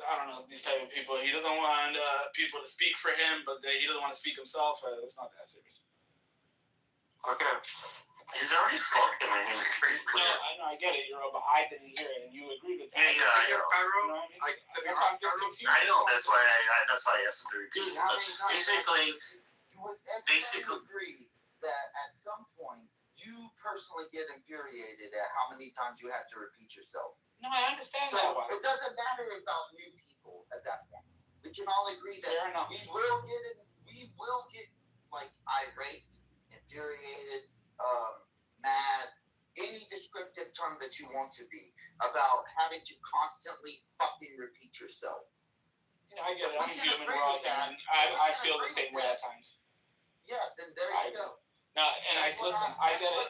I don't know, these type of people. He doesn't want people to speak for him, but he doesn't want to speak himself. It's not that serious. Okay. He's already spoken. I mean, it's pretty clear. No, I know, I get it, but I didn't hear it, and you agreed with that. Yeah, I know. You know what I mean? That's why I'm just confused. I know. That's why I asked him to repeat. Dude, how many times Basically, agree that at some point you personally get infuriated at how many times you have to repeat yourself. No, I understand so that one. It doesn't matter about new people at that point. We can all agree that we will get like irate, infuriated, mad, any descriptive term that you want to be about having to constantly fucking repeat yourself. You know, I get it. I'm human. We're all human. I feel the same way at times. Yeah, then there you go. No, and listen, I get it.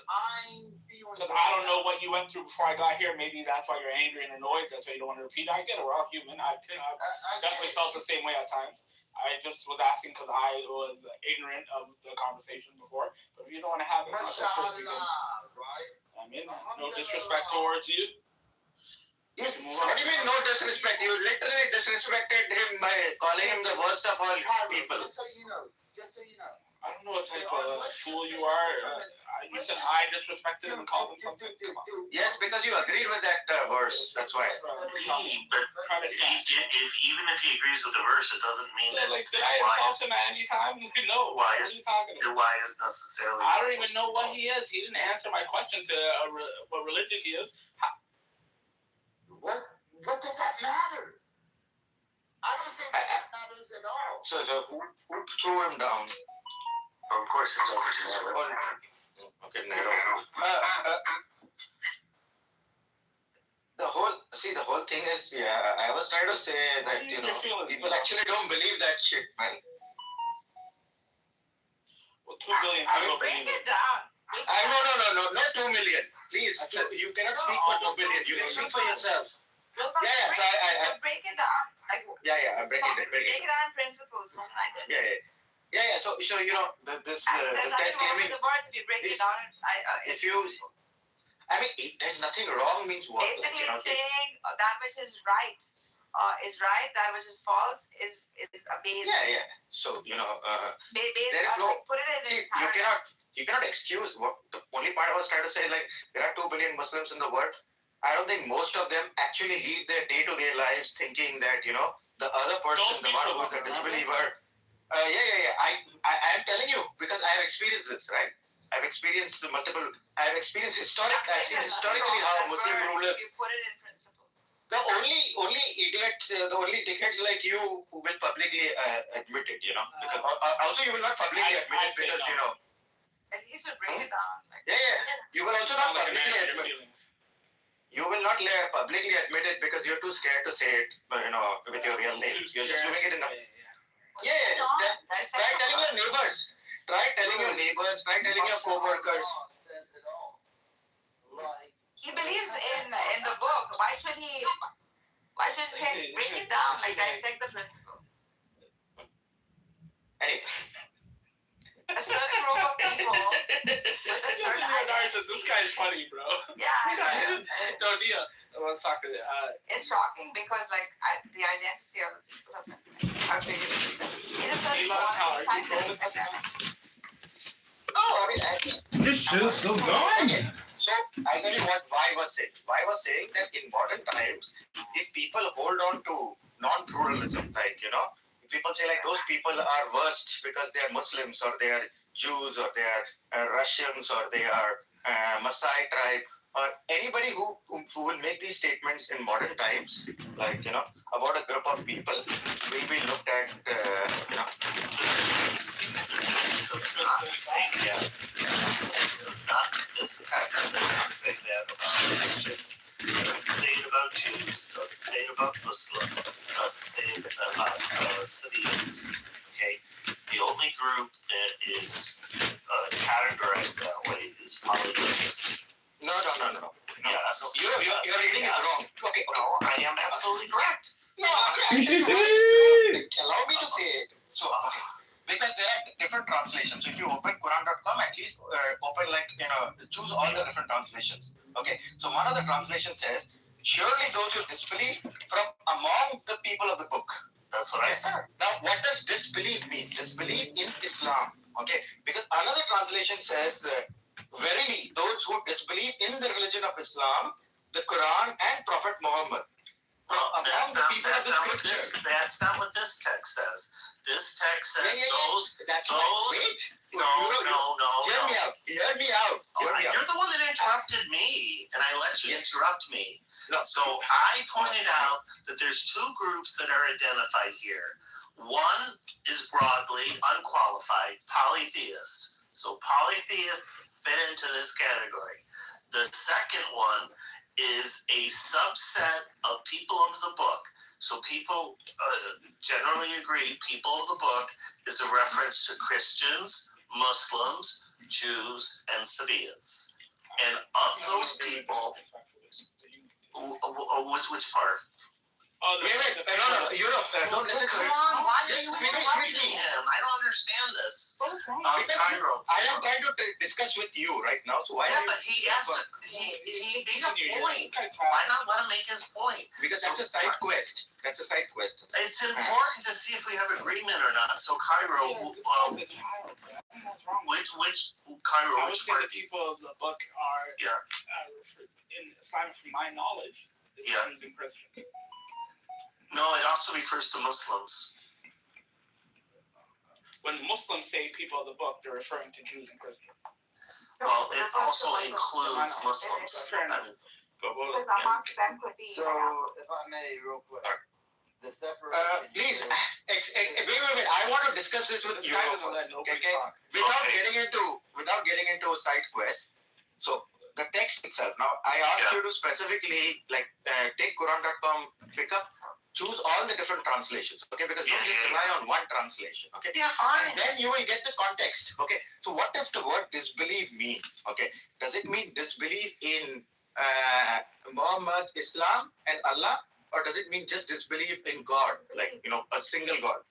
Because I don't know what you went through before I got here. Maybe that's why you're angry and annoyed. That's why you don't want to repeat. I get it. We're all human. I definitely felt the same way at times. I just was asking because I was ignorant of the conversation before. But if you don't want to have it, it's not supposed to be good. Right? I mean, no disrespect towards you. What do you mean no disrespect? You literally disrespected him by calling him the worst of all people. Just so you know. I don't know what type of fool you are. You said I disrespected him and called him something? Come on. Yes, because you agreed with that verse. That's why. But even if he agrees with the verse, it doesn't mean that. Like, did I insult him at any time? No. Why what are you talking about? Why is necessarily? I don't even know what he is. He didn't answer my question to what religion he is. What does that matter? I don't think that matters at all. So who threw him down? Of course it doesn't matter. Okay, Nero. The whole thing is, I was trying to say that, people actually don't believe that shit, man. Well, 2 billion people bring it down. No, not 2 million. Please, you cannot speak for 2 billion. You can speak for yourself. Break it down. Like, I'm breaking it. Break it down in principles, something like that. Yeah. So this guy's claiming. If you break it down, there's nothing wrong means what? Basically, it's saying that which is right is right, that which is false is a base. Yeah. So there is no. Put it in You cannot excuse what the only part I was trying to say. Like, there are 2 billion Muslims in the world. I don't think most of them actually lead their day-to-day lives thinking that the other person, the one who is a disbeliever. I'm telling you because I have experienced this, right? I've experienced historically how Muslim rulers. You put it in principle. The the only idiots like you who will publicly admit it, you know. Because also you will not publicly admit it because you know. At least you bring it down. Like, Yeah. You will also not Like a man publicly with your admit. feelings. You will not publicly admit it because you're too scared to say it, you know, with your real name. You're just doing it in a. Yeah. Try telling your neighbors. Try telling your neighbors. Try telling your co-workers. he believes in the book. Why should he say bring it down? Like dissect the principle. Anyway. A certain group of people with a certain identity. This guy's funny, bro. Yeah, I know. No, Nia, let's talk to It's shocking because like the identity of the people have been are bigger. In a certain point, epidemic. No, I mean, This shit is still going. So I tell you what Vi was saying. Vi was saying that in modern times, if people hold on to non-pluralism, like you know, if people say like those people are worst because they are Muslims or they are Jews or they are Russians or they are Maasai tribe or anybody who will make these statements in modern times, like you know, about a group of people, will be looked at, you know. This text does not say that about Christians. It doesn't say it about Jews. It doesn't say it about Muslims. It doesn't say it about Sabians. Okay, the only group that is categorized that way is polytheists. No. Yes. Your reading is wrong. Okay. No, I am absolutely correct. No, allow me to say it. So, because there are different translations. So if you open Quran.com, at least open like, you know, choose all the different translations. Okay. So one of the translations says, surely those who disbelieve from among the people of the book. That's what I said. Now, what does disbelief mean? Disbelief in Islam. Okay. Because another translation says, verily, those who disbelieve in the religion of Islam, the Quran and Prophet Muhammad. That's not what this text says. This text says those. No. Hear me out. You're the one that interrupted me, and I let you interrupt me. No. So I pointed out that there's two groups that are identified here. One is broadly unqualified polytheists. So polytheists fit into this category. The second one is a subset of people of the book. So people generally agree people of the book is a reference to Christians, Muslims, Jews, and Sabians. And of those people, which part? Wait, no, Europe, don't listen to Come on, why are you interrupting him? I don't understand this. Cairo. I am trying to discuss with you right now. So why? Yeah, but he made a point. Why not let him make his point? Because that's a side quest. It's important to see if we have agreement or not. So Cairo, which Cairo? I would Which say part? the people of the book are in Islam, from my knowledge, Jews and Christians. No, it also refers to Muslims. When Muslims say people of the book, they're referring to Jews and Christians. Well, it also includes Muslims. So, if I may, real quick. The please, wait. I want to discuss this with you. Okay? Without getting into side quest. So the text itself. Now I asked you to specifically take Quran.com, pick up, choose all the different translations. Okay, because don't just rely on one translation. Okay. Yeah, fine. And then you will get the context. Okay. So what does the word disbelief mean? Okay. Does it mean disbelief in Muhammad, Islam, and Allah? Or does it mean just disbelief in God, like, you know, a single God?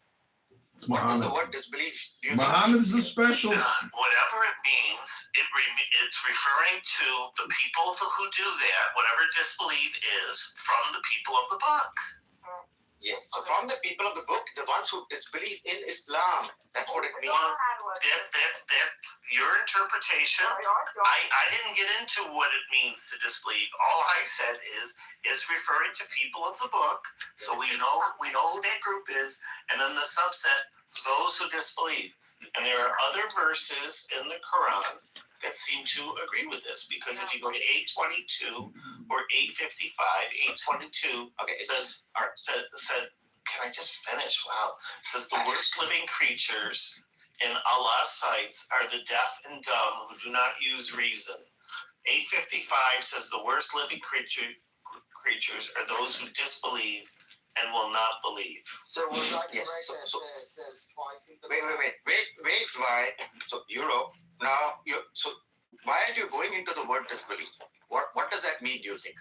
What does the word disbelief do? Muhammad's the special. Whatever it means, it's referring to the people who do that, whatever disbelief is, from the people of the book. Yes, so from the people of the book, the ones who disbelieve in Islam, that's what it means. That's your interpretation. I didn't get into what it means to disbelieve. All I said is it's referring to people of the book, so we know who that group is, and then the subset, those who disbelieve. And there are other verses in the Quran that seem to agree with this, because if you go to 822 or 855, 822 says, can I just finish? Wow. It says the worst living creatures in Allah's sights are the deaf and dumb who do not use reason. 855 says the worst living creatures are those who disbelieve and will not believe. So we're talking Yes, right so- that so- says twice in the Wait, why? So Europe, now, so why are you going into the word disbelief? What does that mean, do you think?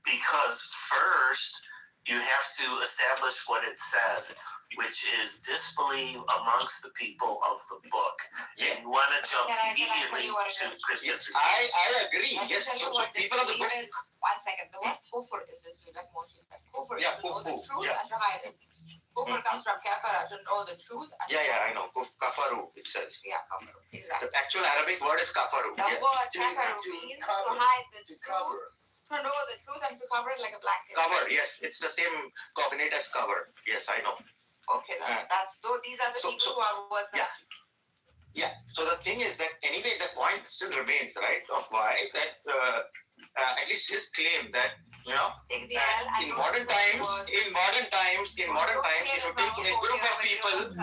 Because first, you have to establish what it says, which is disbelieve amongst the people of the book. Yes. And you want to jump Can I immediately tell you what it to is? Christians or I Jews. agree. I can Yes, tell you so what people of the book. disbelief is. 1 second. The word kufr is disbelief, like Moshe said. Kufr is Yeah, to know the kufur, truth yeah. and to hide it. Kufr comes from kafara, to know the truth and to Yeah, hide I know. Kafaru, it says. it. Yeah, kafaru. The Exactly. actual Arabic word is kafaru. The Yeah. word To kafaru cover, means to hide the truth, to know the truth and to cover it like a blanket. Cover, yes. It's the same cognate as cover. Yes, I know. Okay, that's though these are the So- people so- who are worse than yeah. Yeah. So the thing is that anyway, the point still remains, right? Of why that at least his claim that take the L and in know modern the times, word. if you take a group of people,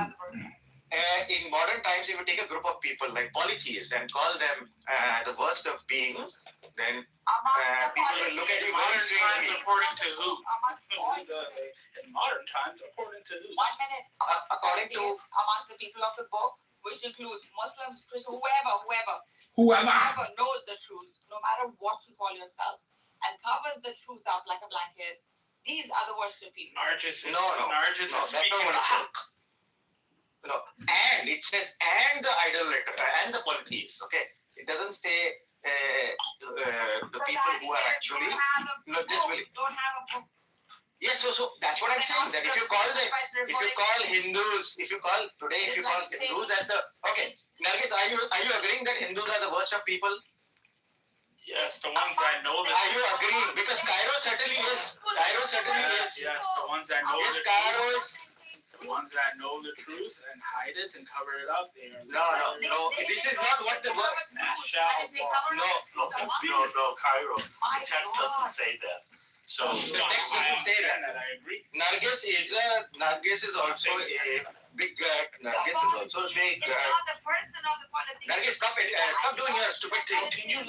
in modern times, if you take a group of people like polytheists and call them the worst of beings, then people will look at you very strangely. According to who? In modern times, according to who? 1 minute. According to amongst the people of the book, which includes Muslims, Christians, whoever knows the truth, no matter what you call yourself, and covers the truth up like a blanket. These are the worst of people. Nargis is No, Nargis no, is that's not speaking what it out. says. No, and it says and the idolater and the polytheists. Okay, it doesn't say the people who are actually disbelieving. Don't have a book. Yes, so that's what I'm saying. That if you call Hindus, if you call Hindus as the Nargis, are you agreeing that Hindus are the worst of people? Yes, the ones that know the Are you agreeing? Because Cairo certainly is. Yes, the ones that know Yes, the Cairo truth. is. The ones that know the truth and hide it and cover it up. They are No. This is not what the word. No, Cairo. The text doesn't say that. So The text doesn't say that. I agree. Nargis is also a big. Nargis is also a big. It's not the person of the politics. Nargis, stop doing your stupid thing.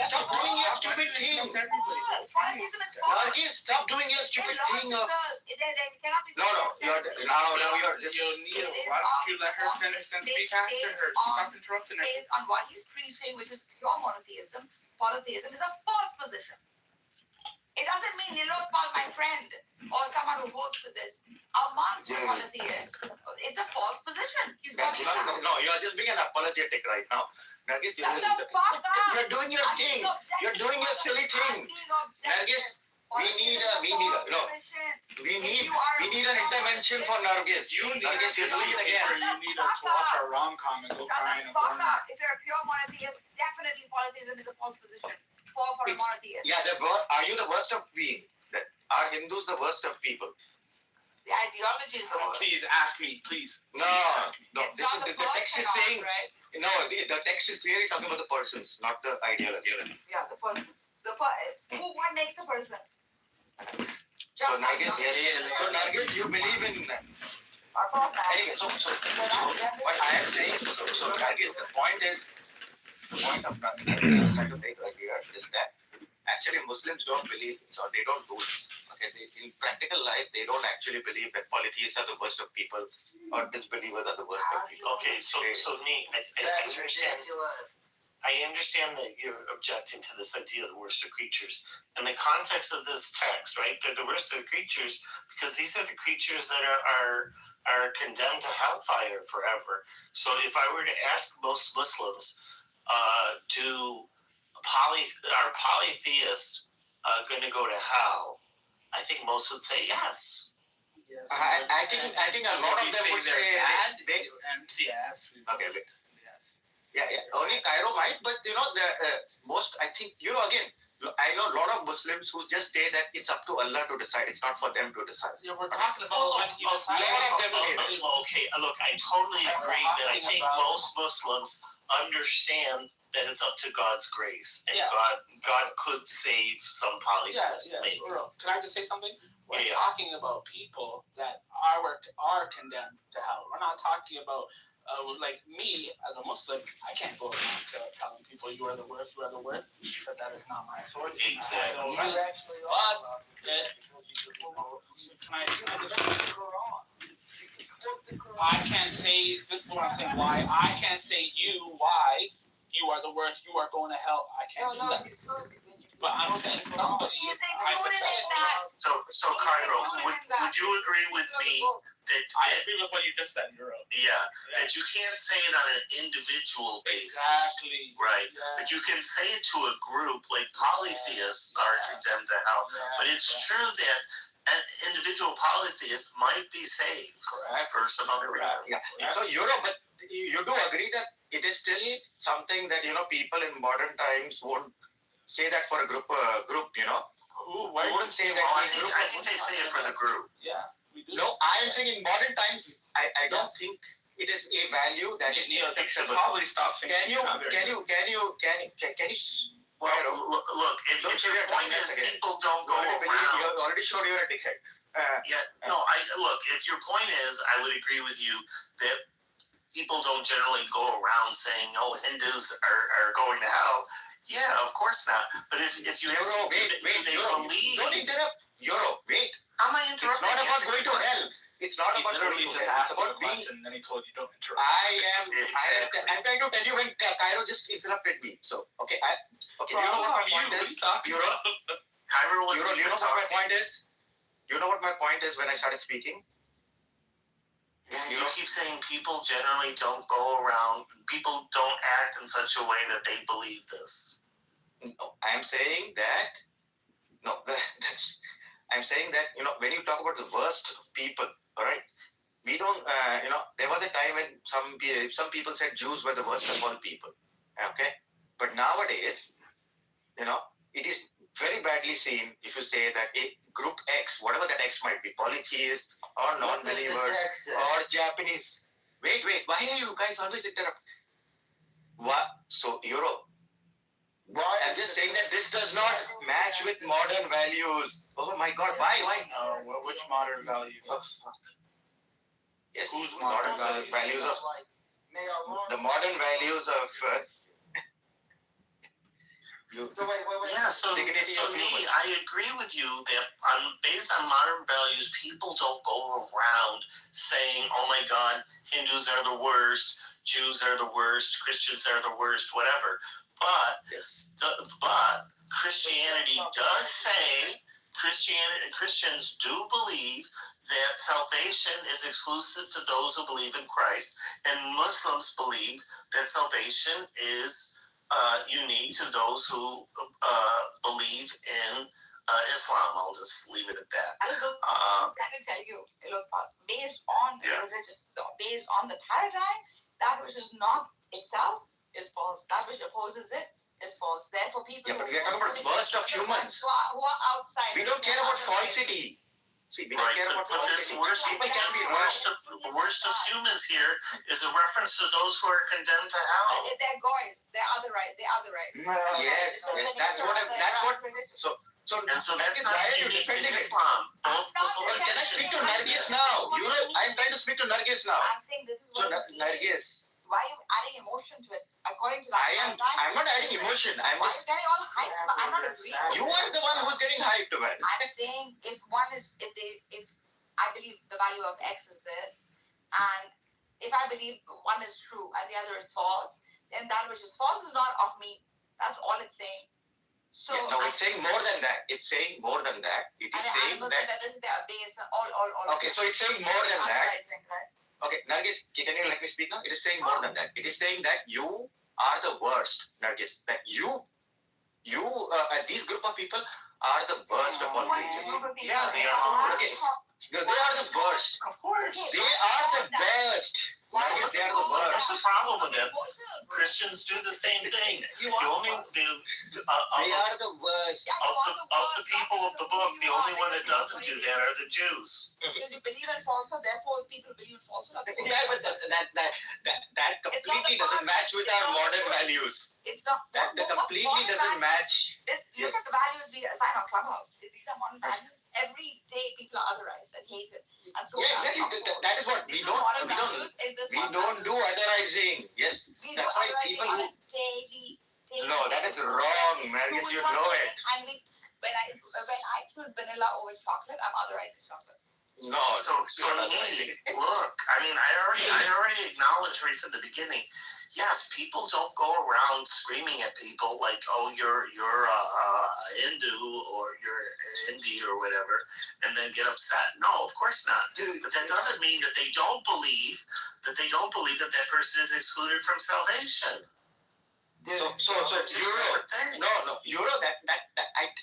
Stop doing your stupid thing. Politism is false. Nargis, stop doing your stupid thing. It cannot be. No, you're just. Neil, why don't you let her finish and speak after her? Stop interrupting her. Based on what he's preaching, which is pure monotheism, polytheism is a false position. It doesn't mean Nilotpal, my friend, or someone who holds to this, amongst the polytheists. It's a false position. He's calling it out. No, you're just being an apologetic right now. Nargis, That's the fuck up. you're doing your thing. You're doing your silly thing. Nargis, we need an intervention for Nargis. Nargis, you're doing it again. You need to watch a rom-com and go cry in a Fuck corner. up. If you're a pure monotheist, definitely polytheism is a false position. For a monotheist. Yeah, are you the worst of beings? Are Hindus the worst of people? The ideology is the worst. Please ask me, please. No. It's This not is the the text is person, saying. right? No, the text is clearly talking about the persons, not the ideology. Yeah, the person. What makes the person? So Nargis, yes. So Nargis, you believe in. Anyway, so what I am saying, so Nargis, the point of Nargis I was trying to make earlier is that actually Muslims don't believe this or they don't do this. Okay, in practical life, they don't actually believe that polytheists are the worst of people or disbelievers are the worst of people. okay, so me, I understand that you're objecting to this idea of the worst of creatures. In the context of this text, right? They're the worst of the creatures because these are the creatures that are condemned to hellfire forever. So if I were to ask most Muslims, are polytheists going to go to hell? I think most would say yes. I think a lot of them would say they yes. Okay. Yeah. Only Cairo might, but the most. I think again. I know a lot of Muslims who just say that it's up to Allah to decide. It's not for them to decide. Yeah, we're talking about a lot of them say that. Okay, look, I totally agree that I think most Muslims understand then it's up to God's grace, and Yeah. God could save some polytheists, maybe. Can I just say something? We're Yeah. talking about people that are condemned to hell. We're not talking about like me as a Muslim. I can't go around telling people you are the worst, because that is not my authority. Exactly. You actually are. I can't say, this is what I'm saying, why I can't say why you are the worst, you are going to hell. I can't do that. But I'm saying somebody. So Cairo, would you agree with me that I agree with what you just said, Euro. that you can't say it on an individual basis? Exactly. Right. Yes. But you can say it to a group, like polytheists are condemned to hell. But it's true that an individual polytheist might be saved for some other reason. Yeah. So but you do agree that it is still something that people in modern times won't say that for a group. Who wouldn't say that? I think they say it for the group. Yeah. We do. No, I am saying in modern times, I don't think it is a value that is acceptable. Probably stop saying. Can you? Well, look, if your point is people don't go around. You already showed you're a dickhead. If your point is, I would agree with you that people don't generally go around saying, "No, Hindus are going to hell." Yeah, of course not. But if you ask them, do they believe? Don't interrupt. Wait. How am I interrupting? It's not about going to hell. It's not about going to hell. It's about being. Then he told you don't interrupt. I'm trying to tell you when Cairo just interrupted me. So okay. Do you know what my point is? Cairo was. Do you know what my point is? Do you know what my point is when I started speaking? Yeah, you keep saying people generally don't go around. People don't act in such a way that they believe this. No, I'm saying that. No, I'm saying that when you talk about the worst of people, all right, we don't. There was a time when some people said Jews were the worst of all people. Okay, but nowadays, it is very badly seen if you say that a group X, whatever that X might be, polytheist or non-believers or Japanese. Wait, why are you guys always interrupt? What? So I'm just saying that this does not match with modern values. Oh my God, why? Which modern values? Yes, whose modern values of the modern values of So me, I agree with you that based on modern values, people don't go around saying, "Oh my God, Hindus are the worst, Jews are the worst, Christians are the worst," whatever. But Christianity does say Christians do believe that salvation is exclusive to those who believe in Christ, and Muslims believe that salvation is unique to those who believe in Islam. I'll just leave it at that. I can tell you, based on religion, based on the paradigm, that which is not itself is false. That which opposes it is false. Therefore, people. Yeah, but we are talking about the worst of humans. Who are outside. We don't care about falsity. See, we don't care about falsity. The worst of humans here is a reference to those who are condemned to hell. They're goys. They are the right. Yes, that's what. So that's not unique to Islam. Can I speak to Nargis now? I'm trying to speak to Nargis now. I'm saying this is what Nargis. Why are you adding emotion to it? According to that, I'm not adding emotion. Why are you getting all hyped? I'm not agreeing. You are the one who's getting hyped about it. I'm saying if I believe the value of X is this, and if I believe one is true and the other is false, then that which is false is not of me. That's all it's saying. So it's saying more than that. It's saying more than that. It is saying that. This is based on all. Okay, so it's saying more than that. Okay, Nargis, can you let me speak now? It is saying more than that. It is saying that you are the worst, Nargis. That these group of people are the worst of all creatures. Yeah, they are. Okay. They are the worst. Of course. They are the best. Nargis, they are the worst. What's the problem with that? Christians do the same thing. You The are only the worst. They are the worst. Yeah, of the people of the book, the only one that doesn't do that are the Jews. Because you believe in falsehood, therefore people believe in falsehood. Yeah, but that completely doesn't match with our modern values. It's not. That completely doesn't match. Look at the values we assign on Clubhouse. These are modern values. Every day people are otherized and hated. And so Yeah, exactly. That is what we don't do otherizing. Yes, we that's do why otherizing people on who. a daily. No, that is wrong, man. Because you know it. And when I choose vanilla over chocolate, I'm otherizing chocolate. No, So look, I mean, I already acknowledged right from the beginning. Yes, people don't go around screaming at people like, "Oh, you're Hindu or you're Hindi or whatever," and then get upset. No, of course not. Dude, but that doesn't mean that they don't believe that that person is excluded from salvation. So Euro. No, Euro. That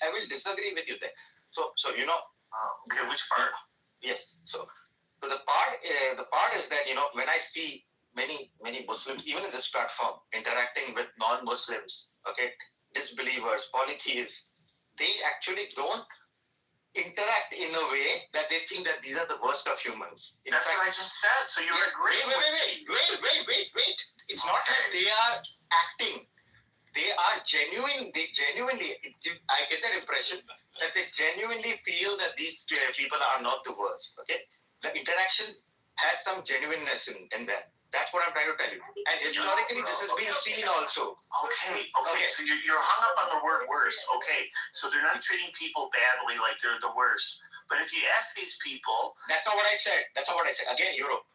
I will disagree with you there. So okay, which part? Yes. So the part is that when I see many Muslims even in this platform interacting with non-Muslims, okay, disbelievers, polytheists, they actually don't interact in a way that they think that these are the worst of humans. That's what I just said. So you agree? Wait. It's not that they are acting. They are genuine. They genuinely. I get that impression that they genuinely feel that these people are not the worst. Okay, the interaction has some genuineness in that. That's what I'm trying to tell you. And historically, this has been seen also. Okay. So you're hung up on the word worst. Okay, so they're not treating people badly like they're the worst. But if you ask these people, that's not what I said. Again, Europe.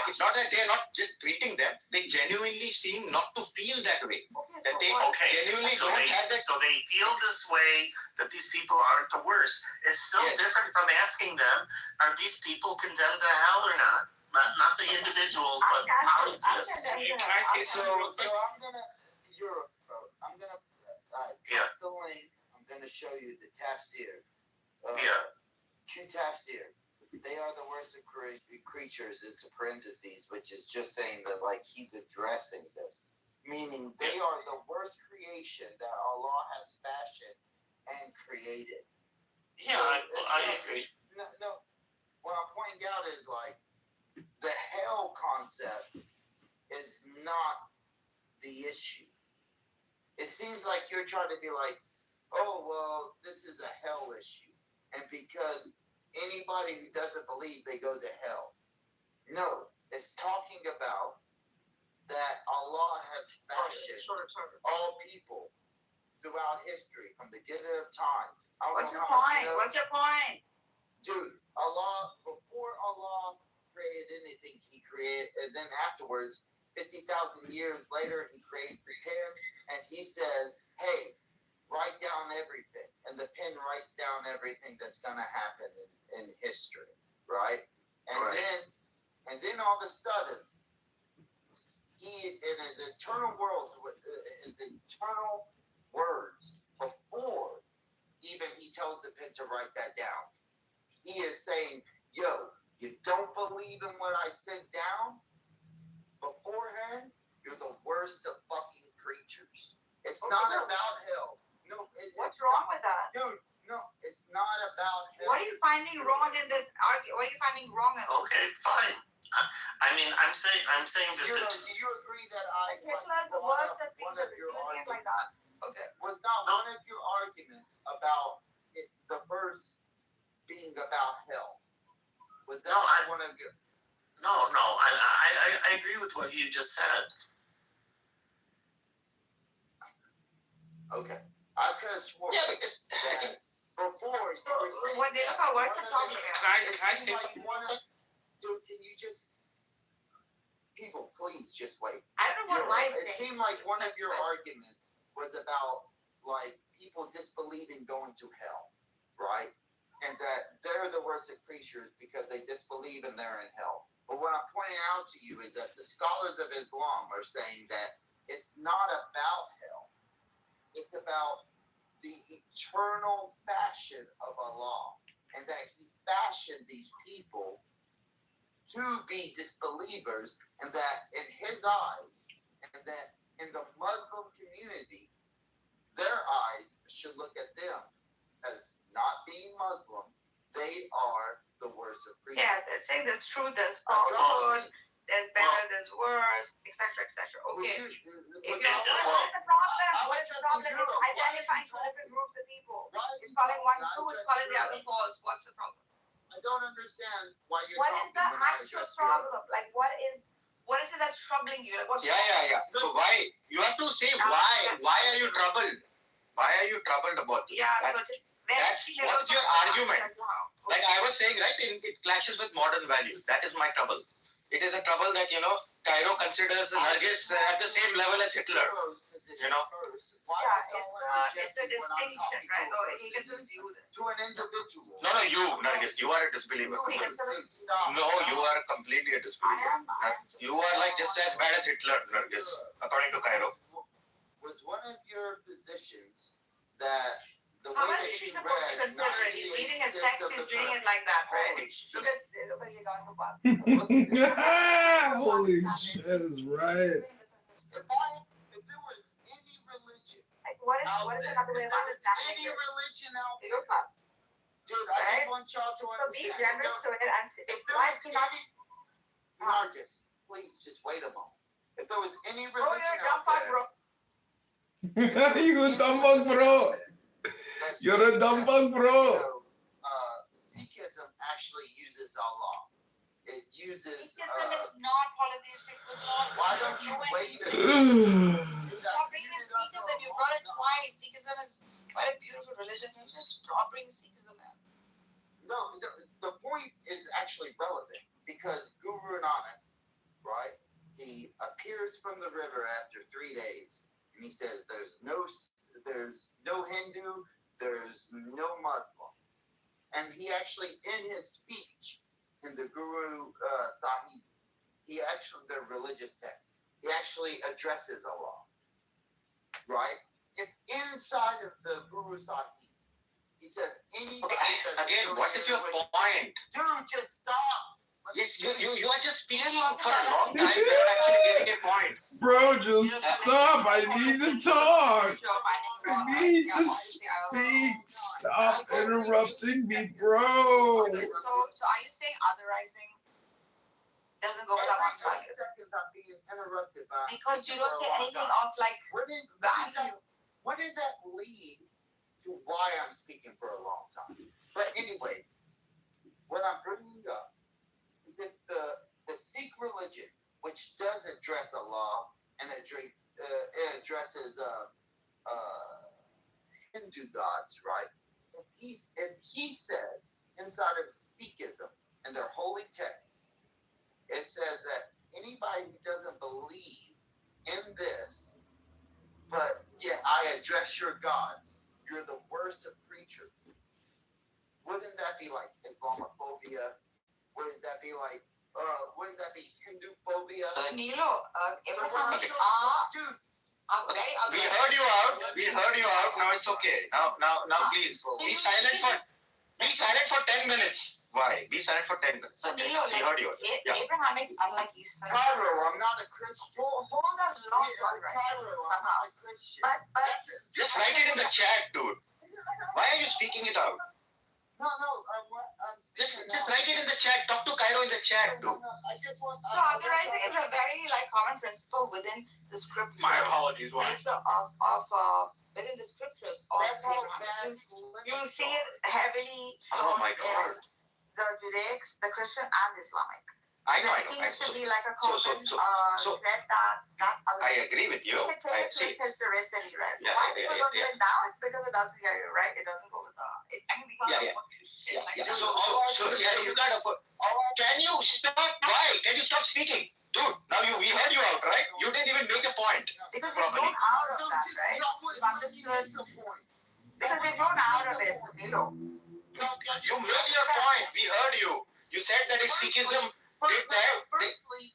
It's not that they're not just treating them. They genuinely seem not to feel that way. That they genuinely don't have that. So they feel this way that these people aren't the worst. It's still different from asking them, are these people condemned to hell or not? Not the individuals, but polytheists. Can I say something? So I'm gonna drop the link. I'm gonna show you the tafsir. Q-tafsir. They are the worst of creatures is the parentheses, which is just saying that like he's addressing this, meaning they are the worst creation that Allah has fashioned and created. Yeah, I agree. No, what I'm pointing out is like the hell concept is not the issue. It seems like you're trying to be like, oh well, this is a hell issue, and because anybody who doesn't believe they go to hell. No, it's talking about that Allah has fashioned all people throughout history from the beginning of time. What's your point? What's your point? Dude, before Allah created anything, he created, and then afterwards, 50,000 years later, he created him, and he says, hey, write down everything, and the pen writes down everything that's going to happen in history, right? And then all of a sudden, he in his eternal world, his eternal words, before even he tells the pen to write that down, he is saying, yo, you don't believe in what I sent down beforehand, you're the worst of fucking creatures. It's not about hell. No, what's wrong with that? Dude, no, it's not about hell. What are you finding wrong in this argument? What are you finding wrong in this? Okay, fine. I mean, I'm saying that. Do you agree that Hitler's the worst of things that you're doing like that? Okay, was not one of your arguments about the verse being about hell? Was that one of your? No. I agree with what you just said. Okay. I could have sworn. Yeah, because before. So when they look at what's the problem? Can I say something? Dude, can you just? People, please just wait. I don't know what I It seemed like one of your arguments was about like people disbelieving going to hell, right? And that they're the worst of creatures because they disbelieve and they're in hell. But what I'm pointing out to you is that the scholars of Islam are saying that it's not about hell. It's about the eternal fashion of Allah, and that He fashioned these people to be disbelievers, and that in His eyes, and that in the Muslim community, their eyes should look at them as not being Muslim. They are the worst of creatures. Yes, it's saying there's truth, there's falsehood, there's better, there's worse, etc., etc. Okay. If you're what's the problem? What's the problem? It's identifying two different groups of people. It's calling one true, it's calling the other false. What's the problem? I don't understand why you're What is the actual problem? Like, what is it that's troubling you? Like, what's Yeah. So why you have to say why? Why are you troubled? Why are you troubled about this? Yeah, that's what's your argument? Like I was saying, right? It clashes with modern values. That is my trouble. It is a trouble that Cairo considers Nargis at the same level as Hitler. Yeah, it's a distinction, right? No, he can just view this. To an individual. No, you, Nargis, you are a disbeliever. No, you are completely a disbeliever. You are like just as bad as Hitler, Nargis, according to Cairo. Was one of your positions that the How way much that is he you supposed to read consider it? He's reading his text, he's reading it like that, right? Look at you got the bus. Holy shit, is right. If there was any religion, like what is another way of understanding any religion out there? Dude, I just want y'all to understand. So be generous to it and if there was any, Nargis, please just wait a moment. If there was any religion out there, You a dumb fuck, bro. You're a dumb fuck, bro. Sikhism actually uses Allah. It uses. Sikhism is not polytheistic. Why don't you wait a Stop bringing Sikhism. You brought it twice. Sikhism is quite a beautiful religion. You just stop bringing Sikhism in. No, the point is actually relevant because Guru Nanak, right? He appears from the river after 3 days, and he says, "There's no Hindu, there's no Muslim," and he actually, in his speech, in the Guru Sahib, he actually, the religious text, he actually addresses Allah, right? If inside of the Guru Sahib, he says, anybody Again, what is your point? Dude, just stop. Yes, you are just speaking for a long time without actually getting a point. Bro, just stop. I need to talk. I need to speak. Stop interrupting me, bro. So are you saying otherizing doesn't go with our values? I'm being interrupted by because you don't say anything of like value. What did that lead to why I'm speaking for a long time? But anyway, what I'm bringing up is that the Sikh religion, which does address Allah and it addresses Hindu gods, right? If he said inside of Sikhism in their holy text, it says that anybody who doesn't believe in this, but yet I address your gods, you're the worst of creatures. Wouldn't that be like Islamophobia? Wouldn't that be like, wouldn't that be Hindu phobia? So Nilo, Abraham Dude, very We heard you out. Now it's okay. Now, please be silent for 10 minutes. Why? Be silent for 10 minutes. So Nilo, We heard you out. Yeah. Abrahamics unlike Eastern. Cairo, I'm not a Christian. Hold on, long time, right? Cairo, I'm not a Christian. But Just write it in the chat, dude. Why are you speaking it out? No, I'm Just write it in the chat. Talk to Cairo in the chat, dude. I just want. So otherizing is a very common principle within the scriptures. My apologies, why? Within the scriptures of Abraham. You'll see it heavily Oh shown my God. in the Judaics, the Christian, and Islamic. I know. There seems to be like a common So thread that I agree with you. You can take it to its historicity, right? Yeah, Why people don't do it now? It's because it doesn't hear you, right? It doesn't go with the. So you gotta. Can you stop? Why? Can you stop speaking, dude? Now we heard you out, right? You didn't even make a point. Because you've grown out of that, right? You've understood. Because you've grown out of it, Nilo. You made your point. We heard you. You said that if Sikhism did that. Firstly,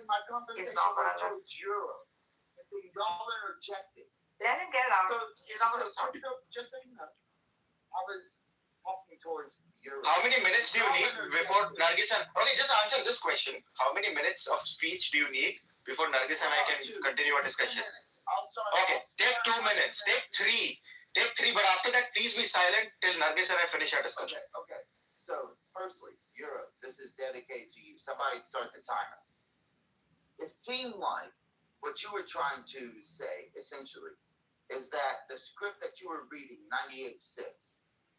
my conversation was Europe. If the dollar rejected. Let him get it out. He's not going to stop. Just so you know, I was walking towards Europe. How many minutes do you need before Nargis? Okay, just answer this question. How many minutes of speech do you need before Nargis and I can continue our discussion? Okay, take 2 minutes. Take 3. Take 3, but after that, please be silent till Nargis and I finish our discussion. Okay. So, firstly, Europe, this is dedicated to you. Somebody start the timer. It seemed like what you were trying to say, essentially, is that the script that you were reading, 98.6,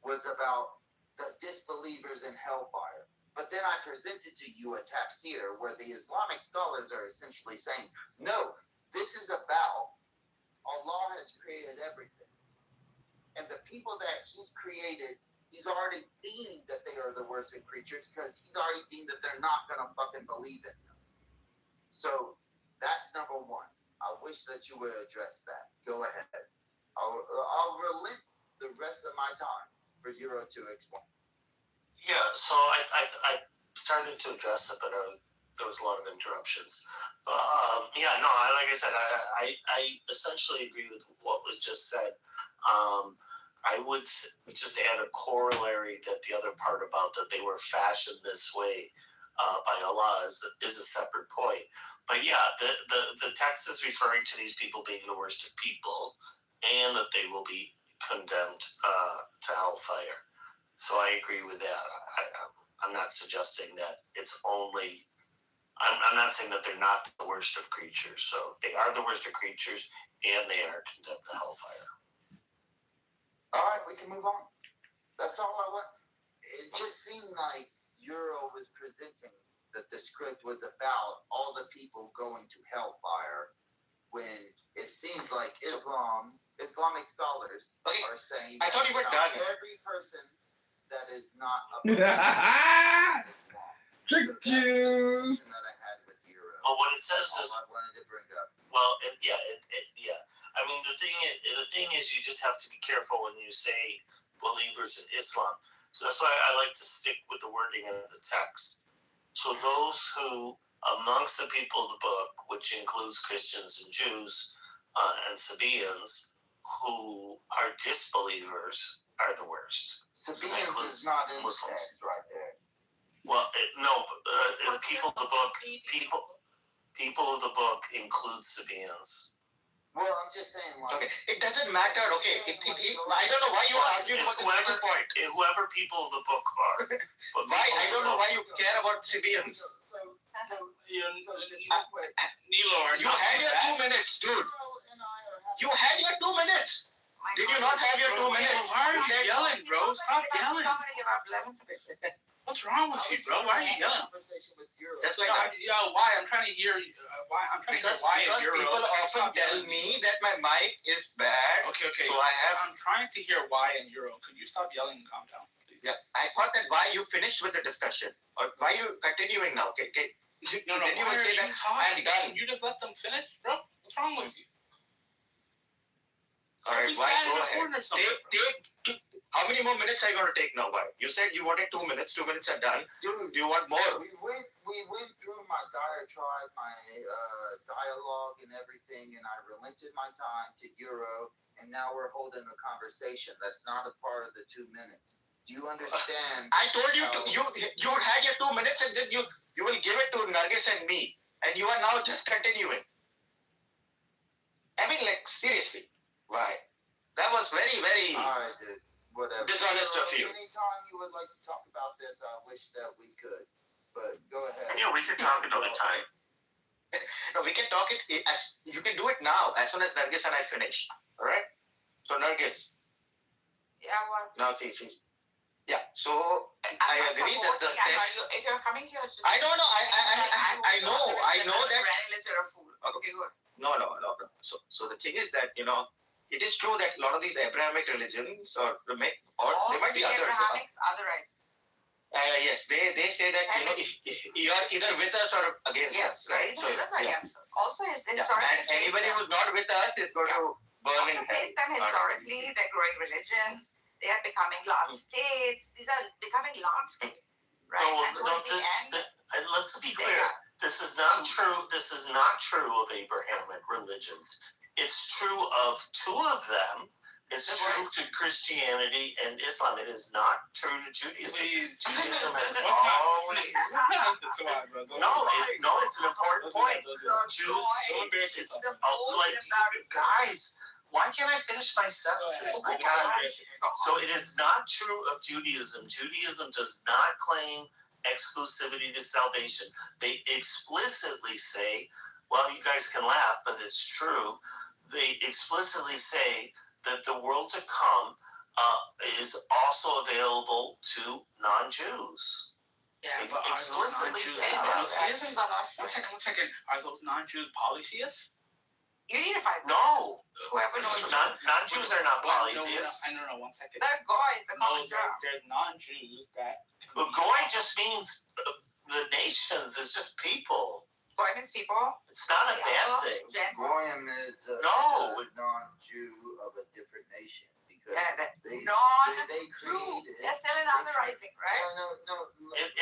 was about the disbelievers in hellfire. But then I presented to you a tafsir where the Islamic scholars are essentially saying, no, this is about Allah has created everything. And the people that he's created, he's already deemed that they are the worst of creatures because he's already deemed that they're not going to fucking believe in him. So that's number one. I wish that you would address that. Go ahead. I'll relent the rest of my time for Euro to explain. Yeah, so I started to address it, but there was a lot of interruptions. Like I said, I essentially agree with what was just said. I would just add a corollary that the other part about that they were fashioned this way by Allah is a separate point. But yeah, the text is referring to these people being the worst of people, and that they will be condemned to hellfire. So I agree with that. I'm not suggesting that it's only. I'm not saying that they're not the worst of creatures. So they are the worst of creatures, and they are condemned to hellfire. All right, we can move on. That's all I want. It just seemed like Euro was presenting that the script was about all the people going to hellfire, when it seems like Islamic scholars are saying I thought you were done. Every person that is not a Tricked you. that I had with Euro. Well, what it says is. I wanted to bring up. Well, yeah. I mean, the thing is, you just have to be careful when you say believers in Islam. So that's why I like to stick with the wording of the text. So those who, amongst the people of the book, which includes Christians and Jews and Sabaeans, who are disbelievers, are the worst. Sabaeans is not in Muslims. The text right there. Well, people of the book include Sabaeans. Well, I'm just saying. Okay, it doesn't matter. Okay, I don't know why you are arguing about whoever point. Whoever people of the book are. But why? I don't know why you care about Sabaeans. Nilo, you had your 2 minutes, dude. You had your 2 minutes. Did you not have your 2 minutes? Why are you yelling, bro? Stop yelling. What's wrong with you, bro? Why are you yelling? Just like that. Why? I'm trying to hear why. I'm trying to hear why in Euro. People often tell me that my mic is bad. Okay. So I'm trying to hear why in Euro. Could you stop yelling and calm down, please? Yeah, I thought that why you finished with the discussion, or why you continuing now? Okay. No. Then you Why will say are you that talking? I'm done. Can you just let them finish, bro? What's wrong with you? All right, why go ahead? Take. How many more minutes are you going to take now? Why? You said you wanted 2 minutes. 2 minutes are done. Dude, do you want more? We went through my diatribe, my dialogue, and everything, and I relented my time to Euro, and now we're holding a conversation. That's not a part of the 2 minutes. Do you understand? I told you you had your 2 minutes, and then you will give it to Nargis and me, and you are now just continuing. I mean, like, seriously, why? That was very, very. All right, dude. Whatever. Dishonest of you. Anytime you would like to talk about this, I wish that we could. But go ahead. Yeah, we could talk another time. No, we can talk it as you can do it now, as soon as Nargis and I finish. All right. So Nargis. Yeah, what? Now see. Yeah. So I agree that the text. If you're coming here, I don't know. I know that. You're a fool. Okay, go ahead. No. So the thing is that it is true that a lot of these Abrahamic religions, or there might be others. Abrahamics, otherwise. Yes, they say that if you are either with us or against us, right? So against us. Also, and anybody who's not with us is going to burn in hell. Place them historically. They're growing religions. They are becoming large states. These are becoming large states, right? Let's be clear. This is not true. This is not true of Abrahamic religions. It's true of 2 of them. It's true to Christianity and Islam. It is not true to Judaism. Judaism has always. it's an important point. Jews, it's like, guys, why can't I finish my sentences? My God. So it is not true of Judaism. Judaism does not claim exclusivity to salvation. They explicitly say, well, you guys can laugh, but it's true. They explicitly say that the world to come is also available to non-Jews. Yeah, They but explicitly say that. One second. Are those non-Jews polytheists? You need to find No. whoever knows. Non-Jews are not polytheists. No, 1 second. They're goy. The common term. There's non-Jews that. But goy just means the nations. It's just people. Goy means people. It's not a bad thing. Goyim is a non-Jew of a different nation because they created. They're still in the rising, right? No.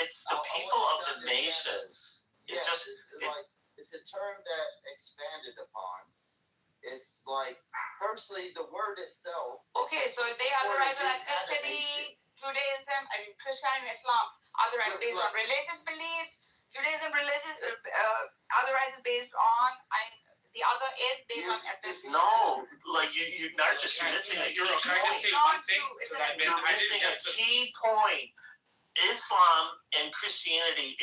It's the people of the nations. It's a term that expanded upon. It's like, firstly, the word itself. Okay, so they otherize on ethnicity, Judaism, and Christianity and Islam otherize based on religious beliefs. Judaism otherizes based on, the other is based on ethnicity. No, like you're not just missing a key point. You're missing a key point. Islam and Christianity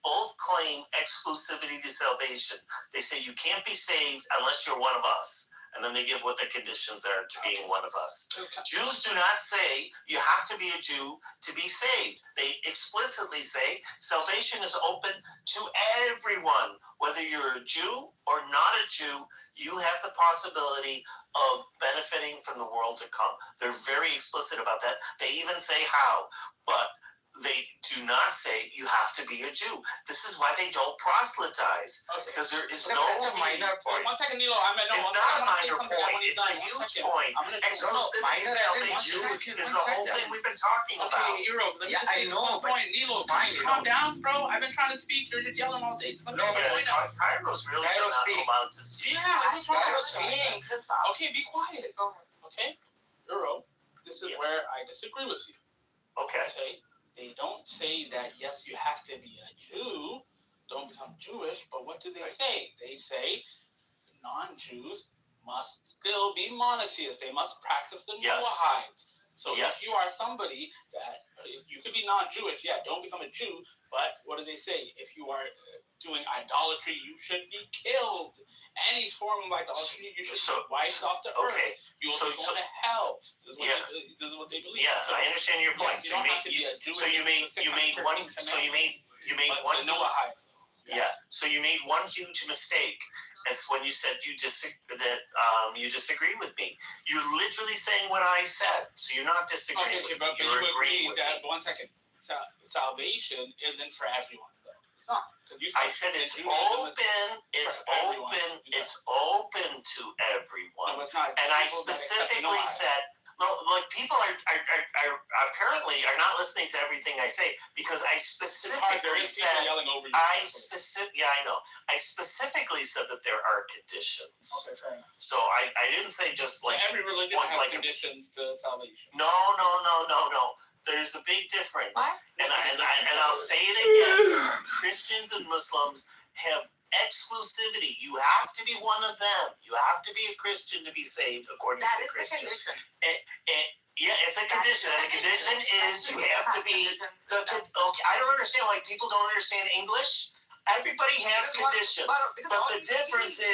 both claim exclusivity to salvation. They say you can't be saved unless you're one of us. And then they give what the conditions are to being one of us. Jews do not say you have to be a Jew to be saved. They explicitly say salvation is open to everyone. Whether you're a Jew or not a Jew, you have the possibility of benefiting from the world to come. They're very explicit about that. They even say how. But they do not say you have to be a Jew. This is why they don't proselytize. Because there is no minor point. 1 second, Nilo. It's not a minor point. It's a huge point. Exclusivity to salvation is the whole thing we've been talking about. Okay, Euro, let me just say one point. Nilo, calm down, bro. I've been trying to speak. You're just yelling all day. Kairos really not allowed to speak. Yeah, I'm trying to speak. Okay, be quiet. Okay? Euro, this is where I disagree with you. Okay. They don't say that, yes, you have to be a Jew, don't become Jewish, but what do they say? They say non-Jews must still be monotheists. They must practice the Noahides. So if you are somebody that, you could be non-Jewish, don't become a Jew, but what do they say? If you are doing idolatry, you should be killed. Any form of idolatry, you should be wiped off the earth. You will go to hell. This is what they believe. Yeah, I understand your point. So you made one huge mistake. It's when you said you disagree with me. You're literally saying what I said. So you're not disagreeing with me. But you agree that 1 second. Salvation isn't for everyone, though. It's not. I said it's open. It's open. It's open to everyone. No, it's not. And I specifically said, no, like people are apparently are not listening to everything I say because I specifically said I know. I specifically said that there are conditions. Okay, fair enough. So I didn't say just like every religion has conditions to salvation. No. There's a big difference. And I'll say it again. Christians and Muslims have exclusivity. You have to be one of them. You have to be a Christian to be saved, according to the Christians. It's a condition. And the condition is you have to be. I don't understand why people don't understand English. Everybody has conditions, but the difference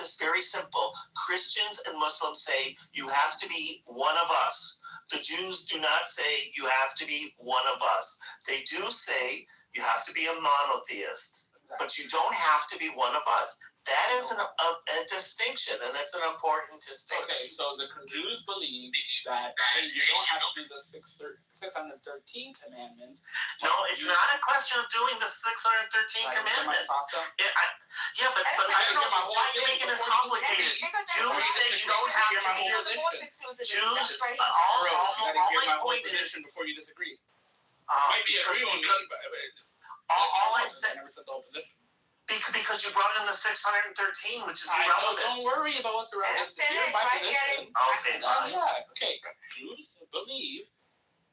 is very simple. Christians and Muslims say you have to be one of us. The Jews do not say you have to be one of us. They do say you have to be a monotheist, but you don't have to be one of us. That is a distinction, and it's an important distinction. Okay, so the Jews believe that you don't have to do the 613 commandments. No, it's not a question of doing the 613 commandments. But I don't know why you're making this complicated. Jews say you don't have to be a Jews. All my point is before you disagree. Maybe all I'm saying. Because you brought in the 613, which is irrelevant. Don't worry about what's irrelevant. Okay, fine. Okay. Jews believe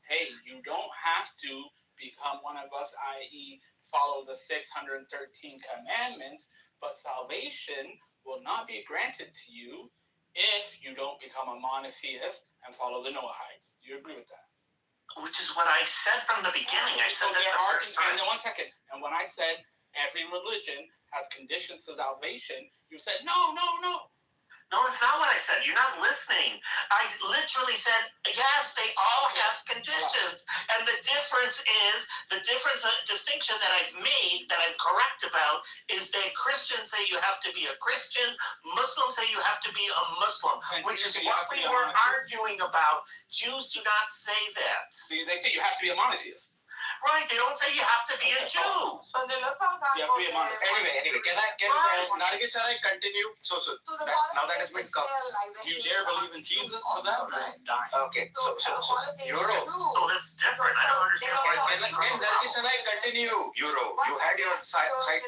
hey, you don't have to become one of us, i.e., follow the 613 commandments, but salvation will not be granted to you if you don't become a monotheist and follow the Noahites. Do you agree with that? Which is what I said from the beginning. I said that the first time. And 1 second. And when I said every religion has conditions to salvation, you said, no. No, that's not what I said. You're not listening. I literally said, yes, they all have conditions. And the distinction that I've made, that I'm correct about, is that Christians say you have to be a Christian, Muslims say you have to be a Muslim, which is what we were arguing about. Jews do not say that. See, they say you have to be a monotheist. Right, they don't say you have to be a Jew. So they look on that. You have to be a monotheist. Anyway, can Nargis and I continue? So now that has been covered. Do you dare believe in Jesus to them? Dying. Okay, so Euro. So that's different. I don't understand. Can Nargis and I continue? Euro, you had your side quest.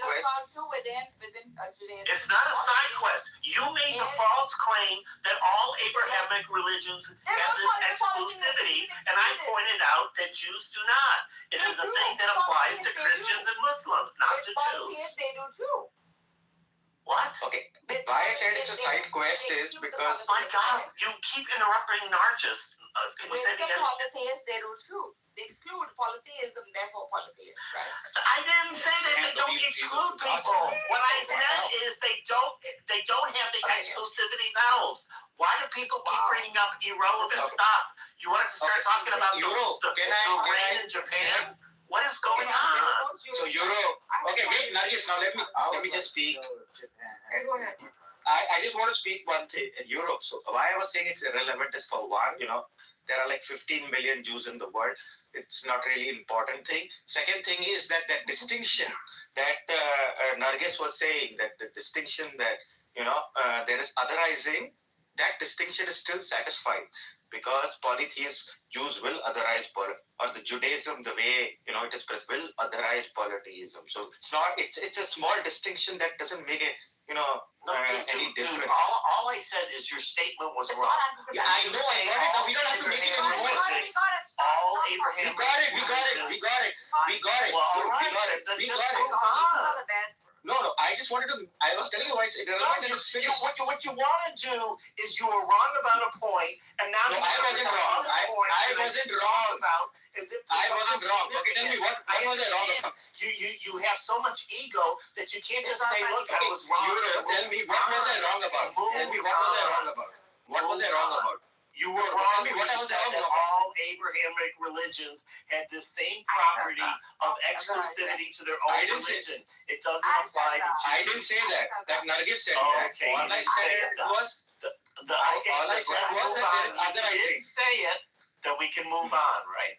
It's not a side quest. You made the false claim that all Abrahamic religions have this exclusivity, and I pointed out that Jews do not. It is a thing that applies to Christians and Muslims, not to Jews. They do too. What? Okay, why I said it's a side quest is because... My God, you keep interrupting Nargis. Can you say it again? Polytheists, they do too. They exclude polytheism, therefore polytheism, right? I didn't say that they don't exclude people. What I said is they don't have the exclusivity themselves. Why do people keep bringing up irrelevant stuff? You want to start talking about the rain in Japan? What is going on? So Euro, okay, wait, Nargis, now let me just speak. Go ahead. I just want to speak one thing in Europe. So why I was saying it's irrelevant is for one, there are like 15 million Jews in the world. It's not really important thing. Second thing is that distinction that Nargis was saying, that the distinction that, there is otherizing, that distinction is still satisfied because polytheist Jews will otherize or the Judaism, the way, it is will otherize polytheism. So it's a small distinction that doesn't make it, any difference. Dude, all I said is your statement was wrong. Yeah, I know, I got it. Now we don't have to make it anymore. All Abraham. We got it. Well, all right, then just move on. No, I just wanted to. I was telling you why it's irrelevant. What you want to do is you were wrong about a point, and now I wasn't wrong. I wasn't wrong. I wasn't wrong. Okay, tell me what was I wrong about? You have so much ego that you can't just say, "Look, I was wrong." Tell me what was I wrong about? Tell me what was I wrong about? What was I wrong about? You were wrong when you said that all Abrahamic religions had the same property of exclusivity to their own religion. It doesn't apply to Jews. I didn't say that. That Nargis said that. Okay, all I said was all I said was that you didn't say it, that we can move on, right?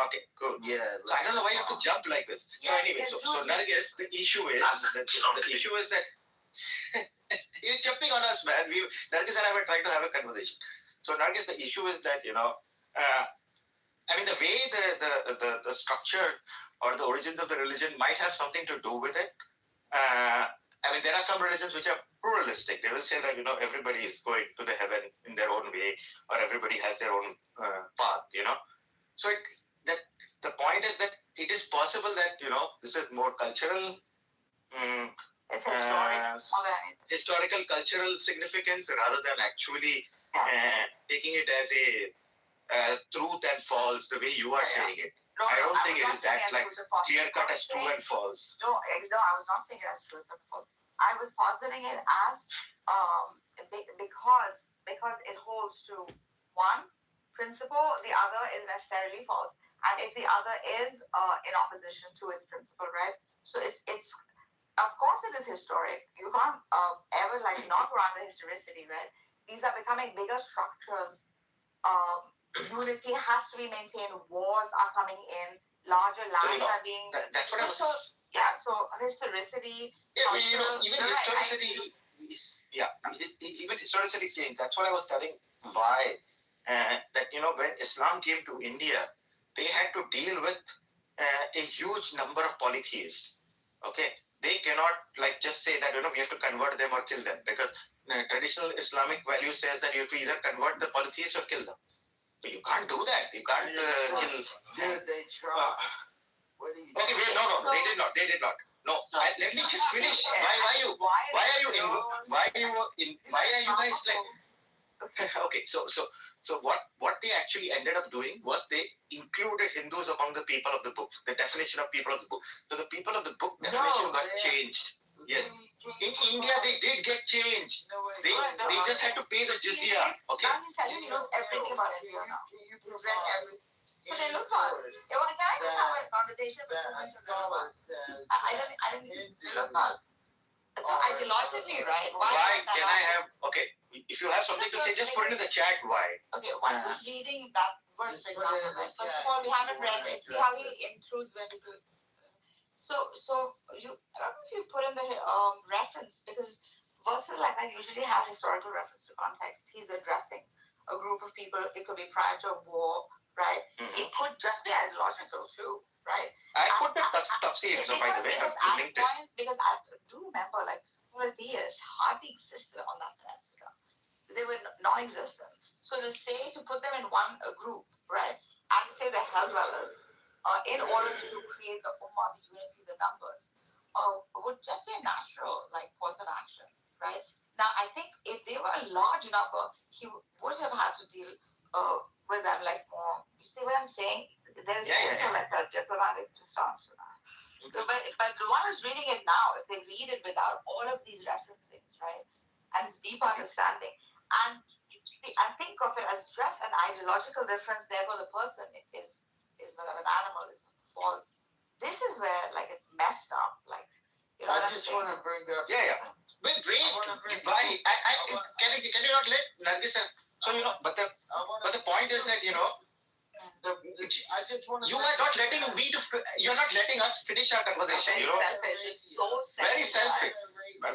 Okay, good. Yeah. I don't know why you have to jump like this. So anyway, so Nargis, the issue is that you're jumping on us, man. Nargis and I were trying to have a conversation. So Nargis, the issue is that, the way the structure or the origins of the religion might have something to do with it. There are some religions which are pluralistic. They will say that, everybody is going to the heaven in their own way, or everybody has their own path, So the point is that it is possible that, this is more cultural, historical, cultural significance rather than actually taking it as a truth and false the way you are saying it. I don't think it is that clear cut as true and false. No, I was not saying it as truth and false. I was positing it as because it holds to one principle, the other is necessarily false, and if the other is in opposition to its principle, right? So it's of course it is historic. You can't ever not run the historicity, right? These are becoming bigger structures. Unity has to be maintained. Wars are coming in. Larger lands are being. That's what I was. So historicity. Yeah, even historicity. Even historicity changed. That's what I was telling. Why? That when Islam came to India, they had to deal with a huge number of polytheists. Okay, they cannot just say that we have to convert them or kill them, because traditional Islamic value says that you have to either convert the polytheists or kill them. But you can't do that. You can't kill. Dude, they tried. What do you? Okay, wait, no, they did not. They did not. No, let me just finish. Why are you guys like? Okay, so what they actually ended up doing was they included Hindus among the people of the book, the definition of people of the book. So the people of the book definition got changed. Yes. In India, they did get changed. They just had to pay the jizya. Okay. Now he's telling you he knows everything about India now. He's read everything. So they look at. Can I just have a conversation with you? I didn't look at. So ideologically, right? Why can I have? Okay, if you have something to say, just put it in the chat. Why? Okay, when we're reading that verse, for example, right? First of all, we haven't read it. See how he intrudes when we do. So you, I don't know if you put in the reference, because verses like that usually have historical reference to context. He's addressing a group of people. It could be prior to a war, right? It could just be ideological too, right? I put the tafsir, so by the way, because I do remember, like, polytheists hardly existed on that peninsula. They were non-existent. So to say, to put them in one group, right, and say they're hell dwellers, in order to create the ummah, the unity, the numbers, would just be a natural, like, course of action, right? Now, I think if they were a large number, he would have had to deal with them like more. You see what I'm saying? There's also like a diplomatic distance to that. But the one who's reading it now, if they read it without all of these references, right, and it's deep understanding, and think of it as just an ideological difference, therefore the person is whatever, an animal is false. This is where, like, it's messed up. Like, you know, I just want to bring up. Wait, why? Can you not let Nargis? So you know, but the point is that, you know, I just want to. You are not letting me to. You're not letting us finish our conversation. You know, very selfish,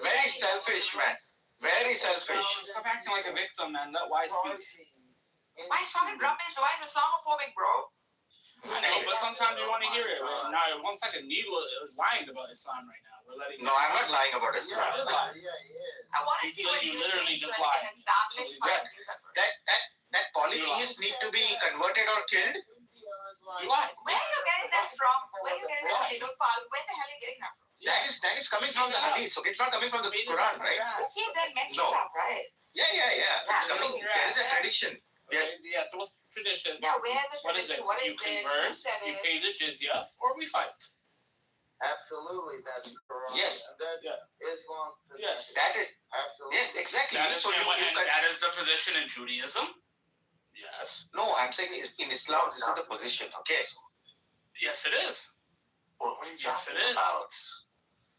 very selfish, man. Very selfish. Stop acting like a victim, man. Let wise speak. Why sounding rubbish? Why is Islamophobic, bro? I know, but sometimes you want to hear it. Now, 1 second, Needle is lying about Islam right now. We're letting. No, I'm not lying about Islam. Yeah, I want to see what you you literally just like lied. an established. That polytheists need to be converted or killed. You lied. Where are you getting that from? Where are you getting that from? Where the hell are you getting that from? That is coming from the hadith. Okay, it's not coming from the Quran, right? Okay, then mention that, right? Yeah. It's coming. There is a tradition. Yes. Yeah. So what's the tradition? Yeah, where's the What is tradition? it? What You is it? convert, Who said you it? pay the jizya, or we fight. Absolutely, that's Quran. Yes. That's Islam's position. Yes. That is. Absolutely. Yes, exactly. That is, So that is the position in Judaism. Yes. No, I'm saying in Islam, this is the position. Okay. Yes, it is. What are you Yes, talking it is. about?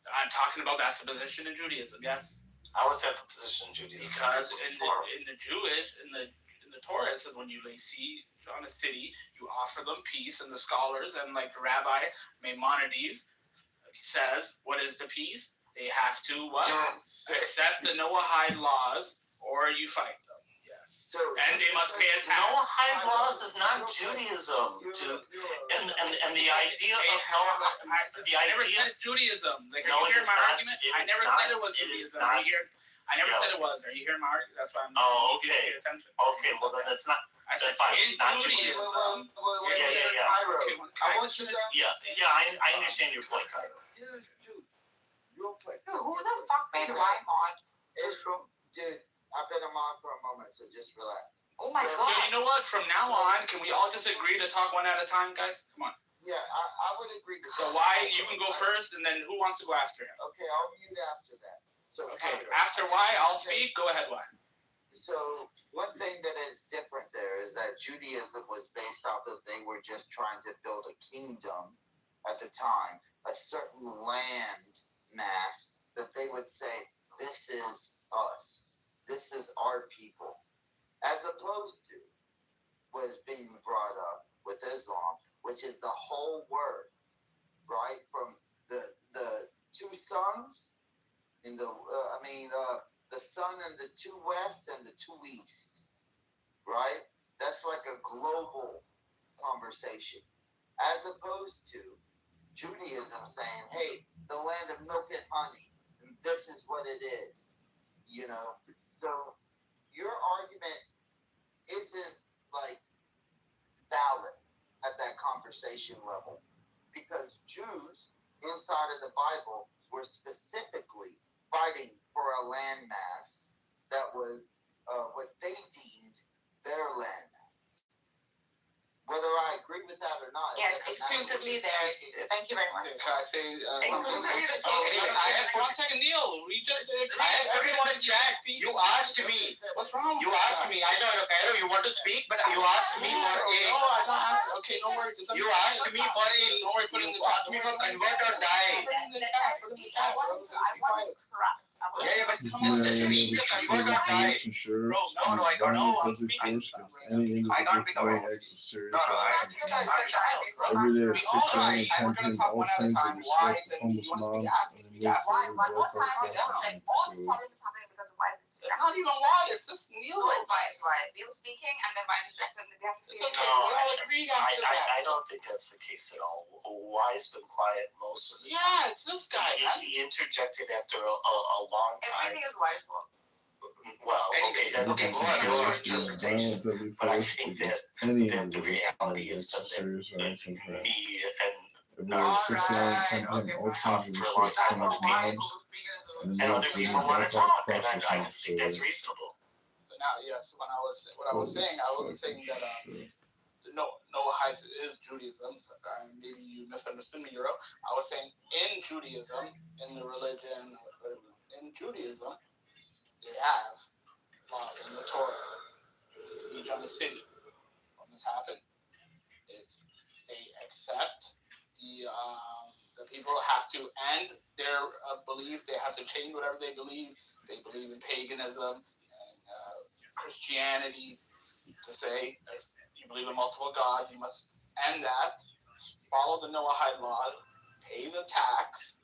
I'm talking about that's the position in Judaism. Yes. How is that the position in Judaism? Because in the Jewish in the Torah, it says when you lay siege on a city, you offer them peace, and the scholars and like the Rabbi Maimonides says, what is the peace? They have to what? Accept the Noahide laws, or you fight them. Yes. And they must pay a tax. Noahide laws is not Judaism, dude. And the idea of Noahide, I never said it's Judaism. Like, no, you hear it is my not. argument? It I is never not. said it was It is Judaism. not. I never said it was. Are you hearing my argument? That's why I'm. Oh, you okay. pay attention. Okay, well then it's not. I Then said fine, it's it's not Judaism. Yeah. I want you to. Yeah, I understand your point, Cairo. Dude, real quick. Who the fuck made why mod? Dude, I've been a mod for a moment, so just relax. Oh my So, god. you know what? From now on, can we all just agree to talk one at a time, guys? Come on. Yeah, I would agree. So why you can go first, and then who wants to go after him? Okay, I'll mute after that. So Okay, after why I'll speak. Go ahead, why? So one thing that is different there is that Judaism was based off of they were just trying to build a kingdom at the time, a certain land mass that they would say, this is us, this is our people, as opposed to what is being brought up with Islam, which is the whole word, right? From the two sons in the the sun and the two west and the two east, right? That's like a global conversation, as opposed to Judaism saying, hey, the land of milk and honey, and this is what it is, you know? So your argument isn't like valid at that conversation level, because Jews inside of the Bible were specifically fighting for a landmass that was what they deemed their land. Whether I agree with that or not. Yes, exclusively there. Thank you very much. Can I say something? Exclusively the One second, Neil. We just Everyone in chat, you asked me. What's wrong? You asked me. I know, Cairo, you want to speak, but you asked me for a. No, I'm not asking. Okay, don't worry. You asked me for a. Don't worry, put it in the You chat. asked me for convert or die. Put it in the chat. Put it in the chat. I wanted to correct. Yeah, but If just you read the convert or die. police and sheriffs to No, I got violent no. deadly force against any individual committing acts of serious No, violence. I'm a child, bro. Every day at 6 a.m. and 10 We're gonna p.m. talk all one at a trains will time. be Why? swept with Then you homeless want to moms ask and me? then wait for Why? a What drug time is processing it? All the facility. problem is happening because of why is it? It's not even why. It's just Neil. No, it's why. It's why. We were speaking and then by interjection, we have to It's speak. okay. We all agree after I that. don't think that's the case at all. Why's been quiet most of the time. Yeah, it's this guy. He interjected after a long time. Everything is wife's fault. Well, okay, that's Okay, go on, your go on. interpretation. Violent deadly But I force think against any that the individual reality committing is acts of that serious violence and crime. me and Every day at 6 a.m. and 10 p.m. all trains will be swept with homeless moms and then other wait for people a want to drug talk, and processing I think that's facility. reasonable. But now, yes, what I was saying, I wasn't saying that Noah Heights is Judaism. Maybe you misunderstood me, Euro. I was saying in Judaism, in the religion, in Judaism, they have laws in the Torah. Siege on the city. When this happened, is they accept the people have to end their belief. They have to change whatever they believe. They believe in paganism and Christianity. To say if you believe in multiple gods, you must end that. Follow the Noahide laws, pay the tax,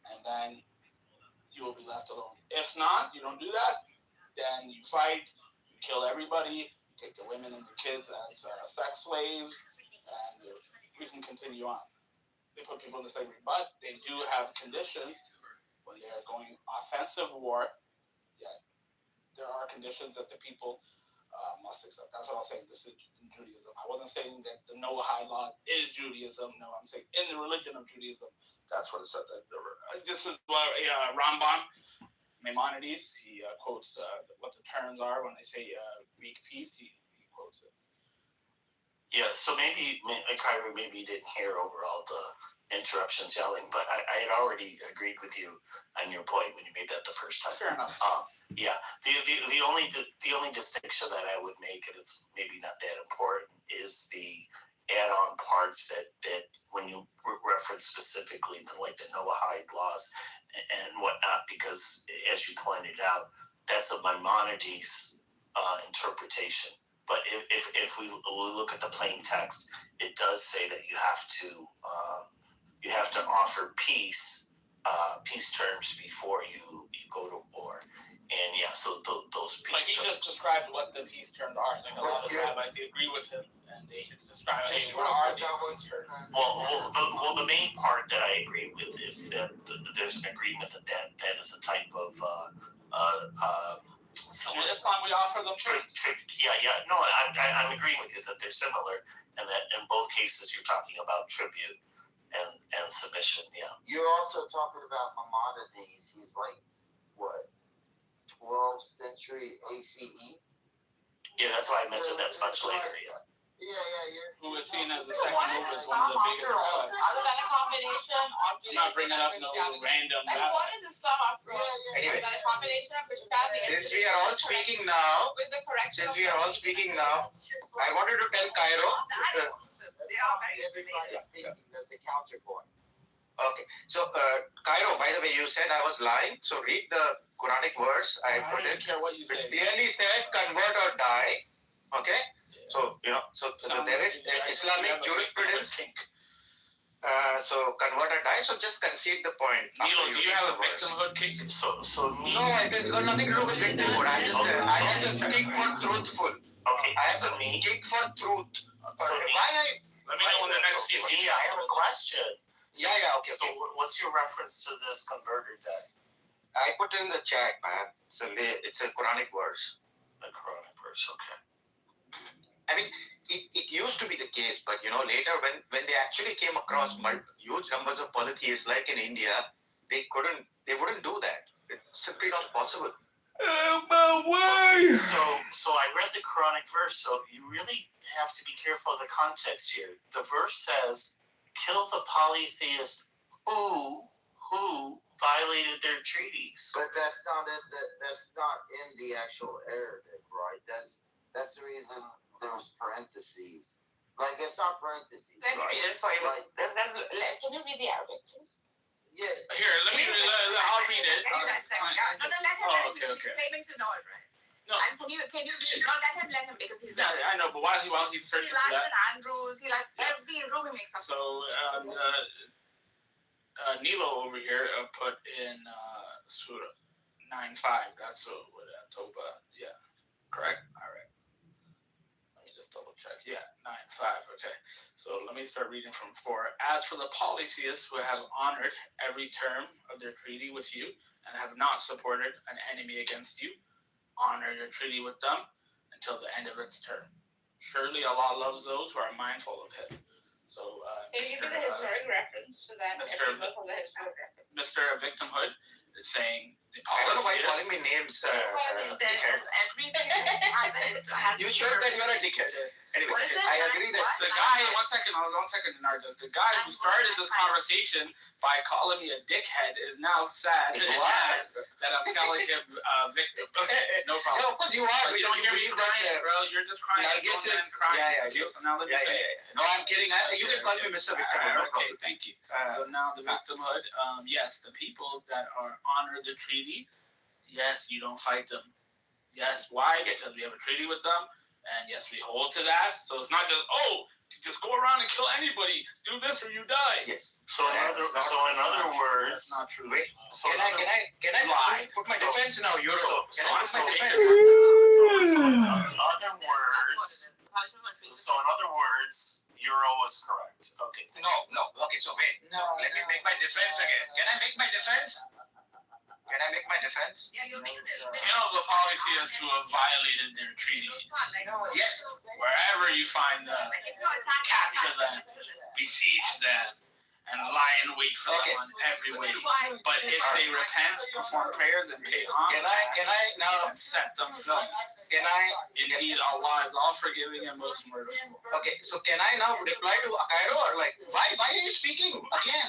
and then you will be left alone. If not, you don't do that, then you fight, you kill everybody, you take the women and the kids as sex slaves, and we can continue on. They put people into slavery, but they do have conditions when they are going offensive war. Yeah, there are conditions that the people must accept. That's what I was saying. This is in Judaism. I wasn't saying that the Noahide law is Judaism. No, I'm saying in the religion of Judaism, that's what it said. This is what Rambam, Maimonides, he quotes what the terms are when they say make peace. He quotes it. Yeah, so maybe, Kyra, maybe you didn't hear over all the interruptions yelling, but I had already agreed with you on your point when you made that the first time. Fair enough. Yeah, the only distinction that I would make, and it's maybe not that important, is the add-on parts that when you reference specifically to like the Noahide laws and whatnot, because as you pointed out, that's a Maimonides interpretation. But if we look at the plain text, it does say that you have to offer peace terms before you go to war. And yeah, so those peace Like he terms. just described what the peace terms are. Like a lot of rabbis, they agree with him, and they describe what are these peace terms. Well, the main part that I agree with is that there's an agreement that is a type of So in Islam, we offer them yeah. No, I'm agreeing with you that they're similar, and that in both cases you're talking about tribute and submission. Yeah. You're also talking about Maimonides. He's like what, 12th century ACE? Yeah, that's why I mentioned that's much later. Yeah. Who is seen as the second movement, one of the biggest rabbis. Other than a combination of I'm not bringing up no random like rabbi. what is Islam after all? Anyway, Is that a combination of Christianity and since we are all speaking now, with the correction I wanted to tell Cairo. They are very Everybody speaking, that's a counterpoint. Okay, so Cairo, by the way, you said I was lying. So read the Quranic verse. I put don't it. care what you say. It clearly says convert or die. Okay, so so there is Islamic jurisprudence. So convert or die. So just concede the point. Neil, do you have a victimhood case? So no, it has got nothing to do with victimhood. I have to speak for truthful. Okay, I have to speak for truth. Let me know when the next CSE. I have a question. Yeah, okay. So what's your reference to this converter day? I put it in the chat, man. It's a Quranic verse. A Quranic verse, okay. I mean, it used to be the case, but later when they actually came across huge numbers of polytheists, like in India, they wouldn't do that. It's simply not possible. My way. So I read the Quranic verse, so you really have to be careful of the context here. The verse says, kill the polytheist who violated their treaties. But that's not in the actual Arabic, right? That's the reason there's parentheses. Like, it's not parentheses. Let me read it for you. Like, Can you read the Arabic, please? yeah. Here, let me. I'll read it. No, let him. Oh, okay. He's claiming to know it, right? No. And can you read? No, let him because he's. Yeah, I know, but while he's He searching likes for that. Andrews. He likes every room he makes up. So Nilo over here put in Surah 9:5. That's what Toba. Yeah, correct. All right. Let me just double check. Yeah, 9:5. Okay. So let me start reading from 4. As for the polytheists who have honored every term of their treaty with you and have not supported an enemy against you, honor your treaty with them until the end of its term. Surely Allah loves those who are mindful of Him. So, Can you give a historic reference to that? Mr. Mr. Victimhood is saying the I don't know why policy you're calling me names. Everything has You showed that you're a dickhead. Anyway, What is it? I agree that the guy. One second, Nardas. The guy who started this conversation by calling me a dickhead is now sad and mad that I'm calling him a victim. Okay, no problem. No, of course you are. But you don't hear me crying, bro. You're just crying. I guess it's crying. yeah. Okay, so now let me say. No, I'm kidding. You can call me Mr. Victim. No Okay, problem. thank you. So now the victimhood. Yes, the people that honor the treaty. Yes, you don't fight them. Yes, why? Because we have a treaty with them. And yes, we hold to that. So it's not just go around and kill anybody. Do this or you die. Yes. So in other words, that's not true. Wait. So Can I lie. put my defense now, Euro? So Can I put my defense? in other words, Euro was correct. Okay. No. Okay, so wait. No, Let me make my defense again. Can I make my defense? Can I make my defense? Yeah, you mean Kill the polytheists who have violated their treaty. Yes. Wherever you find them, capture them, besiege them, and lie in wait for them on every way. But if they repent, perform prayers, and pay homage, Can I now? and set them free. Can I? Indeed, Allah is all forgiving and most merciful. Okay, so can I now reply to Akairo or like why are you speaking again?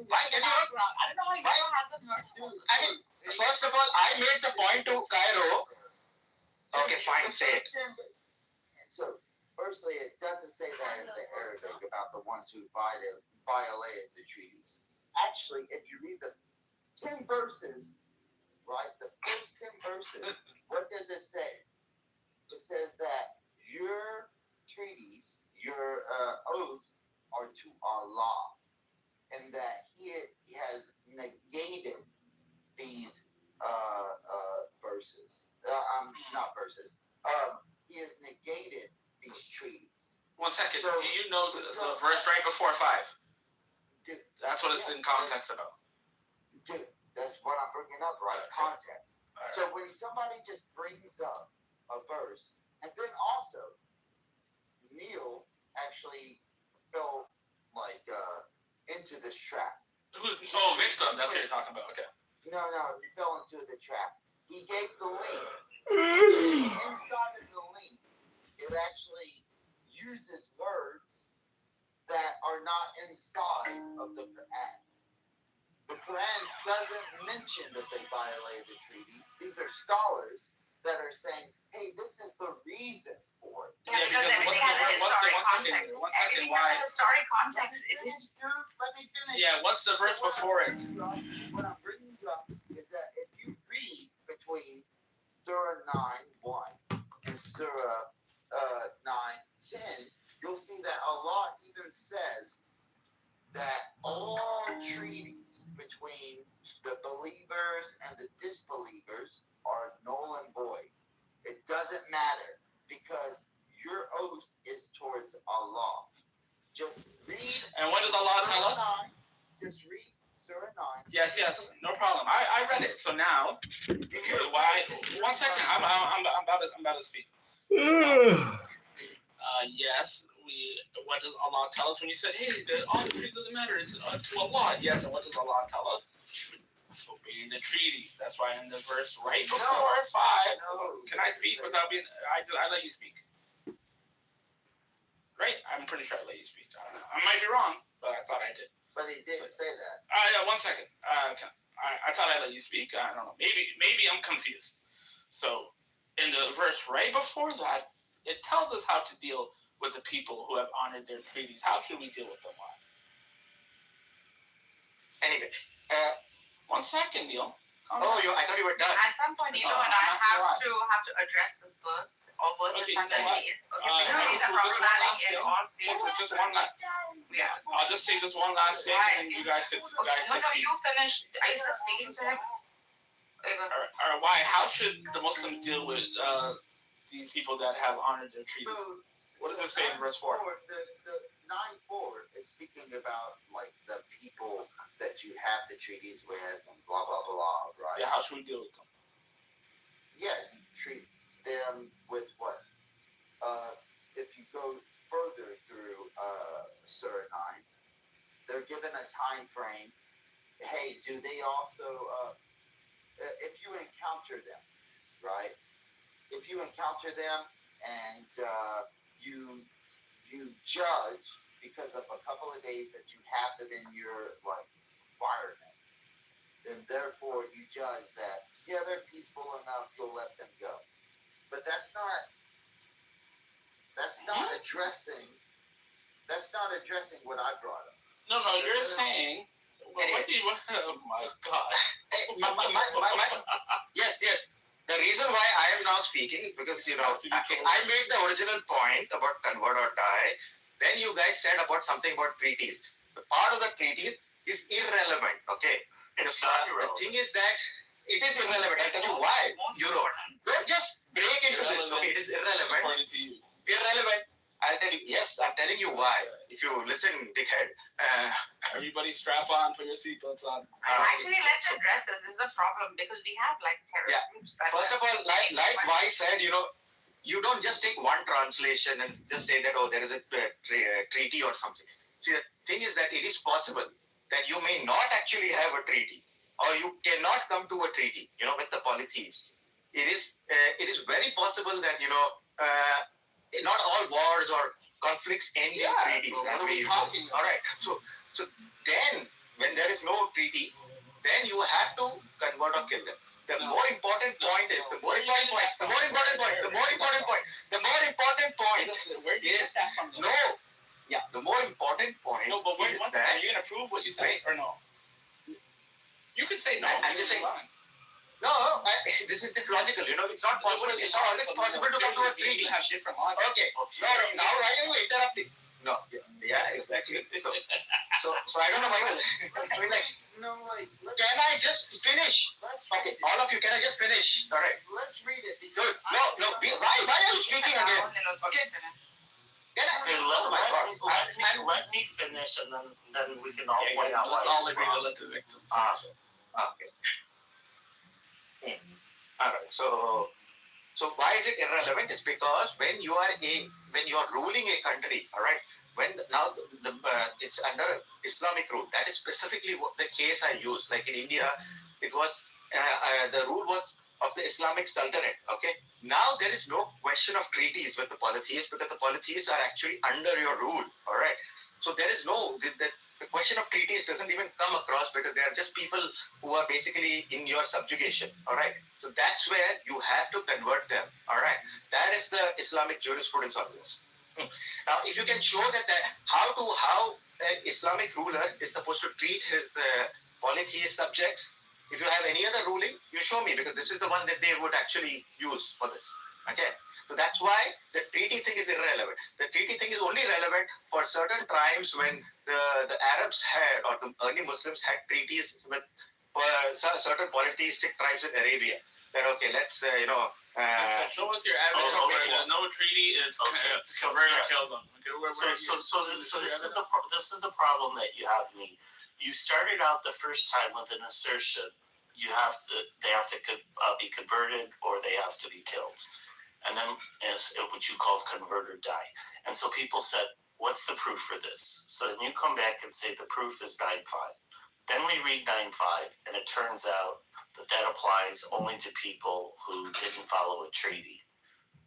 Why can you? I don't know how you has the nerve. I mean, first of all, I made the point to Cairo. Okay, fine, say it. So, firstly, it doesn't say that in the Arabic about the ones who violated the treaties. Actually, if you read the 10 verses, right, the first 10 verses, what does it say? It says that your treaties, your oaths are to Allah, and that He has negated these verses. Not verses. He has negated these treaties. 1 second. So- Do you know the verse right before 5? Dude, That's what it's in context about. Dude, that's what I'm bringing up, right? Okay. Context. Alright. So when somebody just brings up a verse, and then also, Neil actually fell into this trap. Victim. That's what you're talking about. Okay. No, he fell into the trap. He gave the link. Inside of the link, it actually uses words that are not inside of the Quran. The Quran doesn't mention that they violated the treaties. These are scholars that are saying, hey, this is the reason for it. Yeah, because everything has a historic context. One second, Everything has a historic context. Let me finish. Yeah, what's the verse before it? What I'm bringing you up is that if you read between Surah 9:1 and Surah 9:10, you'll see that Allah even says that all treaties between the believers and the disbelievers are null and void. It doesn't matter because your oath is towards Allah. Just read. And what does Allah tell us? Just read Surah 9. Yes, no problem. I read it. So now, why? 1 second. I'm about to speak. Yes. What does Allah tell us when you said, hey, all the treaties doesn't matter, it's to Allah? Yes, and what does Allah tell us? Obeying the treaties. That's why in the verse right before 5, can I speak without being, I let you speak. Right? I'm pretty sure I let you speak. I might be wrong, but I thought I did. But he didn't say that. 1 second. I thought I let you speak. I don't know. Maybe I'm confused. So, in the verse right before that, it tells us how to deal with the people who have honored their treaties. How should we deal with them? Anyway, 1 second, Neil. I thought you were done. At some point, Nilo and I have to address this verse. Or verses Okay, under these. I'll just say this one last thing, and you guys could. No, you finished. Are you still speaking to him? Or why? How should the Muslims deal with these people that have honored their treaties? What does it say in verse 4? The 9:4 is speaking about like the people that you have the treaties with and blah blah blah, right? Yeah, how should we deal with them? Yeah, you treat them with what? If you go further through Surah 9, they're given a time frame. Hey, do they also? If you encounter them, right? If you encounter them and you judge because of a couple of days that you have them in your environment, then therefore you judge that they're peaceful enough, you'll let them go. But that's not addressing what I brought up. No, you're saying. What do you? Oh my God. Yes. The reason why I am now speaking is because I made the original point about convert or die. Then you guys said about something about treaties. The part of the treaties is irrelevant. Okay. It's not irrelevant. The thing is that it is irrelevant. I'll tell you why. Don't just break into this. Okay, it is irrelevant. According to you. Irrelevant. I'll tell you. Yes, I'm telling you why. If you listen, dickhead. Everybody strap on, put your seatbelts on. Actually, let's address this. This is a problem because we have terrorist groups. First of all, like Wai said, you don't just take one translation and just say that there is a treaty or something. See, the thing is that it is possible that you may not actually have a treaty, or you cannot come to a treaty. With the polytheists, it is very possible that not all wars or conflicts end in treaties. What are we talking about? All right. So then, when there is no treaty, then you have to convert or kill them. The more important point is the more important point is Where the more important point No, but is once that again, are you gonna prove what you said or no? You could say no. I'm just saying. No, this is logical. It's not possible. It's not always possible to come to a treaty. Have different logic. Okay. No. Now why are you interrupting? No. Yeah, exactly. So I don't know why you're like. No, can I just finish? Okay, all of you, can I just finish? All right. Let's read it. Good. No. Why are you speaking again? Okay. Let me finish, and then we can all point out why. Let's all agree to let the victim finish. Okay. All right. So why is it irrelevant? It's because when you are ruling a country, all right. It's under Islamic rule. That is specifically what the case I used. Like in India, it was the rule was of the Islamic Sultanate. Okay. Now there is no question of treaties with the polytheists because the polytheists are actually under your rule. All right. So there is no the question of treaties doesn't even come across because they are just people who are basically in your subjugation. All right. So that's where you have to convert them. All right. That is the Islamic jurisprudence on this. Now, if you can show that how an Islamic ruler is supposed to treat his polytheist subjects, if you have any other ruling, you show me because this is the one that they would actually use for this. Okay, so that's why the treaty thing is irrelevant. The treaty thing is only relevant for certain times when the Arabs had or the early Muslims had treaties with certain polytheistic tribes in Arabia. That okay, let's so show us your evidence. No treaty is convert and kill them. Okay, so this is the problem that you have, me. You started out the first time with an assertion. They have to be converted or they have to be killed. and then as what you call converter dye. And so people said, what's the proof for this? So then you come back and say the proof is 9.5. Then we read 9.5, and it turns out that applies only to people who didn't follow a treaty.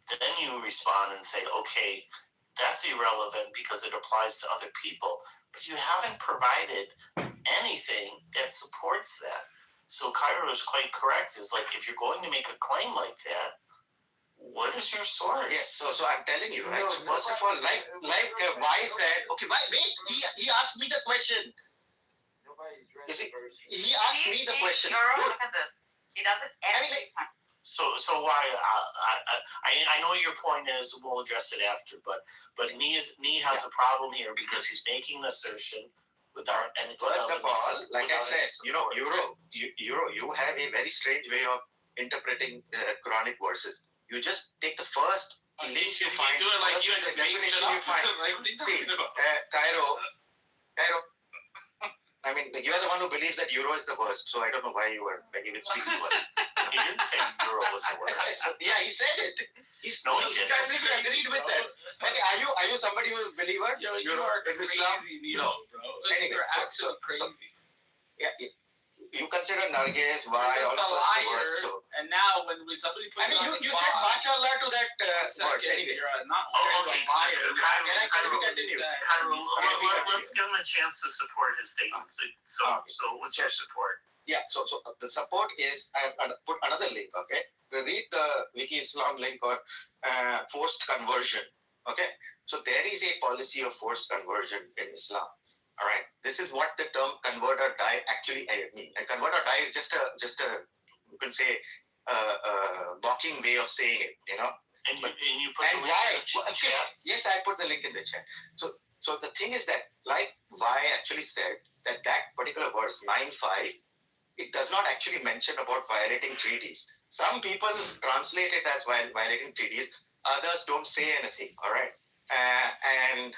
Then you respond and say, okay, that's irrelevant because it applies to other people, but you haven't provided anything that supports that. So Cairo is quite correct. Is like, if you're going to make a claim like that, what is your source? Yes, so I'm telling you, right? So first of all, why is that? Okay, wait. He asked me the question. You see, he asked me the question. Look at this. He does it every time. So why? I know your point is. We'll address it after, but Nee has a problem here because he's making an assertion without any. First of all, like I said, Euro, you have a very strange way of interpreting Quranic verses. You just take the first link you find. Do it like you just make shit up. Like, what are you talking about? Cairo. I mean, you're the one who believes that Euro is the worst, so I don't know why you were even speaking about it. He didn't say Euro was the worst. Yeah, he said it. He completely agreed with that. Okay, are you somebody who is a believer? Yo, you are crazy, Neo, bro. Anyway, You're actually crazy. Yeah, you consider Nargis, why, all of us the worst. So. And now when somebody puts you on the you spot, said MashaAllah to that word. Anyway. You're not only a liar. Can we continue? Let's give him a chance to support his statement. So what's your support? Yeah, so the support is, I put another link, okay? Read the Wiki Islam link on forced conversion, okay? So there is a policy of forced conversion in Islam. All right, this is what the term convert or die actually mean. And convert or die is just a you can say mocking way of saying it, you know. And you put and why? Yes, I put the link in the chat. So the thing is that, like why actually said that particular verse 9.5, it does not actually mention about violating treaties. Some people translate it as violating treaties. Others don't say anything. All right, and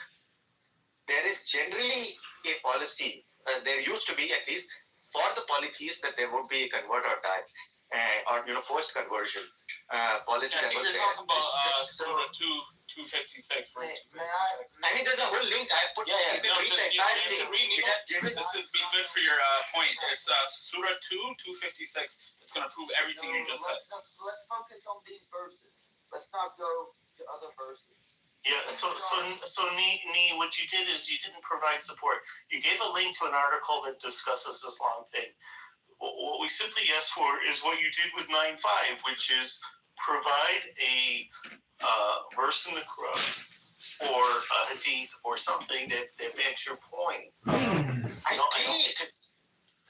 there is generally a policy, there used to be at least for the polytheists, that there would be a convert or die, or forced conversion policy. Yeah, I think you're talking about Surah 256. I mean, there's a whole link I put. Yeah. You can read the entire thing. It has given. This would be good for your point. It's Surah 256. It's going to prove everything you just said. Let's focus on these verses. Let's not go to other verses. Yeah, so Nee, what you did is you didn't provide support. You gave a link to an article that discusses this long thing. What we simply asked for is what you did with 9.5, which is provide a verse in the Quran or a hadith or something that makes your point. I did.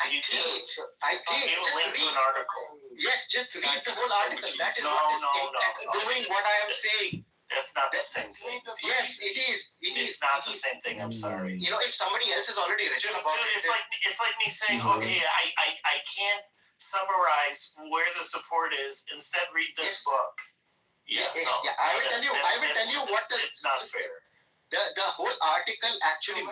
You gave a link to an article. Yes, just read the whole article. That is doing what I am saying. That's not the same thing. Yes, it is. It's not the same thing. I'm sorry. You know, if somebody else has already written about it, it's like me saying, okay, I can't summarize where the support is. Instead, read this book. Yeah. I will tell you what it's not fair. The whole article actually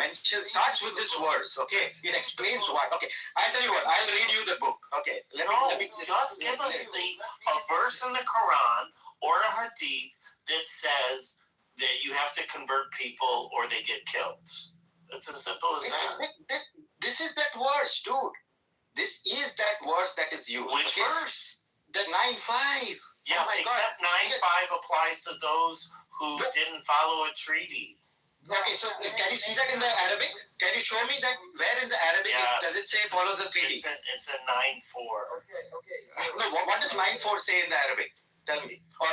starts with this verse. Okay, it explains what. Okay, I'll tell you what. I'll read you the book. Okay, let me just give us a verse in the Quran or a hadith that says that you have to convert people or they get killed. It's as simple as that. This is that verse, dude. This is that verse that is used. Which verse? The 9.5. Yeah, except 9.5 applies to those who didn't follow a treaty. Okay, so can you see that in the Arabic? Can you show me that where in the Arabic does it say follows a treaty? It's a 9.4. Okay. No, what does 9.4 say in the Arabic? Tell me. Or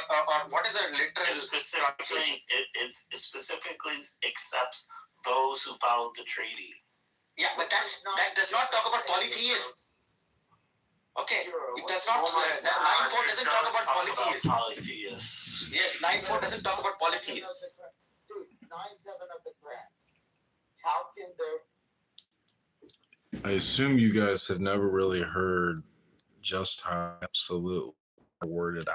what is the literal? It specifically accepts those who followed the treaty. Yeah, but that does not talk about polytheism. Okay, it does not. 9.4 doesn't talk about polytheists. Yes, 9.4 doesn't talk about polytheists. Dude, 9.7 of the Quran. How can there? I assume you guys have never really heard just how absolutely worded out